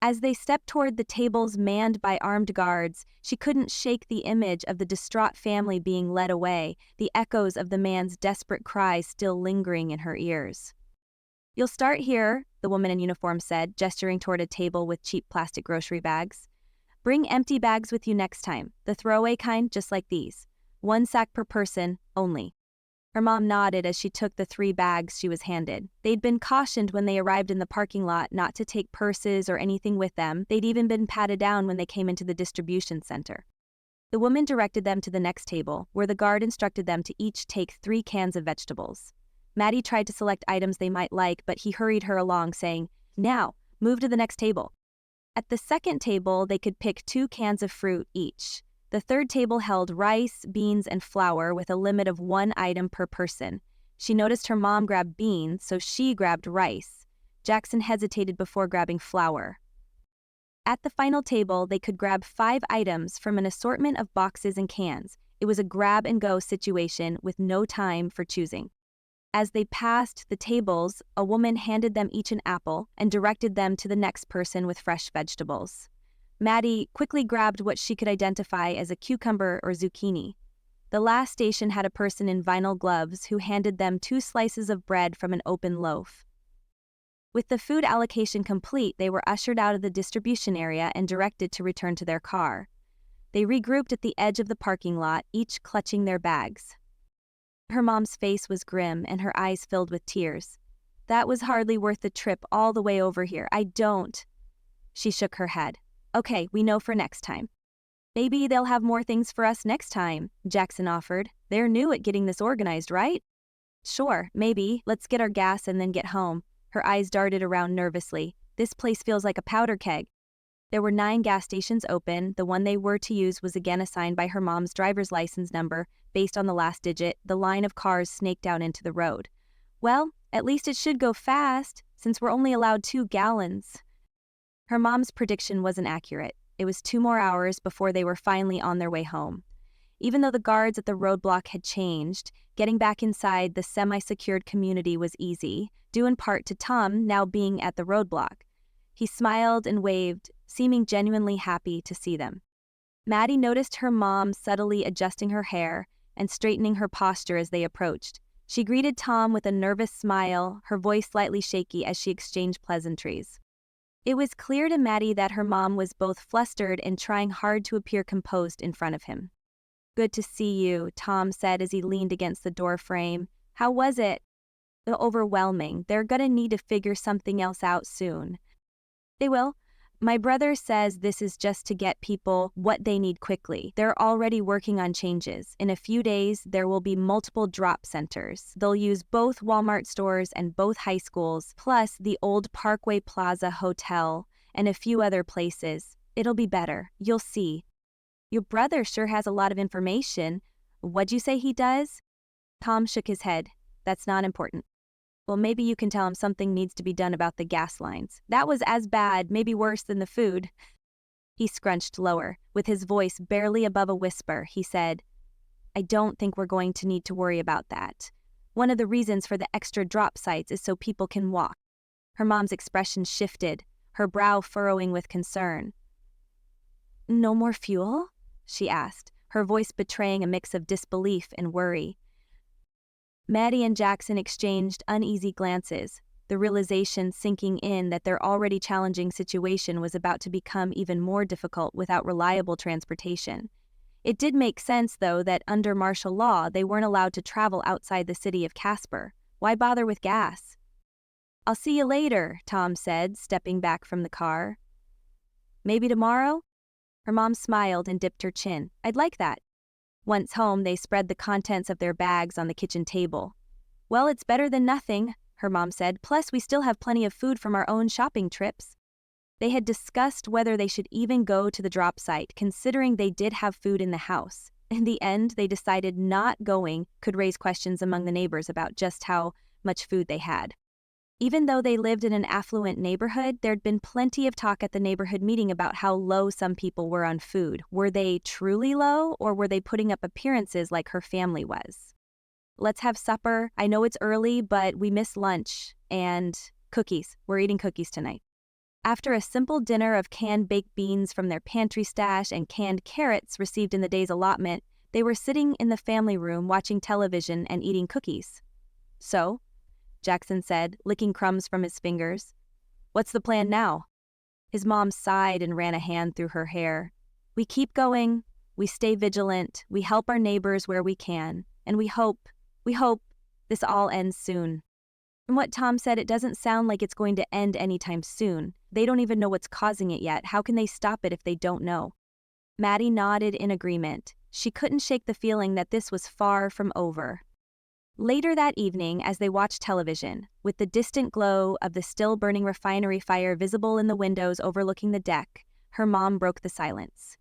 Speaker 2: As they stepped toward the tables manned by armed guards, she couldn't shake the image of the distraught family being led away, the echoes of the man's desperate cries still lingering in her ears. "You'll start here," the woman in uniform said, gesturing toward a table with cheap plastic grocery bags. "Bring empty bags with you next time, the throwaway kind just like these. 1 sack per person, only." Her mom nodded as she took the 3 bags she was handed. They'd been cautioned when they arrived in the parking lot not to take purses or anything with them. They'd even been patted down when they came into the distribution center. The woman directed them to the next table, where the guard instructed them to each take 3 cans of vegetables. Maddie tried to select items they might like, but he hurried her along, saying, "Now, move to the next table." At the second table, they could pick 2 cans of fruit each. The third table held rice, beans, and flour with a limit of 1 item per person. She noticed her mom grabbed beans, so she grabbed rice. Jackson hesitated before grabbing flour. At the final table, they could grab 5 items from an assortment of boxes and cans. It was a grab-and-go situation with no time for choosing. As they passed the tables, a woman handed them each an apple and directed them to the next person with fresh vegetables. Maddie quickly grabbed what she could identify as a cucumber or zucchini. The last station had a person in vinyl gloves who handed them 2 slices of bread from an open loaf. With the food allocation complete, they were ushered out of the distribution area and directed to return to their car. They regrouped at the edge of the parking lot, each clutching their bags. Her mom's face was grim and her eyes filled with tears. "That was hardly worth the trip all the way over here. I don't." She shook her head. "Okay, we know for next time." "Maybe they'll have more things for us next time," Jackson offered. "They're new at getting this organized, right?" "Sure, maybe. Let's get our gas and then get home." Her eyes darted around nervously. "This place feels like a powder keg." There were 9 gas stations open. The one they were to use was again assigned by her mom's driver's license number. Based on the last digit, the line of cars snaked out into the road. "Well, at least it should go fast, since we're only allowed 2 gallons. Her mom's prediction wasn't accurate. It was 2 more hours before they were finally on their way home. Even though the guards at the roadblock had changed, getting back inside the semi-secured community was easy, due in part to Tom now being at the roadblock. He smiled and waved, seeming genuinely happy to see them. Maddie noticed her mom subtly adjusting her hair and straightening her posture as they approached. She greeted Tom with a nervous smile, her voice slightly shaky as she exchanged pleasantries. It was clear to Maddie that her mom was both flustered and trying hard to appear composed in front of him. "Good to see you," Tom said as he leaned against the door frame. "How was it?" "Overwhelming. They're gonna need to figure something else out soon." "They will. My brother says this is just to get people what they need quickly. They're already working on changes. In a few days, there will be multiple drop centers. They'll use both Walmart stores and both high schools, plus the old Parkway Plaza Hotel and a few other places. It'll be better. You'll see." "Your brother sure has a lot of information. What'd you say he does?" Tom shook his head. "That's not important." "Well, maybe you can tell him something needs to be done about the gas lines. That was as bad, maybe worse than the food." He scrunched lower. With his voice barely above a whisper, he said, "I don't think we're going to need to worry about that. One of the reasons for the extra drop sites is so people can walk." Her mom's expression shifted, her brow furrowing with concern. "No more fuel?" she asked, her voice betraying a mix of disbelief and worry. Maddie and Jackson exchanged uneasy glances, the realization sinking in that their already challenging situation was about to become even more difficult without reliable transportation. It did make sense, though, that under martial law they weren't allowed to travel outside the city of Casper. Why bother with gas? "I'll see you later," Tom said, stepping back from the car. "Maybe tomorrow?" Her mom smiled and dipped her chin. "I'd like that." Once home, they spread the contents of their bags on the kitchen table. Well, it's better than nothing, her mom said. Plus, we still have plenty of food from our own shopping trips. They had discussed whether they should even go to the drop site, considering they did have food in the house. In the end, they decided not going could raise questions among the neighbors about just how much food they had. Even though they lived in an affluent neighborhood, there'd been plenty of talk at the neighborhood meeting about how low some people were on food. Were they truly low, or were they putting up appearances like her family was? Let's have supper. I know it's early, but we miss lunch. And cookies. We're eating cookies tonight. After a simple dinner of canned baked beans from their pantry stash and canned carrots received in the day's allotment, they were sitting in the family room watching television and eating cookies. So, Jackson said, licking crumbs from his fingers, "What's the plan now?" His mom sighed and ran a hand through her hair. "We keep going, we stay vigilant, we help our neighbors where we can, and we hope this all ends soon." From what Tom said, it doesn't sound like it's going to end anytime soon. They don't even know what's causing it yet. How can they stop it if they don't know? Maddie nodded in agreement. She couldn't shake the feeling that this was far from over. Later that evening, as they watched television, with the distant glow of the still-burning refinery fire visible in the windows overlooking the deck, her mom broke the silence.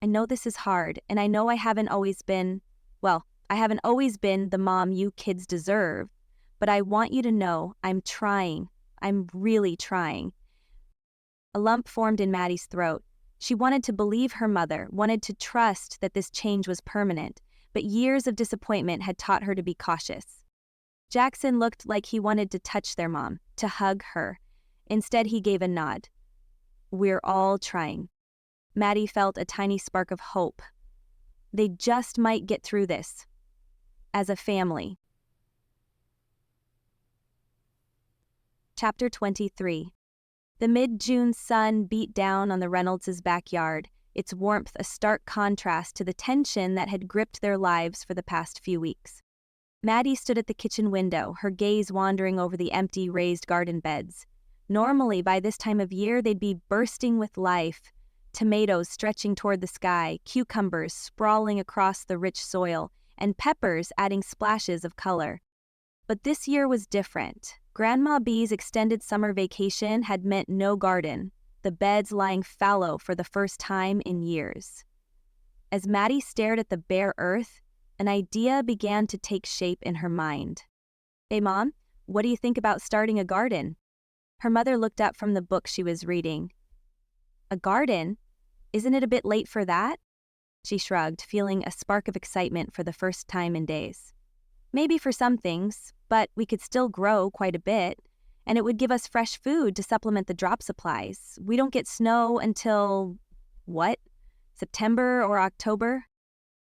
Speaker 2: "I know this is hard, and I know I haven't always been the mom you kids deserve, but I want you to know I'm trying. I'm really trying." A lump formed in Maddie's throat. She wanted to believe her mother, wanted to trust that this change was permanent, but years of disappointment had taught her to be cautious. Jackson looked like he wanted to touch their mom, to hug her. Instead, he gave a nod. "We're all trying." Maddie felt a tiny spark of hope. They just might get through this. As a family. Chapter 23. The mid-June sun beat down on the Reynolds' backyard, its warmth a stark contrast to the tension that had gripped their lives for the past few weeks. Maddie stood at the kitchen window, her gaze wandering over the empty raised garden beds. Normally, by this time of year, they'd be bursting with life. Tomatoes stretching toward the sky, cucumbers sprawling across the rich soil, and peppers adding splashes of color. But this year was different. Grandma B's extended summer vacation had meant no garden, the beds lying fallow for the first time in years. As Maddie stared at the bare earth, an idea began to take shape in her mind. "Hey, Mom, what do you think about starting a garden?" Her mother looked up from the book she was reading. "A garden? Isn't it a bit late for that?" She shrugged, feeling a spark of excitement for the first time in days. "Maybe for some things, but we could still grow quite a bit, and it would give us fresh food to supplement the drop supplies. We don't get snow until, September or October?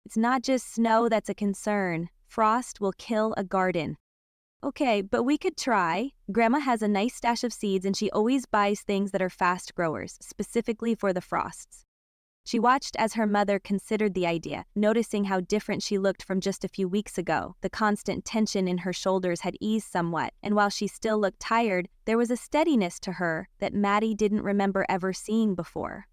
Speaker 2: It's not just snow that's a concern. Frost will kill a garden." "Okay, but we could try. Grandma has a nice stash of seeds and she always buys things that are fast growers, specifically for the frosts." She watched as her mother considered the idea, noticing how different she looked from just a few weeks ago. The constant tension in her shoulders had eased somewhat, and while she still looked tired, there was a steadiness to her that Maddie didn't remember ever seeing before.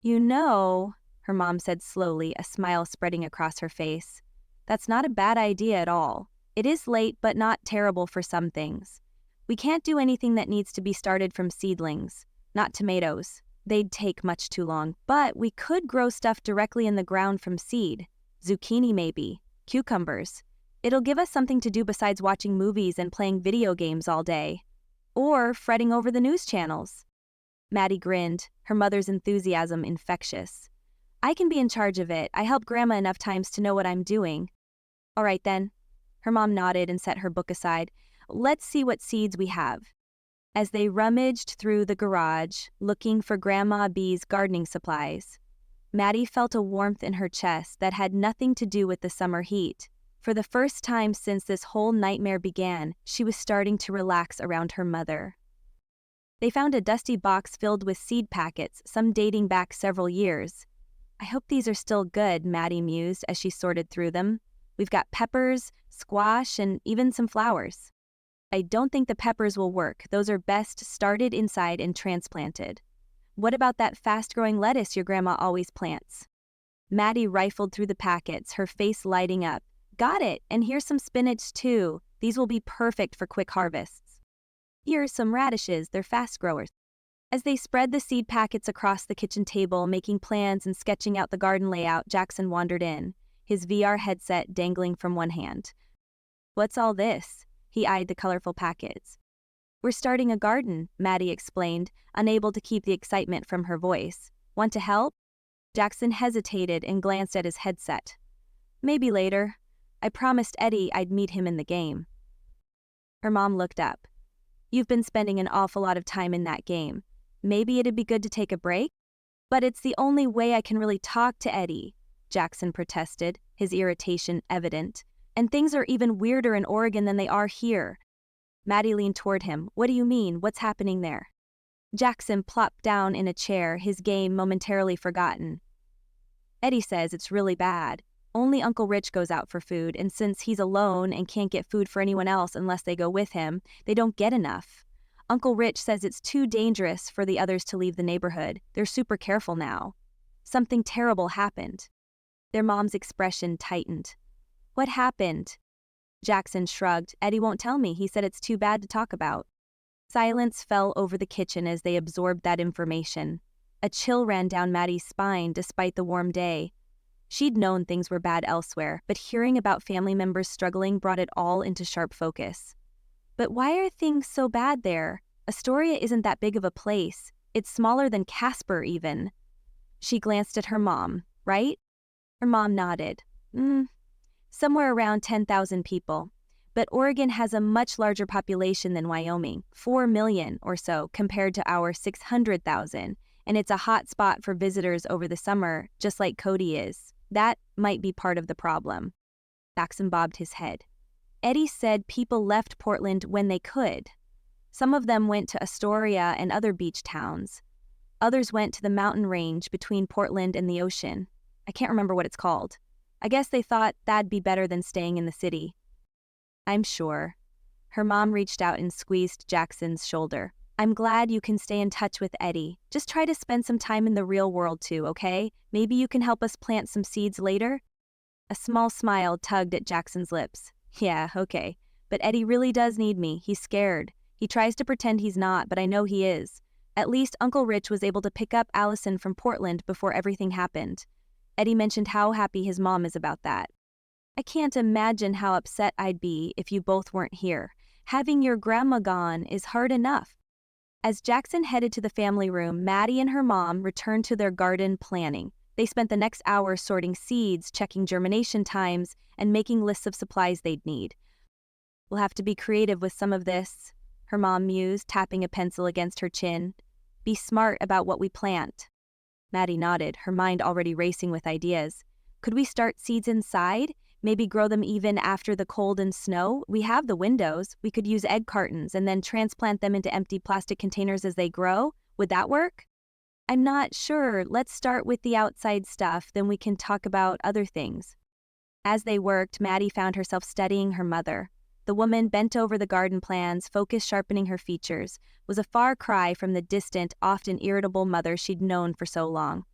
Speaker 2: "You know," her mom said slowly, a smile spreading across her face, "that's not a bad idea at all. It is late, but not terrible for some things. We can't do anything that needs to be started from seedlings. Not tomatoes. They'd take much too long, but we could grow stuff directly in the ground from seed. Zucchini maybe, cucumbers. It'll give us something to do besides watching movies and playing video games all day. Or fretting over the news channels." Maddie grinned, her mother's enthusiasm infectious. "I can be in charge of it. I help Grandma enough times to know what I'm doing." "All right then." Her mom nodded and set her book aside. "Let's see what seeds we have." As they rummaged through the garage, looking for Grandma B's gardening supplies, Maddie felt a warmth in her chest that had nothing to do with the summer heat. For the first time since this whole nightmare began, she was starting to relax around her mother. They found a dusty box filled with seed packets, some dating back several years. "I hope these are still good," Maddie mused as she sorted through them. "We've got peppers, squash, and even some flowers." "I don't think the peppers will work. Those are best started inside and transplanted." "What about that fast-growing lettuce your grandma always plants?" Maddie rifled through the packets, her face lighting up. "Got it, and here's some spinach too. These will be perfect for quick harvests. Here's some radishes, they're fast growers. As they spread the seed packets across the kitchen table, making plans and sketching out the garden layout, Jackson wandered in, his VR headset dangling from one hand. "What's all this?" He eyed the colorful packets. "We're starting a garden," Maddie explained, unable to keep the excitement from her voice. "Want to help?" Jackson hesitated and glanced at his headset. "Maybe later. I promised Eddie I'd meet him in the game." Her mom looked up. "You've been spending an awful lot of time in that game. Maybe it'd be good to take a break?" "But it's the only way I can really talk to Eddie," Jackson protested, his irritation evident. "And things are even weirder in Oregon than they are here." Maddie leaned toward him. "What do you mean? What's happening there?" Jackson plopped down in a chair, his game momentarily forgotten. "Eddie says it's really bad. Only Uncle Rich goes out for food, and since he's alone and can't get food for anyone else unless they go with him, they don't get enough. Uncle Rich says it's too dangerous for the others to leave the neighborhood. They're super careful now. Something terrible happened." Their mom's expression tightened. "What happened?" Jackson shrugged. "Eddie won't tell me. He said it's too bad to talk about." Silence fell over the kitchen as they absorbed that information. A chill ran down Maddie's spine despite the warm day. She'd known things were bad elsewhere, but hearing about family members struggling brought it all into sharp focus. "But why are things so bad there? Astoria isn't that big of a place. It's smaller than Casper even." She glanced at her mom. "Right?" Her mom nodded. Somewhere around 10,000 people. But Oregon has a much larger population than Wyoming, 4 million or so compared to our 600,000, and it's a hot spot for visitors over the summer, just like Cody is. That might be part of the problem." Jackson bobbed his head. "Eddie said people left Portland when they could. Some of them went to Astoria and other beach towns. Others went to the mountain range between Portland and the ocean. I can't remember what it's called. I guess they thought that'd be better than staying in the city." "I'm sure." Her mom reached out and squeezed Jackson's shoulder. "I'm glad you can stay in touch with Eddie. Just try to spend some time in the real world too, okay? Maybe you can help us plant some seeds later?" A small smile tugged at Jackson's lips. "Yeah, okay. But Eddie really does need me. He's scared. He tries to pretend he's not, but I know he is. At least Uncle Rich was able to pick up Allison from Portland before everything happened. Eddie mentioned how happy his mom is about that. I can't imagine how upset I'd be if you both weren't here. Having your grandma gone is hard enough." As Jackson headed to the family room, Maddie and her mom returned to their garden planning. They spent the next hour sorting seeds, checking germination times, and making lists of supplies they'd need. "We'll have to be creative with some of this," her mom mused, tapping a pencil against her chin. "Be smart about what we plant." Maddie nodded, her mind already racing with ideas. "Could we start seeds inside? Maybe grow them even after the cold and snow? We have the windows. We could use egg cartons and then transplant them into empty plastic containers as they grow. Would that work?" "I'm not sure. Let's start with the outside stuff, then we can talk about other things." As they worked, Maddie found herself studying her mother. The woman bent over the garden plans, focus sharpening her features, was a far cry from the distant, often irritable mother she'd known for so long.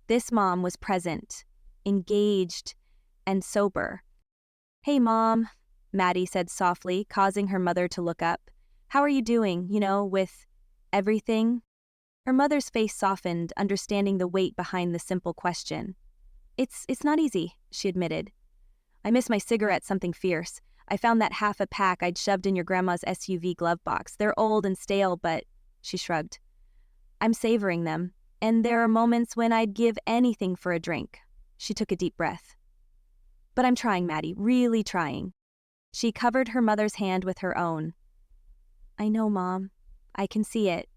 Speaker 2: This mom was present, engaged, and sober. "Hey, Mom," Maddie said softly, causing her mother to look up. "How are you doing, with everything?" Her mother's face softened, understanding the weight behind the simple question. It's not easy," she admitted. "I miss my cigarettes something fierce. I found that half a pack I'd shoved in your grandma's SUV glove box. They're old and stale, but," she shrugged, "I'm savoring them. And there are moments when I'd give anything for a drink." She took a deep breath. "But I'm trying, Maddie, really trying." She covered her mother's hand with her own. "I know, Mom. I can see it."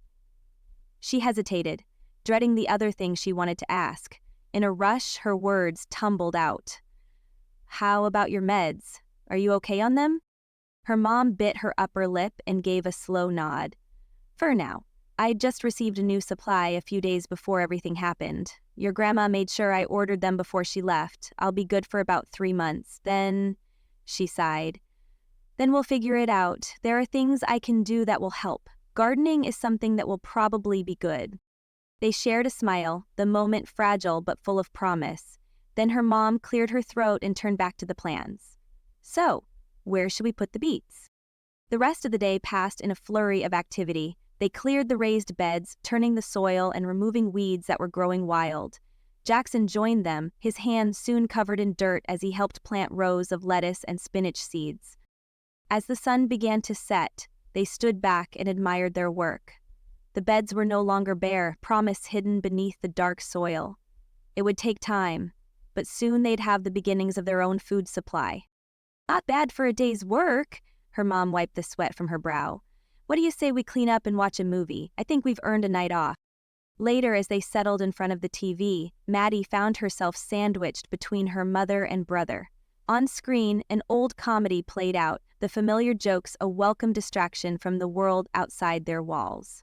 Speaker 2: She hesitated, dreading the other thing she wanted to ask. In a rush, her words tumbled out. "How about your meds? Are you okay on them?" Her mom bit her upper lip and gave a slow nod. "For now. I'd just received a new supply a few days before everything happened. Your grandma made sure I ordered them before she left. I'll be good for about 3 months. Then," she sighed, "then we'll figure it out. There are things I can do that will help. Gardening is something that will probably be good." They shared a smile, the moment fragile but full of promise. Then her mom cleared her throat and turned back to the plans. "So, Where should we put the beets? The rest of the day passed in a flurry of activity. They cleared the raised beds, turning the soil and removing weeds that were growing wild. Jackson joined them, his hands soon covered in dirt as he helped plant rows of lettuce and spinach seeds. As the sun began to set, they stood back and admired their work. The beds were no longer bare, promise hidden beneath the dark soil. It would take time, but soon they'd have the beginnings of their own food supply. Not bad for a day's work, her mom wiped the sweat from her brow. What do you say we clean up and watch a movie? I think we've earned a night off. Later, as they settled in front of the TV, Maddie found herself sandwiched between her mother and brother. On screen, an old comedy played out, the familiar jokes a welcome distraction from the world outside their walls.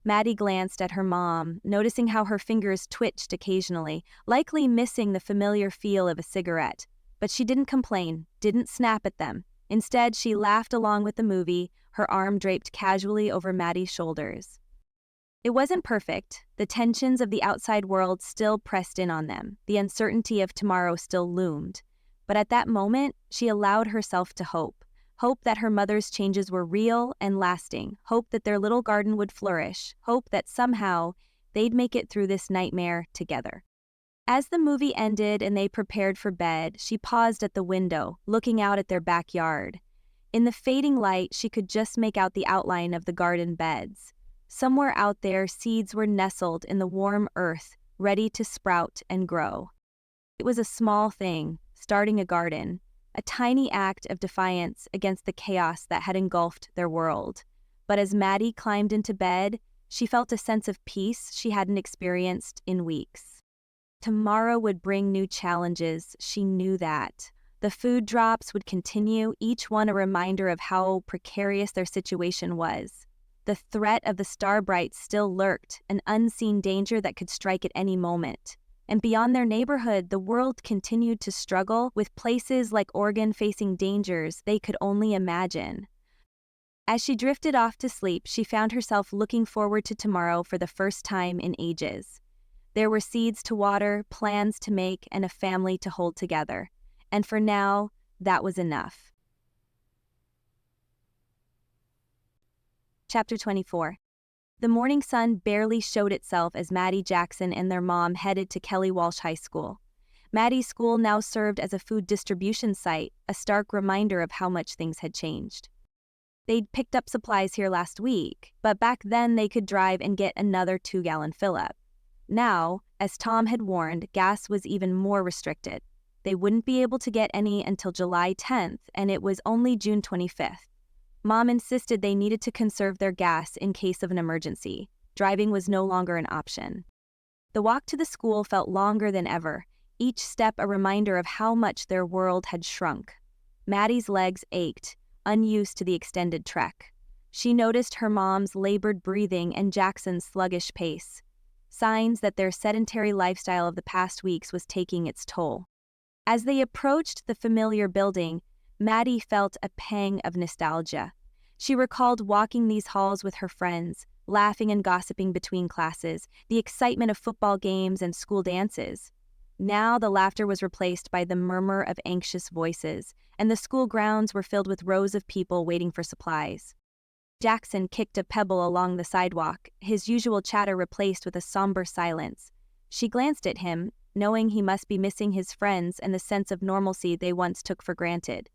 Speaker 2: Maddie glanced at her mom, noticing how her fingers twitched occasionally, likely missing the familiar feel of a cigarette. But she didn't complain, didn't snap at them. Instead, she laughed along with the movie, her arm draped casually over Maddie's shoulders. It wasn't perfect. The tensions of the outside world still pressed in on them. The uncertainty of tomorrow still loomed. But at that moment, she allowed herself to hope. Hope that her mother's changes were real and lasting. Hope that their little garden would flourish. Hope that somehow they'd make it through this nightmare together. As the movie ended and they prepared for bed, she paused at the window, looking out at their backyard. In the fading light, she could just make out the outline of the garden beds. Somewhere out there, seeds were nestled in the warm earth, ready to sprout and grow. It was a small thing, starting a garden, a tiny act of defiance against the chaos that had engulfed their world. But as Maddie climbed into bed, she felt a sense of peace she hadn't experienced in weeks. Tomorrow would bring new challenges, she knew that. The food drops would continue, each one a reminder of how precarious their situation was. The threat of the Starbright still lurked, an unseen danger that could strike at any moment. And beyond their neighborhood, the world continued to struggle, with places like Oregon facing dangers they could only imagine. As she drifted off to sleep, she found herself looking forward to tomorrow for the first time in ages. There were seeds to water, plans to make, and a family to hold together. And for now, that was enough. Chapter 24. The morning sun barely showed itself as Maddie Jackson and their mom headed to Kelly Walsh High School. Maddie's school now served as a food distribution site, a stark reminder of how much things had changed. They'd picked up supplies here last week, but back then they could drive and get another 2-gallon fill-up. Now, as Tom had warned, gas was even more restricted. They wouldn't be able to get any until July 10th, and it was only June 25th. Mom insisted they needed to conserve their gas in case of an emergency. Driving was no longer an option. The walk to the school felt longer than ever, each step a reminder of how much their world had shrunk. Maddie's legs ached, unused to the extended trek. She noticed her mom's labored breathing and Jackson's sluggish pace, signs that their sedentary lifestyle of the past weeks was taking its toll. As they approached the familiar building, Maddie felt a pang of nostalgia. She recalled walking these halls with her friends, laughing and gossiping between classes, the excitement of football games and school dances. Now the laughter was replaced by the murmur of anxious voices, and the school grounds were filled with rows of people waiting for supplies. Jackson kicked a pebble along the sidewalk, his usual chatter replaced with a somber silence. She glanced at him, knowing he must be missing his friends and the sense of normalcy they once took for granted.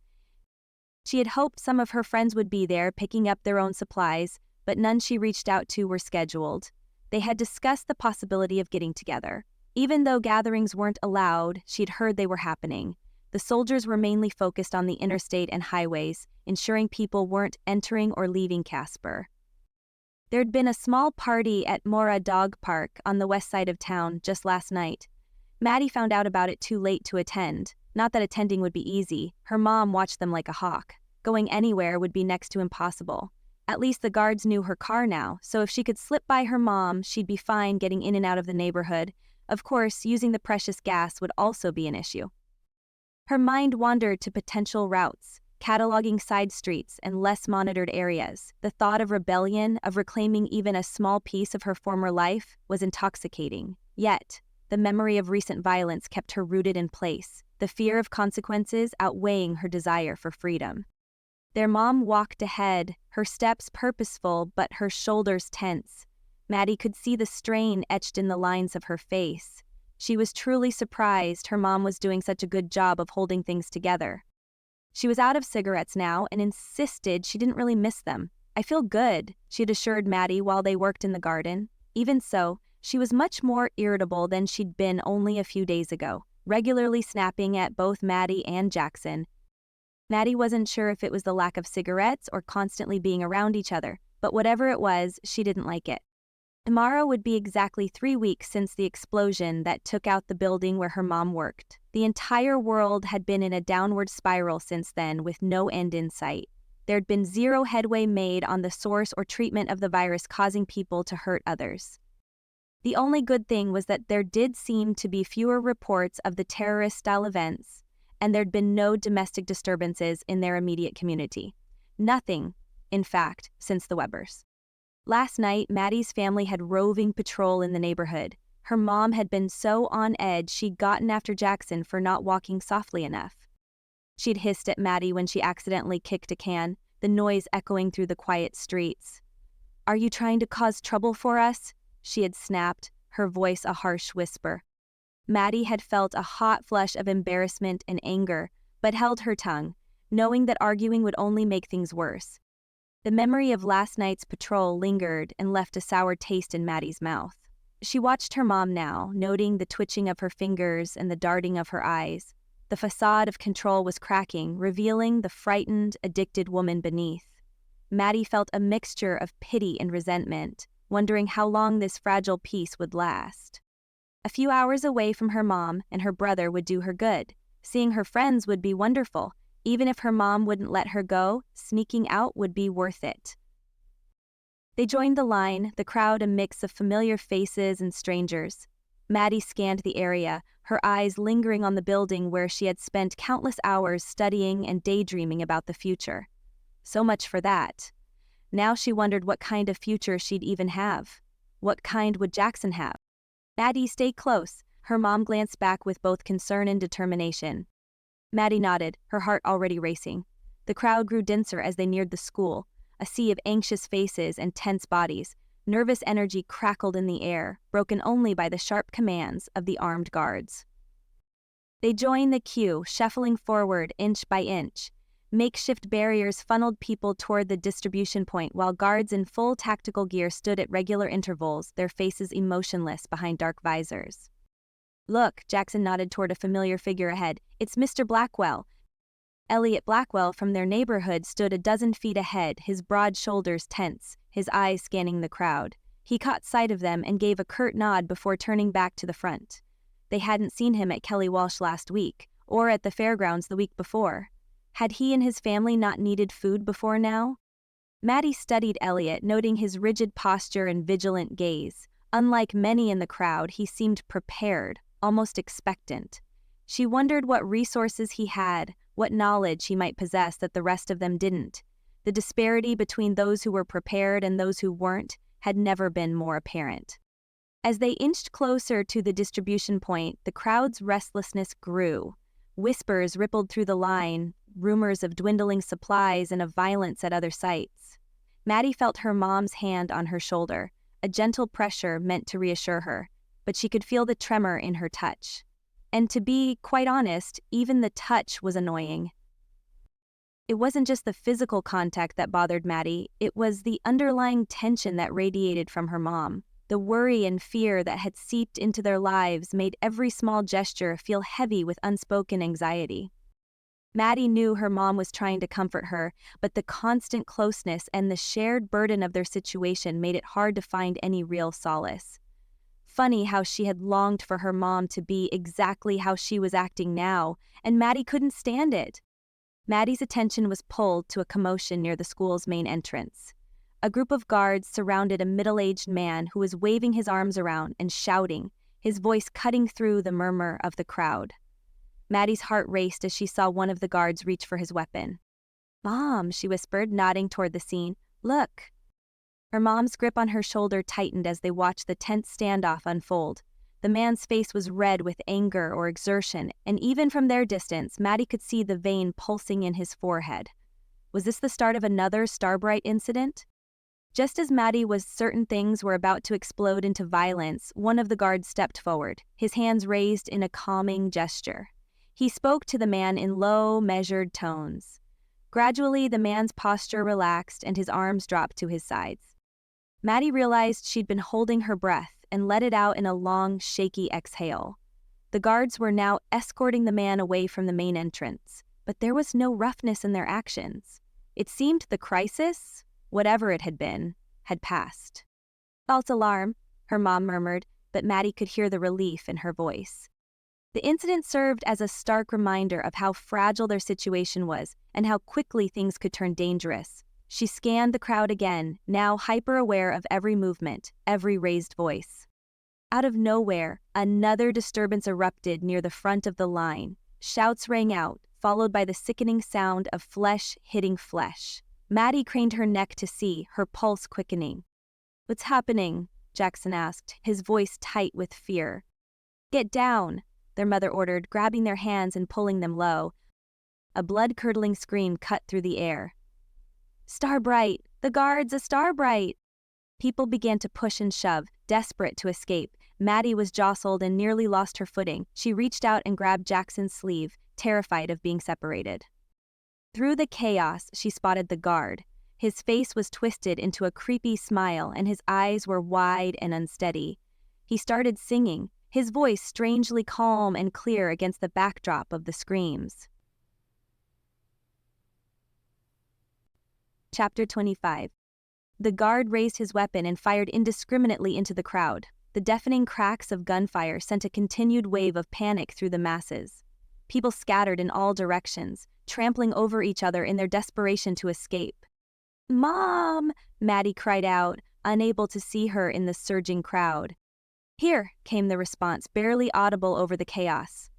Speaker 2: She had hoped some of her friends would be there picking up their own supplies, but none she reached out to were scheduled. They had discussed the possibility of getting together. Even though gatherings weren't allowed, she'd heard they were happening. The soldiers were mainly focused on the interstate and highways, ensuring people weren't entering or leaving Casper. There'd been a small party at Mora Dog Park on the west side of town just last night. Maddie found out about it too late to attend. Not that attending would be easy. Her mom watched them like a hawk. Going anywhere would be next to impossible. At least the guards knew her car now, so if she could slip by her mom, she'd be fine getting in and out of the neighborhood. Of course, using the precious gas would also be an issue. Her mind wandered to potential routes, cataloging side streets and less monitored areas. The thought of rebellion, of reclaiming even a small piece of her former life, was intoxicating. Yet, the memory of recent violence kept her rooted in place, the fear of consequences outweighing her desire for freedom. Their mom walked ahead, her steps purposeful but her shoulders tense. Maddie could see the strain etched in the lines of her face. She was truly surprised her mom was doing such a good job of holding things together. She was out of cigarettes now and insisted she didn't really miss them. "I feel good," she had assured Maddie while they worked in the garden. Even so, she was much more irritable than she'd been only a few days ago, regularly snapping at both Maddie and Jackson. Maddie wasn't sure if it was the lack of cigarettes or constantly being around each other, but whatever it was, she didn't like it. Tomorrow would be exactly 3 weeks since the explosion that took out the building where her mom worked. The entire world had been in a downward spiral since then, with no end in sight. There'd been zero headway made on the source or treatment of the virus causing people to hurt others. The only good thing was that there did seem to be fewer reports of the terrorist-style events, and there'd been no domestic disturbances in their immediate community. Nothing, in fact, since the Webbers. Last night, Maddie's family had roving patrol in the neighborhood. Her mom had been so on edge she'd gotten after Jackson for not walking softly enough. She'd hissed at Maddie when she accidentally kicked a can, the noise echoing through the quiet streets. "Are you trying to cause trouble for us?" she had snapped, her voice a harsh whisper. Maddie had felt a hot flush of embarrassment and anger, but held her tongue, knowing that arguing would only make things worse. The memory of last night's patrol lingered and left a sour taste in Maddie's mouth. She watched her mom now, noting the twitching of her fingers and the darting of her eyes. The facade of control was cracking, revealing the frightened, addicted woman beneath. Maddie felt a mixture of pity and resentment, wondering how long this fragile peace would last. A few hours away from her mom and her brother would do her good. Seeing her friends would be wonderful. Even if her mom wouldn't let her go, sneaking out would be worth it. They joined the line, the crowd a mix of familiar faces and strangers. Maddie scanned the area, her eyes lingering on the building where she had spent countless hours studying and daydreaming about the future. So much for that. Now she wondered what kind of future she'd even have. What kind would Jackson have? "Maddie, stay close," her mom glanced back with both concern and determination. Maddie nodded, her heart already racing. The crowd grew denser as they neared the school, a sea of anxious faces and tense bodies. Nervous energy crackled in the air, broken only by the sharp commands of the armed guards. They joined the queue, shuffling forward inch by inch. Makeshift barriers funneled people toward the distribution point while guards in full tactical gear stood at regular intervals, their faces emotionless behind dark visors. "Look," Jackson nodded toward a familiar figure ahead. "It's Mr. Blackwell." Elliot Blackwell from their neighborhood stood a dozen feet ahead, his broad shoulders tense, his eyes scanning the crowd. He caught sight of them and gave a curt nod before turning back to the front. They hadn't seen him at Kelly Walsh last week, or at the fairgrounds the week before. Had he and his family not needed food before now? Maddie studied Elliot, noting his rigid posture and vigilant gaze. Unlike many in the crowd, he seemed prepared, almost expectant. She wondered what resources he had, what knowledge he might possess that the rest of them didn't. The disparity between those who were prepared and those who weren't had never been more apparent. As they inched closer to the distribution point, the crowd's restlessness grew. Whispers rippled through the line, rumors of dwindling supplies and of violence at other sites. Maddie felt her mom's hand on her shoulder, a gentle pressure meant to reassure her, but she could feel the tremor in her touch. And to be quite honest, even the touch was annoying. It wasn't just the physical contact that bothered Maddie, it was the underlying tension that radiated from her mom. The worry and fear that had seeped into their lives made every small gesture feel heavy with unspoken anxiety. Maddie knew her mom was trying to comfort her, but the constant closeness and the shared burden of their situation made it hard to find any real solace. Funny how she had longed for her mom to be exactly how she was acting now, and Maddie couldn't stand it. Maddie's attention was pulled to a commotion near the school's main entrance. A group of guards surrounded a middle-aged man who was waving his arms around and shouting, his voice cutting through the murmur of the crowd. Maddie's heart raced as she saw one of the guards reach for his weapon. "Mom," she whispered, nodding toward the scene. "Look." Her mom's grip on her shoulder tightened as they watched the tense standoff unfold. The man's face was red with anger or exertion, and even from their distance, Maddie could see the vein pulsing in his forehead. Was this the start of another Starbright incident? Just as Maddie was certain things were about to explode into violence, one of the guards stepped forward, his hands raised in a calming gesture. He spoke to the man in low, measured tones. Gradually, the man's posture relaxed and his arms dropped to his sides. Maddie realized she'd been holding her breath and let it out in a long, shaky exhale. The guards were now escorting the man away from the main entrance, but there was no roughness in their actions. It seemed the crisis, whatever it had been, had passed. "False alarm," her mom murmured, but Maddie could hear the relief in her voice. The incident served as a stark reminder of how fragile their situation was and how quickly things could turn dangerous. She scanned the crowd again, now hyper-aware of every movement, every raised voice. Out of nowhere, another disturbance erupted near the front of the line. Shouts rang out, followed by the sickening sound of flesh hitting flesh. Maddie craned her neck to see, her pulse quickening. "What's happening?" Jackson asked, his voice tight with fear. "Get down," their mother ordered, grabbing their hands and pulling them low. A blood-curdling scream cut through the air. "Starbright! The guards, a Starbright!" People began to push and shove, desperate to escape. Maddie was jostled and nearly lost her footing. She reached out and grabbed Jackson's sleeve, terrified of being separated. Through the chaos, she spotted the guard. His face was twisted into a creepy smile and his eyes were wide and unsteady. He started singing, his voice strangely calm and clear against the backdrop of the screams. Chapter 25. The guard raised his weapon and fired indiscriminately into the crowd. The deafening cracks of gunfire sent a continued wave of panic through the masses. People scattered in all directions, trampling over each other in their desperation to escape. "Mom!" Maddie cried out, unable to see her in the surging crowd. "Here," came the response, barely audible over the chaos.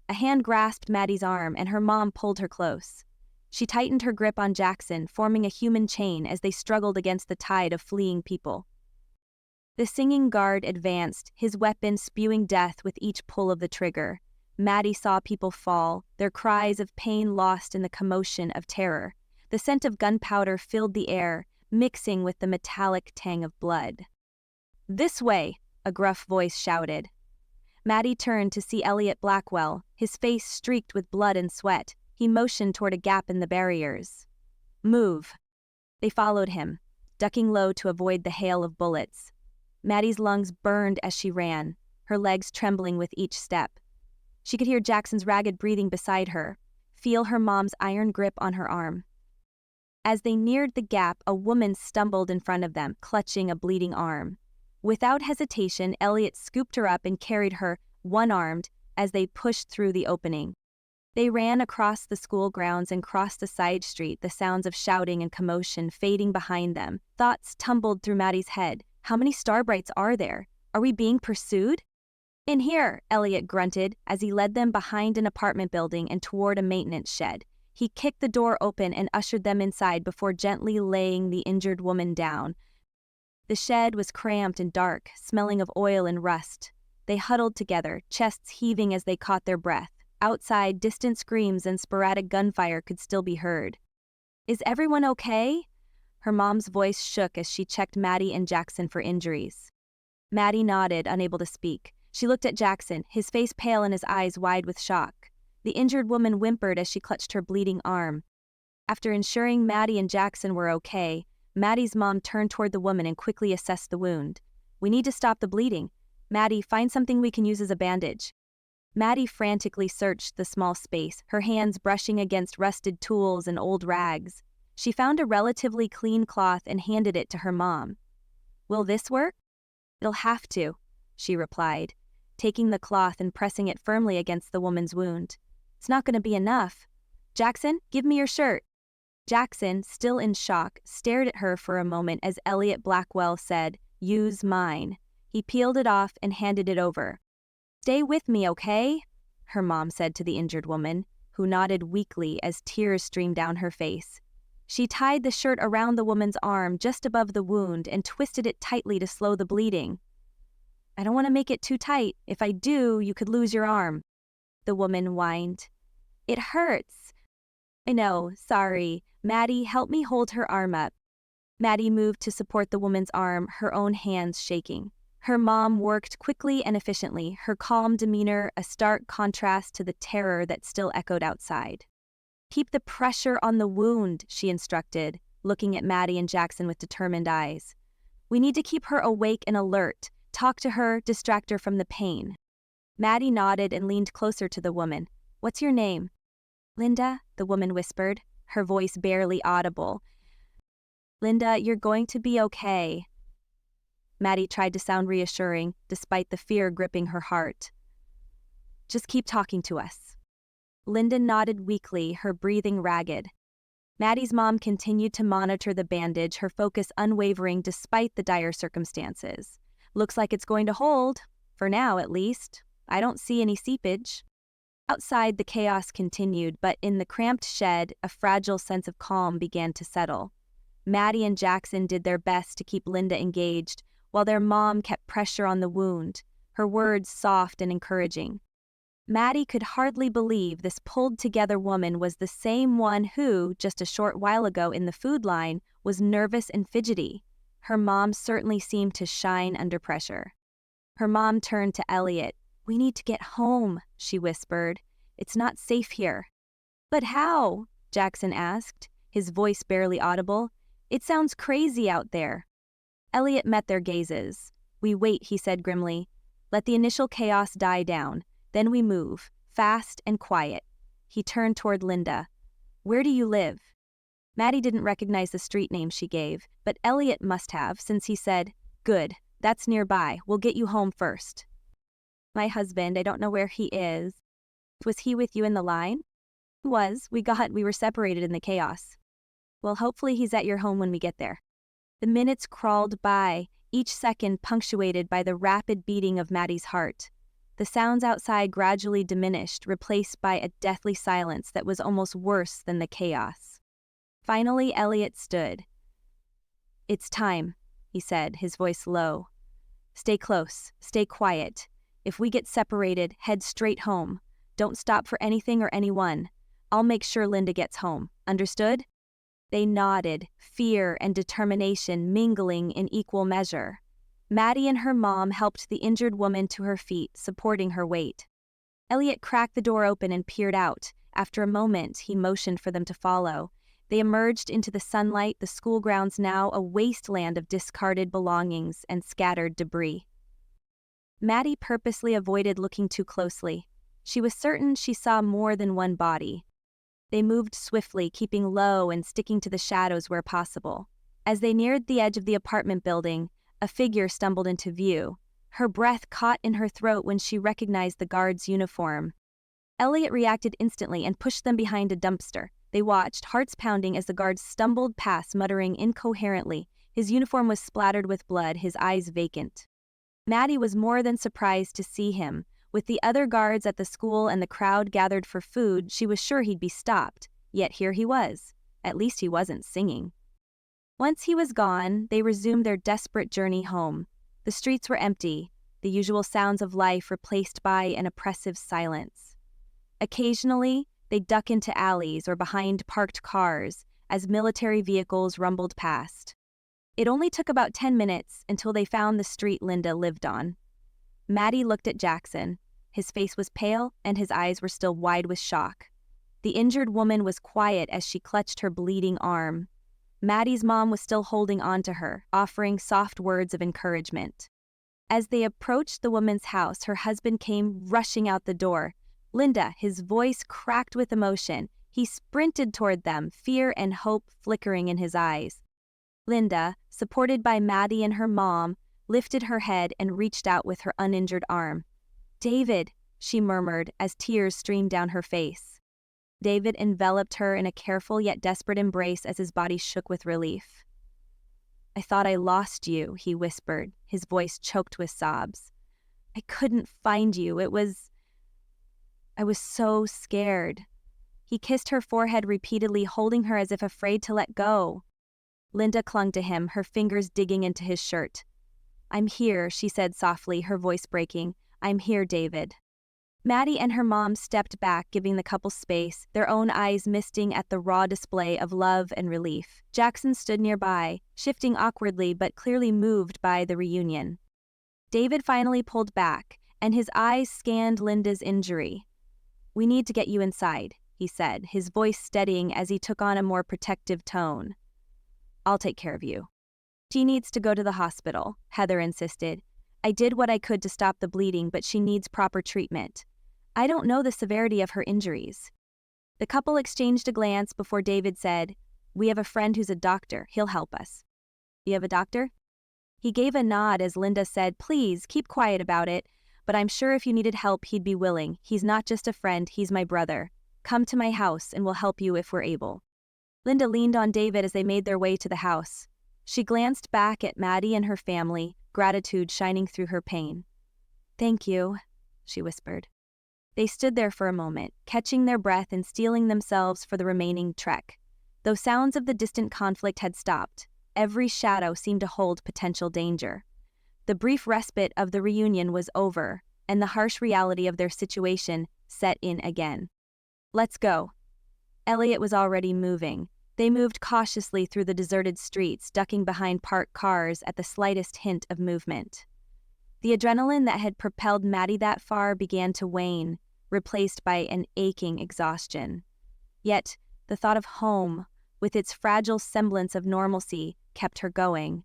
Speaker 2: A hand grasped Maddie's arm and her mom pulled her close. She tightened her grip on Jackson, forming a human chain as they struggled against the tide of fleeing people. The singing guard advanced, his weapon spewing death with each pull of the trigger. Maddie saw people fall, their cries of pain lost in the commotion of terror. The scent of gunpowder filled the air, mixing with the metallic tang of blood. "This way!" a gruff voice shouted. Maddie turned to see Elliot Blackwell, his face streaked with blood and sweat. He motioned toward a gap in the barriers. "Move." They followed him, ducking low to avoid the hail of bullets. Maddie's lungs burned as she ran, her legs trembling with each step. She could hear Jackson's ragged breathing beside her, feel her mom's iron grip on her arm. As they neared the gap, a woman stumbled in front of them, clutching a bleeding arm. Without hesitation, Elliot scooped her up and carried her, one-armed, as they pushed through the opening. They ran across the school grounds and crossed a side street, the sounds of shouting and commotion fading behind them. Thoughts tumbled through Maddie's head. How many Starbrights are there? Are we being pursued? "In here," Elliot grunted as he led them behind an apartment building and toward a maintenance shed. He kicked the door open and ushered them inside before gently laying the injured woman down. The shed was cramped and dark, smelling of oil and rust. They huddled together, chests heaving as they caught their breath. Outside, distant screams and sporadic gunfire could still be heard. "Is everyone okay?" Her mom's voice shook as she checked Maddie and Jackson for injuries. Maddie nodded, unable to speak. She looked at Jackson, his face pale and his eyes wide with shock. The injured woman whimpered as she clutched her bleeding arm. After ensuring Maddie and Jackson were okay, Maddie's mom turned toward the woman and quickly assessed the wound. "We need to stop the bleeding. Maddie, find something we can use as a bandage." Maddie frantically searched the small space, her hands brushing against rusted tools and old rags. She found a relatively clean cloth and handed it to her mom. "Will this work?" "It'll have to," she replied, taking the cloth and pressing it firmly against the woman's wound. "It's not going to be enough. Jackson, give me your shirt." Jackson, still in shock, stared at her for a moment as Elliot Blackwell said, "Use mine." He peeled it off and handed it over. "Stay with me, okay?" her mom said to the injured woman, who nodded weakly as tears streamed down her face. She tied the shirt around the woman's arm just above the wound and twisted it tightly to slow the bleeding. I don't want to make it too tight. If I do, you could lose your arm. The woman whined. It hurts. I know, sorry. Maddie, help me hold her arm up. Maddie moved to support the woman's arm, her own hands shaking. Her mom worked quickly and efficiently, her calm demeanor a stark contrast to the terror that still echoed outside. Keep the pressure on the wound, she instructed, looking at Maddie and Jackson with determined eyes. We need to keep her awake and alert. Talk to her, distract her from the pain. Maddie nodded and leaned closer to the woman. What's your name? Linda, the woman whispered, her voice barely audible. Linda, you're going to be okay. Maddie tried to sound reassuring, despite the fear gripping her heart. Just keep talking to us. Linda nodded weakly, her breathing ragged. Maddie's mom continued to monitor the bandage, her focus unwavering despite the dire circumstances. Looks like it's going to hold, for now at least. I don't see any seepage. Outside, the chaos continued, but in the cramped shed, a fragile sense of calm began to settle. Maddie and Jackson did their best to keep Linda engaged, while their mom kept pressure on the wound, her words soft and encouraging. Maddie could hardly believe this pulled-together woman was the same one who, just a short while ago in the food line, was nervous and fidgety. Her mom certainly seemed to shine under pressure. Her mom turned to Elliot. We need to get home, she whispered. It's not safe here. But how? Jackson asked, his voice barely audible. It sounds crazy out there. Elliot met their gazes. We wait, he said grimly. Let the initial chaos die down. Then we move, fast and quiet. He turned toward Linda. Where do you live? Maddie didn't recognize the street name she gave, but Elliot must have, since he said, Good, that's nearby. We'll get you home first. My husband, I don't know where he is. Was he with you in the line? He was. We were separated in the chaos. Well, hopefully he's at your home when we get there. The minutes crawled by, each second punctuated by the rapid beating of Maddie's heart. The sounds outside gradually diminished, replaced by a deathly silence that was almost worse than the chaos. Finally, Elliot stood. It's time, he said, his voice low. Stay close, stay quiet. If we get separated, head straight home. Don't stop for anything or anyone. I'll make sure Linda gets home. Understood? They nodded, fear and determination mingling in equal measure. Maddie and her mom helped the injured woman to her feet, supporting her weight. Elliot cracked the door open and peered out. After a moment, he motioned for them to follow. They emerged into the sunlight, the school grounds now a wasteland of discarded belongings and scattered debris. Maddie purposely avoided looking too closely. She was certain she saw more than one body. They moved swiftly, keeping low and sticking to the shadows where possible. As they neared the edge of the apartment building, a figure stumbled into view. Her breath caught in her throat when she recognized the guard's uniform. Elliot reacted instantly and pushed them behind a dumpster. They watched, hearts pounding, as the guard stumbled past, muttering incoherently. His uniform was splattered with blood, his eyes vacant. Maddie was more than surprised to see him. With the other guards at the school and the crowd gathered for food, she was sure he'd be stopped. Yet here he was. At least he wasn't singing. Once he was gone, they resumed their desperate journey home. The streets were empty, the usual sounds of life replaced by an oppressive silence. Occasionally, they'd duck into alleys or behind parked cars as military vehicles rumbled past. It only took about 10 minutes until they found the street Linda lived on. Maddie looked at Jackson. His face was pale and his eyes were still wide with shock. The injured woman was quiet as she clutched her bleeding arm. Maddie's mom was still holding on to her, offering soft words of encouragement. As they approached the woman's house, her husband came rushing out the door. Linda, his voice cracked with emotion. He sprinted toward them, fear and hope flickering in his eyes. Linda, supported by Maddie and her mom, lifted her head and reached out with her uninjured arm. David, she murmured as tears streamed down her face. David enveloped her in a careful yet desperate embrace as his body shook with relief. I thought I lost you, he whispered, his voice choked with sobs. I couldn't find you. I was so scared. He kissed her forehead repeatedly, holding her as if afraid to let go. Linda clung to him, her fingers digging into his shirt. "I'm here," she said softly, her voice breaking. "I'm here, David." Maddie and her mom stepped back, giving the couple space, their own eyes misting at the raw display of love and relief. Jackson stood nearby, shifting awkwardly but clearly moved by the reunion. David finally pulled back, and his eyes scanned Linda's injury. "We need to get you inside," he said, his voice steadying as he took on a more protective tone. "I'll take care of you." "She needs to go to the hospital," Heather insisted. "I did what I could to stop the bleeding, but she needs proper treatment. I don't know the severity of her injuries." The couple exchanged a glance before David said, "We have a friend who's a doctor. He'll help us." "You have a doctor?" He gave a nod as Linda said, "Please, keep quiet about it, but I'm sure if you needed help he'd be willing. He's not just a friend, he's my brother. Come to my house and we'll help you if we're able." Linda leaned on David as they made their way to the house. She glanced back at Maddie and her family, gratitude shining through her pain. "Thank you," she whispered. They stood there for a moment, catching their breath and steeling themselves for the remaining trek. Though sounds of the distant conflict had stopped, every shadow seemed to hold potential danger. The brief respite of the reunion was over, and the harsh reality of their situation set in again. "Let's go." Elliot was already moving. They moved cautiously through the deserted streets, ducking behind parked cars at the slightest hint of movement. The adrenaline that had propelled Maddie that far began to wane, replaced by an aching exhaustion. Yet, the thought of home, with its fragile semblance of normalcy, kept her going.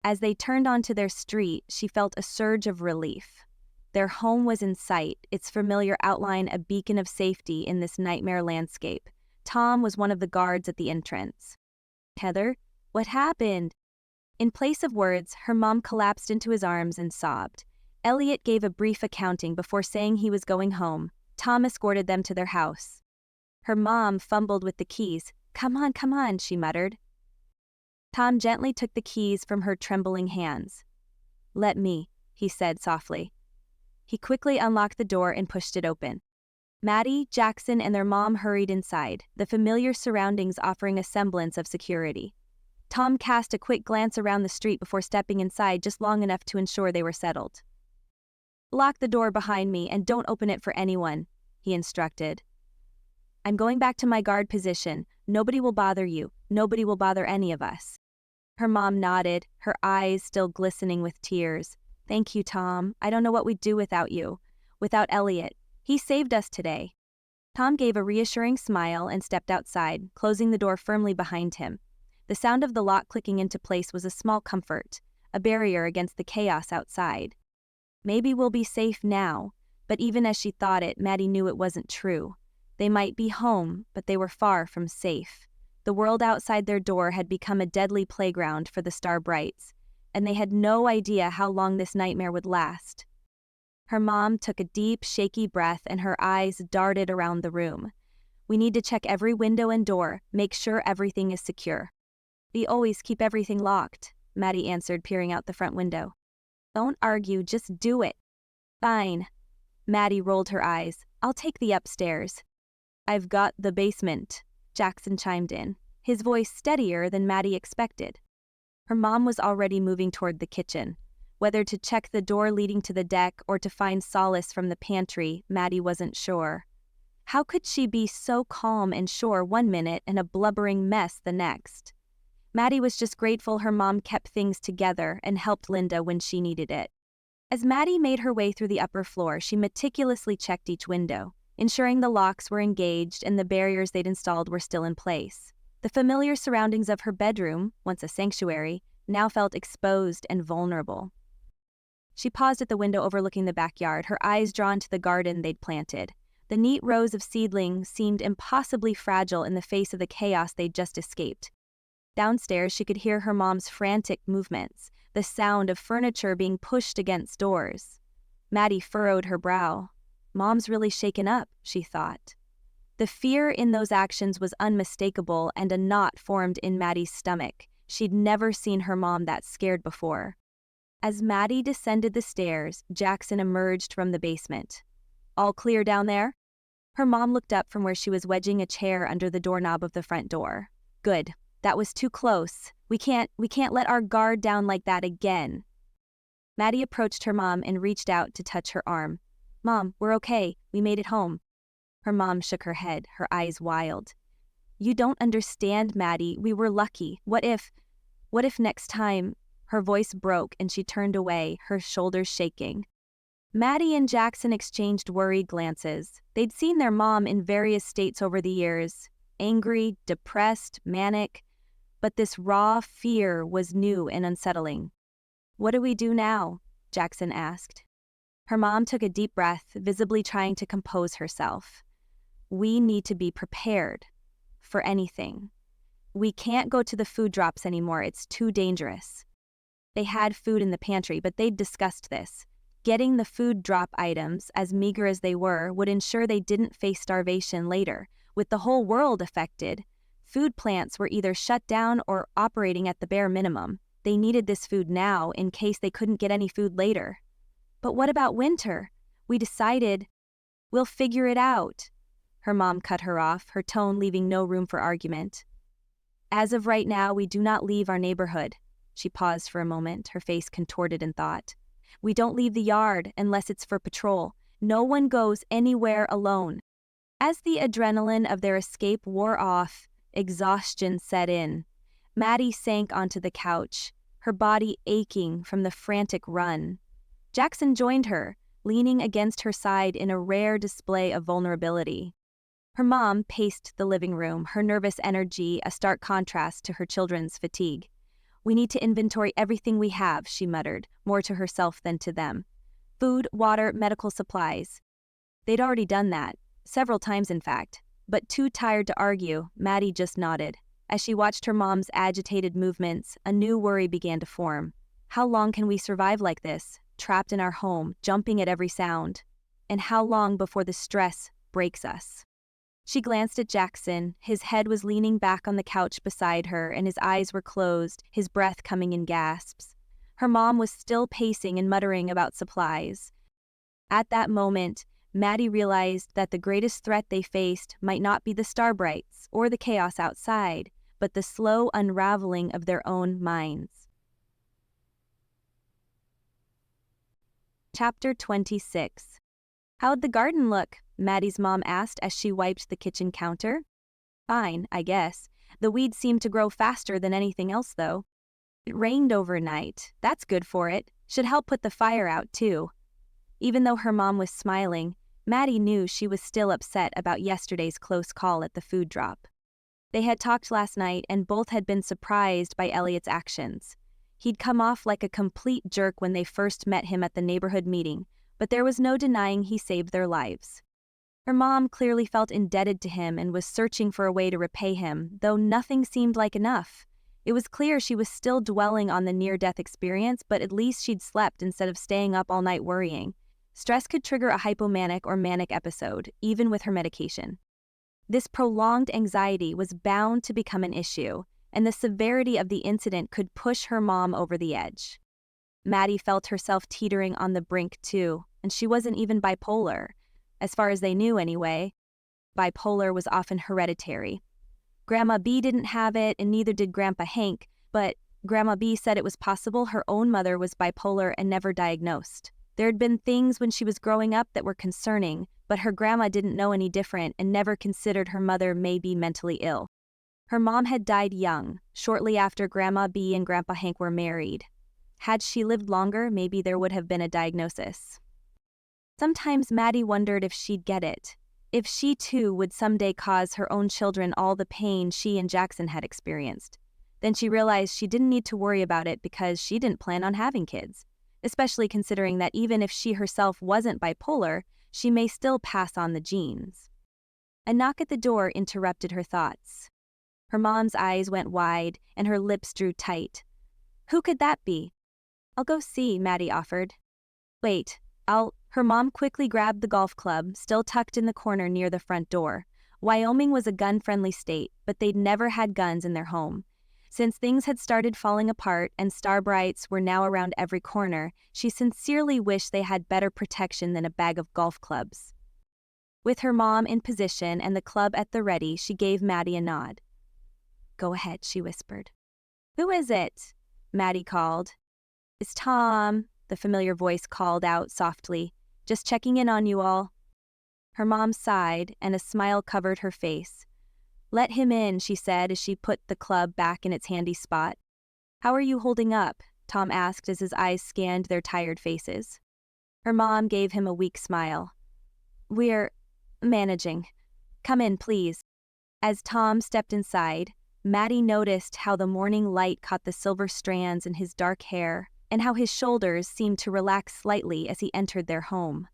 Speaker 2: As they turned onto their street, she felt a surge of relief. Their home was in sight, its familiar outline a beacon of safety in this nightmare landscape. Tom was one of the guards at the entrance. "Heather, what happened?" In place of words, her mom collapsed into his arms and sobbed. Elliot gave a brief accounting before saying he was going home. Tom escorted them to their house. Her mom fumbled with the keys. Come on," she muttered. Tom gently took the keys from her trembling hands. "Let me," he said softly. He quickly unlocked the door and pushed it open. Maddie, Jackson, and their mom hurried inside, the familiar surroundings offering a semblance of security. Tom cast a quick glance around the street before stepping inside just long enough to ensure they were settled. "Lock the door behind me and don't open it for anyone," he instructed. "I'm going back to my guard position. Nobody will bother you. Nobody will bother any of us." Her mom nodded, her eyes still glistening with tears. "Thank you, Tom. I don't know what we'd do without you. Without Elliot. He saved us today." Tom gave a reassuring smile and stepped outside, closing the door firmly behind him. The sound of the lock clicking into place was a small comfort, a barrier against the chaos outside. Maybe we'll be safe now, but even as she thought it, Maddie knew it wasn't true. They might be home, but they were far from safe. The world outside their door had become a deadly playground for the Starbrights, and they had no idea how long this nightmare would last. Her mom took a deep, shaky breath and her eyes darted around the room. "We need to check every window and door, make sure everything is secure." "We always keep everything locked," Maddie answered, peering out the front window. "Don't argue, just do it." "Fine." Maddie rolled her eyes. "I'll take the upstairs." "I've got the basement," Jackson chimed in, his voice steadier than Maddie expected. Her mom was already moving toward the kitchen. Whether to check the door leading to the deck or to find solace from the pantry, Maddie wasn't sure. How could she be so calm and sure one minute and a blubbering mess the next? Maddie was just grateful her mom kept things together and helped Linda when she needed it. As Maddie made her way through the upper floor, she meticulously checked each window, ensuring the locks were engaged and the barriers they'd installed were still in place. The familiar surroundings of her bedroom, once a sanctuary, now felt exposed and vulnerable. She paused at the window overlooking the backyard, her eyes drawn to the garden they'd planted. The neat rows of seedlings seemed impossibly fragile in the face of the chaos they'd just escaped. Downstairs, she could hear her mom's frantic movements, the sound of furniture being pushed against doors. Maddie furrowed her brow. Mom's really shaken up, she thought. The fear in those actions was unmistakable, and a knot formed in Maddie's stomach. She'd never seen her mom that scared before. As Maddie descended the stairs, Jackson emerged from the basement. "All clear down there?" Her mom looked up from where she was wedging a chair under the doorknob of the front door. "Good. That was too close. We can't let our guard down like that again." Maddie approached her mom and reached out to touch her arm. "Mom, we're okay. We made it home." Her mom shook her head, her eyes wild. "You don't understand, Maddie. We were lucky. What if next time?" Her voice broke and she turned away, her shoulders shaking. Maddie and Jackson exchanged worried glances. They'd seen their mom in various states over the years, angry, depressed, manic, but this raw fear was new and unsettling. "What do we do now?" Jackson asked. Her mom took a deep breath, visibly trying to compose herself. "We need to be prepared for anything. We can't go to the food drops anymore. It's too dangerous." They had food in the pantry, but they'd discussed this. Getting the food drop items, as meager as they were, would ensure they didn't face starvation later. With the whole world affected, food plants were either shut down or operating at the bare minimum. They needed this food now in case they couldn't get any food later. "But what about winter? We decided, we'll figure it out." Her mom cut her off, her tone leaving no room for argument. "As of right now, we do not leave our neighborhood." She paused for a moment, her face contorted in thought. "We don't leave the yard unless it's for patrol. No one goes anywhere alone." As the adrenaline of their escape wore off, exhaustion set in. Maddie sank onto the couch, her body aching from the frantic run. Jackson joined her, leaning against her side in a rare display of vulnerability. Her mom paced the living room, her nervous energy a stark contrast to her children's fatigue. "We need to inventory everything we have," she muttered, more to herself than to them. "Food, water, medical supplies." They'd already done that, several times in fact, but too tired to argue, Maddie just nodded. As she watched her mom's agitated movements, a new worry began to form. How long can we survive like this, trapped in our home, jumping at every sound? And how long before the stress breaks us? She glanced at Jackson. His head was leaning back on the couch beside her, and his eyes were closed, his breath coming in gasps. Her mom was still pacing and muttering about supplies. At that moment, Maddie realized that the greatest threat they faced might not be the starbrights or the chaos outside, but the slow unraveling of their own minds. Chapter 26. "How'd the garden look?" Maddie's mom asked as she wiped the kitchen counter. "Fine, I guess. The weeds seem to grow faster than anything else, though." "It rained overnight. That's good for it. Should help put the fire out, too." Even though her mom was smiling, Maddie knew she was still upset about yesterday's close call at the food drop. They had talked last night and both had been surprised by Elliot's actions. He'd come off like a complete jerk when they first met him at the neighborhood meeting, but there was no denying he saved their lives. Her mom clearly felt indebted to him and was searching for a way to repay him, though nothing seemed like enough. It was clear she was still dwelling on the near-death experience, but at least she'd slept instead of staying up all night worrying. Stress could trigger a hypomanic or manic episode, even with her medication. This prolonged anxiety was bound to become an issue, and the severity of the incident could push her mom over the edge. Maddie felt herself teetering on the brink too, and she wasn't even bipolar. As far as they knew anyway, bipolar was often hereditary. Grandma B didn't have it, and neither did Grandpa Hank, but Grandma B said it was possible her own mother was bipolar and never diagnosed. There had been things when she was growing up that were concerning, but her grandma didn't know any different and never considered her mother may be mentally ill. Her mom had died young, shortly after Grandma B and Grandpa Hank were married. Had she lived longer, maybe there would have been a diagnosis. Sometimes Maddie wondered if she'd get it, if she too would someday cause her own children all the pain she and Jackson had experienced. Then she realized she didn't need to worry about it because she didn't plan on having kids, especially considering that even if she herself wasn't bipolar, she may still pass on the genes. A knock at the door interrupted her thoughts. Her mom's eyes went wide and her lips drew tight. Who could that be? "I'll go see," Maddie offered. "Wait, Her mom quickly grabbed the golf club, still tucked in the corner near the front door. Wyoming was a gun-friendly state, but they'd never had guns in their home. Since things had started falling apart and Starbrights were now around every corner, she sincerely wished they had better protection than a bag of golf clubs. With her mom in position and the club at the ready, she gave Maddie a nod. "Go ahead," she whispered. "Who is it?" Maddie called. "It's Tom," the familiar voice called out softly. "Just checking in on you all." Her mom sighed, and a smile covered her face. "Let him in," she said as she put the club back in its handy spot. "How are you holding up?" Tom asked as his eyes scanned their tired faces. Her mom gave him a weak smile. "We're managing. Come in, please." As Tom stepped inside, Maddie noticed how the morning light caught the silver strands in his dark hair and how his shoulders seemed to relax slightly as he entered their home.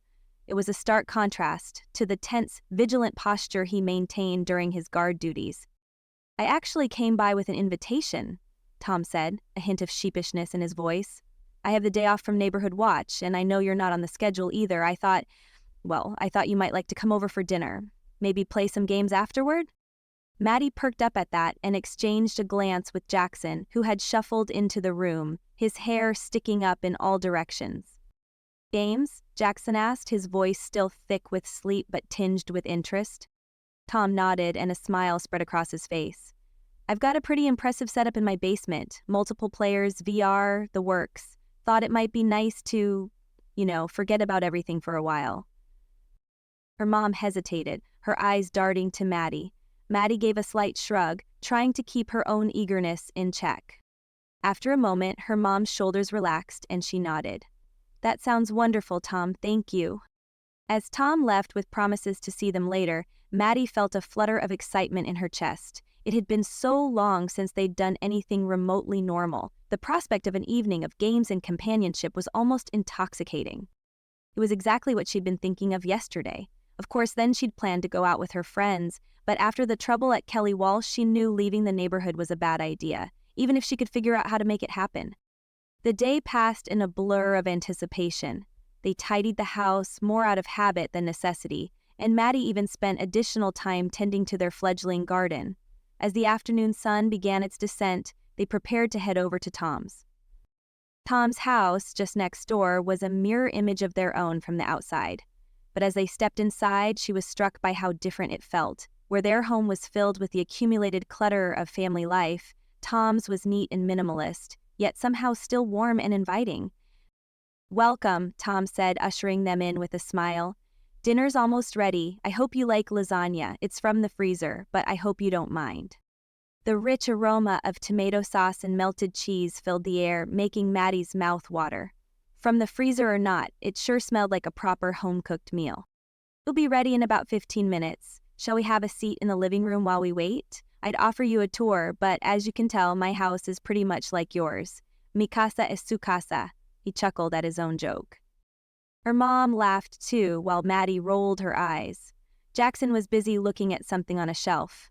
Speaker 2: It was a stark contrast to the tense, vigilant posture he maintained during his guard duties. "I actually came by with an invitation," Tom said, a hint of sheepishness in his voice. "I have the day off from Neighborhood Watch, and I know you're not on the schedule either. I thought you might like to come over for dinner. Maybe play some games afterward?" Maddie perked up at that and exchanged a glance with Jackson, who had shuffled into the room, his hair sticking up in all directions. "Games?" Jackson asked, his voice still thick with sleep but tinged with interest. Tom nodded and a smile spread across his face. "I've got a pretty impressive setup in my basement, multiple players, VR, the works. Thought it might be nice to, forget about everything for a while." Her mom hesitated, her eyes darting to Maddie. Maddie gave a slight shrug, trying to keep her own eagerness in check. After a moment, her mom's shoulders relaxed and she nodded. "That sounds wonderful, Tom, thank you." As Tom left with promises to see them later, Maddie felt a flutter of excitement in her chest. It had been so long since they'd done anything remotely normal. The prospect of an evening of games and companionship was almost intoxicating. It was exactly what she'd been thinking of yesterday. Of course, then she'd planned to go out with her friends, but after the trouble at Kelly Walsh, she knew leaving the neighborhood was a bad idea, even if she could figure out how to make it happen. The day passed in a blur of anticipation. They tidied the house more out of habit than necessity, and Maddie even spent additional time tending to their fledgling garden. As the afternoon sun began its descent, they prepared to head over to Tom's. Tom's house, just next door, was a mirror image of their own from the outside. But as they stepped inside, she was struck by how different it felt. Where their home was filled with the accumulated clutter of family life, Tom's was neat and minimalist, yet somehow still warm and inviting. "Welcome," Tom said, ushering them in with a smile. "Dinner's almost ready. I hope you like lasagna. It's from the freezer, but I hope you don't mind." The rich aroma of tomato sauce and melted cheese filled the air, making Maddie's mouth water. From the freezer or not, it sure smelled like a proper home-cooked meal. "It'll be ready in about 15 minutes. Shall we have a seat in the living room while we wait? I'd offer you a tour, but as you can tell, my house is pretty much like yours. Mi casa es su casa." He chuckled at his own joke. Her mom laughed too, while Maddie rolled her eyes. Jackson was busy looking at something on a shelf.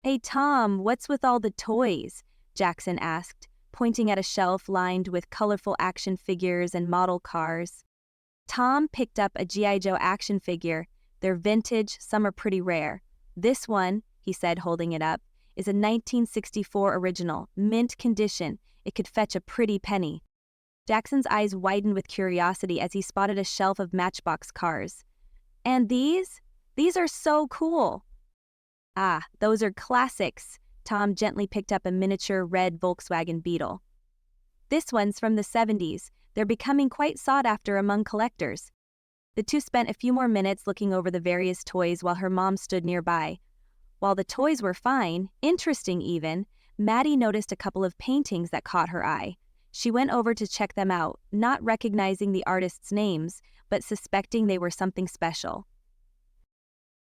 Speaker 2: "Hey Tom, what's with all the toys?" Jackson asked, pointing at a shelf lined with colorful action figures and model cars. Tom picked up a G.I. Joe action figure. "They're vintage, some are pretty rare. This one," he said, holding it up, "is a 1964 original, mint condition. It could fetch a pretty penny." Jackson's eyes widened with curiosity as he spotted a shelf of Matchbox cars. "And these? These are so cool." "Ah, those are classics." Tom gently picked up a miniature red Volkswagen Beetle. "This one's from the 70s. They're becoming quite sought after among collectors." The two spent a few more minutes looking over the various toys while her mom stood nearby. While the toys were fine, interesting even, Maddie noticed a couple of paintings that caught her eye. She went over to check them out, not recognizing the artists' names, but suspecting they were something special.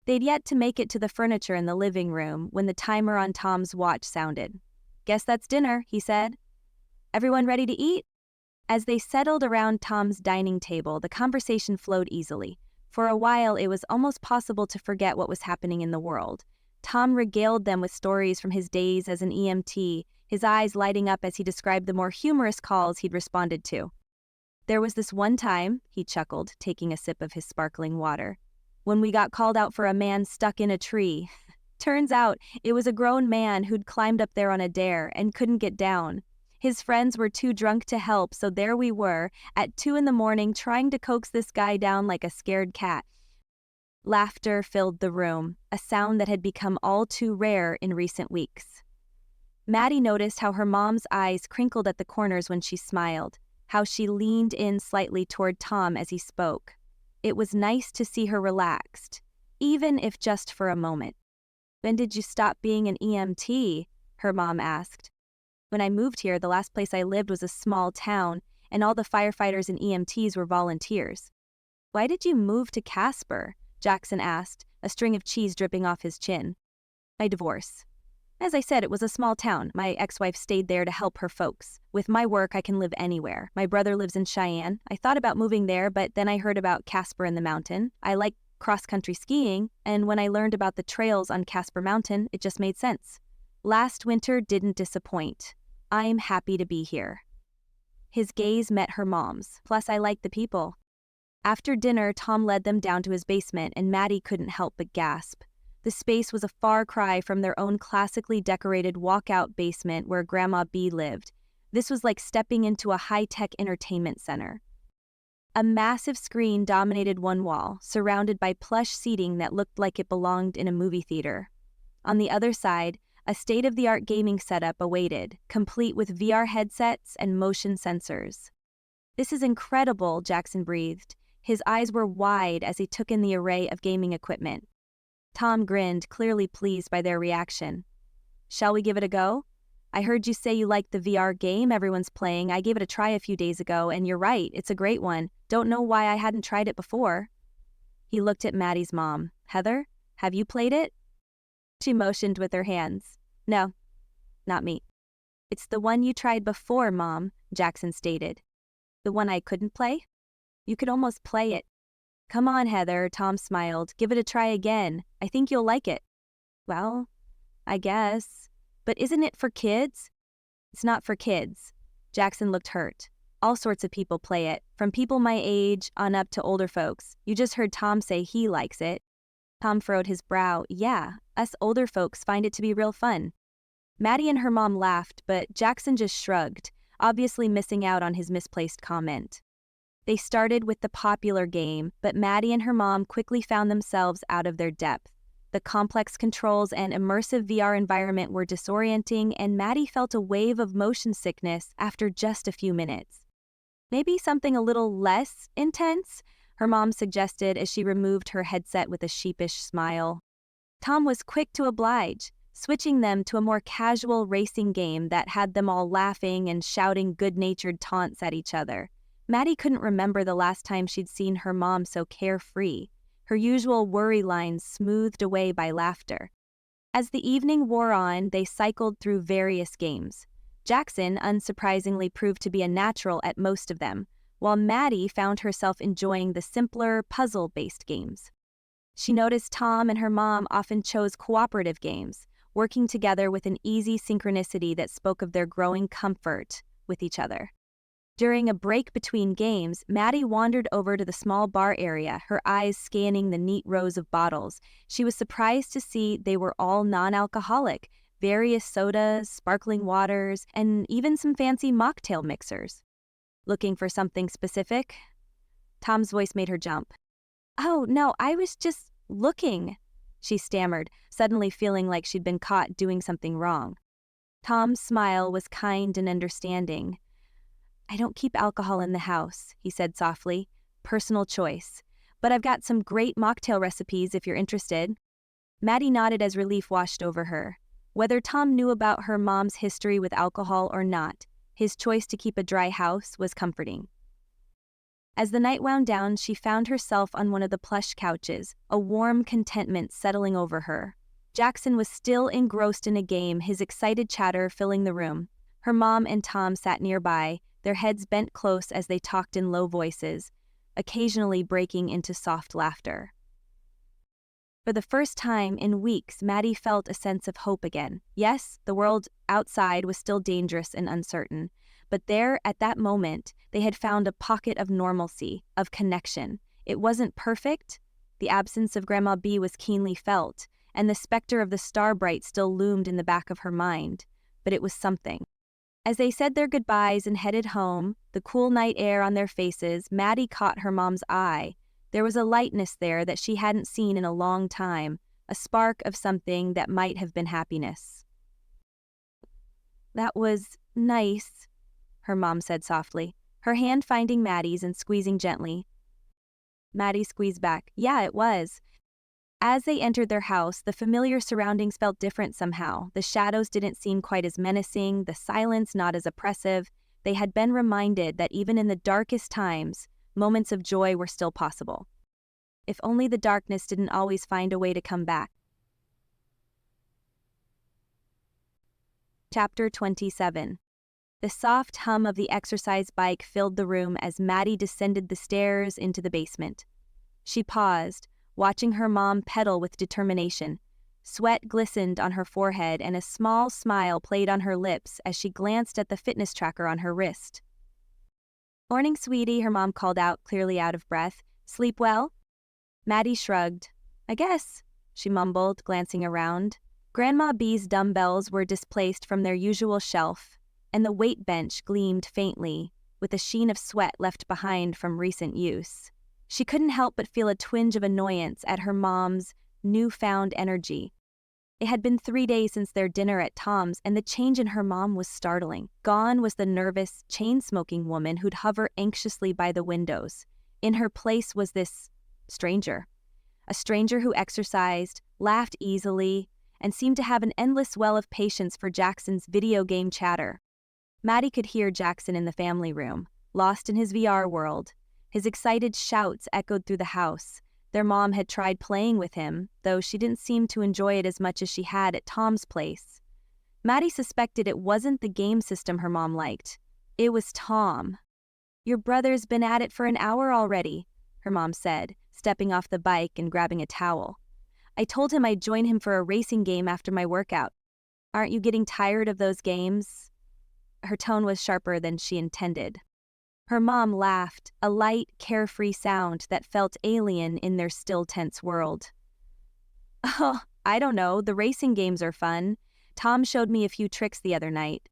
Speaker 2: They'd yet to make it to the furniture in the living room when the timer on Tom's watch sounded. "Guess that's dinner," he said. "Everyone ready to eat?" As they settled around Tom's dining table, the conversation flowed easily. For a while, it was almost possible to forget what was happening in the world. Tom regaled them with stories from his days as an EMT, his eyes lighting up as he described the more humorous calls he'd responded to. "There was this one time," he chuckled, taking a sip of his sparkling water, "when we got called out for a man stuck in a tree. Turns out it was a grown man who'd climbed up there on a dare and couldn't get down. His friends were too drunk to help, so there we were, at 2 a.m, trying to coax this guy down like a scared cat." Laughter filled the room, a sound that had become all too rare in recent weeks. Maddie noticed how her mom's eyes crinkled at the corners when she smiled. how she leaned in slightly toward Tom as he spoke. It was nice to see her relaxed, even if just for a moment. "When did you stop being an EMT?" her mom asked. "When I moved here, the last place I lived was a small town, and all the firefighters and EMTs were volunteers." "Why did you move to Casper?" Jackson asked, a string of cheese dripping off his chin. "My divorce. As I said, it was a small town. My ex-wife stayed there to help her folks. With my work, I can live anywhere. My brother lives in Cheyenne. I thought about moving there, but then I heard about Casper in the mountain. I like cross-country skiing, and when I learned about the trails on Casper Mountain, it just made sense. Last winter didn't disappoint. I'm happy to be here." His gaze met her mom's. "Plus, I like the people." After dinner, Tom led them down to his basement, and Maddie couldn't help but gasp. The space was a far cry from their own classically decorated walkout basement where Grandma B lived. This was like stepping into a high-tech entertainment center. A massive screen dominated one wall, surrounded by plush seating that looked like it belonged in a movie theater. On the other side, a state-of-the-art gaming setup awaited, complete with VR headsets and motion sensors. "This is incredible," Jackson breathed. His eyes were wide as he took in the array of gaming equipment. Tom grinned, clearly pleased by their reaction. "Shall we give it a go? I heard you say you liked the VR game everyone's playing. I gave it a try a few days ago, and you're right, it's a great one. Don't know why I hadn't tried it before." He looked at Maddie's mom. "Heather, have you played it?" She motioned with her hands. "No, not me." "It's the one you tried before, Mom," Jackson stated. "The one I couldn't play? You could almost play it." "Come on, Heather," Tom smiled. "Give it a try again. I think you'll like it." "Well, I guess. But isn't it for kids?" "It's not for kids." Jackson looked hurt. "All sorts of people play it, from people my age on up to older folks. You just heard Tom say he likes it." Tom furrowed his brow. "Yeah, us older folks find it to be real fun." Maddie and her mom laughed, but Jackson just shrugged, obviously missing out on his misplaced comment. They started with the popular game, but Maddie and her mom quickly found themselves out of their depth. The complex controls and immersive VR environment were disorienting, and Maddie felt a wave of motion sickness after just a few minutes. "Maybe something a little less intense?" her mom suggested as she removed her headset with a sheepish smile. Tom was quick to oblige, switching them to a more casual racing game that had them all laughing and shouting good-natured taunts at each other. Maddie couldn't remember the last time she'd seen her mom so carefree, her usual worry lines smoothed away by laughter. As the evening wore on, they cycled through various games. Jackson, unsurprisingly, proved to be a natural at most of them, while Maddie found herself enjoying the simpler, puzzle-based games. She noticed Tom and her mom often chose cooperative games, working together with an easy synchronicity that spoke of their growing comfort with each other. During a break between games, Maddie wandered over to the small bar area, her eyes scanning the neat rows of bottles. She was surprised to see they were all non-alcoholic, various sodas, sparkling waters, and even some fancy mocktail mixers. "Looking for something specific?" Tom's voice made her jump. "Oh, no, I was just looking," she stammered, suddenly feeling like she'd been caught doing something wrong. Tom's smile was kind and understanding. "I don't keep alcohol in the house," he said softly. "Personal choice. But I've got some great mocktail recipes if you're interested." Maddie nodded as relief washed over her. Whether Tom knew about her mom's history with alcohol or not, his choice to keep a dry house was comforting. As the night wound down, she found herself on one of the plush couches, a warm contentment settling over her. Jackson was still engrossed in a game, his excited chatter filling the room. Her mom and Tom sat nearby, their heads bent close as they talked in low voices, occasionally breaking into soft laughter. For the first time in weeks, Maddie felt a sense of hope again. Yes, the world outside was still dangerous and uncertain, but there, at that moment, they had found a pocket of normalcy, of connection. It wasn't perfect. The absence of Grandma B was keenly felt, and the specter of the Starbright still loomed in the back of her mind, but it was something. As they said their goodbyes and headed home, the cool night air on their faces, Maddie caught her mom's eye. There was a lightness there that she hadn't seen in a long time, a spark of something that might have been happiness. "That was nice," her mom said softly. her hand finding Maddie's and squeezing gently. Maddie squeezed back. Yeah, it was. As they entered their house, the familiar surroundings felt different somehow. The shadows didn't seem quite as menacing, the silence not as oppressive. They had been reminded that even in the darkest times, moments of joy were still possible. If only the darkness didn't always find a way to come back. Chapter 27. The soft hum of the exercise bike filled the room as Maddie descended the stairs into the basement. She paused, watching her mom pedal with determination. Sweat glistened on her forehead and a small smile played on her lips as she glanced at the fitness tracker on her wrist. "Morning, sweetie," her mom called out, clearly out of breath. "Sleep well?" Maddie shrugged. "I guess," she mumbled, glancing around. Grandma B's dumbbells were displaced from their usual shelf, and the weight bench gleamed faintly, with a sheen of sweat left behind from recent use. She couldn't help but feel a twinge of annoyance at her mom's newfound energy. It had been 3 days since their dinner at Tom's, and the change in her mom was startling. Gone was the nervous, chain-smoking woman who'd hover anxiously by the windows. In her place was this stranger. A stranger who exercised, laughed easily, and seemed to have an endless well of patience for Jackson's video game chatter. Maddie could hear Jackson in the family room, lost in his VR world. His excited shouts echoed through the house. Their mom had tried playing with him, though she didn't seem to enjoy it as much as she had at Tom's place. Maddie suspected it wasn't the game system her mom liked. It was Tom. "Your brother's been at it for an hour already," her mom said, stepping off the bike and grabbing a towel. "I told him I'd join him for a racing game after my workout. Aren't you getting tired of those games?" Her tone was sharper than she intended. Her mom laughed, a light, carefree sound that felt alien in their still tense world. "Oh, I don't know, the racing games are fun. Tom showed me a few tricks the other night."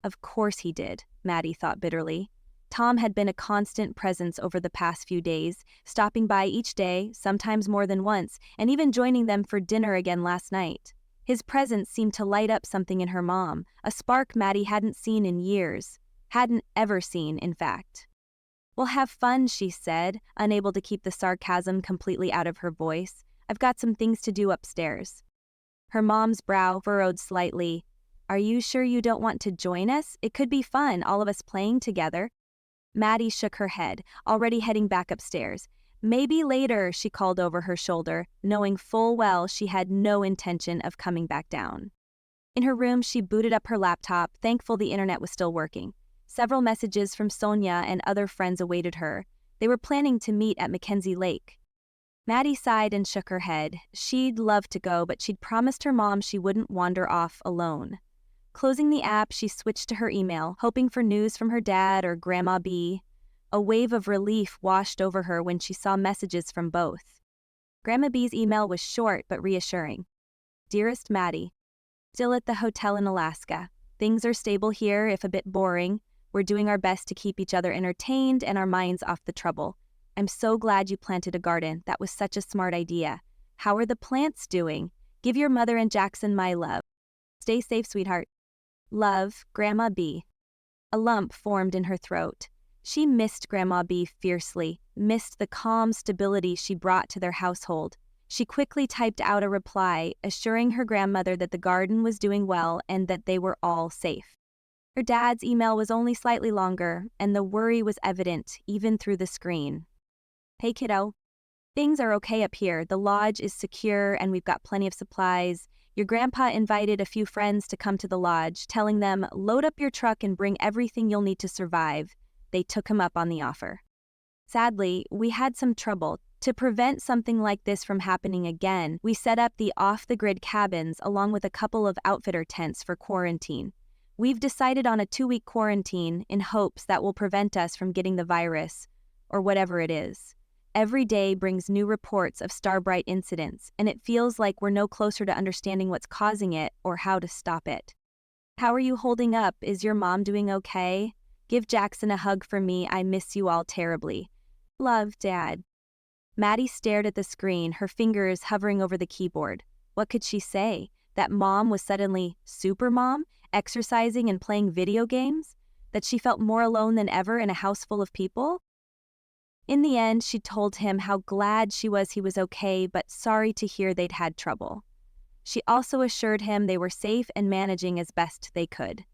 Speaker 2: Of course he did, Maddie thought bitterly. Tom had been a constant presence over the past few days, stopping by each day, sometimes more than once, and even joining them for dinner again last night. His presence seemed to light up something in her mom, a spark Maddie hadn't seen in years. Hadn't ever seen, in fact. "We'll have fun," she said, unable to keep the sarcasm completely out of her voice. "I've got some things to do upstairs." Her mom's brow furrowed slightly. "Are you sure you don't want to join us? It could be fun, all of us playing together." Maddie shook her head, already heading back upstairs. "Maybe later," she called over her shoulder, knowing full well she had no intention of coming back down. In her room, she booted up her laptop, thankful the internet was still working. Several messages from Sonia and other friends awaited her. They were planning to meet at Mackenzie Lake. Maddie sighed and shook her head. She'd love to go, but she'd promised her mom she wouldn't wander off alone. Closing the app, she switched to her email, hoping for news from her dad or Grandma B. A wave of relief washed over her when she saw messages from both. Grandma B's email was short but reassuring. "Dearest Maddie, still at the hotel in Alaska. Things are stable here, if a bit boring. We're doing our best to keep each other entertained and our minds off the trouble. I'm so glad you planted a garden. That was such a smart idea. How are the plants doing? Give your mother and Jackson my love. Stay safe, sweetheart. Love, Grandma B." A lump formed in her throat. She missed Grandma B fiercely, missed the calm stability she brought to their household. She quickly typed out a reply, assuring her grandmother that the garden was doing well and that they were all safe. Her dad's email was only slightly longer, and the worry was evident, even through the screen. "Hey kiddo. Things are okay up here. The lodge is secure and we've got plenty of supplies. Your grandpa invited a few friends to come to the lodge, telling them, load up your truck and bring everything you'll need to survive. They took him up on the offer. Sadly, we had some trouble. To prevent something like this from happening again, we set up the off-the-grid cabins along with a couple of outfitter tents for quarantine. We've decided on a 2-week quarantine in hopes that will prevent us from getting the virus, or whatever it is. Every day brings new reports of Starbright incidents, and it feels like we're no closer to understanding what's causing it or how to stop it. How are you holding up? Is your mom doing okay? Give Jackson a hug for me. I miss you all terribly. Love, Dad." Maddie stared at the screen, her fingers hovering over the keyboard. What could she say? That mom was suddenly super mom, exercising and playing video games? that she felt more alone than ever in a house full of people? In the end, she told him how glad she was he was okay, but sorry to hear they'd had trouble. She also assured him they were safe and managing as best they could.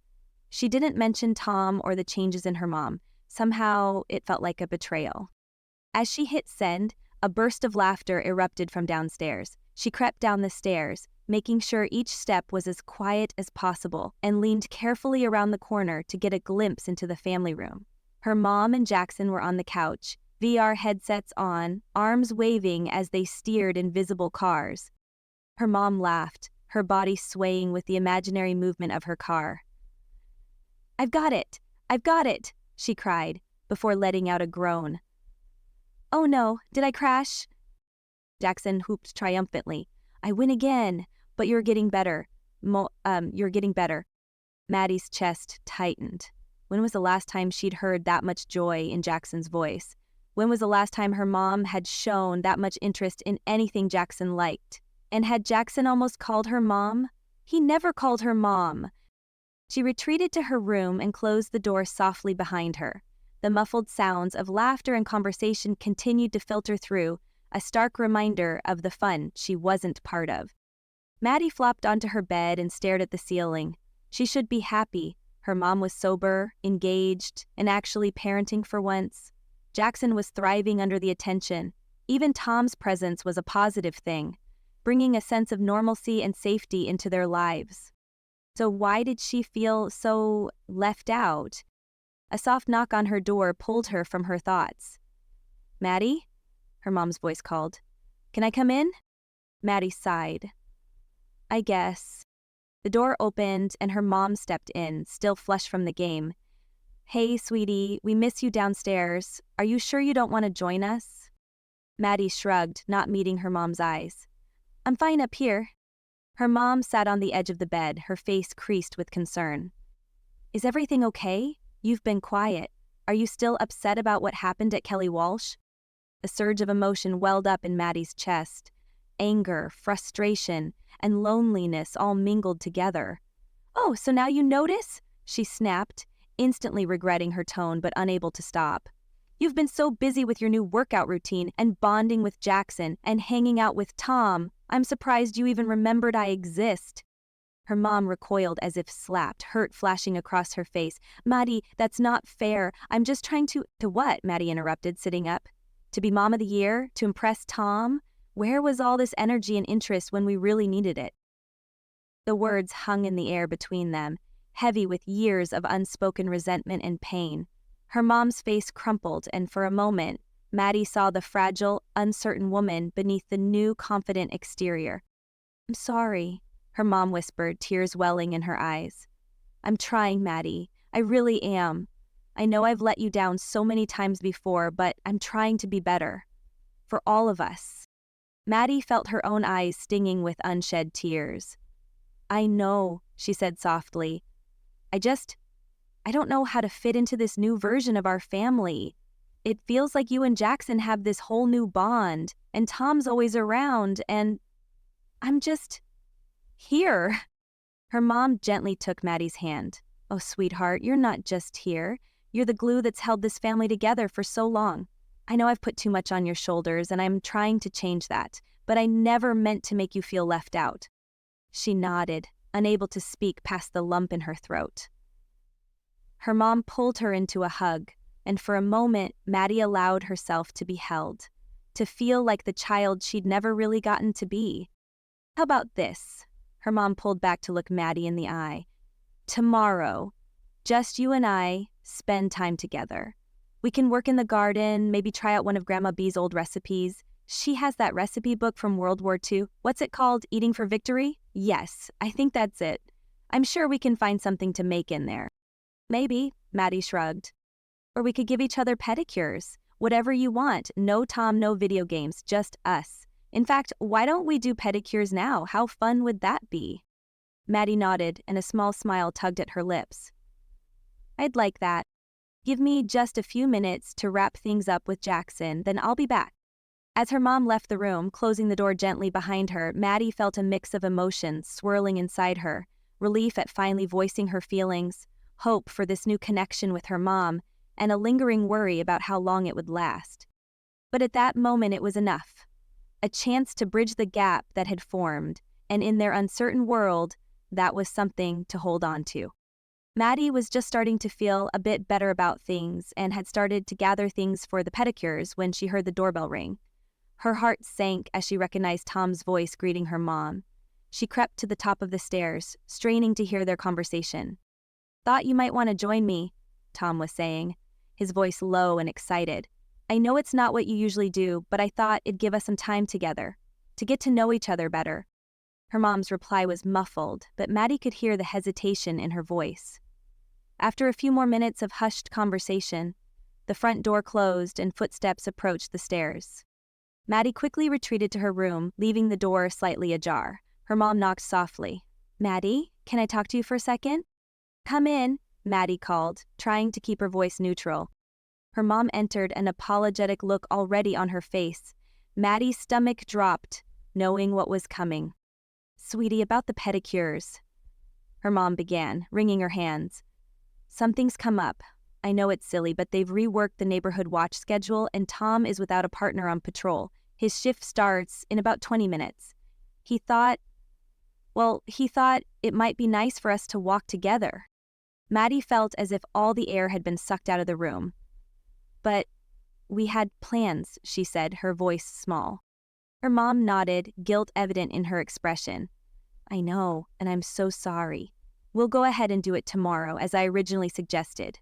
Speaker 2: She didn't mention Tom or the changes in her mom. Somehow, it felt like a betrayal. As she hit send, a burst of laughter erupted from downstairs. She crept down the stairs, making sure each step was as quiet as possible, and leaned carefully around the corner to get a glimpse into the family room. Her mom and Jackson were on the couch, VR headsets on, arms waving as they steered invisible cars. Her mom laughed, her body swaying with the imaginary movement of her car. "I've got it! I've got it!" she cried, before letting out a groan. "Oh no, did I crash?" Jackson whooped triumphantly. "I win again, but you're getting better. You're getting better." Maddie's chest tightened. When was the last time she'd heard that much joy in Jackson's voice? When was the last time her mom had shown that much interest in anything Jackson liked? And had Jackson almost called her mom? He never called her mom. She retreated to her room and closed the door softly behind her. The muffled sounds of laughter and conversation continued to filter through, a stark reminder of the fun she wasn't part of. Maddie flopped onto her bed and stared at the ceiling. She should be happy. Her mom was sober, engaged, and actually parenting for once. Jackson was thriving under the attention. Even Tom's presence was a positive thing, bringing a sense of normalcy and safety into their lives. So why did she feel so left out? A soft knock on her door pulled her from her thoughts. "Maddie?" her mom's voice called. "Can I come in?" Maddie sighed. "I guess." The door opened and her mom stepped in, still flushed from the game. "Hey, sweetie, we miss you downstairs. Are you sure you don't want to join us?" Maddie shrugged, not meeting her mom's eyes. "I'm fine up here." Her mom sat on the edge of the bed, her face creased with concern. "Is everything okay? You've been quiet. Are you still upset about what happened at Kelly Walsh?" A surge of emotion welled up in Maddie's chest. Anger, frustration, and loneliness all mingled together. "Oh, so now you notice?" she snapped, instantly regretting her tone but unable to stop. "You've been so busy with your new workout routine and bonding with Jackson and hanging out with Tom. I'm surprised you even remembered I exist." Her mom recoiled as if slapped, hurt flashing across her face. "Maddie, that's not fair. I'm just trying to—" "To what?" Maddie interrupted, sitting up. "To be Mom of the Year? To impress Tom? Where was all this energy and interest when we really needed it?" The words hung in the air between them, heavy with years of unspoken resentment and pain. Her mom's face crumpled, and for a moment, Maddie saw the fragile, uncertain woman beneath the new, confident exterior. "I'm sorry," her mom whispered, tears welling in her eyes. "I'm trying, Maddie. I really am. I know I've let you down so many times before, but I'm trying to be better. For all of us." Maddie felt her own eyes stinging with unshed tears. "I know," she said softly. I don't know how to fit into this new version of our family. It feels like you and Jackson have this whole new bond, and Tom's always around, and I'm just here." Her mom gently took Maddie's hand. "Oh, sweetheart, you're not just here. You're the glue that's held this family together for so long. I know I've put too much on your shoulders, and I'm trying to change that, but I never meant to make you feel left out." She nodded, unable to speak past the lump in her throat. Her mom pulled her into a hug, and for a moment, Maddie allowed herself to be held, to feel like the child she'd never really gotten to be. "How about this?" Her mom pulled back to look Maddie in the eye. "Tomorrow, just you and I spend time together. We can work in the garden, maybe try out one of Grandma B's old recipes. She has that recipe book from World War II. What's it called? Eating for Victory? Yes, I think that's it. I'm sure we can find something to make in there." "Maybe," Maddie shrugged. "Or we could give each other pedicures. Whatever you want. No Tom, no video games, just us. In fact, why don't we do pedicures now? How fun would that be?" Maddie nodded, and a small smile tugged at her lips. "I'd like that. Give me just a few minutes to wrap things up with Jackson, then I'll be back." As her mom left the room, closing the door gently behind her, Maddie felt a mix of emotions swirling inside her. Relief at finally voicing her feelings, hope for this new connection with her mom, and a lingering worry about how long it would last. But at that moment it was enough. A chance to bridge the gap that had formed, and in their uncertain world, that was something to hold on to. Maddie was just starting to feel a bit better about things and had started to gather things for the pedicures when she heard the doorbell ring. Her heart sank as she recognized Tom's voice greeting her mom. She crept to the top of the stairs, straining to hear their conversation. "Thought you might want to join me," Tom was saying, his voice low and excited. "I know it's not what you usually do, but I thought it'd give us some time together, to get to know each other better." Her mom's reply was muffled, but Maddie could hear the hesitation in her voice. After a few more minutes of hushed conversation, the front door closed and footsteps approached the stairs. Maddie quickly retreated to her room, leaving the door slightly ajar. Her mom knocked softly. "Maddie, can I talk to you for a second?" "Come in," Maddie called, trying to keep her voice neutral. Her mom entered, an apologetic look already on her face. Maddie's stomach dropped, knowing what was coming. "Sweetie, about the pedicures," her mom began, wringing her hands. "Something's come up. I know it's silly, but they've reworked the neighborhood watch schedule and Tom is without a partner on patrol. His shift starts in about 20 minutes. He thought it might be nice for us to walk together." Maddie felt as if all the air had been sucked out of the room. "But we had plans," she said, her voice small. Her mom nodded, guilt evident in her expression. "I know, and I'm so sorry. We'll go ahead and do it tomorrow, as I originally suggested.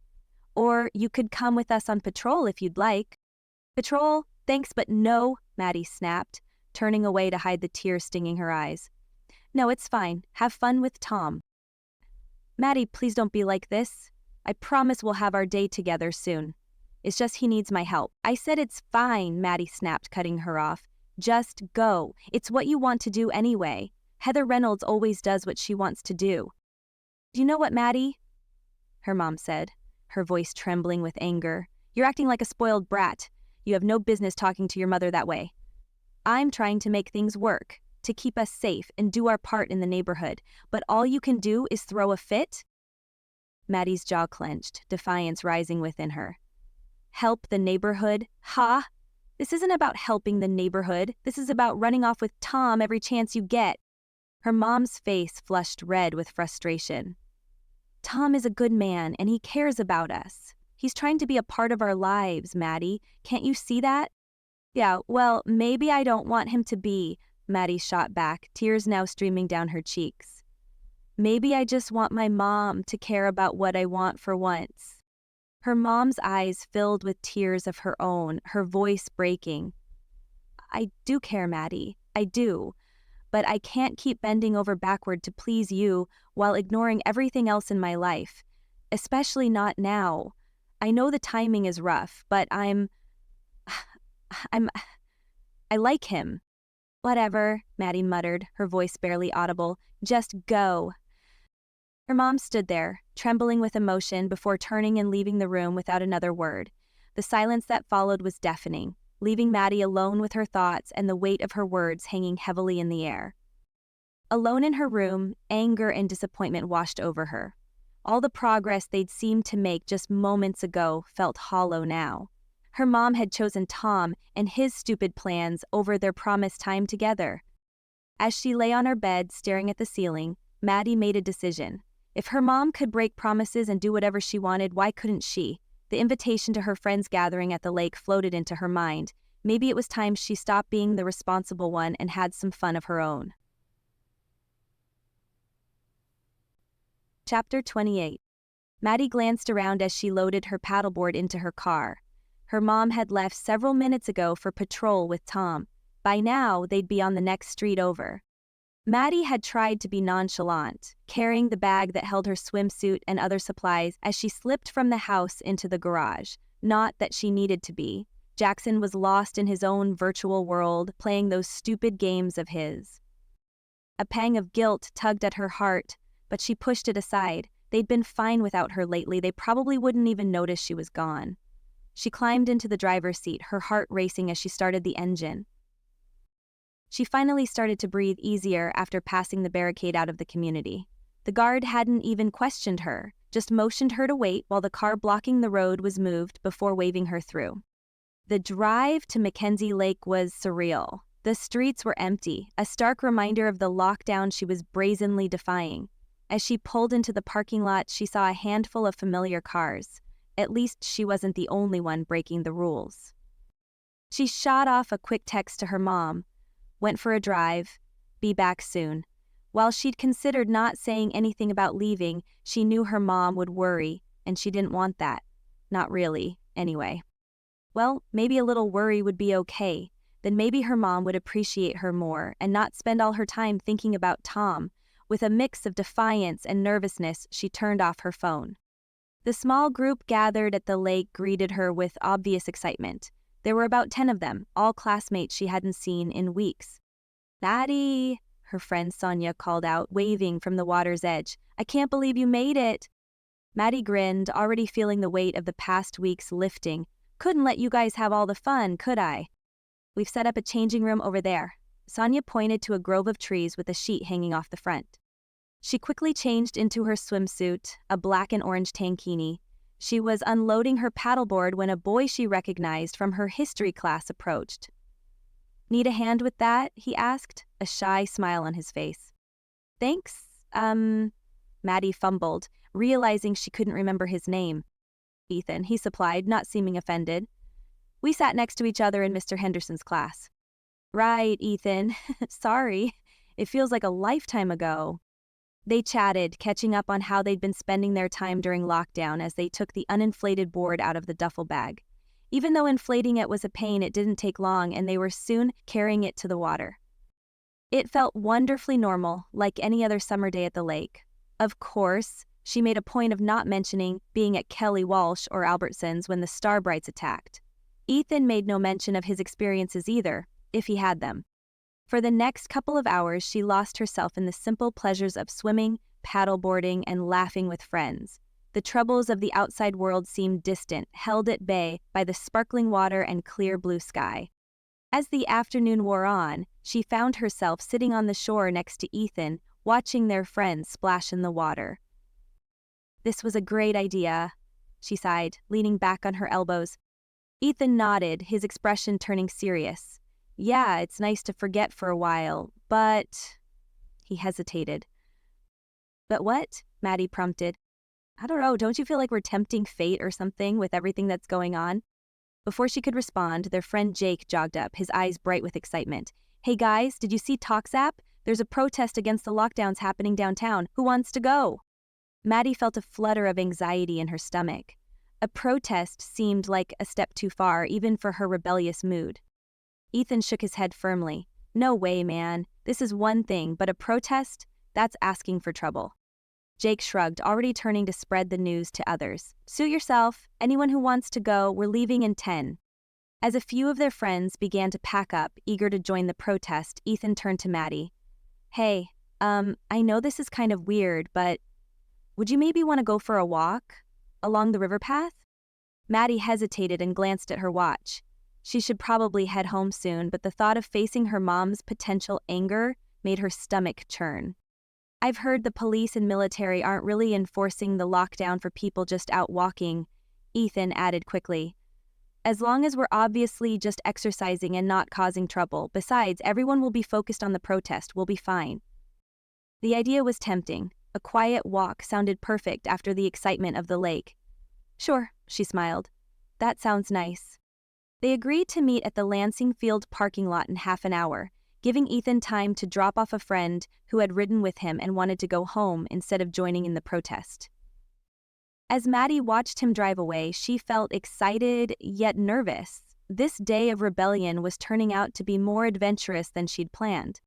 Speaker 2: Or you could come with us on patrol if you'd like." "Patrol? Thanks, but no," Maddie snapped, turning away to hide the tears stinging her eyes. "No, it's fine. Have fun with Tom." "Maddie, please don't be like this. I promise we'll have our day together soon. It's just he needs my help." "I said it's fine," Maddie snapped, cutting her off. "Just go. It's what you want to do anyway. Heather Reynolds always does what she wants to do." "Do you know what, Maddie?" her mom said, her voice trembling with anger. "You're acting like a spoiled brat. You have no business talking to your mother that way. I'm trying to make things work, to keep us safe and do our part in the neighborhood, but all you can do is throw a fit?" Maddie's jaw clenched, defiance rising within her. "Help the neighborhood? Ha! This isn't about helping the neighborhood. This is about running off with Tom every chance you get." Her mom's face flushed red with frustration. "Tom is a good man and he cares about us. He's trying to be a part of our lives, Maddie. Can't you see that?" "Yeah, well, maybe I don't want him to be," Maddie shot back, tears now streaming down her cheeks. "Maybe I just want my mom to care about what I want for once." Her mom's eyes filled with tears of her own, her voice breaking. "I do care, Maddie. I do. But I can't keep bending over backward to please you while ignoring everything else in my life. Especially not now. I know the timing is rough, but I like him." "Whatever," Maddie muttered, her voice barely audible. "Just go." Her mom stood there, trembling with emotion before turning and leaving the room without another word. The silence that followed was deafening, leaving Maddie alone with her thoughts and the weight of her words hanging heavily in the air. Alone in her room, anger and disappointment washed over her. All the progress they'd seemed to make just moments ago felt hollow now. Her mom had chosen Tom and his stupid plans over their promised time together. As she lay on her bed staring at the ceiling, Maddie made a decision. If her mom could break promises and do whatever she wanted, why couldn't she? The invitation to her friends' gathering at the lake floated into her mind. Maybe it was time she stopped being the responsible one and had some fun of her own. Chapter 28. Maddie glanced around as she loaded her paddleboard into her car. Her mom had left several minutes ago for patrol with Tom. By now, they'd be on the next street over. Maddie had tried to be nonchalant, carrying the bag that held her swimsuit and other supplies as she slipped from the house into the garage. Not that she needed to be. Jackson was lost in his own virtual world, playing those stupid games of his. A pang of guilt tugged at her heart, but she pushed it aside. They'd been fine without her lately. They probably wouldn't even notice she was gone. She climbed into the driver's seat, her heart racing as she started the engine. She finally started to breathe easier after passing the barricade out of the community. The guard hadn't even questioned her, just motioned her to wait while the car blocking the road was moved before waving her through. The drive to Mackenzie Lake was surreal. The streets were empty, a stark reminder of the lockdown she was brazenly defying. As she pulled into the parking lot, she saw a handful of familiar cars. At least she wasn't the only one breaking the rules. She shot off a quick text to her mom, went for a drive, be back soon. While she'd considered not saying anything about leaving, she knew her mom would worry, and she didn't want that. Not really, anyway. Well, maybe a little worry would be okay. Then maybe her mom would appreciate her more and not spend all her time thinking about Tom. With a mix of defiance and nervousness, she turned off her phone. The small group gathered at the lake greeted her with obvious excitement. There were about 10 of them, all classmates she hadn't seen in weeks. "Maddie," her friend Sonia called out, waving from the water's edge. "I can't believe you made it." Maddie grinned, already feeling the weight of the past weeks lifting. "Couldn't let you guys have all the fun, could I?" "We've set up a changing room over there." Sonia pointed to a grove of trees with a sheet hanging off the front. She quickly changed into her swimsuit, a black and orange tankini. She was unloading her paddleboard when a boy she recognized from her history class approached. "Need a hand with that?" he asked, a shy smile on his face. "Thanks, Maddie fumbled, realizing she couldn't remember his name. "Ethan," he supplied, not seeming offended. "We sat next to each other in Mr. Henderson's class." "Right, Ethan. Sorry. It feels like a lifetime ago." They chatted, catching up on how they'd been spending their time during lockdown as they took the uninflated board out of the duffel bag. Even though inflating it was a pain, it didn't take long, and they were soon carrying it to the water. It felt wonderfully normal, like any other summer day at the lake. Of course, she made a point of not mentioning being at Kelly Walsh or Albertsons when the Starbrights attacked. Ethan made no mention of his experiences either, if he had them. For the next couple of hours, she lost herself in the simple pleasures of swimming, paddleboarding, and laughing with friends. The troubles of the outside world seemed distant, held at bay by the sparkling water and clear blue sky. As the afternoon wore on, she found herself sitting on the shore next to Ethan, watching their friends splash in the water. "This was a great idea," she sighed, leaning back on her elbows. Ethan nodded, his expression turning serious. "Yeah, it's nice to forget for a while, but..." He hesitated. "But what?" Maddie prompted. "I don't know, don't you feel like we're tempting fate or something with everything that's going on?" Before she could respond, their friend Jake jogged up, his eyes bright with excitement. "Hey guys, did you see TalkZap? There's a protest against the lockdowns happening downtown. Who wants to go?" Maddie felt a flutter of anxiety in her stomach. A protest seemed like a step too far, even for her rebellious mood. Ethan shook his head firmly. "No way, man. This is one thing, but a protest? That's asking for trouble." Jake shrugged, already turning to spread the news to others. "Suit yourself. Anyone who wants to go, we're leaving in 10. As a few of their friends began to pack up, eager to join the protest, Ethan turned to Maddie. "Hey, I know this is kind of weird, but would you maybe want to go for a walk along the river path?" Maddie hesitated and glanced at her watch. She should probably head home soon, but the thought of facing her mom's potential anger made her stomach churn. "I've heard the police and military aren't really enforcing the lockdown for people just out walking," Ethan added quickly. "As long as we're obviously just exercising and not causing trouble. Besides, everyone will be focused on the protest. We'll be fine." The idea was tempting. A quiet walk sounded perfect after the excitement of the lake. "Sure," she smiled. "That sounds nice." They agreed to meet at the Lansing Field parking lot in half an hour, giving Ethan time to drop off a friend who had ridden with him and wanted to go home instead of joining in the protest. As Maddie watched him drive away, she felt excited yet nervous. This day of rebellion was turning out to be more adventurous than she'd planned.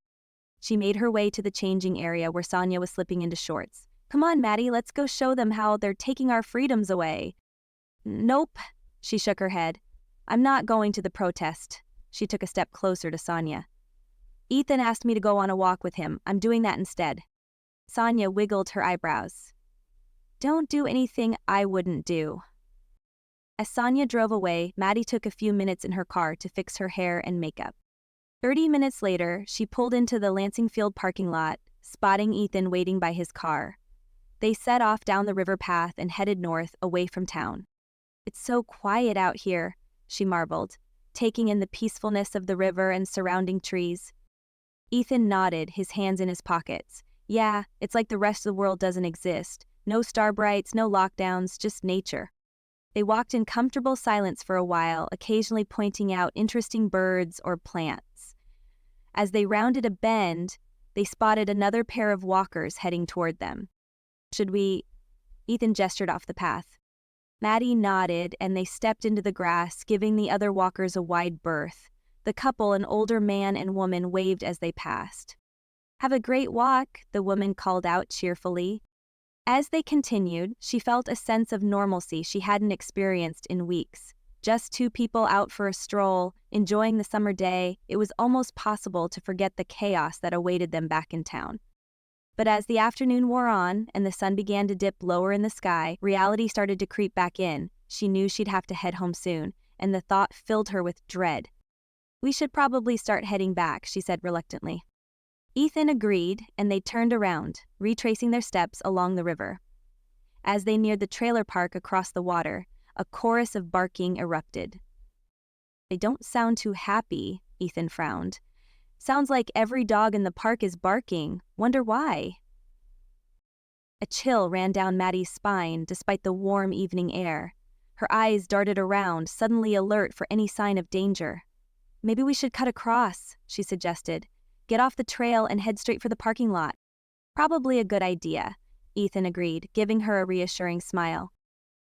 Speaker 2: She made her way to the changing area where Sonia was slipping into shorts. "Come on, Maddie, let's go show them how they're taking our freedoms away." "Nope," she shook her head. "I'm not going to the protest." She took a step closer to Sonia. "Ethan asked me to go on a walk with him. I'm doing that instead." Sonia wiggled her eyebrows. "Don't do anything I wouldn't do." As Sonia drove away, Maddie took a few minutes in her car to fix her hair and makeup. 30 minutes later, she pulled into the Lansing Field parking lot, spotting Ethan waiting by his car. They set off down the river path and headed north, away from town. "It's so quiet out here," she marveled, taking in the peacefulness of the river and surrounding trees. Ethan nodded, his hands in his pockets. "Yeah, it's like the rest of the world doesn't exist. No Starbrights, no lockdowns, just nature." They walked in comfortable silence for a while, occasionally pointing out interesting birds or plants. As they rounded a bend, they spotted another pair of walkers heading toward them. "Should we?" Ethan gestured off the path. Maddie nodded, and they stepped into the grass, giving the other walkers a wide berth. The couple, an older man and woman, waved as they passed. "Have a great walk," the woman called out cheerfully. As they continued, she felt a sense of normalcy she hadn't experienced in weeks. Just two people out for a stroll, enjoying the summer day, it was almost possible to forget the chaos that awaited them back in town. But as the afternoon wore on and the sun began to dip lower in the sky, reality started to creep back in. She knew she'd have to head home soon, and the thought filled her with dread. "We should probably start heading back," she said reluctantly. Ethan agreed, and they turned around, retracing their steps along the river. As they neared the trailer park across the water, a chorus of barking erupted. "They don't sound too happy," Ethan frowned. "Sounds like every dog in the park is barking. Wonder why?" A chill ran down Maddie's spine despite the warm evening air. Her eyes darted around, suddenly alert for any sign of danger. "Maybe we should cut across," she suggested. "Get off the trail and head straight for the parking lot." "Probably a good idea," Ethan agreed, giving her a reassuring smile.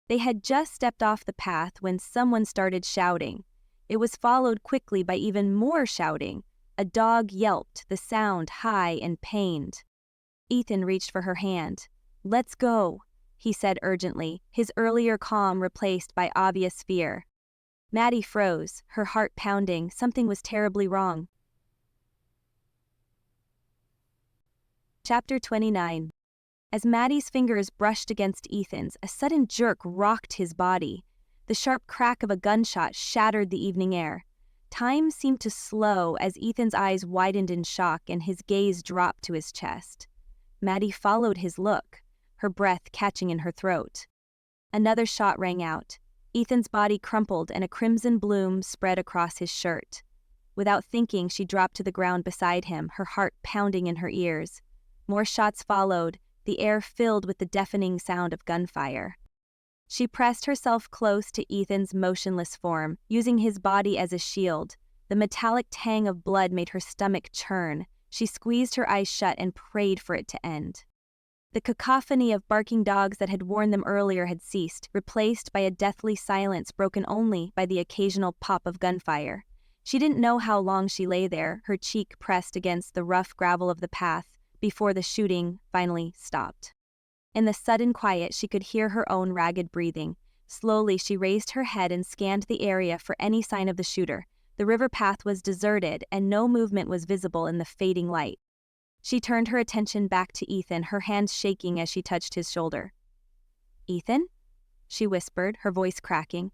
Speaker 2: They had just stepped off the path when someone started shouting. It was followed quickly by even more shouting. A dog yelped, the sound high and pained. Ethan reached for her hand. "Let's go," he said urgently, his earlier calm replaced by obvious fear. Maddie froze, her heart pounding. Something was terribly wrong. Chapter 29. As Maddie's fingers brushed against Ethan's, a sudden jerk rocked his body. The sharp crack of a gunshot shattered the evening air. Time seemed to slow as Ethan's eyes widened in shock and his gaze dropped to his chest. Maddie followed his look, her breath catching in her throat. Another shot rang out. Ethan's body crumpled and a crimson bloom spread across his shirt. Without thinking, she dropped to the ground beside him, her heart pounding in her ears. More shots followed, the air filled with the deafening sound of gunfire. She pressed herself close to Ethan's motionless form, using his body as a shield. The metallic tang of blood made her stomach churn. She squeezed her eyes shut and prayed for it to end. The cacophony of barking dogs that had warned them earlier had ceased, replaced by a deathly silence broken only by the occasional pop of gunfire. She didn't know how long she lay there, her cheek pressed against the rough gravel of the path, before the shooting finally stopped. In the sudden quiet, she could hear her own ragged breathing. Slowly, she raised her head and scanned the area for any sign of the shooter. The river path was deserted, and no movement was visible in the fading light. She turned her attention back to Ethan, her hands shaking as she touched his shoulder. "Ethan?" she whispered, her voice cracking.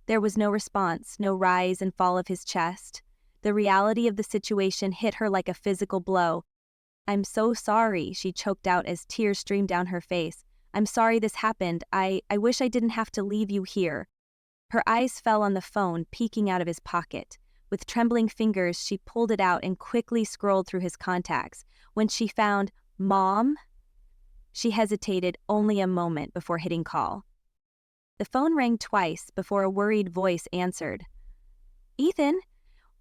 Speaker 2: There was no response, no rise and fall of his chest. The reality of the situation hit her like a physical blow. "I'm so sorry," she choked out as tears streamed down her face. "I'm sorry this happened. I wish I didn't have to leave you here." Her eyes fell on the phone peeking out of his pocket. With trembling fingers, she pulled it out and quickly scrolled through his contacts. When she found "Mom," she hesitated only a moment before hitting call. The phone rang twice before a worried voice answered. "Ethan,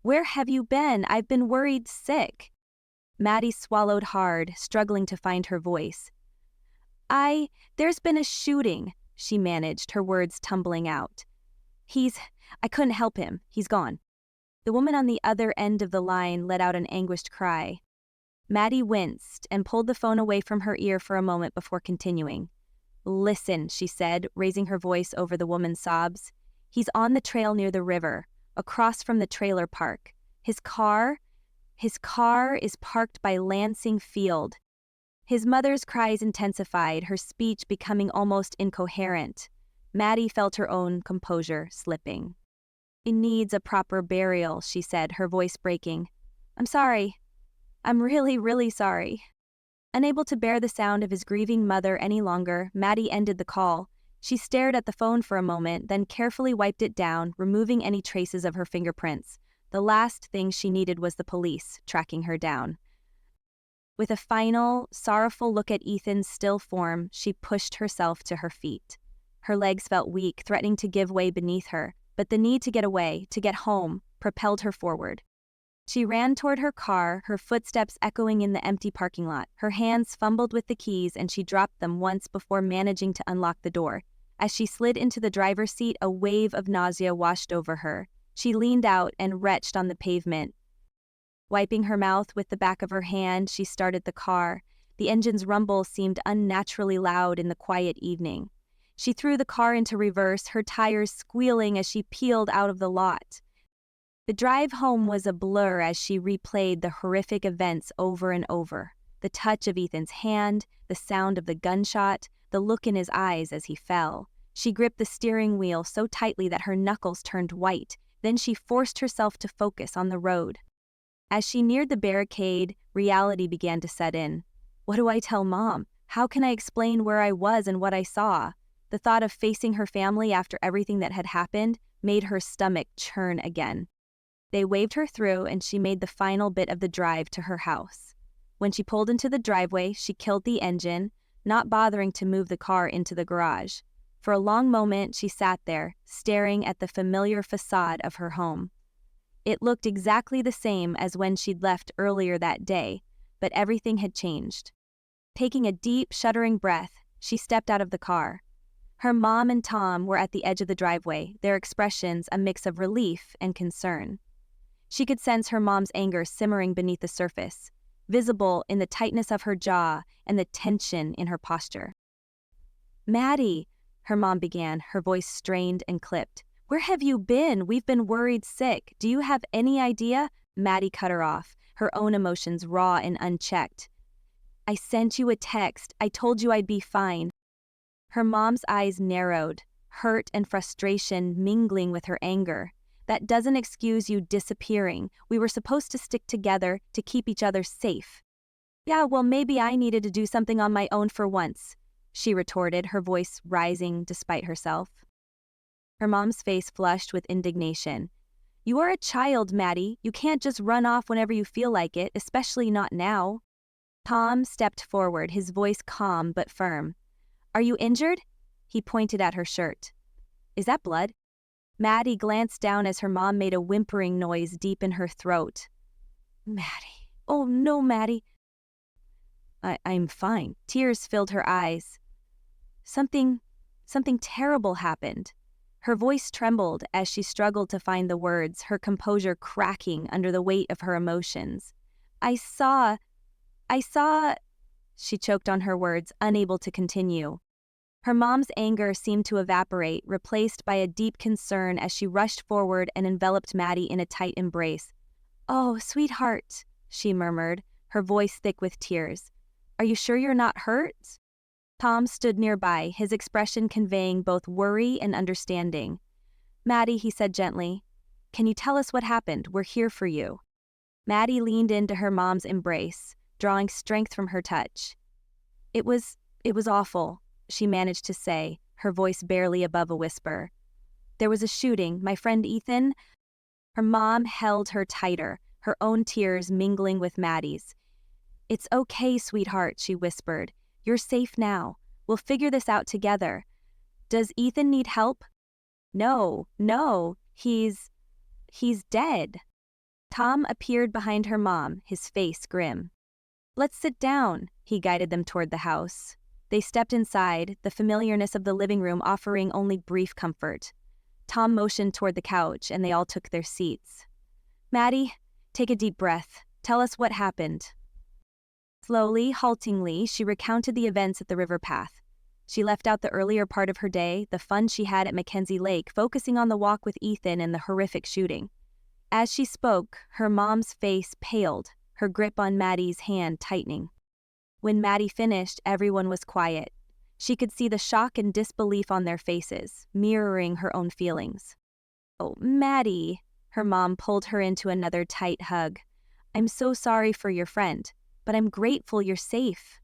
Speaker 2: where have you been? I've been worried sick." Maddie swallowed hard, struggling to find her voice. There's been a shooting," she managed, her words tumbling out. I couldn't help him. He's gone." The woman on the other end of the line let out an anguished cry. Maddie winced and pulled the phone away from her ear for a moment before continuing. "Listen," she said, raising her voice over the woman's sobs. "He's on the trail near the river, across from the trailer park. His car is parked by Lansing Field." His mother's cries intensified, her speech becoming almost incoherent. Maddie felt her own composure slipping. "It needs a proper burial," she said, her voice breaking. "I'm sorry. I'm really, really sorry." Unable to bear the sound of his grieving mother any longer, Maddie ended the call. She stared at the phone for a moment, then carefully wiped it down, removing any traces of her fingerprints. The last thing she needed was the police tracking her down. With a final, sorrowful look at Ethan's still form, she pushed herself to her feet. Her legs felt weak, threatening to give way beneath her, but the need to get away, to get home, propelled her forward. She ran toward her car, her footsteps echoing in the empty parking lot. Her hands fumbled with the keys and she dropped them once before managing to unlock the door. As she slid into the driver's seat, a wave of nausea washed over her. She leaned out and retched on the pavement. Wiping her mouth with the back of her hand, she started the car. The engine's rumble seemed unnaturally loud in the quiet evening. She threw the car into reverse, her tires squealing as she peeled out of the lot. The drive home was a blur as she replayed the horrific events over and over. The touch of Ethan's hand, the sound of the gunshot, the look in his eyes as he fell. She gripped the steering wheel so tightly that her knuckles turned white. Then she forced herself to focus on the road. As she neared the barricade, reality began to set in. What do I tell Mom? How can I explain where I was and what I saw? The thought of facing her family after everything that had happened made her stomach churn again. They waved her through and she made the final bit of the drive to her house. When she pulled into the driveway, she killed the engine, not bothering to move the car into the garage. For a long moment, she sat there, staring at the familiar facade of her home. It looked exactly the same as when she'd left earlier that day, but everything had changed. Taking a deep, shuddering breath, she stepped out of the car. Her mom and Tom were at the edge of the driveway, their expressions a mix of relief and concern. She could sense her mom's anger simmering beneath the surface, visible in the tightness of her jaw and the tension in her posture. "Maddie," her mom began, her voice strained and clipped. "Where have you been? We've been worried sick. Do you have any idea?" Maddie cut her off, her own emotions raw and unchecked. "I sent you a text. I told you I'd be fine." Her mom's eyes narrowed, hurt and frustration mingling with her anger. "That doesn't excuse you disappearing. We were supposed to stick together to keep each other safe." "Yeah, well, maybe I needed to do something on my own for once," she retorted, her voice rising despite herself. Her mom's face flushed with indignation. "You are a child, Maddie. You can't just run off whenever you feel like it, especially not now." Tom stepped forward, his voice calm but firm. "Are you injured?" He pointed at her shirt. "Is that blood?" Maddie glanced down as her mom made a whimpering noise deep in her throat. "Maddie. Oh no, Maddie." I'm fine." Tears filled her eyes. Something terrible happened." Her voice trembled as she struggled to find the words, her composure cracking under the weight of her emotions. I saw... She choked on her words, unable to continue. Her mom's anger seemed to evaporate, replaced by a deep concern as she rushed forward and enveloped Maddie in a tight embrace. "Oh, sweetheart," she murmured, her voice thick with tears. "Are you sure you're not hurt?" Tom stood nearby, his expression conveying both worry and understanding. "Maddie," he said gently, "can you tell us what happened? We're here for you." Maddie leaned into her mom's embrace, drawing strength from her touch. It was awful," she managed to say, her voice barely above a whisper. "There was a shooting. My friend Ethan..." Her mom held her tighter, her own tears mingling with Maddie's. "It's okay, sweetheart," she whispered. "You're safe now. We'll figure this out together. Does Ethan need help?" No, he's dead." Tom appeared behind her mom, his face grim. "Let's sit down," he guided them toward the house. They stepped inside, the familiarness of the living room offering only brief comfort. Tom motioned toward the couch, and they all took their seats. "Maddie, take a deep breath. Tell us what happened." Slowly, haltingly, she recounted the events at the river path. She left out the earlier part of her day, the fun she had at Mackenzie Lake, focusing on the walk with Ethan and the horrific shooting. As she spoke, her mom's face paled, her grip on Maddie's hand tightening. When Maddie finished, everyone was quiet. She could see the shock and disbelief on their faces, mirroring her own feelings. "Oh, Maddie," her mom pulled her into another tight hug. "I'm so sorry for your friend. But I'm grateful you're safe.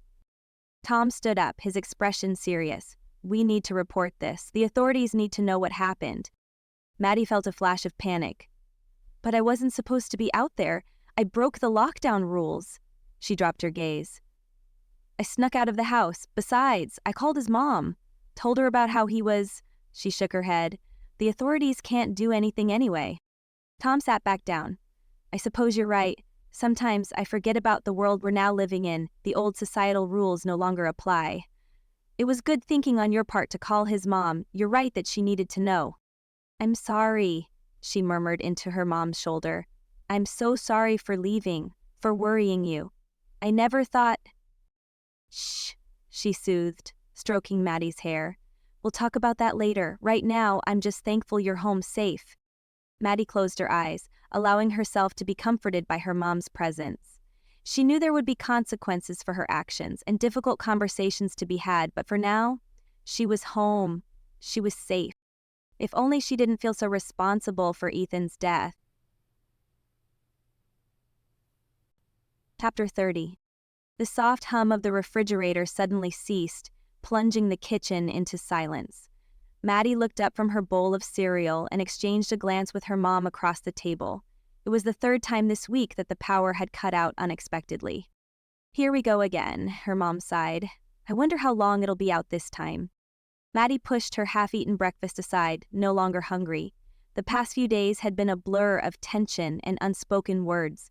Speaker 2: Tom stood up, his expression serious. We need to report this. The authorities need to know what happened. Maddie felt a flash of panic. But I wasn't supposed to be out there. I broke the lockdown rules. She dropped her gaze. I snuck out of the house. Besides, I called his mom. Told her about how he was... She shook her head. The authorities can't do anything anyway. Tom sat back down. I suppose you're right. Sometimes I forget about the world we're now living in. The old societal rules no longer apply. It was good thinking on your part to call his mom. You're right that she needed to know. I'm sorry, she murmured into her mom's shoulder. I'm so sorry for leaving, for worrying you. I never thought... Shh, she soothed, stroking Maddie's hair. We'll talk about that later. Right now, I'm just thankful you're home safe. Maddie closed her eyes, allowing herself to be comforted by her mom's presence. She knew there would be consequences for her actions and difficult conversations to be had, but for now, she was home. She was safe. If only she didn't feel so responsible for Ethan's death. Chapter 30. The soft hum of the refrigerator suddenly ceased, plunging the kitchen into silence. Maddie looked up from her bowl of cereal and exchanged a glance with her mom across the table. It was the third time this week that the power had cut out unexpectedly. Here we go again, her mom sighed. I wonder how long it'll be out this time. Maddie pushed her half-eaten breakfast aside, no longer hungry. The past few days had been a blur of tension and unspoken words.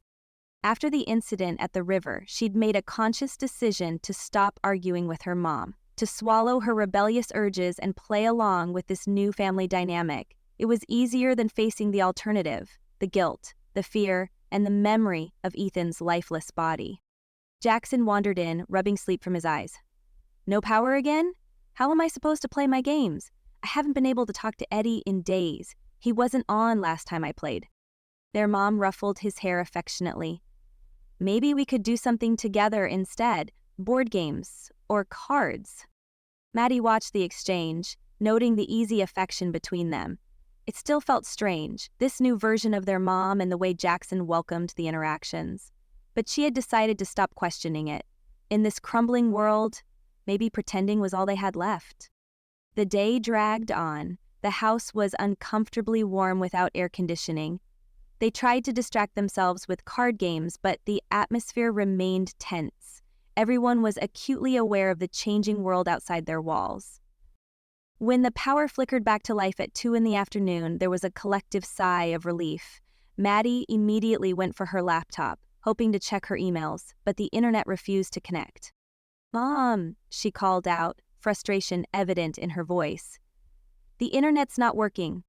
Speaker 2: After the incident at the river, she'd made a conscious decision to stop arguing with her mom, to swallow her rebellious urges and play along with this new family dynamic. It was easier than facing the alternative, the guilt, the fear, and the memory of Ethan's lifeless body. Jackson wandered in, rubbing sleep from his eyes. No power again? How am I supposed to play my games? I haven't been able to talk to Eddie in days. He wasn't on last time I played. Their mom ruffled his hair affectionately. Maybe we could do something together instead, board games or cards. Maddie watched the exchange, noting the easy affection between them. It still felt strange, this new version of their mom and the way Jackson welcomed the interactions. But she had decided to stop questioning it. In this crumbling world, maybe pretending was all they had left. The day dragged on. The house was uncomfortably warm without air conditioning. They tried to distract themselves with card games, but the atmosphere remained tense. Everyone was acutely aware of the changing world outside their walls. When the power flickered back to life at 2 p.m, there was a collective sigh of relief. Maddie immediately went for her laptop, hoping to check her emails, but the internet refused to connect. Mom, she called out, frustration evident in her voice. The internet's not working.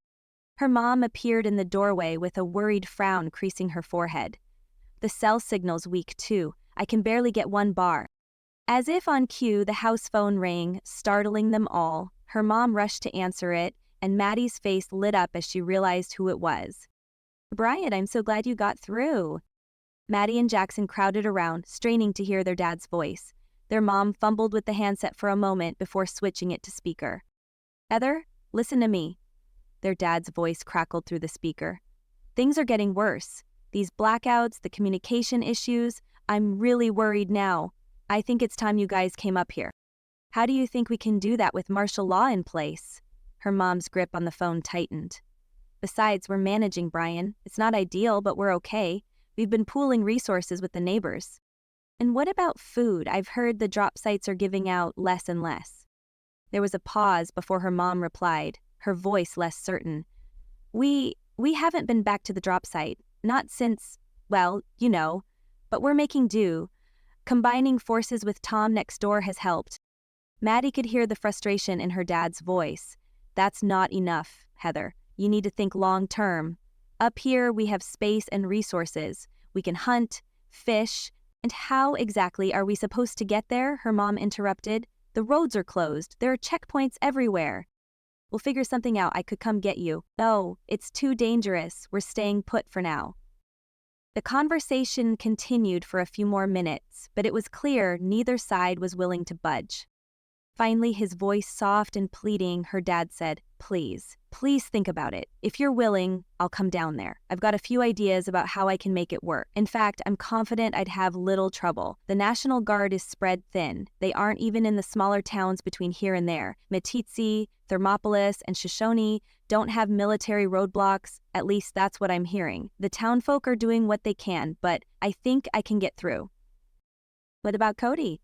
Speaker 2: Her mom appeared in the doorway with a worried frown creasing her forehead. The cell signal's weak too. I can barely get 1 bar. As if on cue, the house phone rang, startling them all. Her mom rushed to answer it, and Maddie's face lit up as she realized who it was. Brian, I'm so glad you got through. Maddie and Jackson crowded around, straining to hear their dad's voice. Their mom fumbled with the handset for a moment before switching it to speaker. Heather, listen to me. Their dad's voice crackled through the speaker. Things are getting worse. These blackouts, the communication issues, I'm really worried now. I think it's time you guys came up here. How do you think we can do that with martial law in place? Her mom's grip on the phone tightened. Besides, we're managing, Brian. It's not ideal, but we're okay. We've been pooling resources with the neighbors. And what about food? I've heard the drop sites are giving out less and less. There was a pause before her mom replied, her voice less certain. We haven't been back to the drop site. Not since, well, you know, but we're making do. Combining forces with Tom next door has helped. Maddie could hear the frustration in her dad's voice. That's not enough, Heather. You need to think long term. Up here, we have space and resources. We can hunt, fish, and how exactly are we supposed to get there? Her mom interrupted. The roads are closed. There are checkpoints everywhere. We'll figure something out. I could come get you. No, it's too dangerous. We're staying put for now. The conversation continued for a few more minutes, but it was clear neither side was willing to budge. Finally, his voice soft and pleading, her dad said, "Please, please think about it. If you're willing, I'll come down there. I've got a few ideas about how I can make it work. In fact, I'm confident I'd have little trouble. The National Guard is spread thin. They aren't even in the smaller towns between here and there. Metitsi, Thermopolis, and Shoshone don't have military roadblocks. At least that's what I'm hearing. The townfolk are doing what they can, but I think I can get through." "What about Cody?"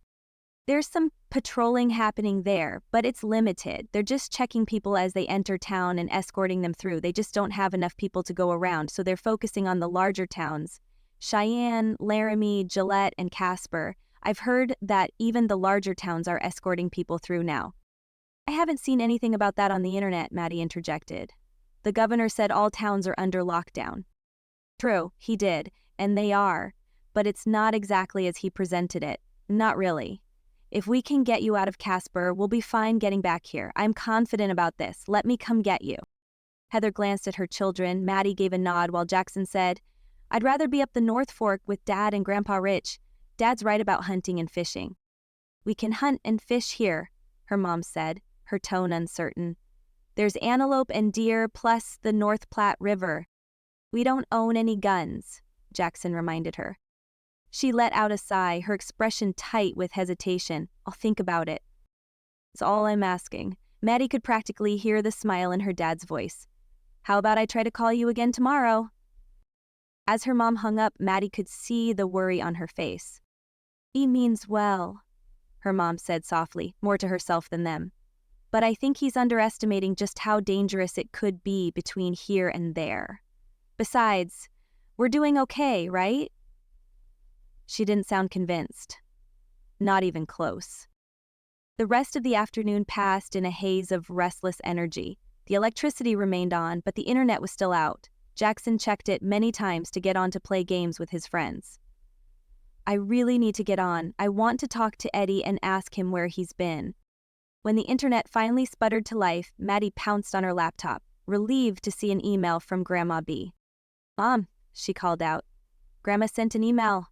Speaker 2: "There's some patrolling happening there, but it's limited. They're just checking people as they enter town and escorting them through. They just don't have enough people to go around, so they're focusing on the larger towns. Cheyenne, Laramie, Gillette, and Casper. I've heard that even the larger towns are escorting people through now." "I haven't seen anything about that on the internet," Maddie interjected. "The governor said all towns are under lockdown." "True, he did, and they are, but it's not exactly as he presented it. Not really. If we can get you out of Casper, we'll be fine getting back here. I'm confident about this. Let me come get you." Heather glanced at her children. Maddie gave a nod while Jackson said, "I'd rather be up the North Fork with Dad and Grandpa Rich. Dad's right about hunting and fishing." "We can hunt and fish here," her mom said, her tone uncertain. "There's antelope and deer plus the North Platte River." "We don't own any guns," Jackson reminded her. She let out a sigh, her expression tight with hesitation. "I'll think about it." "That's all I'm asking." Maddie could practically hear the smile in her dad's voice. "How about I try to call you again tomorrow?" As her mom hung up, Maddie could see the worry on her face. "He means well," her mom said softly, more to herself than them. "But I think he's underestimating just how dangerous it could be between here and there. Besides, we're doing okay, right?" She didn't sound convinced. Not even close. The rest of the afternoon passed in a haze of restless energy. The electricity remained on, but the internet was still out. Jackson checked it many times to get on to play games with his friends. "I really need to get on. I want to talk to Eddie and ask him where he's been." When the internet finally sputtered to life, Maddie pounced on her laptop, relieved to see an email from Grandma B. "Mom," she called out. "Grandma sent an email."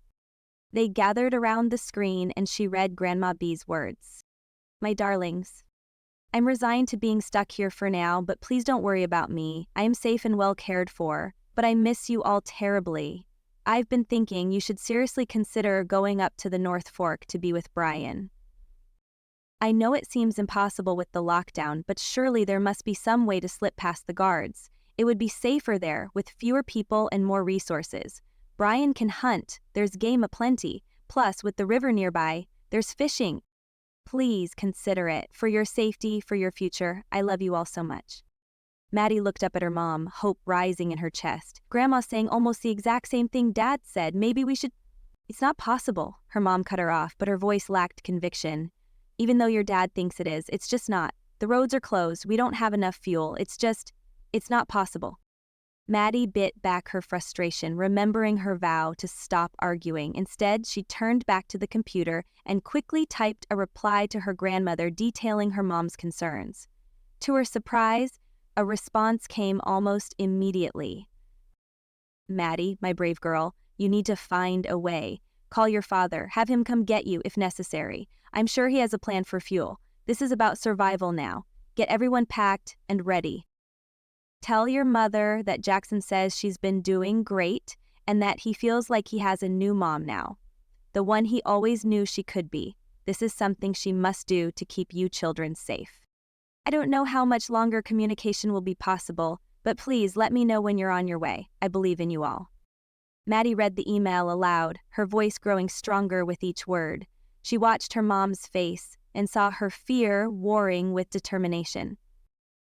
Speaker 2: They gathered around the screen and she read Grandma B's words. "My darlings, I'm resigned to being stuck here for now, but please don't worry about me. I am safe and well cared for, but I miss you all terribly. I've been thinking you should seriously consider going up to the North Fork to be with Brian. I know it seems impossible with the lockdown, but surely there must be some way to slip past the guards. It would be safer there, with fewer people and more resources. Brian can hunt, there's game aplenty, plus with the river nearby, there's fishing. Please consider it, for your safety, for your future. I love you all so much." Maddie looked up at her mom, hope rising in her chest. "Grandma saying almost the exact same thing Dad said. Maybe we should—" "It's not possible," her mom cut her off, but her voice lacked conviction. "Even though your dad thinks it is, it's just not. The roads are closed, we don't have enough fuel, it's not possible." Maddie bit back her frustration, remembering her vow to stop arguing. Instead, she turned back to the computer and quickly typed a reply to her grandmother detailing her mom's concerns. To her surprise, a response came almost immediately. "Maddie, my brave girl, you need to find a way. Call your father, have him come get you if necessary. I'm sure he has a plan for fuel. This is about survival now. Get everyone packed and ready. Tell your mother that Jackson says she's been doing great and that he feels like he has a new mom now. The one he always knew she could be. This is something she must do to keep you children safe. I don't know how much longer communication will be possible, but please let me know when you're on your way. I believe in you all." Maddie read the email aloud, her voice growing stronger with each word. She watched her mom's face and saw her fear warring with determination.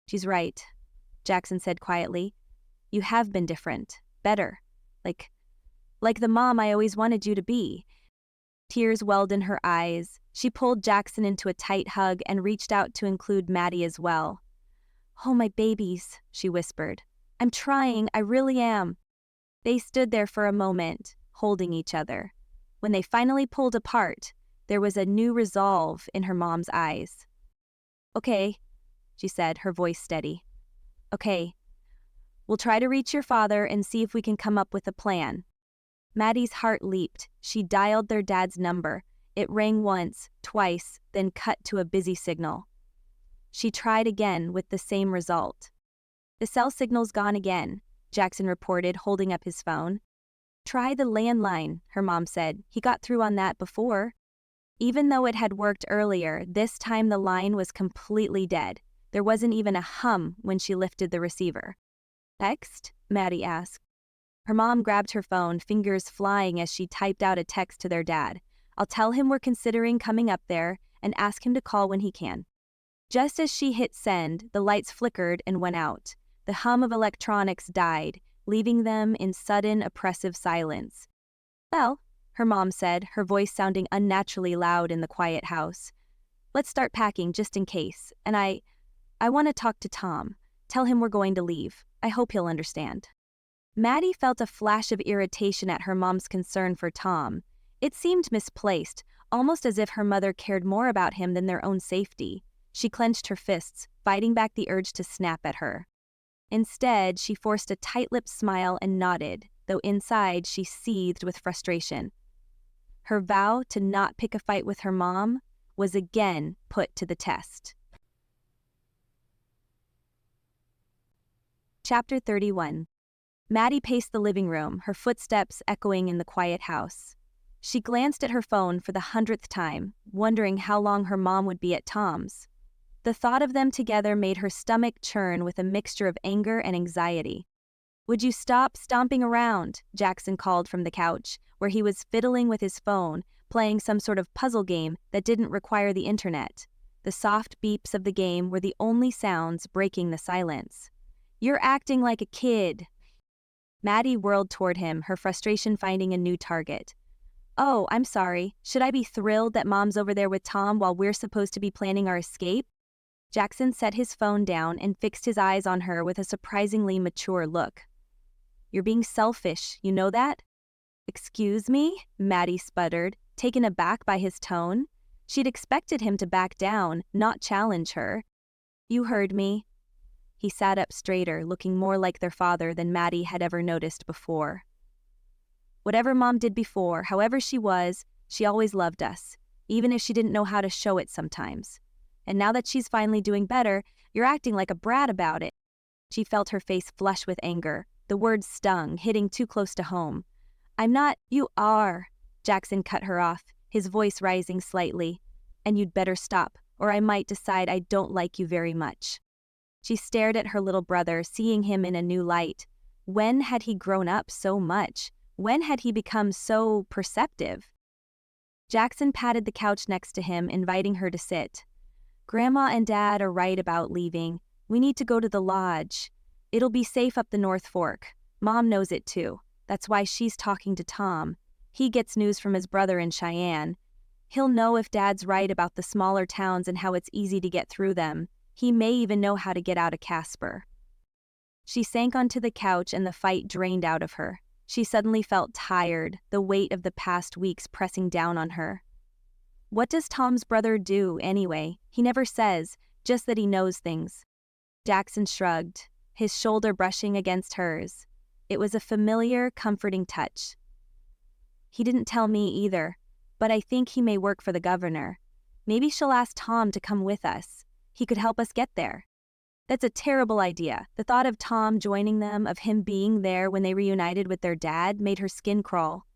Speaker 2: "She's right," Jackson said quietly. "You have been different, better, like the mom I always wanted you to be." Tears welled in her eyes. She pulled Jackson into a tight hug and reached out to include Maddie as well. "Oh, my babies," she whispered. "I'm trying, I really am." They stood there for a moment, holding each other. When they finally pulled apart, there was a new resolve in her mom's eyes. "Okay," she said, her voice steady. "Okay. We'll try to reach your father and see if we can come up with a plan." Maddie's heart leaped. She dialed their dad's number. It rang once, twice, then cut to a busy signal. She tried again with the same result. "The cell signal's gone again," Jackson reported, holding up his phone. "Try the landline," her mom said. "He got through on that before." Even though it had worked earlier, this time the line was completely dead. There wasn't even a hum when she lifted the receiver. "Text?" Maddie asked. Her mom grabbed her phone, fingers flying as she typed out a text to their dad. "I'll tell him we're considering coming up there and ask him to call when he can." Just as she hit send, the lights flickered and went out. The hum of electronics died, leaving them in sudden, oppressive silence. "Well," her mom said, her voice sounding unnaturally loud in the quiet house, "let's start packing just in case, and I want to talk to Tom. Tell him we're going to leave. I hope he'll understand." Maddie felt a flash of irritation at her mom's concern for Tom. It seemed misplaced, almost as if her mother cared more about him than their own safety. She clenched her fists, fighting back the urge to snap at her. Instead, she forced a tight-lipped smile and nodded, though inside she seethed with frustration. Her vow to not pick a fight with her mom was again put to the test. Chapter 31. Maddie paced the living room, her footsteps echoing in the quiet house. She glanced at her phone for the 100th time, wondering how long her mom would be at Tom's. The thought of them together made her stomach churn with a mixture of anger and anxiety. "Would you stop stomping around?" Jackson called from the couch, where he was fiddling with his phone, playing some sort of puzzle game that didn't require the internet. The soft beeps of the game were the only sounds breaking the silence. "You're acting like a kid." Maddie whirled toward him, her frustration finding a new target. "Oh, I'm sorry. Should I be thrilled that Mom's over there with Tom while we're supposed to be planning our escape?" Jackson set his phone down and fixed his eyes on her with a surprisingly mature look. "You're being selfish, you know that?" "Excuse me?" Maddie sputtered, taken aback by his tone. She'd expected him to back down, not challenge her. "You heard me." He sat up straighter, looking more like their father than Maddie had ever noticed before. "Whatever Mom did before, however she was, she always loved us, even if she didn't know how to show it sometimes. And now that she's finally doing better, you're acting like a brat about it." She felt her face flush with anger. The words stung, hitting too close to home. "I'm not—" "You are," Jackson cut her off, his voice rising slightly. "And you'd better stop, or I might decide I don't like you very much." She stared at her little brother, seeing him in a new light. When had he grown up so much? When had he become so perceptive? Jackson patted the couch next to him, inviting her to sit. "Grandma and Dad are right about leaving. We need to go to the lodge. It'll be safe up the North Fork. Mom knows it too. That's why she's talking to Tom. He gets news from his brother in Cheyenne. He'll know if Dad's right about the smaller towns and how it's easy to get through them. He may even know how to get out of Casper." She sank onto the couch and the fight drained out of her. She suddenly felt tired, the weight of the past weeks pressing down on her. What does Tom's brother do, anyway? He never says, just that he knows things. Jackson shrugged, his shoulder brushing against hers. It was a familiar, comforting touch. "He didn't tell me either, but I think he may work for the governor. Maybe she'll ask Tom to come with us. He could help us get there." That's a terrible idea. The thought of Tom joining them, of him being there when they reunited with their dad, made her skin crawl.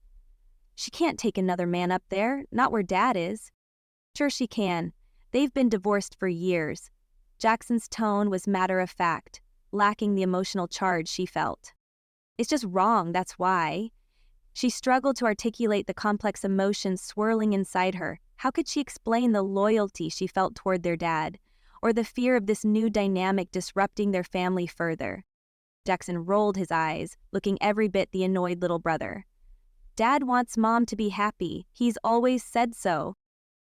Speaker 2: She can't take another man up there, not where Dad is. Sure she can. They've been divorced for years. Jackson's tone was matter-of-fact, lacking the emotional charge she felt. "It's just wrong, that's why." She struggled to articulate the complex emotions swirling inside her. How could she explain the loyalty she felt toward their dad, or the fear of this new dynamic disrupting their family further? Jackson rolled his eyes, looking every bit the annoyed little brother. "Dad wants Mom to be happy. He's always said so."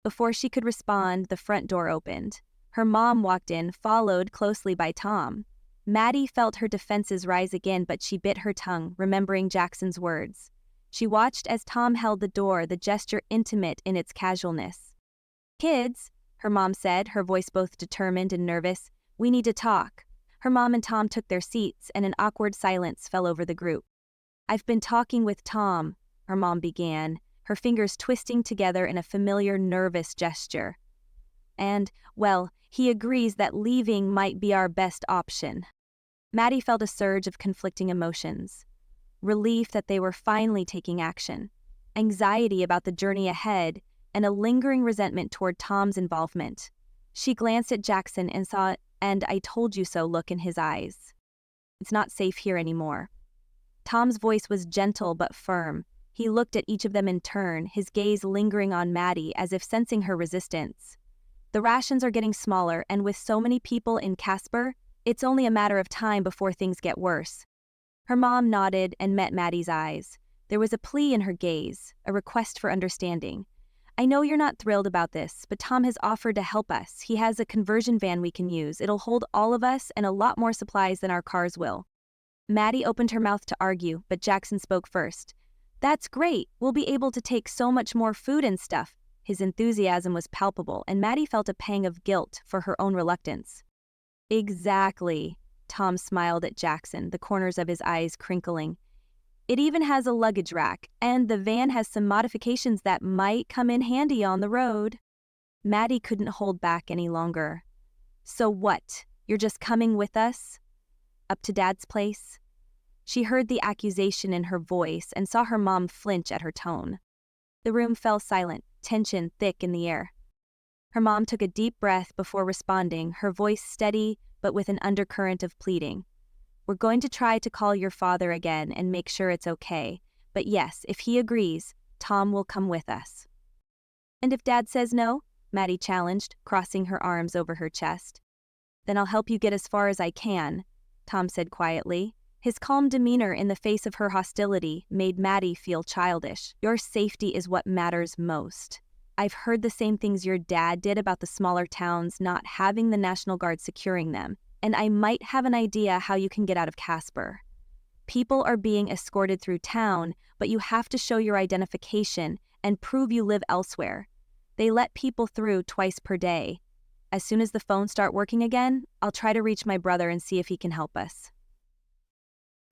Speaker 2: Before she could respond, the front door opened. Her mom walked in, followed closely by Tom. Maddie felt her defenses rise again, but she bit her tongue, remembering Jackson's words. She watched as Tom held the door, the gesture intimate in its casualness. "Kids," her mom said, her voice both determined and nervous, "we need to talk." Her mom and Tom took their seats, and an awkward silence fell over the group. "I've been talking with Tom," her mom began, her fingers twisting together in a familiar nervous gesture. And, well, he agrees that leaving might be our best option. Maddie felt a surge of conflicting emotions. Relief that they were finally taking action, anxiety about the journey ahead, and a lingering resentment toward Tom's involvement. She glanced at Jackson and saw an "I told you so" look in his eyes. It's not safe here anymore. Tom's voice was gentle but firm. He looked at each of them in turn, his gaze lingering on Maddie as if sensing her resistance. The rations are getting smaller, and with so many people in Casper, it's only a matter of time before things get worse. Her mom nodded and met Maddie's eyes. There was a plea in her gaze, a request for understanding. "I know you're not thrilled about this, but Tom has offered to help us. He has a conversion van we can use. It'll hold all of us and a lot more supplies than our cars will." Maddie opened her mouth to argue, but Jackson spoke first. "That's great. We'll be able to take so much more food and stuff." His enthusiasm was palpable, and Maddie felt a pang of guilt for her own reluctance. "Exactly." Tom smiled at Jackson, the corners of his eyes crinkling. "It even has a luggage rack, and the van has some modifications that might come in handy on the road." Maddie couldn't hold back any longer. "So what? You're just coming with us? Up to Dad's place?" She heard the accusation in her voice and saw her mom flinch at her tone. The room fell silent, tension thick in the air. Her mom took a deep breath before responding, her voice steady but with an undercurrent of pleading. "We're going to try to call your father again and make sure it's okay. But yes, if he agrees, Tom will come with us." "And if Dad says no?" Maddie challenged, crossing her arms over her chest. "Then I'll help you get as far as I can," Tom said quietly. His calm demeanor in the face of her hostility made Maddie feel childish. "Your safety is what matters most. I've heard the same things your dad did about the smaller towns not having the National Guard securing them, and I might have an idea how you can get out of Casper. People are being escorted through town, but you have to show your identification and prove you live elsewhere. They let people through twice per day. As soon as the phones start working again, I'll try to reach my brother and see if he can help us."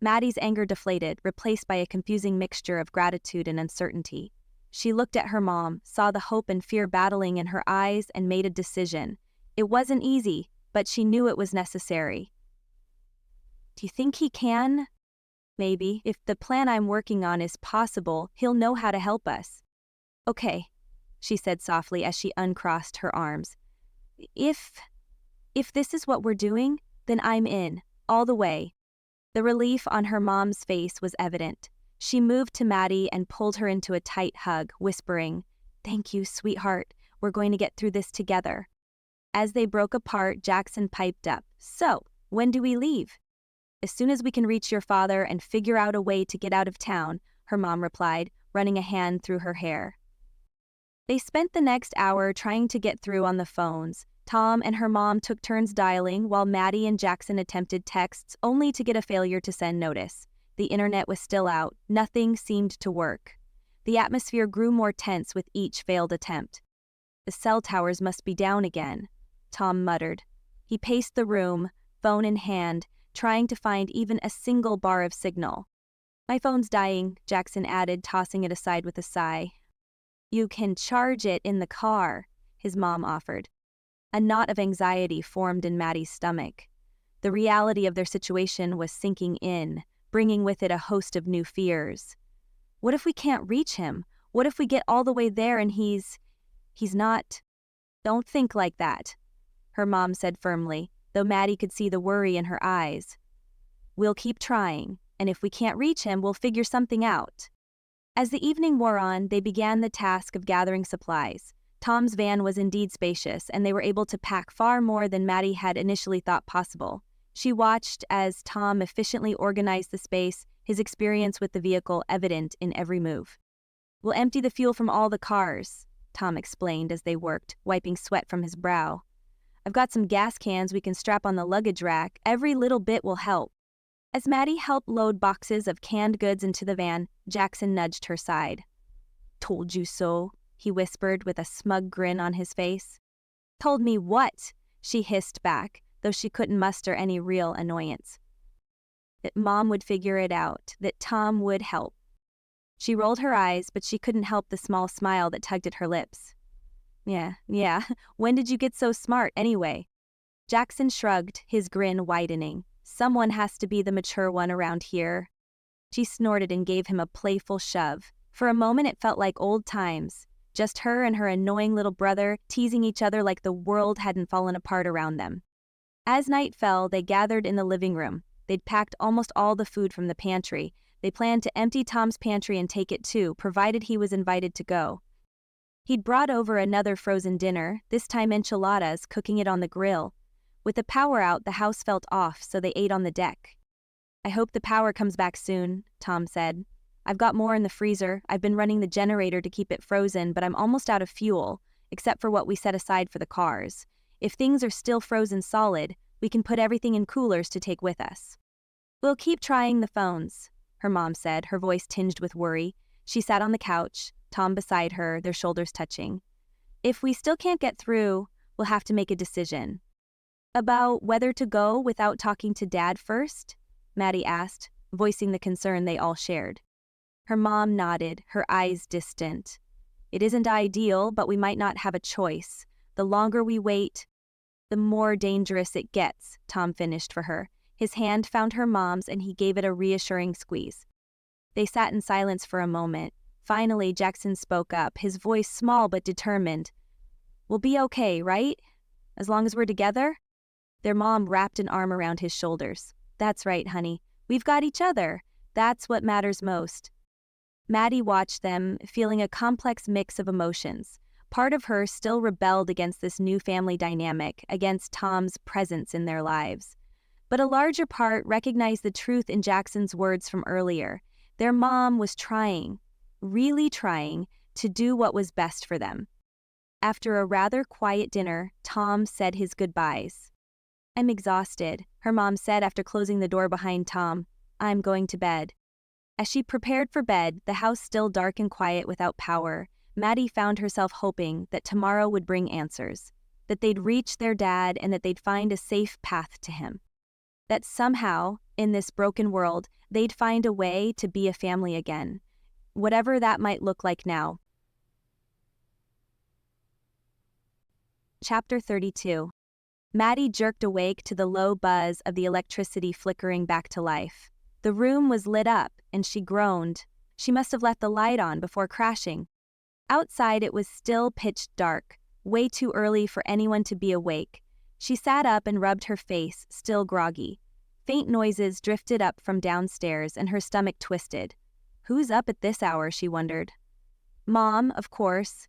Speaker 2: Maddie's anger deflated, replaced by a confusing mixture of gratitude and uncertainty. She looked at her mom, saw the hope and fear battling in her eyes, and made a decision. It wasn't easy, but she knew it was necessary. "Do you think he can?" "Maybe. If the plan I'm working on is possible, he'll know how to help us." "Okay," she said softly as she uncrossed her arms. If this is what we're doing, then I'm in, all the way." The relief on her mom's face was evident. She moved to Maddie and pulled her into a tight hug, whispering, "Thank you, sweetheart. We're going to get through this together." As they broke apart, Jackson piped up, "So, when do we leave?" "As soon as we can reach your father and figure out a way to get out of town," her mom replied, running a hand through her hair. They spent the next hour trying to get through on the phones. Tom and her mom took turns dialing while Maddie and Jackson attempted texts, only to get a failure to send notice. The internet was still out. Nothing seemed to work. The atmosphere grew more tense with each failed attempt. "The cell towers must be down again," Tom muttered. He paced the room, phone in hand, trying to find even a single bar of signal. "My phone's dying," Jackson added, tossing it aside with a sigh. "You can charge it in the car," his mom offered. A knot of anxiety formed in Maddie's stomach. The reality of their situation was sinking in, bringing with it a host of new fears. What if we can't reach him? What if we get all the way there and he's not? "Don't think like that," her mom said firmly, though Maddie could see the worry in her eyes. "We'll keep trying, and if we can't reach him, we'll figure something out." As the evening wore on, they began the task of gathering supplies. Tom's van was indeed spacious, and they were able to pack far more than Maddie had initially thought possible. She watched as Tom efficiently organized the space, his experience with the vehicle evident in every move. "We'll empty the fuel from all the cars," Tom explained as they worked, wiping sweat from his brow. "I've got some gas cans we can strap on the luggage rack. Every little bit will help." As Maddie helped load boxes of canned goods into the van, Jackson nudged her side. "Told you so," he whispered with a smug grin on his face. "Told me what?" she hissed back, though she couldn't muster any real annoyance. That Mom would figure it out, that Tom would help. She rolled her eyes, but she couldn't help the small smile that tugged at her lips. Yeah. When did you get so smart, anyway? Jackson shrugged, his grin widening. Someone has to be the mature one around here. She snorted and gave him a playful shove. For a moment it felt like old times. Just her and her annoying little brother teasing each other like the world hadn't fallen apart around them. As night fell, they gathered in the living room. They'd packed almost all the food from the pantry. They planned to empty Tom's pantry and take it too, provided he was invited to go. He'd brought over another frozen dinner, this time enchiladas, cooking it on the grill. With the power out, the house felt off, so they ate on the deck. "I hope the power comes back soon," Tom said. "I've got more in the freezer. I've been running the generator to keep it frozen, but I'm almost out of fuel, except for what we set aside for the cars. If things are still frozen solid, we can put everything in coolers to take with us." "We'll keep trying the phones," her mom said, her voice tinged with worry. She sat on the couch, Tom beside her, their shoulders touching. "If we still can't get through, we'll have to make a decision." "About whether to go without talking to Dad first?" Maddie asked, voicing the concern they all shared. Her mom nodded, her eyes distant. "It isn't ideal, but we might not have a choice. The longer we wait, the more dangerous it gets," Tom finished for her. His hand found her mom's and he gave it a reassuring squeeze. They sat in silence for a moment. Finally, Jackson spoke up, his voice small but determined. "We'll be okay, right? As long as we're together?" Their mom wrapped an arm around his shoulders. "That's right, honey. We've got each other. That's what matters most." Maddie watched them, feeling a complex mix of emotions. Part of her still rebelled against this new family dynamic, against Tom's presence in their lives. But a larger part recognized the truth in Jackson's words from earlier. Their mom was trying, really trying, to do what was best for them. After a rather quiet dinner, Tom said his goodbyes. "I'm exhausted," her mom said after closing the door behind Tom. "I'm going to bed." As she prepared for bed, the house still dark and quiet without power, Maddie found herself hoping that tomorrow would bring answers, that they'd reach their dad and that they'd find a safe path to him. That somehow, in this broken world, they'd find a way to be a family again, whatever that might look like now. Chapter 32. Maddie jerked awake to the low buzz of the electricity flickering back to life. The room was lit up, and she groaned. She must have left the light on before crashing. Outside it was still pitch dark, way too early for anyone to be awake. She sat up and rubbed her face, still groggy. Faint noises drifted up from downstairs and her stomach twisted. Who's up at this hour, she wondered. Mom, of course.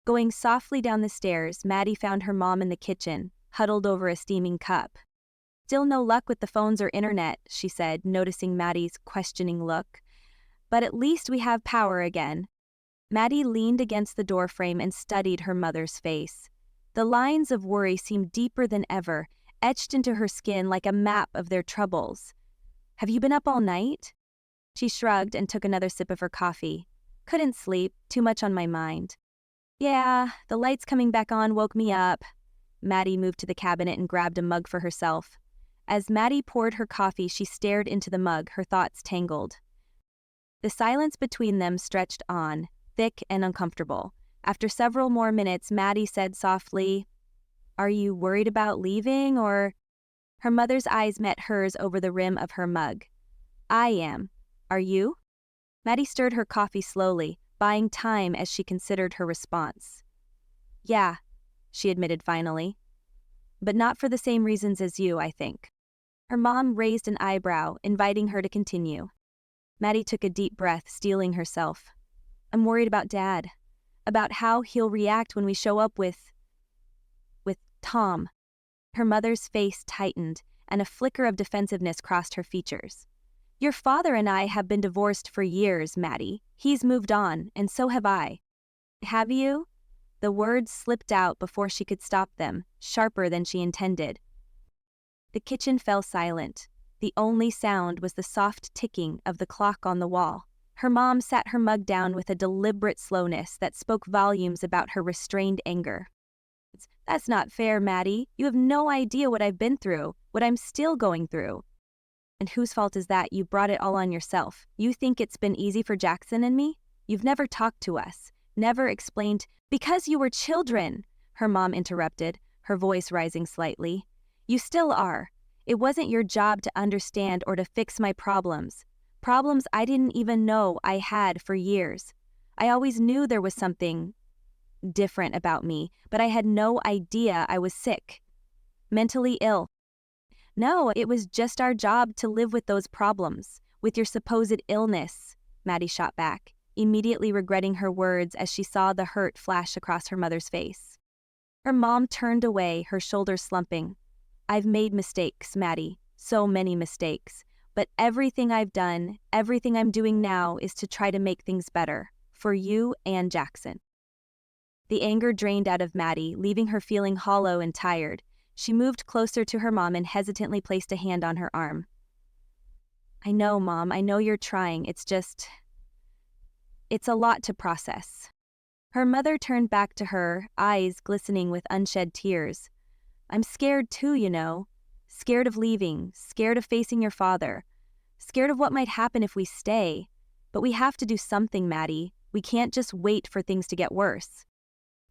Speaker 2: Going softly down the stairs, Maddie found her mom in the kitchen, huddled over a steaming cup. "Still no luck with the phones or internet," she said, noticing Maddie's questioning look. "But at least we have power again." Maddie leaned against the doorframe and studied her mother's face. The lines of worry seemed deeper than ever, etched into her skin like a map of their troubles. "Have you been up all night?" She shrugged and took another sip of her coffee. "Couldn't sleep, too much on my mind." "Yeah, the lights coming back on woke me up." Maddie moved to the cabinet and grabbed a mug for herself. As Maddie poured her coffee, she stared into the mug, her thoughts tangled. The silence between them stretched on, thick and uncomfortable. After several more minutes, Maddie said softly, "Are you worried about leaving, or?" Her mother's eyes met hers over the rim of her mug. "I am. Are you?" Maddie stirred her coffee slowly, buying time as she considered her response. "Yeah," she admitted finally. "But not for the same reasons as you, I think." Her mom raised an eyebrow, inviting her to continue. Maddie took a deep breath, steeling herself. "I'm worried about Dad. About how he'll react when we show up with Tom." Her mother's face tightened, and a flicker of defensiveness crossed her features. "Your father and I have been divorced for years, Maddie. He's moved on, and so have I." "Have you?" The words slipped out before she could stop them, sharper than she intended. The kitchen fell silent. The only sound was the soft ticking of the clock on the wall. Her mom sat her mug down with a deliberate slowness that spoke volumes about her restrained anger. "That's not fair, Maddie. You have no idea what I've been through, what I'm still going through." And whose fault is that? You brought it all on yourself. You think it's been easy for Jackson and me? You've never talked to us, never explained. Because you were children, her mom interrupted, her voice rising slightly. You still are. It wasn't your job to understand or to fix my problems. Problems I didn't even know I had for years. I always knew there was something different about me, but I had no idea I was sick. Mentally ill. No, it was just our job to live with those problems, with your supposed illness, Maddie shot back, immediately regretting her words as she saw the hurt flash across her mother's face. Her mom turned away, her shoulders slumping. I've made mistakes, Maddie, so many mistakes, but everything I've done, everything I'm doing now is to try to make things better, for you and Jackson. The anger drained out of Maddie, leaving her feeling hollow and tired. She moved closer to her mom and hesitantly placed a hand on her arm. I know, Mom, I know you're trying, it's a lot to process. Her mother turned back to her, eyes glistening with unshed tears. I'm scared too, you know. Scared of leaving, scared of facing your father, scared of what might happen if we stay. But we have to do something, Maddie. We can't just wait for things to get worse.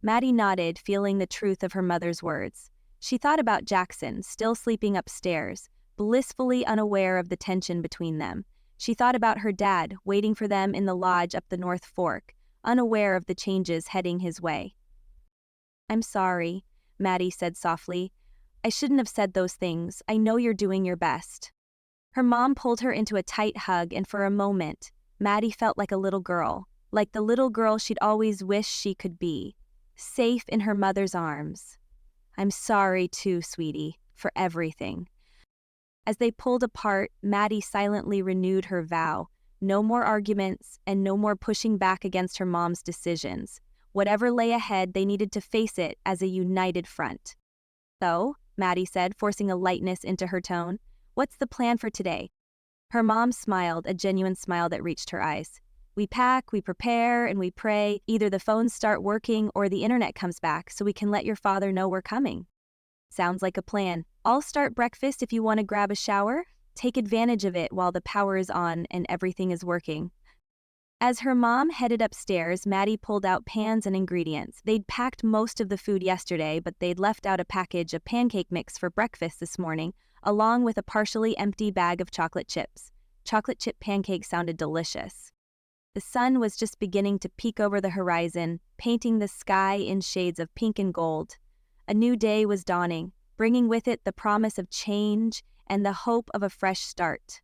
Speaker 2: Maddie nodded, feeling the truth of her mother's words. She thought about Jackson, still sleeping upstairs, blissfully unaware of the tension between them. She thought about her dad, waiting for them in the lodge up the North Fork, unaware of the changes heading his way. I'm sorry, Maddie said softly. I shouldn't have said those things. I know you're doing your best. Her mom pulled her into a tight hug, and for a moment, Maddie felt like a little girl, like the little girl she'd always wished she could be, safe in her mother's arms. I'm sorry too, sweetie, for everything. As they pulled apart, Maddie silently renewed her vow. No more arguments and no more pushing back against her mom's decisions. Whatever lay ahead, they needed to face it as a united front. So, Maddie said, forcing a lightness into her tone, what's the plan for today? Her mom smiled, a genuine smile that reached her eyes. We pack, we prepare, and we pray. Either the phones start working or the internet comes back so we can let your father know we're coming. Sounds like a plan. I'll start breakfast if you want to grab a shower. Take advantage of it while the power is on and everything is working. As her mom headed upstairs, Maddie pulled out pans and ingredients. They'd packed most of the food yesterday, but they'd left out a package of pancake mix for breakfast this morning, along with a partially empty bag of chocolate chips. Chocolate chip pancakes sounded delicious. The sun was just beginning to peek over the horizon, painting the sky in shades of pink and gold. A new day was dawning, bringing with it the promise of change and the hope of a fresh start.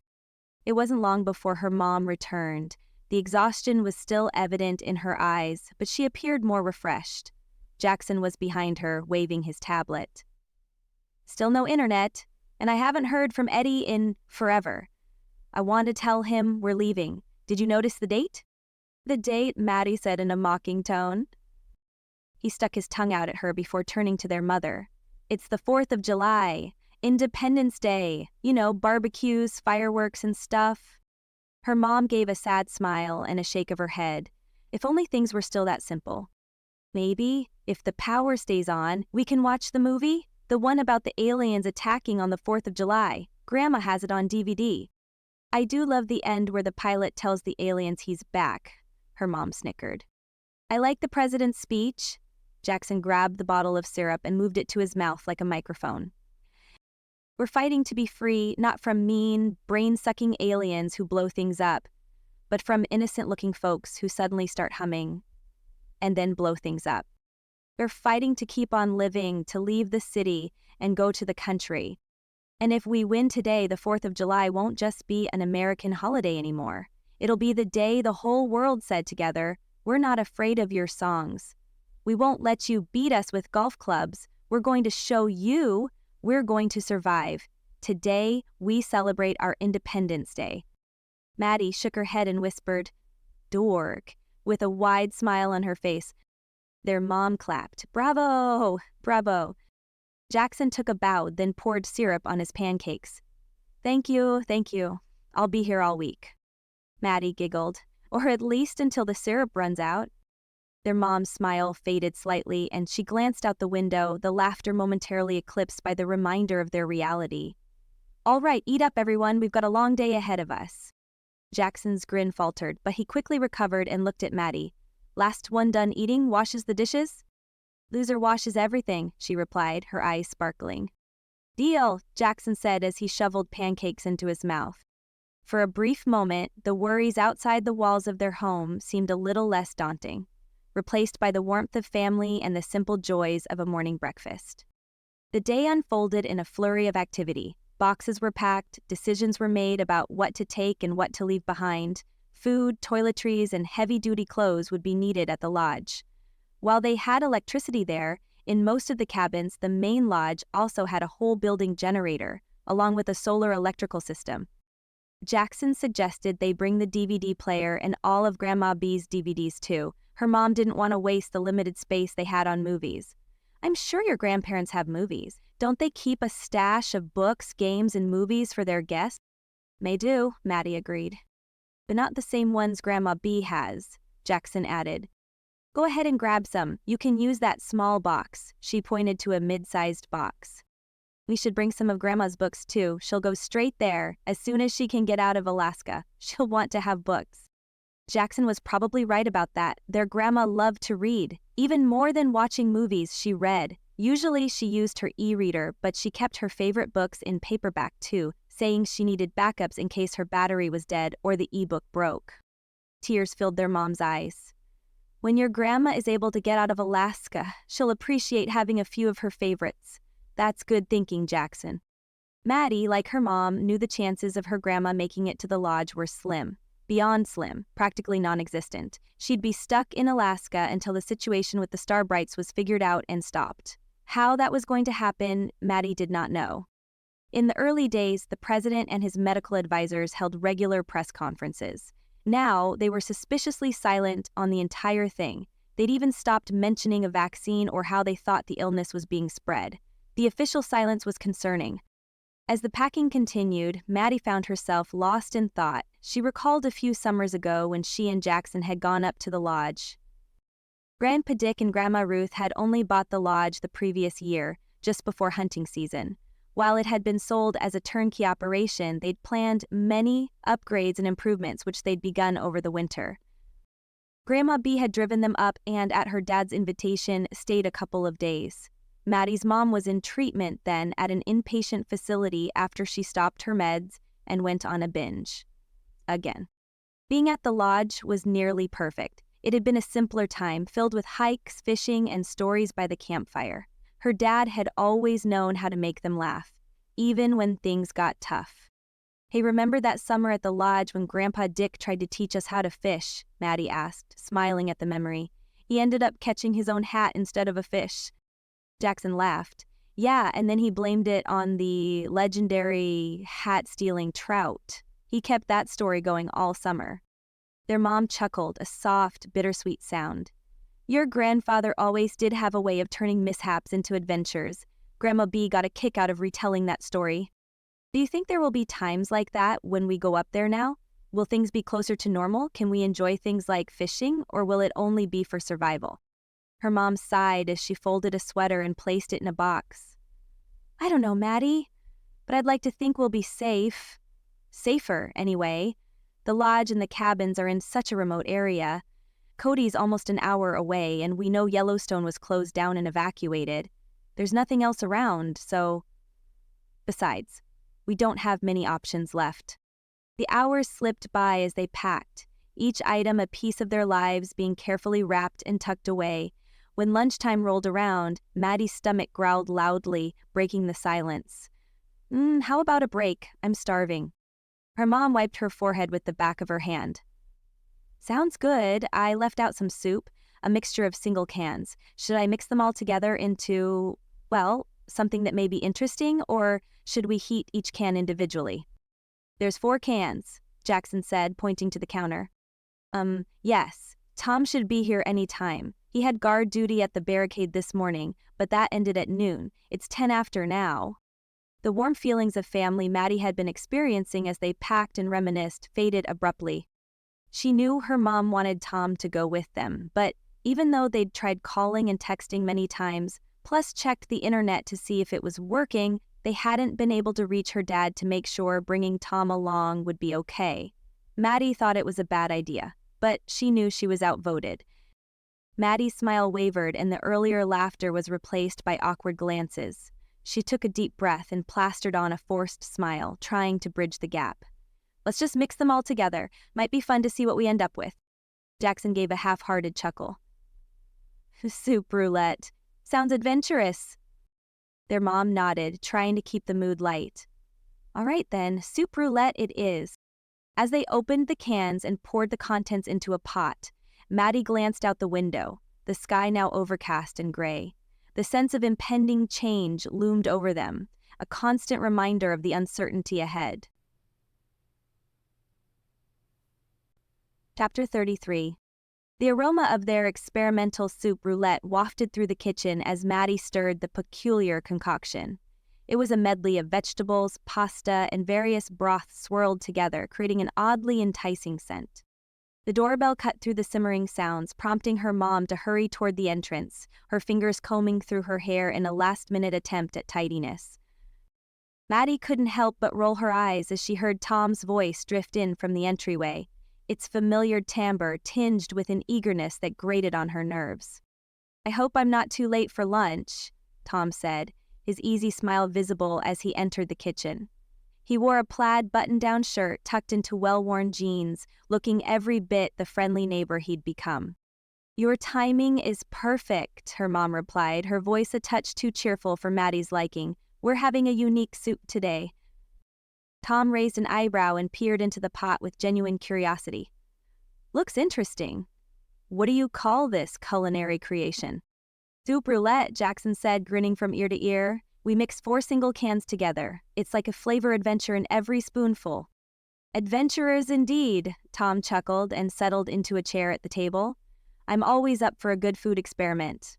Speaker 2: It wasn't long before her mom returned. The exhaustion was still evident in her eyes, but she appeared more refreshed. Jackson was behind her, waving his tablet. Still no internet, and I haven't heard from Eddie in forever. I want to tell him we're leaving. Did you notice the date? The date, Maddie said in a mocking tone. He stuck his tongue out at her before turning to their mother. It's the 4th of July, Independence Day, you know, barbecues, fireworks and stuff. Her mom gave a sad smile and a shake of her head. If only things were still that simple. Maybe, if the power stays on, we can watch the movie? The one about the aliens attacking on the 4th of July. Grandma has it on DVD. I do love the end where the pilot tells the aliens he's back, her mom snickered. I like the president's speech. Jackson grabbed the bottle of syrup and moved it to his mouth like a microphone. We're fighting to be free, not from mean, brain-sucking aliens who blow things up, but from innocent-looking folks who suddenly start humming and then blow things up. We're fighting to keep on living, to leave the city and go to the country. And if we win today, the 4th of July won't just be an American holiday anymore. It'll be the day the whole world said together, we're not afraid of your songs. We won't let you beat us with golf clubs. We're going to show you we're going to survive. Today, we celebrate our Independence Day. Maddie shook her head and whispered, dork, with a wide smile on her face. Their mom clapped. Bravo! Bravo! Jackson took a bow, then poured syrup on his pancakes. Thank you, thank you. I'll be here all week. Maddie giggled. Or at least until the syrup runs out. Their mom's smile faded slightly, and she glanced out the window, the laughter momentarily eclipsed by the reminder of their reality. All right, eat up, everyone. We've got a long day ahead of us. Jackson's grin faltered, but he quickly recovered and looked at Maddie. Last one done eating washes the dishes? Loser washes everything, she replied, her eyes sparkling. Deal, Jackson said as he shoveled pancakes into his mouth. For a brief moment, the worries outside the walls of their home seemed a little less daunting, replaced by the warmth of family and the simple joys of a morning breakfast. The day unfolded in a flurry of activity. Boxes were packed, decisions were made about what to take and what to leave behind. Food, toiletries, and heavy-duty clothes would be needed at the lodge. While they had electricity there, in most of the cabins, the main lodge also had a whole building generator, along with a solar electrical system. Jackson suggested they bring the DVD player and all of Grandma B's DVDs too. Her mom didn't want to waste the limited space they had on movies. I'm sure your grandparents have movies. Don't they keep a stash of books, games, and movies for their guests? They do, Maddie agreed. But not the same ones Grandma B has, Jackson added. Go ahead and grab some. You can use that small box. She pointed to a mid-sized box. We should bring some of Grandma's books too. She'll go straight there. As soon as she can get out of Alaska, she'll want to have books. Jackson was probably right about that. Their grandma loved to read. Even more than watching movies, she read. Usually she used her e-reader, but she kept her favorite books in paperback too, saying she needed backups in case her battery was dead or the e-book broke. Tears filled their mom's eyes. When your grandma is able to get out of Alaska, she'll appreciate having a few of her favorites. That's good thinking, Jackson. Maddie, like her mom, knew the chances of her grandma making it to the lodge were slim. Beyond slim, practically non-existent. She'd be stuck in Alaska until the situation with the Starbrights was figured out and stopped. How that was going to happen, Maddie did not know. In the early days, the president and his medical advisors held regular press conferences. Now, they were suspiciously silent on the entire thing. They'd even stopped mentioning a vaccine or how they thought the illness was being spread. The official silence was concerning. As the packing continued, Maddie found herself lost in thought. She recalled a few summers ago when she and Jackson had gone up to the lodge. Grandpa Dick and Grandma Ruth had only bought the lodge the previous year, just before hunting season. While it had been sold as a turnkey operation, they'd planned many upgrades and improvements which they'd begun over the winter. Grandma B had driven them up and, at her dad's invitation, stayed a couple of days. Maddie's mom was in treatment then at an inpatient facility after she stopped her meds and went on a binge. Again. Being at the lodge was nearly perfect. It had been a simpler time, filled with hikes, fishing, and stories by the campfire. Her dad had always known how to make them laugh, even when things got tough. Hey, remember that summer at the lodge when Grandpa Dick tried to teach us how to fish? Maddie asked, smiling at the memory. He ended up catching his own hat instead of a fish. Jackson laughed. Yeah, and then he blamed it on the legendary hat-stealing trout. He kept that story going all summer. Their mom chuckled, a soft, bittersweet sound. Your grandfather always did have a way of turning mishaps into adventures. Grandma B got a kick out of retelling that story. Do you think there will be times like that when we go up there now? Will things be closer to normal? Can we enjoy things like fishing, or will it only be for survival? Her mom sighed as she folded a sweater and placed it in a box. I don't know, Maddie, but I'd like to think we'll be safe. Safer, anyway. The lodge and the cabins are in such a remote area. Cody's almost an hour away, and we know Yellowstone was closed down and evacuated. There's nothing else around, so... Besides, we don't have many options left. The hours slipped by as they packed, each item a piece of their lives being carefully wrapped and tucked away. When lunchtime rolled around, Maddie's stomach growled loudly, breaking the silence. How about a break? I'm starving. Her mom wiped her forehead with the back of her hand. Sounds good. I left out some soup, a mixture of single cans. Should I mix them all together into, well, something that may be interesting, or should we heat each can individually? There's 4 cans, Jackson said, pointing to the counter. Yes. Tom should be here any time. He had guard duty at the barricade this morning, but that ended at noon. It's 10 after now. The warm feelings of family Maddie had been experiencing as they packed and reminisced faded abruptly. She knew her mom wanted Tom to go with them, but even though they'd tried calling and texting many times, plus checked the internet to see if it was working, They hadn't been able to reach her dad to make sure bringing Tom along would be okay. Maddie thought it was a bad idea, but she knew she was outvoted. Maddie's smile wavered and the earlier laughter was replaced by awkward glances. She took a deep breath and plastered on a forced smile, trying to bridge the gap. Let's just mix them all together. Might be fun to see what we end up with. Jackson gave a half-hearted chuckle. Soup roulette. Sounds adventurous. Their mom nodded, trying to keep the mood light. All right then, soup roulette it is. As they opened the cans and poured the contents into a pot, Maddie glanced out the window, the sky now overcast and gray. The sense of impending change loomed over them, a constant reminder of the uncertainty ahead. Chapter 33. The aroma of their experimental soup roulette wafted through the kitchen as Maddie stirred the peculiar concoction. It was a medley of vegetables, pasta, and various broths swirled together, creating an oddly enticing scent. The doorbell cut through the simmering sounds, prompting her mom to hurry toward the entrance, her fingers combing through her hair in a last-minute attempt at tidiness. Maddie couldn't help but roll her eyes as she heard Tom's voice drift in from the entryway, its familiar timbre tinged with an eagerness that grated on her nerves. "I hope I'm not too late for lunch," Tom said, his easy smile visible as he entered the kitchen. He wore a plaid button-down shirt tucked into well-worn jeans, looking every bit the friendly neighbor he'd become. "Your timing is perfect," her mom replied, her voice a touch too cheerful for Maddie's liking. "We're having a unique soup today." Tom raised an eyebrow and peered into the pot with genuine curiosity. "Looks interesting. What do you call this culinary creation?" "Soup roulette," Jackson said, grinning from ear to ear. "We mix 4 single cans together. It's like a flavor adventure in every spoonful." "Adventurers indeed," Tom chuckled and settled into a chair at the table. "I'm always up for a good food experiment."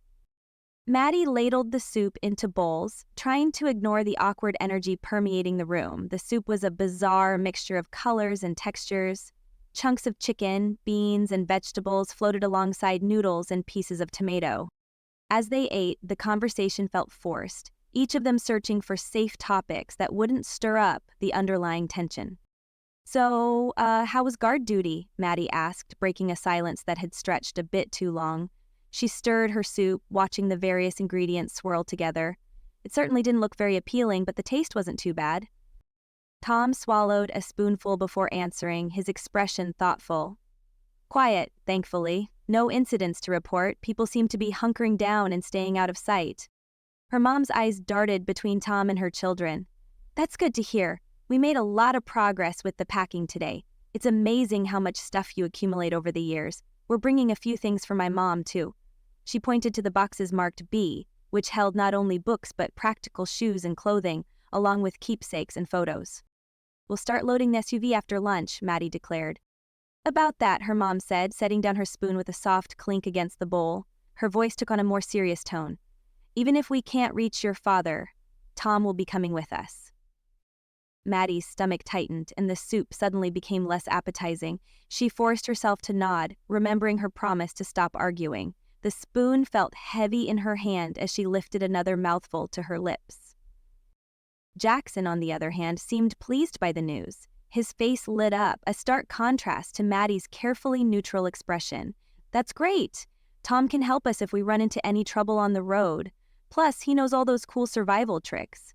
Speaker 2: Maddie ladled the soup into bowls, trying to ignore the awkward energy permeating the room. The soup was a bizarre mixture of colors and textures. Chunks of chicken, beans, and vegetables floated alongside noodles and pieces of tomato. As they ate, the conversation felt forced, each of them searching for safe topics that wouldn't stir up the underlying tension. "So, how was guard duty?" Maddie asked, breaking a silence that had stretched a bit too long. She stirred her soup, watching the various ingredients swirl together. It certainly didn't look very appealing, but the taste wasn't too bad. Tom swallowed a spoonful before answering, his expression thoughtful. "Quiet, thankfully. No incidents to report. People seem to be hunkering down and staying out of sight." Her mom's eyes darted between Tom and her children. "That's good to hear. We made a lot of progress with the packing today. It's amazing how much stuff you accumulate over the years. We're bringing a few things for my mom, too." She pointed to the boxes marked B, which held not only books but practical shoes and clothing, along with keepsakes and photos. "We'll start loading the SUV after lunch," Maddie declared. "About that," her mom said, setting down her spoon with a soft clink against the bowl. Her voice took on a more serious tone. "Even if we can't reach your father, Tom will be coming with us." Maddie's stomach tightened, and the soup suddenly became less appetizing. She forced herself to nod, remembering her promise to stop arguing. The spoon felt heavy in her hand as she lifted another mouthful to her lips. Jackson, on the other hand, seemed pleased by the news. His face lit up, a stark contrast to Maddie's carefully neutral expression. "That's great! Tom can help us if we run into any trouble on the road. Plus, he knows all those cool survival tricks."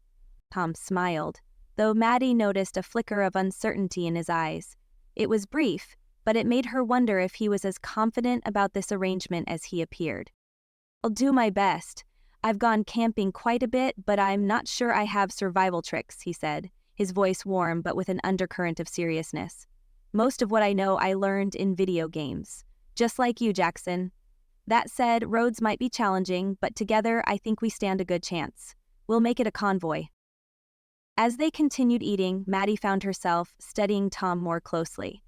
Speaker 2: Tom smiled, though Maddie noticed a flicker of uncertainty in his eyes. It was brief, but it made her wonder if he was as confident about this arrangement as he appeared. "I'll do my best. I've gone camping quite a bit, but I'm not sure I have survival tricks," he said, his voice warm but with an undercurrent of seriousness. "Most of what I know I learned in video games. Just like you, Jackson. That said, roads might be challenging, but together I think we stand a good chance. We'll make it a convoy." As they continued eating, Maddie found herself studying Tom more closely.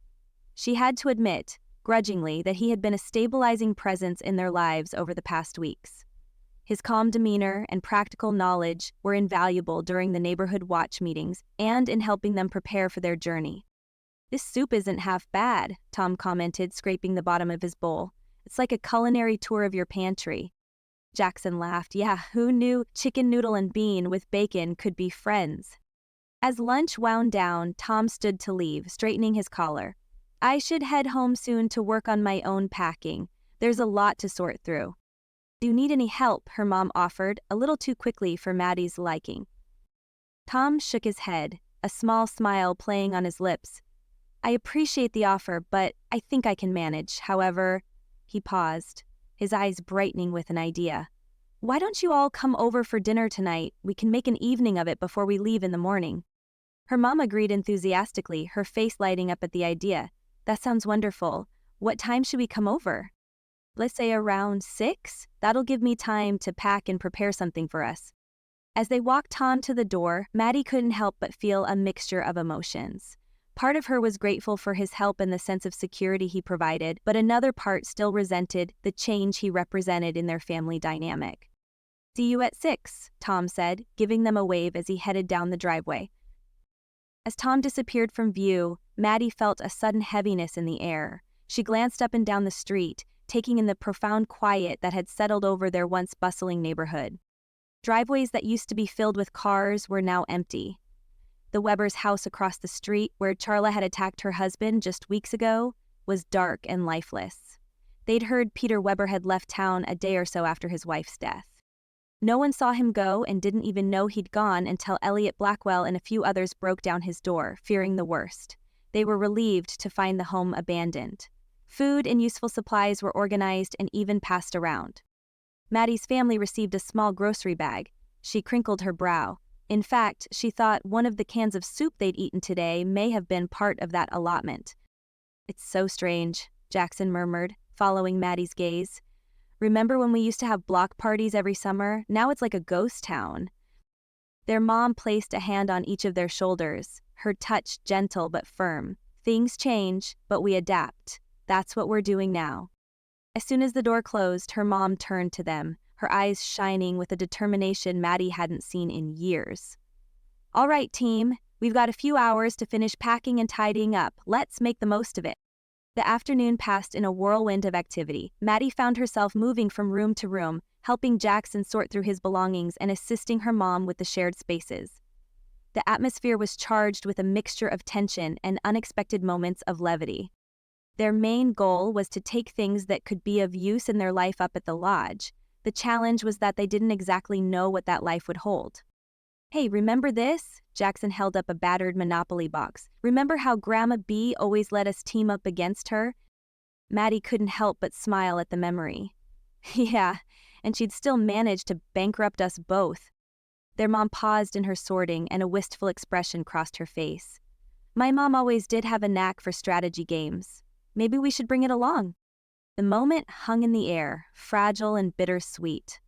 Speaker 2: She had to admit, grudgingly, that he had been a stabilizing presence in their lives over the past weeks. His calm demeanor and practical knowledge were invaluable during the neighborhood watch meetings and in helping them prepare for their journey. "This soup isn't half bad," Tom commented, scraping the bottom of his bowl. "It's like a culinary tour of your pantry." Jackson laughed. Yeah, who knew chicken noodle and bean with bacon could be friends? As lunch wound down, Tom stood to leave, straightening his collar. I should head home soon to work on my own packing. There's a lot to sort through. Do you need any help? Her mom offered, a little too quickly for Maddie's liking. Tom shook his head, a small smile playing on his lips. I appreciate the offer, but I think I can manage. However, he paused, his eyes brightening with an idea. Why don't you all come over for dinner tonight? We can make an evening of it before we leave in the morning. Her mom agreed enthusiastically, her face lighting up at the idea. That sounds wonderful. What time should we come over? Let's say around 6? That'll give me time to pack and prepare something for us. As they walked Tom to the door, Maddie couldn't help but feel a mixture of emotions. Part of her was grateful for his help and the sense of security he provided, but another part still resented the change he represented in their family dynamic. See you at 6, Tom said, giving them a wave as he headed down the driveway. As Tom disappeared from view, Maddie felt a sudden heaviness in the air. She glanced up and down the street, taking in the profound quiet that had settled over their once bustling neighborhood. Driveways that used to be filled with cars were now empty. The Weber's house across the street, where Charla had attacked her husband just weeks ago, was dark and lifeless. They'd heard Peter Weber had left town a day or so after his wife's death. No one saw him go and didn't even know he'd gone until Elliot Blackwell and a few others broke down his door, fearing the worst. They were relieved to find the home abandoned. Food and useful supplies were organized and even passed around. Maddie's family received a small grocery bag. She crinkled her brow. In fact, she thought one of the cans of soup they'd eaten today may have been part of that allotment. It's so strange, Jackson murmured, following Maddie's gaze. Remember when we used to have block parties every summer? Now it's like a ghost town. Their mom placed a hand on each of their shoulders, her touch gentle but firm. Things change, but we adapt. That's what we're doing now. As soon as the door closed, her mom turned to them, her eyes shining with a determination Maddie hadn't seen in years. All right, team, we've got a few hours to finish packing and tidying up. Let's make the most of it. The afternoon passed in a whirlwind of activity. Maddie found herself moving from room to room, helping Jackson sort through his belongings and assisting her mom with the shared spaces. The atmosphere was charged with a mixture of tension and unexpected moments of levity. Their main goal was to take things that could be of use in their life up at the lodge. The challenge was that they didn't exactly know what that life would hold. Hey, remember this? Jackson held up a battered Monopoly box. Remember how Grandma B always let us team up against her? Maddie couldn't help but smile at the memory. Yeah, and she'd still managed to bankrupt us both. Their mom paused in her sorting and a wistful expression crossed her face. My mom always did have a knack for strategy games. Maybe we should bring it along. The moment hung in the air, fragile and bittersweet.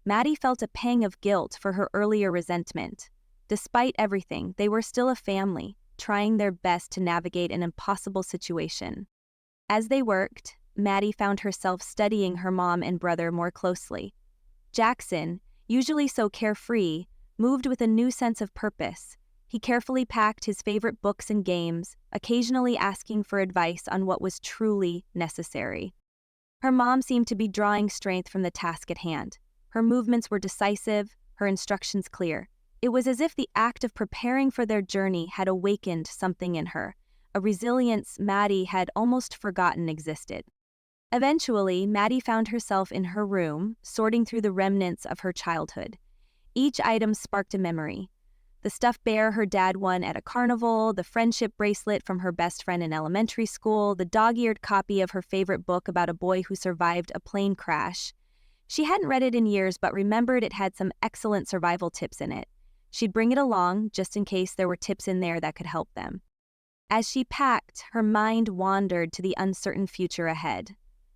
Speaker 2: Maddie felt a pang of guilt for her earlier resentment. Despite everything, they were still a family, trying their best to navigate an impossible situation. As they worked, Maddie found herself studying her mom and brother more closely. Jackson, usually so carefree, moved with a new sense of purpose. He carefully packed his favorite books and games, occasionally asking for advice on what was truly necessary. Her mom seemed to be drawing strength from the task at hand. Her movements were decisive, her instructions clear. It was as if the act of preparing for their journey had awakened something in her, a resilience Maddie had almost forgotten existed. Eventually, Maddie found herself in her room, sorting through the remnants of her childhood. Each item sparked a memory. The stuffed bear her dad won at a carnival, the friendship bracelet from her best friend in elementary school, the dog-eared copy of her favorite book about a boy who survived a plane crash. She hadn't read it in years but remembered it had some excellent survival tips in it. She'd bring it along just in case there were tips in there that could help them. As she packed, her mind wandered to the uncertain future ahead.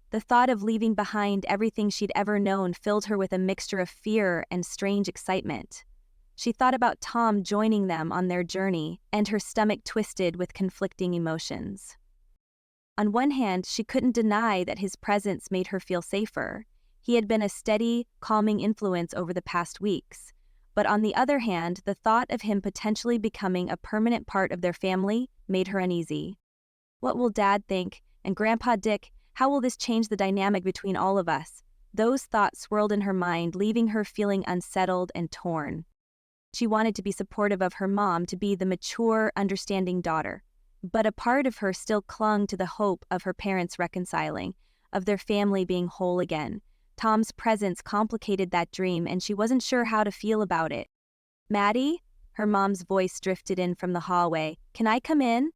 Speaker 2: The thought of leaving behind everything she'd ever known filled her with a mixture of fear and strange excitement. She thought about Tom joining them on their journey, and her stomach twisted with conflicting emotions. On one hand, she couldn't deny that his presence made her feel safer. He had been a steady, calming influence over the past weeks. But on the other hand, the thought of him potentially becoming a permanent part of their family made her uneasy. What will Dad think? And Grandpa Dick, how will this change the dynamic between all of us? Those thoughts swirled in her mind, leaving her feeling unsettled and torn. She wanted to be supportive of her mom, to be the mature, understanding daughter. But a part of her still clung to the hope of her parents reconciling, of their family being whole again. Tom's presence complicated that dream, and she wasn't sure how to feel about it. "Maddie?" Her mom's voice drifted in from the hallway. "Can I come in?"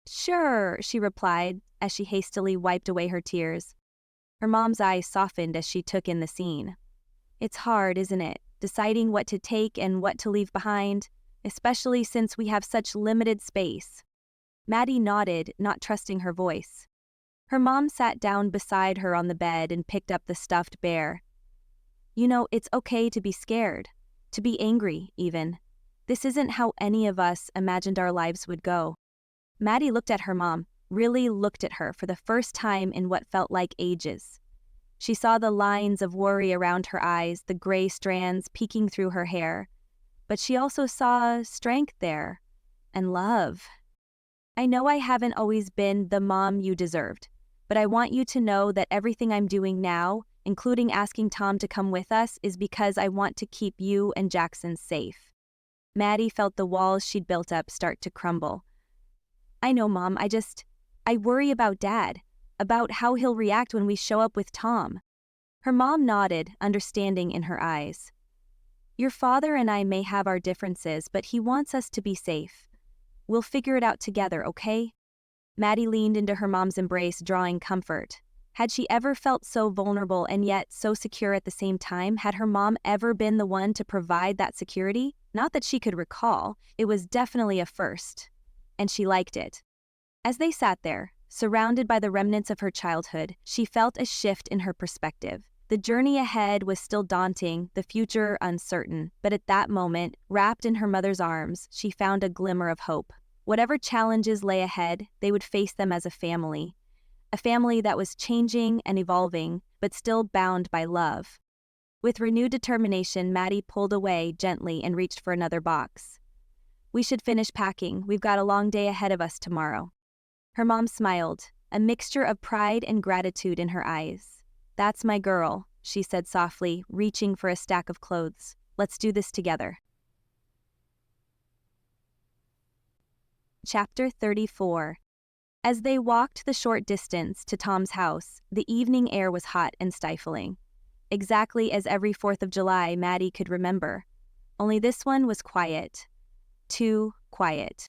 Speaker 2: "Sure," she replied, as she hastily wiped away her tears. Her mom's eyes softened as she took in the scene. "It's hard, isn't it, deciding what to take and what to leave behind, especially since we have such limited space." Maddie nodded, not trusting her voice. Her mom sat down beside her on the bed and picked up the stuffed bear. "You know, it's okay to be scared, to be angry, even. This isn't how any of us imagined our lives would go." Maddie looked at her mom, really looked at her for the first time in what felt like ages. She saw the lines of worry around her eyes, the gray strands peeking through her hair. But she also saw strength there, and love. "I know I haven't always been the mom you deserved, but I want you to know that everything I'm doing now, including asking Tom to come with us, is because I want to keep you and Jackson safe." Maddie felt the walls she'd built up start to crumble. "I know, Mom, I worry about Dad, about how he'll react when we show up with Tom." Her mom nodded, understanding in her eyes. "Your father and I may have our differences, but he wants us to be safe. We'll figure it out together, okay?" Maddie leaned into her mom's embrace, drawing comfort. Had she ever felt so vulnerable and yet so secure at the same time? Had her mom ever been the one to provide that security? Not that she could recall. It was definitely a first. And she liked it. As they sat there, surrounded by the remnants of her childhood, she felt a shift in her perspective. The journey ahead was still daunting, the future uncertain, but at that moment, wrapped in her mother's arms, she found a glimmer of hope. Whatever challenges lay ahead, they would face them as a family that was changing and evolving, but still bound by love. With renewed determination, Maddie pulled away gently and reached for another box. "We should finish packing. We've got a long day ahead of us tomorrow." Her mom smiled, a mixture of pride and gratitude in her eyes. "That's my girl," she said softly, reaching for a stack of clothes. "Let's do this together." Chapter 34. As they walked the short distance to Tom's house, the evening air was hot and stifling. Exactly as every 4th of July Maddie could remember. Only this one was quiet. Too quiet.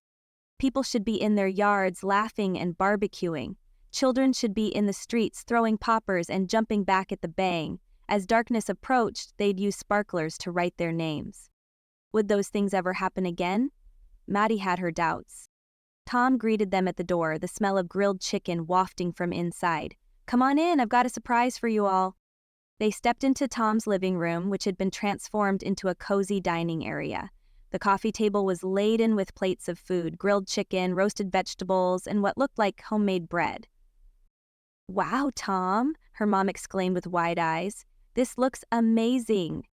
Speaker 2: People should be in their yards laughing and barbecuing. Children should be in the streets throwing poppers and jumping back at the bang. As darkness approached, they'd use sparklers to write their names. Would those things ever happen again? Maddie had her doubts. Tom greeted them at the door, the smell of grilled chicken wafting from inside. "Come on in, I've got a surprise for you all." They stepped into Tom's living room, which had been transformed into a cozy dining area. The coffee table was laden with plates of food, grilled chicken, roasted vegetables, and what looked like homemade bread. "Wow, Tom," her mom exclaimed with wide eyes. "This looks amazing."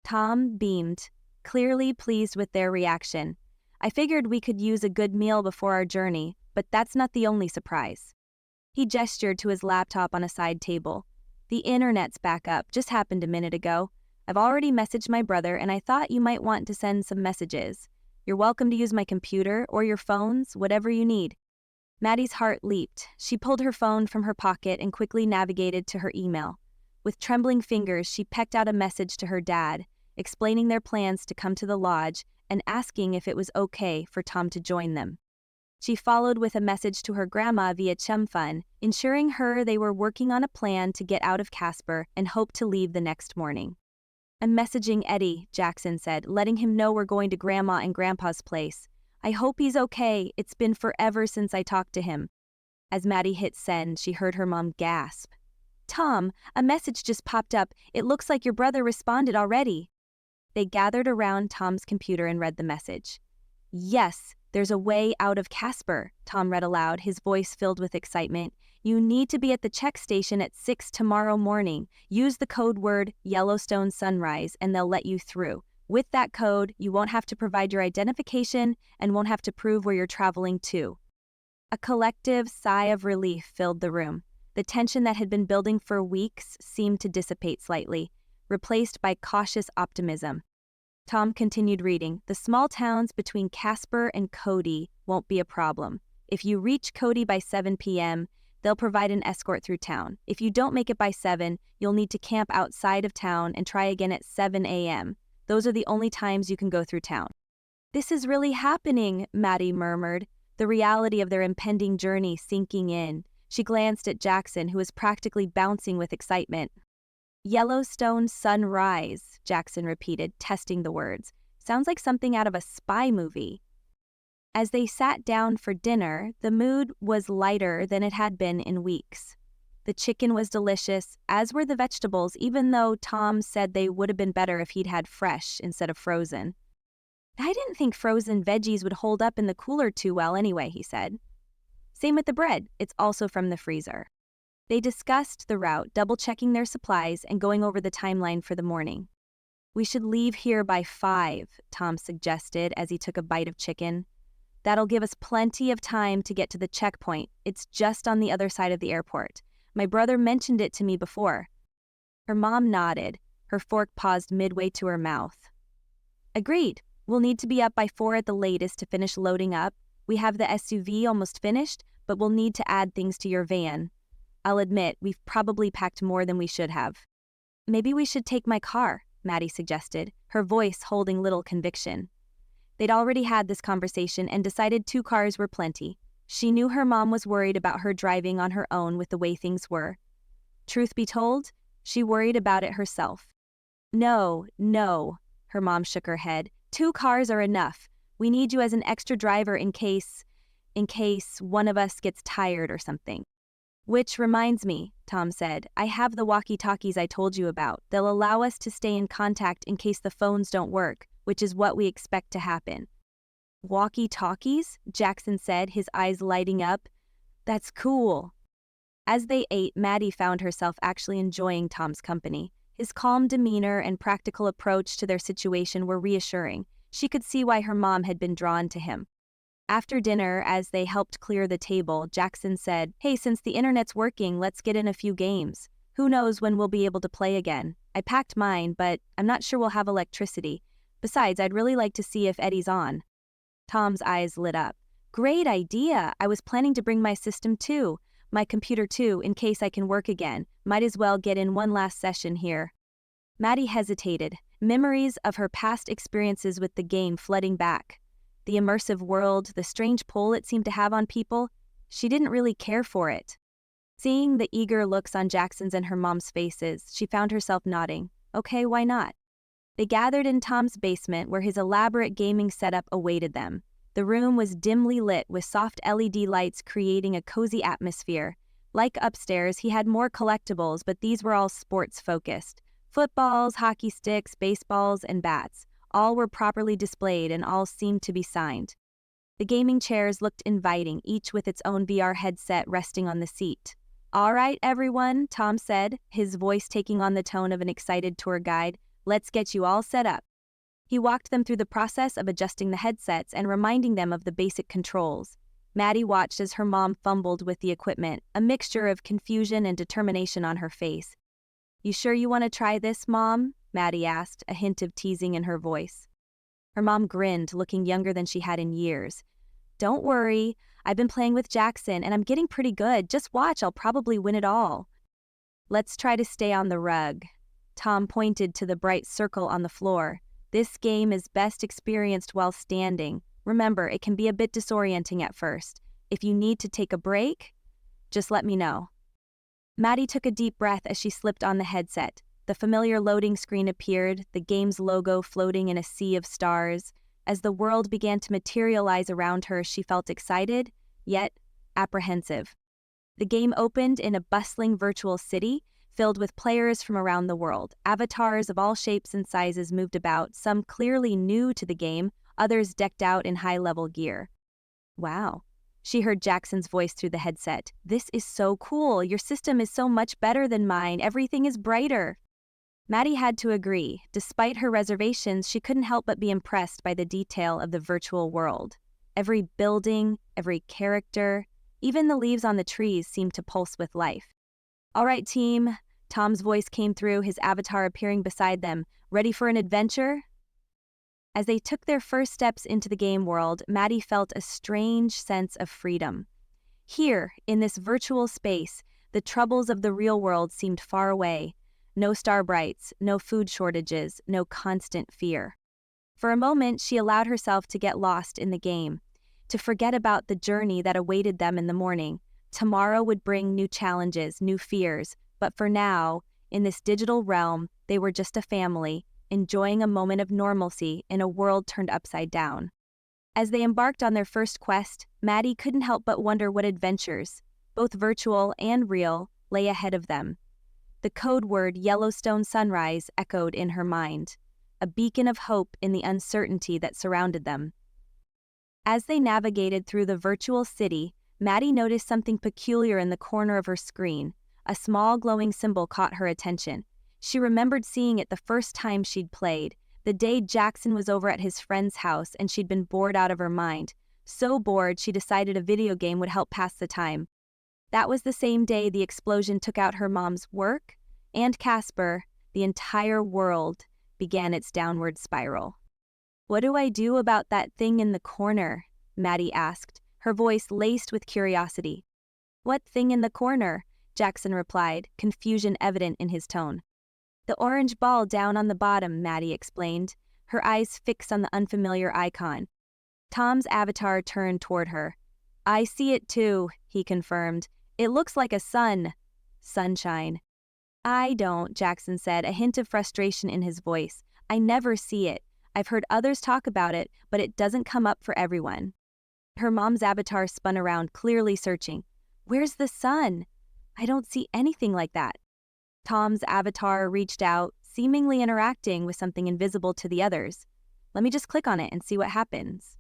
Speaker 2: Tom beamed, clearly pleased with their reaction. "I figured we could use a good meal before our journey, but that's not the only surprise." He gestured to his laptop on a side table. "The internet's back up, just happened a minute ago. I've already messaged my brother and I thought you might want to send some messages. You're welcome to use my computer or your phones, whatever you need." Maddie's heart leaped. She pulled her phone from her pocket and quickly navigated to her email. With trembling fingers, she pecked out a message to her dad, explaining their plans to come to the lodge and asking if it was okay for Tom to join them. She followed with a message to her grandma via ChumFun, ensuring her they were working on a plan to get out of Casper and hoped to leave the next morning. "I'm messaging Eddie," Jackson said, "letting him know we're going to Grandma and Grandpa's place. I hope he's okay. It's been forever since I talked to him." As Maddie hit send, she heard her mom gasp. "Tom, a message just popped up. It looks like your brother responded already." They gathered around Tom's computer and read the message. "Yes, there's a way out of Casper," Tom read aloud, his voice filled with excitement. "You need to be at the check station at 6 tomorrow morning. Use the code word Yellowstone Sunrise and they'll let you through. With that code, you won't have to provide your identification and won't have to prove where you're traveling to." A collective sigh of relief filled the room. The tension that had been building for weeks seemed to dissipate slightly, replaced by cautious optimism. Tom continued reading. The small towns between Casper and Cody won't be a problem. If you reach Cody by 7 p.m., they'll provide an escort through town. If you don't make it by 7, you'll need to camp outside of town and try again at 7 a.m. Those are the only times you can go through town. This is really happening, Maddie murmured, the reality of their impending journey sinking in. She glanced at Jackson, who was practically bouncing with excitement. Yellowstone Sunrise, Jackson repeated, testing the words. Sounds like something out of a spy movie. As they sat down for dinner, the mood was lighter than it had been in weeks. The chicken was delicious, as were the vegetables, even though Tom said they would have been better if he'd had fresh instead of frozen. I didn't think frozen veggies would hold up in the cooler too well anyway, he said. Same with the bread, it's also from the freezer. They discussed the route, double-checking their supplies and going over the timeline for the morning. We should leave here by 5, Tom suggested as he took a bite of chicken. That'll give us plenty of time to get to the checkpoint. It's just on the other side of the airport. My brother mentioned it to me before. Her mom nodded. Her fork paused midway to her mouth. Agreed. We'll need to be up by 4 at the latest to finish loading up. We have the SUV almost finished, but we'll need to add things to your van. I'll admit, we've probably packed more than we should have. Maybe we should take my car, Maddie suggested, her voice holding little conviction. They'd already had this conversation and decided 2 cars were plenty. She knew her mom was worried about her driving on her own with the way things were. Truth be told, she worried about it herself. No, her mom shook her head. 2 cars are enough. We need you as an extra driver in case one of us gets tired or something. Which reminds me, Tom said, I have the walkie-talkies I told you about. They'll allow us to stay in contact in case the phones don't work, which is what we expect to happen. Walkie-talkies? Jackson said, his eyes lighting up. That's cool. As they ate, Maddie found herself actually enjoying Tom's company. His calm demeanor and practical approach to their situation were reassuring. She could see why her mom had been drawn to him. After dinner, as they helped clear the table, Jackson said, Hey, since the internet's working, let's get in a few games. Who knows when we'll be able to play again? I packed mine, but I'm not sure we'll have electricity. Besides, I'd really like to see if Eddie's on. Tom's eyes lit up. Great idea. I was planning to bring my system too. My computer too, in case I can work again. Might as well get in one last session here. Maddie hesitated, memories of her past experiences with the game flooding back. The immersive world, the strange pull it seemed to have on people, she didn't really care for it. Seeing the eager looks on Jackson's and her mom's faces, she found herself nodding. Okay, why not? They gathered in Tom's basement where his elaborate gaming setup awaited them. The room was dimly lit with soft LED lights creating a cozy atmosphere. Like upstairs, he had more collectibles, but these were all sports-focused. Footballs, hockey sticks, baseballs, and bats. All were properly displayed and all seemed to be signed. The gaming chairs looked inviting, each with its own VR headset resting on the seat. All right, everyone, Tom said, his voice taking on the tone of an excited tour guide. Let's get you all set up. He walked them through the process of adjusting the headsets and reminding them of the basic controls. Maddie watched as her mom fumbled with the equipment, a mixture of confusion and determination on her face. You sure you want to try this, Mom? Maddie asked, a hint of teasing in her voice. Her mom grinned, looking younger than she had in years. Don't worry, I've been playing with Jackson and I'm getting pretty good. Just watch, I'll probably win it all. Let's try to stay on the rug. Tom pointed to the bright circle on the floor. This game is best experienced while standing. Remember, it can be a bit disorienting at first. If you need to take a break, just let me know. Maddie took a deep breath as she slipped on the headset. The familiar loading screen appeared, the game's logo floating in a sea of stars. As the world began to materialize around her, she felt excited, yet apprehensive. The game opened in a bustling virtual city, filled with players from around the world. Avatars of all shapes and sizes moved about, some clearly new to the game, others decked out in high-level gear. Wow. She heard Jackson's voice through the headset. This is so cool. Your system is so much better than mine. Everything is brighter. Maddie had to agree. Despite her reservations, she couldn't help but be impressed by the detail of the virtual world. Every building, every character, even the leaves on the trees seemed to pulse with life. All right, team. Tom's voice came through, his avatar appearing beside them. Ready for an adventure? As they took their first steps into the game world, Maddie felt a strange sense of freedom. Here, in this virtual space, the troubles of the real world seemed far away. No star brights, no food shortages, no constant fear. For a moment, she allowed herself to get lost in the game, to forget about the journey that awaited them in the morning. Tomorrow would bring new challenges, new fears, but for now, in this digital realm, they were just a family, enjoying a moment of normalcy in a world turned upside down. As they embarked on their first quest, Maddie couldn't help but wonder what adventures, both virtual and real, lay ahead of them. The code word Yellowstone Sunrise echoed in her mind, a beacon of hope in the uncertainty that surrounded them. As they navigated through the virtual city, Maddie noticed something peculiar in the corner of her screen. A small glowing symbol caught her attention. She remembered seeing it the first time she'd played, the day Jackson was over at his friend's house and she'd been bored out of her mind. So bored she decided a video game would help pass the time. That was the same day the explosion took out her mom's work, and Casper, the entire world, began its downward spiral. "What do I do about that thing in the corner?" Maddie asked, her voice laced with curiosity. "What thing in the corner?" Jackson replied, confusion evident in his tone. "The orange ball down on the bottom," Maddie explained, her eyes fixed on the unfamiliar icon. Tom's avatar turned toward her. "I see it too," he confirmed. "It looks like a sun." "Sunshine." "I don't," Jackson said, a hint of frustration in his voice. "I never see it. I've heard others talk about it, but it doesn't come up for everyone." Her mom's avatar spun around, clearly searching. "Where's the sun? I don't see anything like that." Tom's avatar reached out, seemingly interacting with something invisible to the others. "Let me just click on it and see what happens."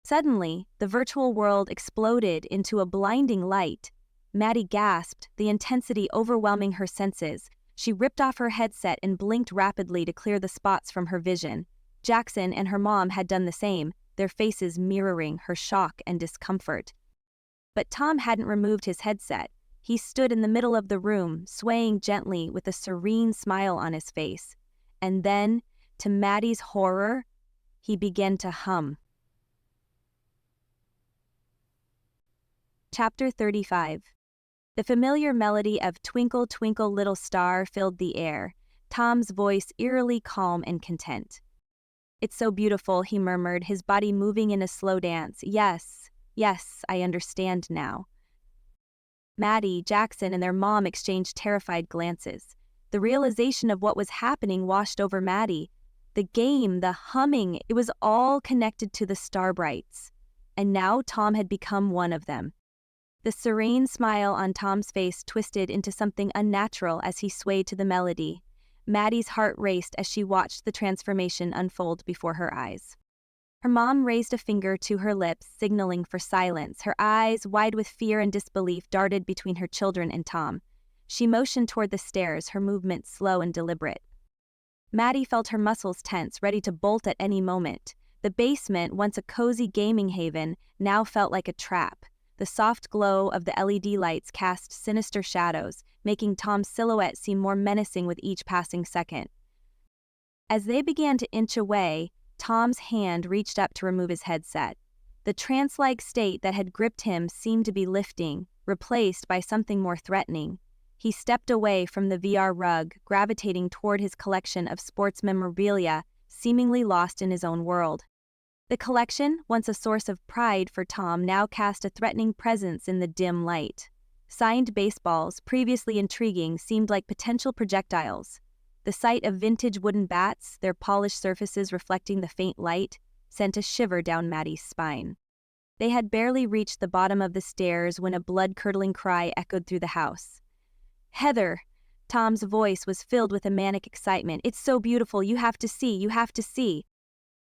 Speaker 2: Suddenly, the virtual world exploded into a blinding light. Maddie gasped, the intensity overwhelming her senses. She ripped off her headset and blinked rapidly to clear the spots from her vision. Jackson and her mom had done the same, their faces mirroring her shock and discomfort. But Tom hadn't removed his headset. He stood in the middle of the room, swaying gently with a serene smile on his face. And then, to Maddie's horror, he began to hum. Chapter 35. The familiar melody of "Twinkle, Twinkle, Little Star" filled the air, Tom's voice eerily calm and content. "It's so beautiful," he murmured, his body moving in a slow dance. Yes, I understand now." Maddie, Jackson, and their mom exchanged terrified glances. The realization of what was happening washed over Maddie. The game, the humming, it was all connected to the Starbrights. And now Tom had become one of them. The serene smile on Tom's face twisted into something unnatural as he swayed to the melody. Maddie's heart raced as she watched the transformation unfold before her eyes. Her mom raised a finger to her lips, signaling for silence. Her eyes, wide with fear and disbelief, darted between her children and Tom. She motioned toward the stairs, her movements slow and deliberate. Maddie felt her muscles tense, ready to bolt at any moment. The basement, once a cozy gaming haven, now felt like a trap. The soft glow of the LED lights cast sinister shadows, making Tom's silhouette seem more menacing with each passing second. As they began to inch away, Tom's hand reached up to remove his headset. The trance-like state that had gripped him seemed to be lifting, replaced by something more threatening. He stepped away from the VR rug, gravitating toward his collection of sports memorabilia, seemingly lost in his own world. The collection, once a source of pride for Tom, now cast a threatening presence in the dim light. Signed baseballs, previously intriguing, seemed like potential projectiles. The sight of vintage wooden bats, their polished surfaces reflecting the faint light, sent a shiver down Maddie's spine. They had barely reached the bottom of the stairs when a blood-curdling cry echoed through the house. "Heather!" Tom's voice was filled with a manic excitement. "It's so beautiful, you have to see, you have to see."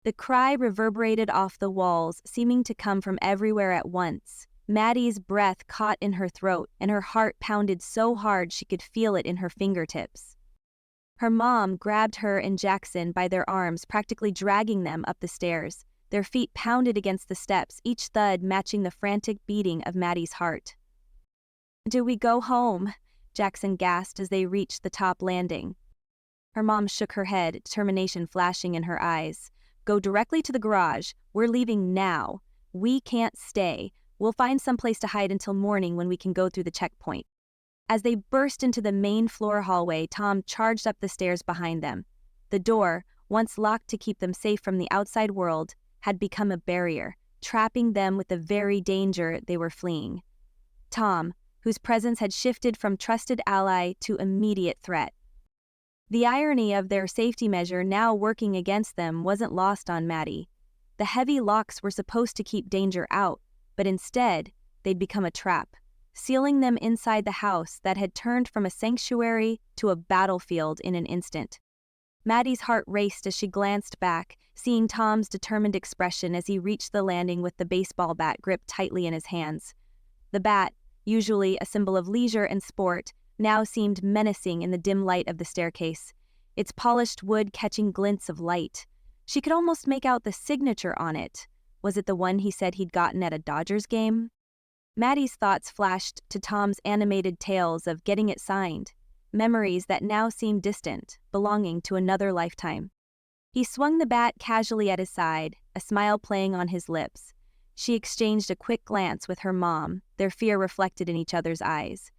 Speaker 2: The cry reverberated off the walls, seeming to come from everywhere at once. Maddie's breath caught in her throat, and her heart pounded so hard she could feel it in her fingertips. Her mom grabbed her and Jackson by their arms, practically dragging them up the stairs. Their feet pounded against the steps, each thud matching the frantic beating of Maddie's heart. "Do we go home?" Jackson gasped as they reached the top landing. Her mom shook her head, determination flashing in her eyes. "Go directly to the garage. We're leaving now. We can't stay. We'll find someplace to hide until morning when we can go through the checkpoint." As they burst into the main floor hallway, Tom charged up the stairs behind them. The door, once locked to keep them safe from the outside world, had become a barrier, trapping them with the very danger they were fleeing. Tom, whose presence had shifted from trusted ally to immediate threat. The irony of their safety measure now working against them wasn't lost on Maddie. The heavy locks were supposed to keep danger out, but instead, they'd become a trap, sealing them inside the house that had turned from a sanctuary to a battlefield in an instant. Maddie's heart raced as she glanced back, seeing Tom's determined expression as he reached the landing with the baseball bat gripped tightly in his hands. The bat, usually a symbol of leisure and sport, now seemed menacing in the dim light of the staircase, its polished wood catching glints of light. She could almost make out the signature on it. Was it the one he said he'd gotten at a Dodgers game? Maddie's thoughts flashed to Tom's animated tales of getting it signed, memories that now seemed distant, belonging to another lifetime. He swung the bat casually at his side, a smile playing on his lips. She exchanged a quick glance with her mom, their fear reflected in each other's eyes.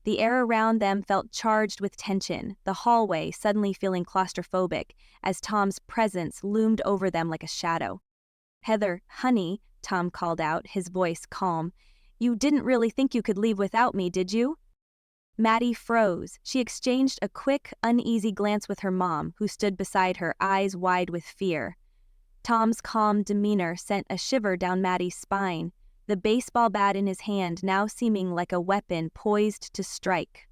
Speaker 2: The air around them felt charged with tension, the hallway suddenly feeling claustrophobic as Tom's presence loomed over them like a shadow. "Heather, honey," Tom called out, his voice calm, "you didn't really think you could leave without me, did you?" Maddie froze. She exchanged a quick, uneasy glance with her mom, who stood beside her, eyes wide with fear. Tom's calm demeanor sent a shiver down Maddie's spine, the baseball bat in his hand now seeming like a weapon poised to strike.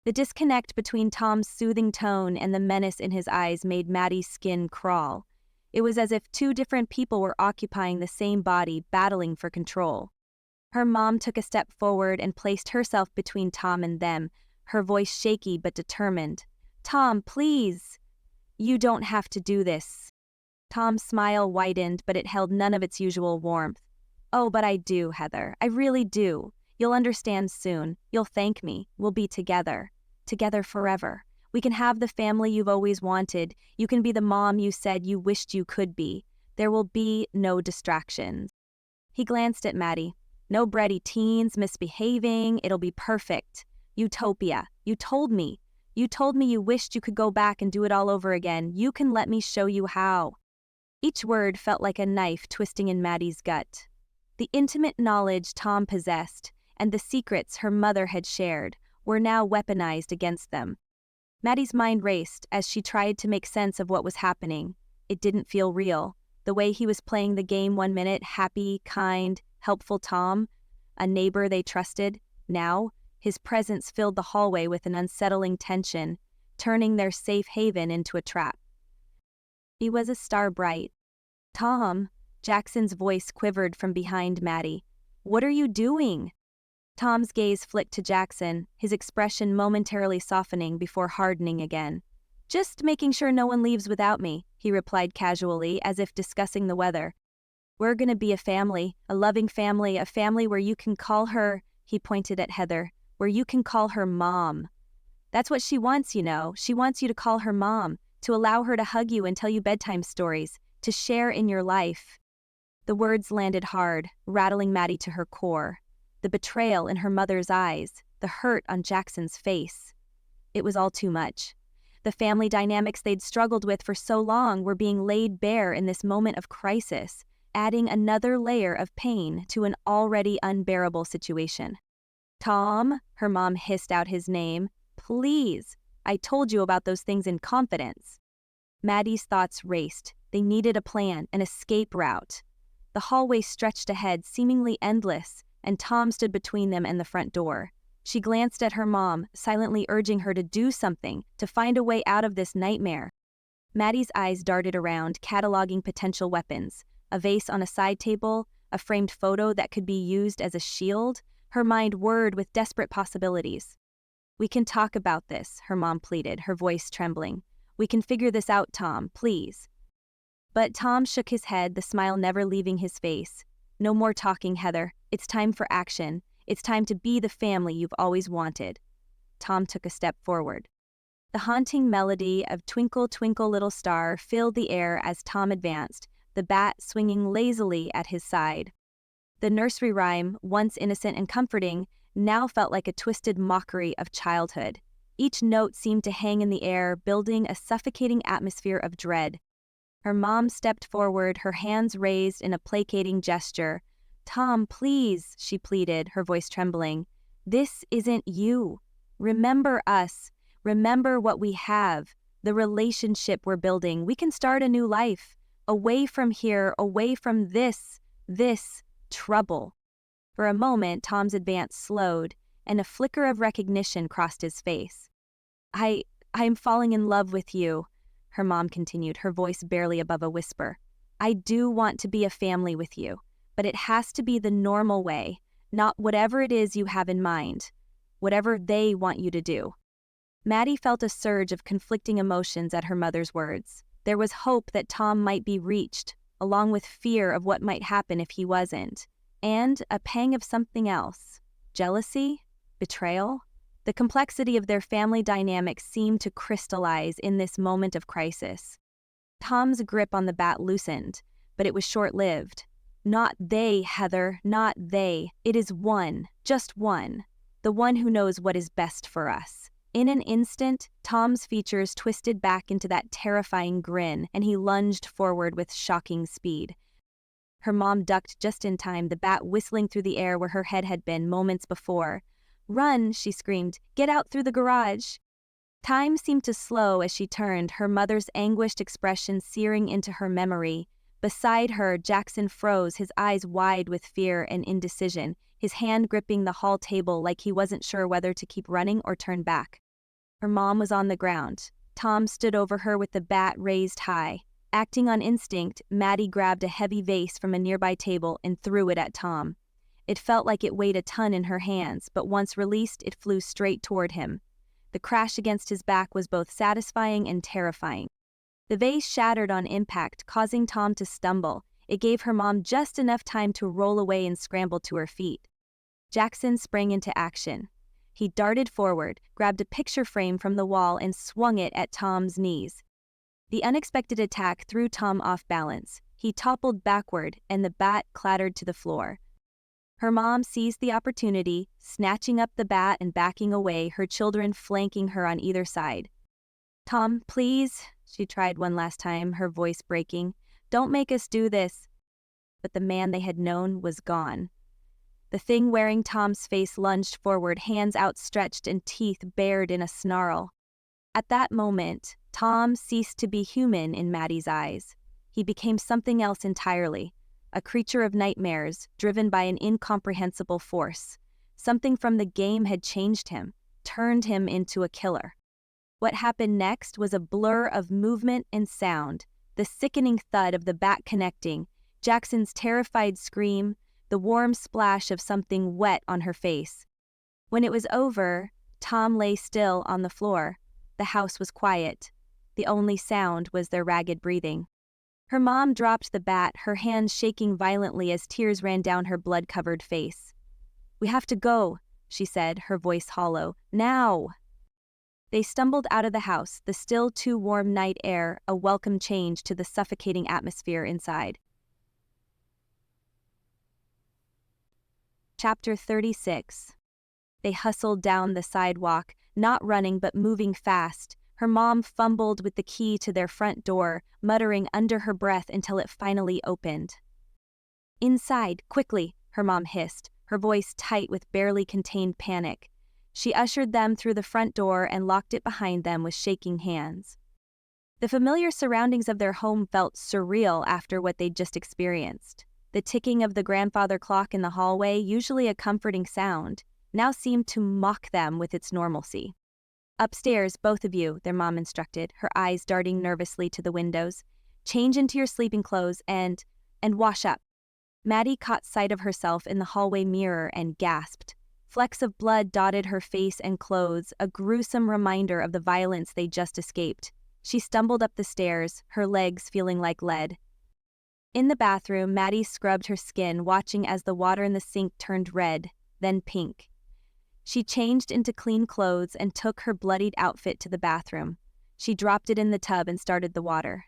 Speaker 2: The disconnect between Tom's soothing tone and the menace in his eyes made Maddie's skin crawl. It was as if two different people were occupying the same body, battling for control. Her mom took a step forward and placed herself between Tom and them, her voice shaky but determined. "Tom, please! You don't have to do this." Tom's smile widened, but it held none of its usual warmth. "Oh, but I do, Heather. I really do. You'll understand soon. You'll thank me. We'll be together. Together forever. We can have the family you've always wanted. You can be the mom you said you wished you could be. There will be no distractions." He glanced at Maddie. "No bratty teens misbehaving. It'll be perfect. Utopia. You told me. You told me you wished you could go back and do it all over again. You can let me show you how." Each word felt like a knife twisting in Maddie's gut. The intimate knowledge Tom possessed, and the secrets her mother had shared, were now weaponized against them. Maddie's mind raced as she tried to make sense of what was happening. It didn't feel real. The way he was playing the game one minute, happy, kind, helpful Tom, a neighbor they trusted, now, his presence filled the hallway with an unsettling tension, turning their safe haven into a trap. He was a star bright. "Tom," Jackson's voice quivered from behind Maddie. "What are you doing?" Tom's gaze flicked to Jackson, his expression momentarily softening before hardening again. "Just making sure no one leaves without me," he replied casually, as if discussing the weather. "We're gonna be a family, a loving family, a family where you can call her," he pointed at Heather, "where you can call her mom. That's what she wants, you know. She wants you to call her mom, to allow her to hug you and tell you bedtime stories, to share in your life." The words landed hard, rattling Maddie to her core. The betrayal in her mother's eyes, the hurt on Jackson's face. It was all too much. The family dynamics they'd struggled with for so long were being laid bare in this moment of crisis, adding another layer of pain to an already unbearable situation. "Tom," her mom hissed out his name, "please, I told you about those things in confidence." Maddie's thoughts raced. They needed a plan, an escape route. The hallway stretched ahead, seemingly endless, and Tom stood between them and the front door. She glanced at her mom, silently urging her to do something, to find a way out of this nightmare. Maddie's eyes darted around, cataloging potential weapons. A vase on a side table, a framed photo that could be used as a shield. Her mind whirred with desperate possibilities. "We can talk about this," her mom pleaded, her voice trembling. "We can figure this out, Tom, please." But Tom shook his head, the smile never leaving his face. "No more talking, Heather. It's time for action. It's time to be the family you've always wanted." Tom took a step forward. The haunting melody of Twinkle, Twinkle, Little Star filled the air as Tom advanced, the bat swinging lazily at his side. The nursery rhyme, once innocent and comforting, now felt like a twisted mockery of childhood. Each note seemed to hang in the air, building a suffocating atmosphere of dread. Her mom stepped forward, her hands raised in a placating gesture. "Tom, please," she pleaded, her voice trembling. "This isn't you. Remember us. Remember what we have, the relationship we're building. We can start a new life, away from here, away from this trouble." For a moment, Tom's advance slowed, and a flicker of recognition crossed his face. I'm falling in love with you," her mom continued, her voice barely above a whisper. "I do want to be a family with you, but it has to be the normal way, not whatever it is you have in mind, whatever they want you to do." Maddie felt a surge of conflicting emotions at her mother's words. There was hope that Tom might be reached, along with fear of what might happen if he wasn't, and a pang of something else. Jealousy? Betrayal? The complexity of their family dynamics seemed to crystallize in this moment of crisis. Tom's grip on the bat loosened, but it was short-lived. "Not they, Heather, not they. It is one, just one. The one who knows what is best for us." In an instant, Tom's features twisted back into that terrifying grin, and he lunged forward with shocking speed. Her mom ducked just in time, the bat whistling through the air where her head had been moments before. "Run," she screamed. "Get out through the garage." Time seemed to slow as she turned, her mother's anguished expression searing into her memory. Beside her, Jackson froze, his eyes wide with fear and indecision, his hand gripping the hall table like he wasn't sure whether to keep running or turn back. Her mom was on the ground. Tom stood over her with the bat raised high. Acting on instinct, Maddie grabbed a heavy vase from a nearby table and threw it at Tom. It felt like it weighed a ton in her hands, but once released, it flew straight toward him. The crash against his back was both satisfying and terrifying. The vase shattered on impact, causing Tom to stumble. It gave her mom just enough time to roll away and scramble to her feet. Jackson sprang into action. He darted forward, grabbed a picture frame from the wall, and swung it at Tom's knees. The unexpected attack threw Tom off balance. He toppled backward, and the bat clattered to the floor. Her mom seized the opportunity, snatching up the bat and backing away, her children flanking her on either side. "Tom, please," she tried one last time, her voice breaking. "Don't make us do this." But the man they had known was gone. The thing wearing Tom's face lunged forward, hands outstretched and teeth bared in a snarl. At that moment, Tom ceased to be human in Maddie's eyes. He became something else entirely. A creature of nightmares, driven by an incomprehensible force. Something from the game had changed him, turned him into a killer. What happened next was a blur of movement and sound, the sickening thud of the bat connecting, Jackson's terrified scream, the warm splash of something wet on her face. When it was over, Tom lay still on the floor. The house was quiet. The only sound was their ragged breathing. Her mom dropped the bat, her hands shaking violently as tears ran down her blood-covered face. "We have to go," she said, her voice hollow. "Now!" They stumbled out of the house, the still too warm night air a welcome change to the suffocating atmosphere inside. Chapter 36. They hustled down the sidewalk, not running but moving fast. Her mom fumbled with the key to their front door, muttering under her breath until it finally opened. "Inside, quickly," her mom hissed, her voice tight with barely contained panic. She ushered them through the front door and locked it behind them with shaking hands. The familiar surroundings of their home felt surreal after what they'd just experienced. The ticking of the grandfather clock in the hallway, usually a comforting sound, now seemed to mock them with its normalcy. "Upstairs, both of you," their mom instructed, her eyes darting nervously to the windows. "Change into your sleeping clothes and wash up." Maddie caught sight of herself in the hallway mirror and gasped. Flecks of blood dotted her face and clothes, a gruesome reminder of the violence they just escaped. She stumbled up the stairs, her legs feeling like lead. In the bathroom, Maddie scrubbed her skin, watching as the water in the sink turned red, then pink. She changed into clean clothes and took her bloodied outfit to the bathroom. She dropped it in the tub and started the water.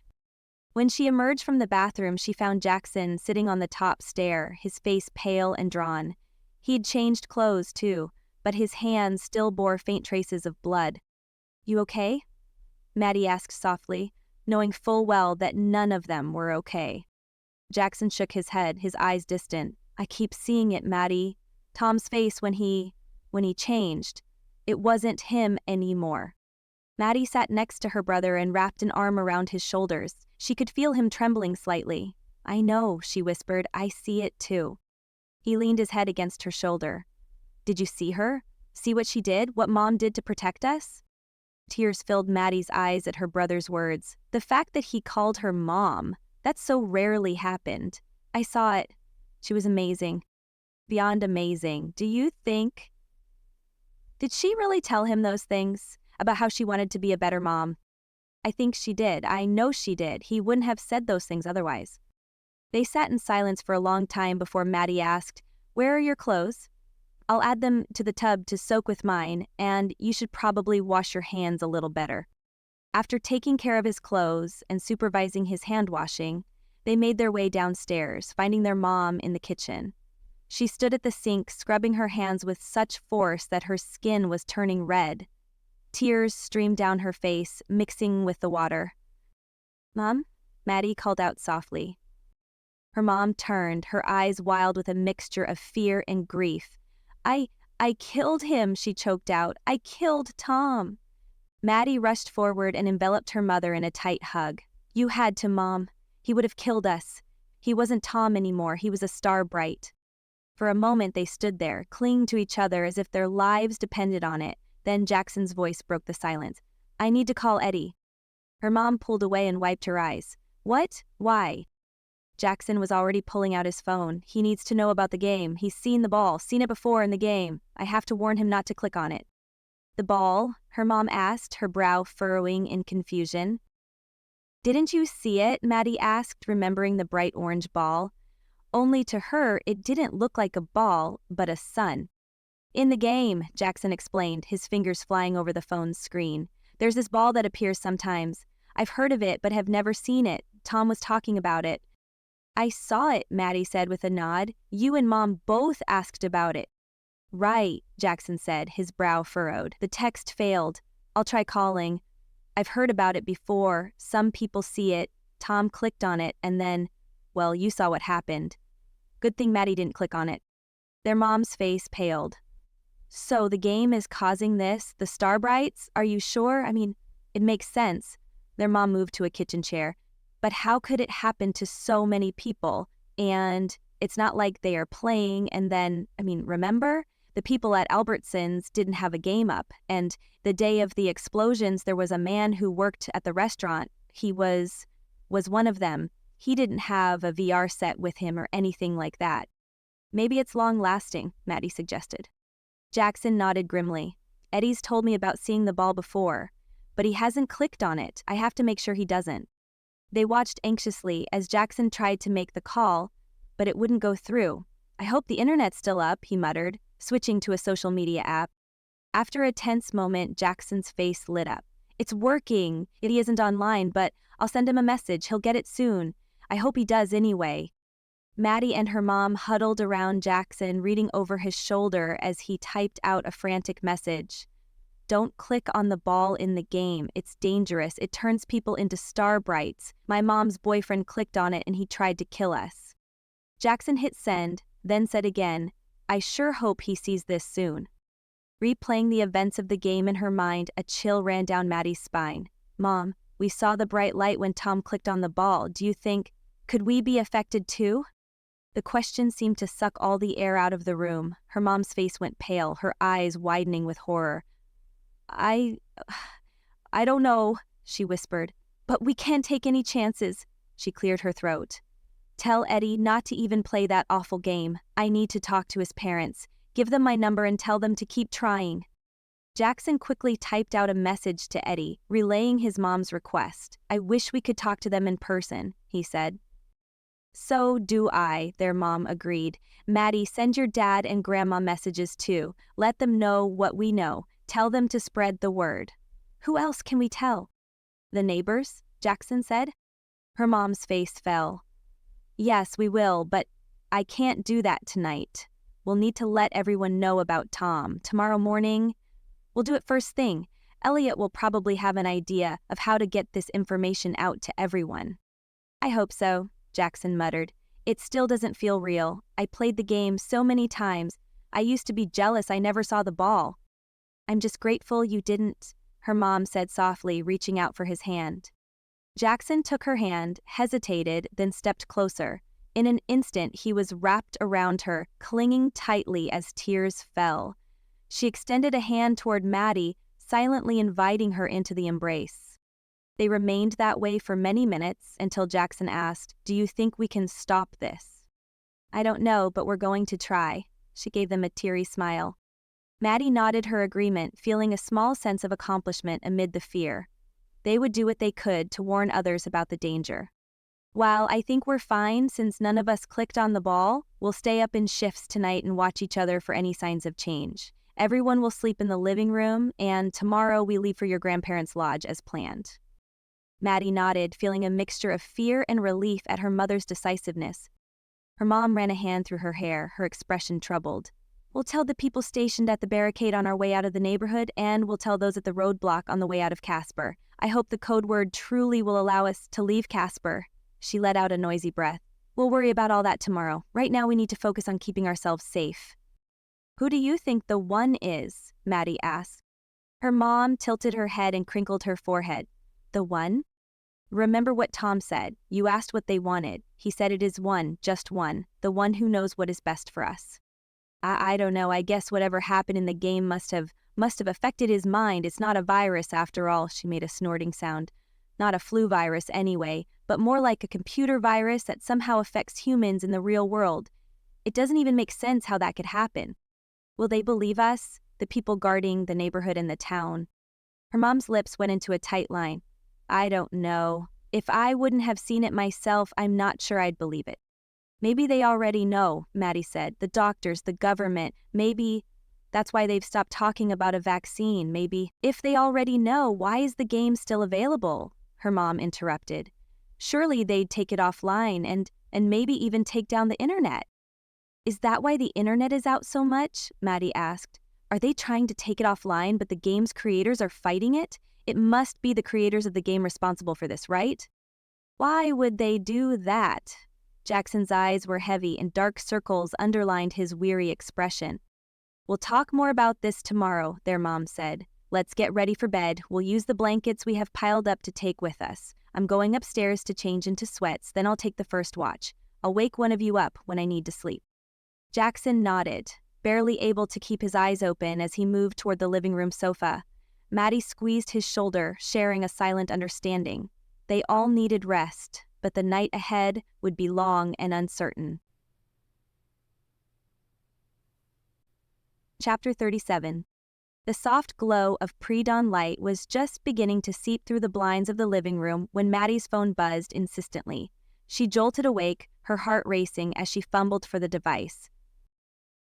Speaker 2: When she emerged from the bathroom, she found Jackson sitting on the top stair, his face pale and drawn. He'd changed clothes, too, but his hands still bore faint traces of blood. "You okay?" Maddie asked softly, knowing full well that none of them were okay. Jackson shook his head, his eyes distant. "I keep seeing it, Maddie. Tom's face when he changed. It wasn't him anymore." Maddie sat next to her brother and wrapped an arm around his shoulders. She could feel him trembling slightly. "I know," she whispered. "I see it too." He leaned his head against her shoulder. "Did you see her? See what she did? What Mom did to protect us?" Tears filled Maddie's eyes at her brother's words. The fact that he called her Mom, that so rarely happened. "I saw it. She was amazing. Beyond amazing. Do you think..." Did she really tell him those things? About how she wanted to be a better mom? "I think she did. I know she did. He wouldn't have said those things otherwise." They sat in silence for a long time before Maddie asked, "Where are your clothes? I'll add them to the tub to soak with mine, and you should probably wash your hands a little better." After taking care of his clothes and supervising his hand washing, they made their way downstairs, finding their mom in the kitchen. She stood at the sink, scrubbing her hands with such force that her skin was turning red. Tears streamed down her face, mixing with the water. "Mom?" Maddie called out softly. Her mom turned, her eyes wild with a mixture of fear and grief. I killed him," she choked out. "I killed Tom." Maddie rushed forward and enveloped her mother in a tight hug. "You had to, Mom. He would have killed us. He wasn't Tom anymore. He was a star bright." For a moment they stood there, clinging to each other as if their lives depended on it. Then Jackson's voice broke the silence. "I need to call Eddie." Her mom pulled away and wiped her eyes. "What? Why?" Jackson was already pulling out his phone. "He needs to know about the game. He's seen the ball, seen it before in the game. I have to warn him not to click on it." "The ball?" her mom asked, her brow furrowing in confusion. "Didn't you see it?" Maddie asked, remembering the bright orange ball. Only to her, it didn't look like a ball, but a sun. "In the game," Jackson explained, his fingers flying over the phone's screen. "There's this ball that appears sometimes. I've heard of it, but have never seen it. Tom was talking about it." "I saw it," Maddie said with a nod. "You and Mom both asked about it." "Right," Jackson said, his brow furrowed. "The text failed. I'll try calling. I've heard about it before. Some people see it. Tom clicked on it, and then, well, you saw what happened." Good thing Maddie didn't click on it. Their mom's face paled. "So the game is causing this? The Starbrights? Are you sure? I mean, it makes sense." Their mom moved to a kitchen chair. "But how could it happen to so many people? And it's not like they are playing and then, remember? The people at Albertsons didn't have a game up, and the day of the explosions there was a man who worked at the restaurant. He was one of them. He didn't have a VR set with him or anything like that." "Maybe it's long-lasting," Maddie suggested. Jackson nodded grimly. "Eddie's told me about seeing the ball before, but he hasn't clicked on it. I have to make sure he doesn't." They watched anxiously as Jackson tried to make the call, but it wouldn't go through. "I hope the internet's still up," he muttered, switching to a social media app. After a tense moment, Jackson's face lit up. "It's working. He isn't online, but I'll send him a message. He'll get it soon. I hope he does anyway." Maddie and her mom huddled around Jackson, reading over his shoulder as he typed out a frantic message. "Don't click on the ball in the game. It's dangerous. It turns people into star brights. My mom's boyfriend clicked on it and he tried to kill us." Jackson hit send, then said again, "I sure hope he sees this soon." Replaying the events of the game in her mind, a chill ran down Maddie's spine. "Mom, we saw the bright light when Tom clicked on the ball. Do you think, could we be affected too?" The question seemed to suck all the air out of the room. Her mom's face went pale, her eyes widening with horror. I don't know," she whispered. "But we can't take any chances." She cleared her throat. "Tell Eddie not to even play that awful game. I need to talk to his parents. Give them my number and tell them to keep trying." Jackson quickly typed out a message to Eddie, relaying his mom's request. "I wish we could talk to them in person," he said. So do I, their mom agreed. Maddie, send your dad and grandma messages too. Let them know what we know. Tell them to spread the word. Who else can we tell? The neighbors, Jackson said. Her mom's face fell. Yes, we will, but I can't do that tonight. We'll need to let everyone know about Tom. Tomorrow morning, we'll do it first thing. Elliot will probably have an idea of how to get this information out to everyone. I hope so, Jackson muttered. It still doesn't feel real. I played the game so many times. I used to be jealous I never saw the ball. I'm just grateful you didn't, her mom said softly, reaching out for his hand. Jackson took her hand, hesitated, then stepped closer. In an instant, he was wrapped around her, clinging tightly as tears fell. She extended a hand toward Maddie, silently inviting her into the embrace. They remained that way for many minutes until Jackson asked, "Do you think we can stop this?" "I don't know, but we're going to try." She gave them a teary smile. Maddie nodded her agreement, feeling a small sense of accomplishment amid the fear. They would do what they could to warn others about the danger. "While I think we're fine since none of us clicked on the ball, we'll stay up in shifts tonight and watch each other for any signs of change. Everyone will sleep in the living room, and tomorrow we leave for your grandparents' lodge as planned." Maddie nodded, feeling a mixture of fear and relief at her mother's decisiveness. Her mom ran a hand through her hair, her expression troubled. "We'll tell the people stationed at the barricade on our way out of the neighborhood, and we'll tell those at the roadblock on the way out of Casper. I hope the code word truly will allow us to leave Casper." She let out a noisy breath. "We'll worry about all that tomorrow. Right now we need to focus on keeping ourselves safe." "Who do you think the one is?" Maddie asked. Her mom tilted her head and crinkled her forehead. "The one? Remember what Tom said. You asked what they wanted. He said it is one, just one, the one who knows what is best for us." I don't know, I guess whatever happened in the game must have affected his mind. It's not a virus after all," she made a snorting sound. "Not a flu virus anyway, but more like a computer virus that somehow affects humans in the real world. It doesn't even make sense how that could happen. Will they believe us? The people guarding the neighborhood and the town." Her mom's lips went into a tight line. "I don't know. If I wouldn't have seen it myself, I'm not sure I'd believe it." "Maybe they already know," Maddie said. "The doctors, the government. Maybe that's why they've stopped talking about a vaccine. Maybe." "If they already know, why is the game still available?" her mom interrupted. "Surely they'd take it offline and maybe even take down the internet." "Is that why the internet is out so much?" Maddie asked. "Are they trying to take it offline, but the game's creators are fighting it? It must be the creators of the game responsible for this, right?" "Why would they do that?" Jackson's eyes were heavy and dark circles underlined his weary expression. "We'll talk more about this tomorrow," their mom said. "Let's get ready for bed. We'll use the blankets we have piled up to take with us. I'm going upstairs to change into sweats, then I'll take the first watch. I'll wake one of you up when I need to sleep." Jackson nodded, barely able to keep his eyes open as he moved toward the living room sofa. Maddie squeezed his shoulder, sharing a silent understanding. They all needed rest, but the night ahead would be long and uncertain. Chapter 37. The soft glow of pre-dawn light was just beginning to seep through the blinds of the living room when Maddie's phone buzzed insistently. She jolted awake, her heart racing as she fumbled for the device.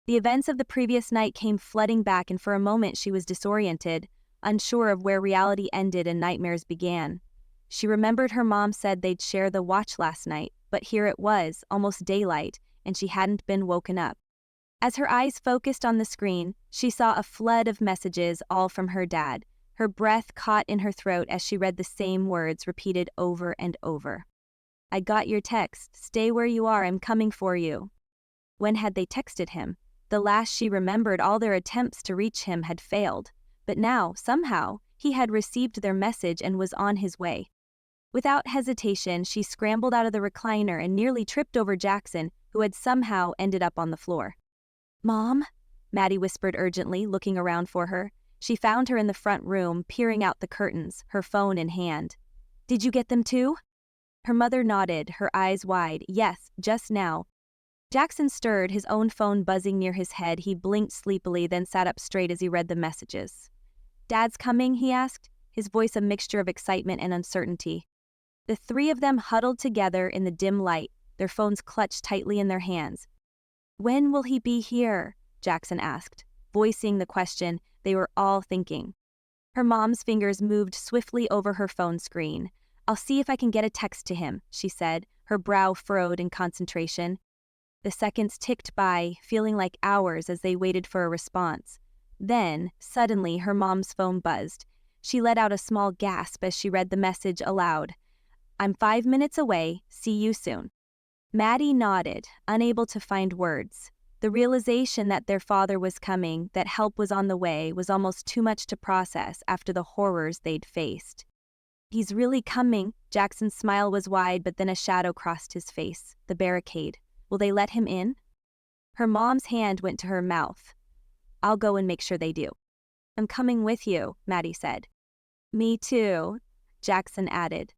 Speaker 2: The events of the previous night came flooding back, and for a moment she was disoriented, unsure of where reality ended and nightmares began. She remembered her mom said they'd share the watch last night, but here it was, almost daylight, and she hadn't been woken up. As her eyes focused on the screen, she saw a flood of messages, all from her dad. Her breath caught in her throat as she read the same words repeated over and over. "I got your text. Stay where you are. I'm coming for you." When had they texted him? The last she remembered, all their attempts to reach him had failed. But now, somehow, he had received their message and was on his way. Without hesitation, she scrambled out of the recliner and nearly tripped over Jackson, who had somehow ended up on the floor. "Mom?" Maddie whispered urgently, looking around for her. She found her in the front room, peering out the curtains, her phone in hand. "Did you get them too?" Her mother nodded, her eyes wide. "Yes, just now." Jackson stirred, his own phone buzzing near his head. He blinked sleepily, then sat up straight as he read the messages. "Dad's coming?" he asked, his voice a mixture of excitement and uncertainty. The three of them huddled together in the dim light, their phones clutched tightly in their hands. "When will he be here?" Jackson asked, voicing the question they were all thinking. Her mom's fingers moved swiftly over her phone screen. "I'll see if I can get a text to him," she said, her brow furrowed in concentration. The seconds ticked by, feeling like hours as they waited for a response. Then, suddenly, her mom's phone buzzed. She let out a small gasp as she read the message aloud. "I'm 5 minutes away. See you soon." Maddie nodded, unable to find words. The realization that their father was coming, that help was on the way, was almost too much to process after the horrors they'd faced. "He's really coming." Jackson's smile was wide, but then a shadow crossed his face. The barricade. Will they let him in? Her mom's hand went to her mouth. "I'll go and make sure they do." "I'm coming with you," Maddie said. "Me too," Jackson added.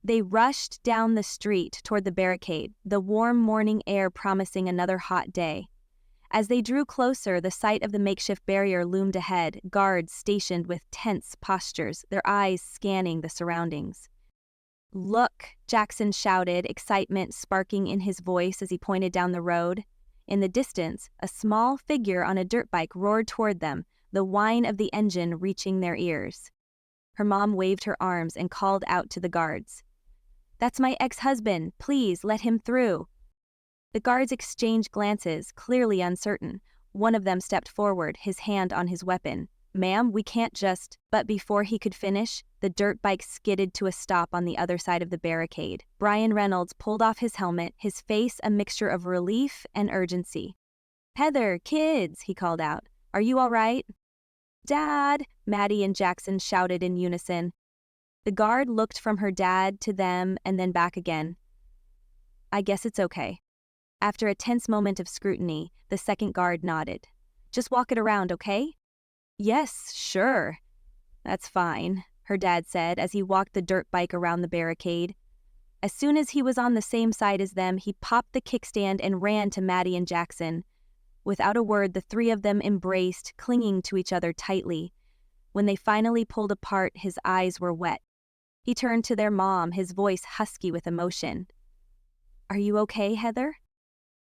Speaker 2: They rushed down the street toward the barricade, the warm morning air promising another hot day. As they drew closer, the sight of the makeshift barrier loomed ahead, guards stationed with tense postures, their eyes scanning the surroundings. "Look," Jackson shouted, excitement sparking in his voice as he pointed down the road. In the distance, a small figure on a dirt bike roared toward them, the whine of the engine reaching their ears. Her mom waved her arms and called out to the guards. "That's my ex-husband. Please let him through." The guards exchanged glances, clearly uncertain. One of them stepped forward, his hand on his weapon. "Ma'am, we can't just..." But before he could finish, the dirt bike skidded to a stop on the other side of the barricade. Brian Reynolds pulled off his helmet, his face a mixture of relief and urgency. "Heather, kids," he called out. "Are you all right?" "Dad," Maddie and Jackson shouted in unison. The guard looked from her dad to them and then back again. "I guess it's okay." After a tense moment of scrutiny, the second guard nodded. "Just walk it around, okay?" "Yes, sure." "That's fine," her dad said as he walked the dirt bike around the barricade. As soon as he was on the same side as them, he popped the kickstand and ran to Maddie and Jackson. Without a word, the three of them embraced, clinging to each other tightly. When they finally pulled apart, his eyes were wet. He turned to their mom, his voice husky with emotion. "Are you okay, Heather?"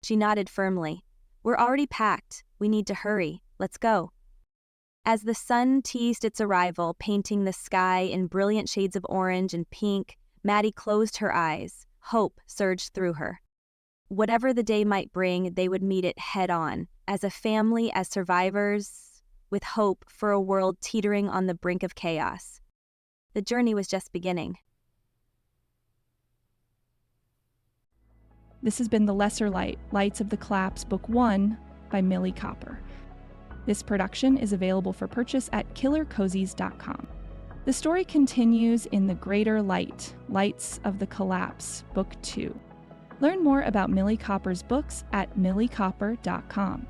Speaker 2: She nodded firmly. "We're already packed. We need to hurry. Let's go." As the sun teased its arrival, painting the sky in brilliant shades of orange and pink, Maddie closed her eyes. Hope surged through her. Whatever the day might bring, they would meet it head-on, as a family, as survivors, with hope for a world teetering on the brink of chaos. The journey was just beginning.
Speaker 1: This has been The Lesser Light, Lights of the Collapse, Book 1 by Millie Copper. This production is available for purchase at killercozies.com. The story continues in The Greater Light, Lights of the Collapse, Book 2. Learn more about Millie Copper's books at milliecopper.com.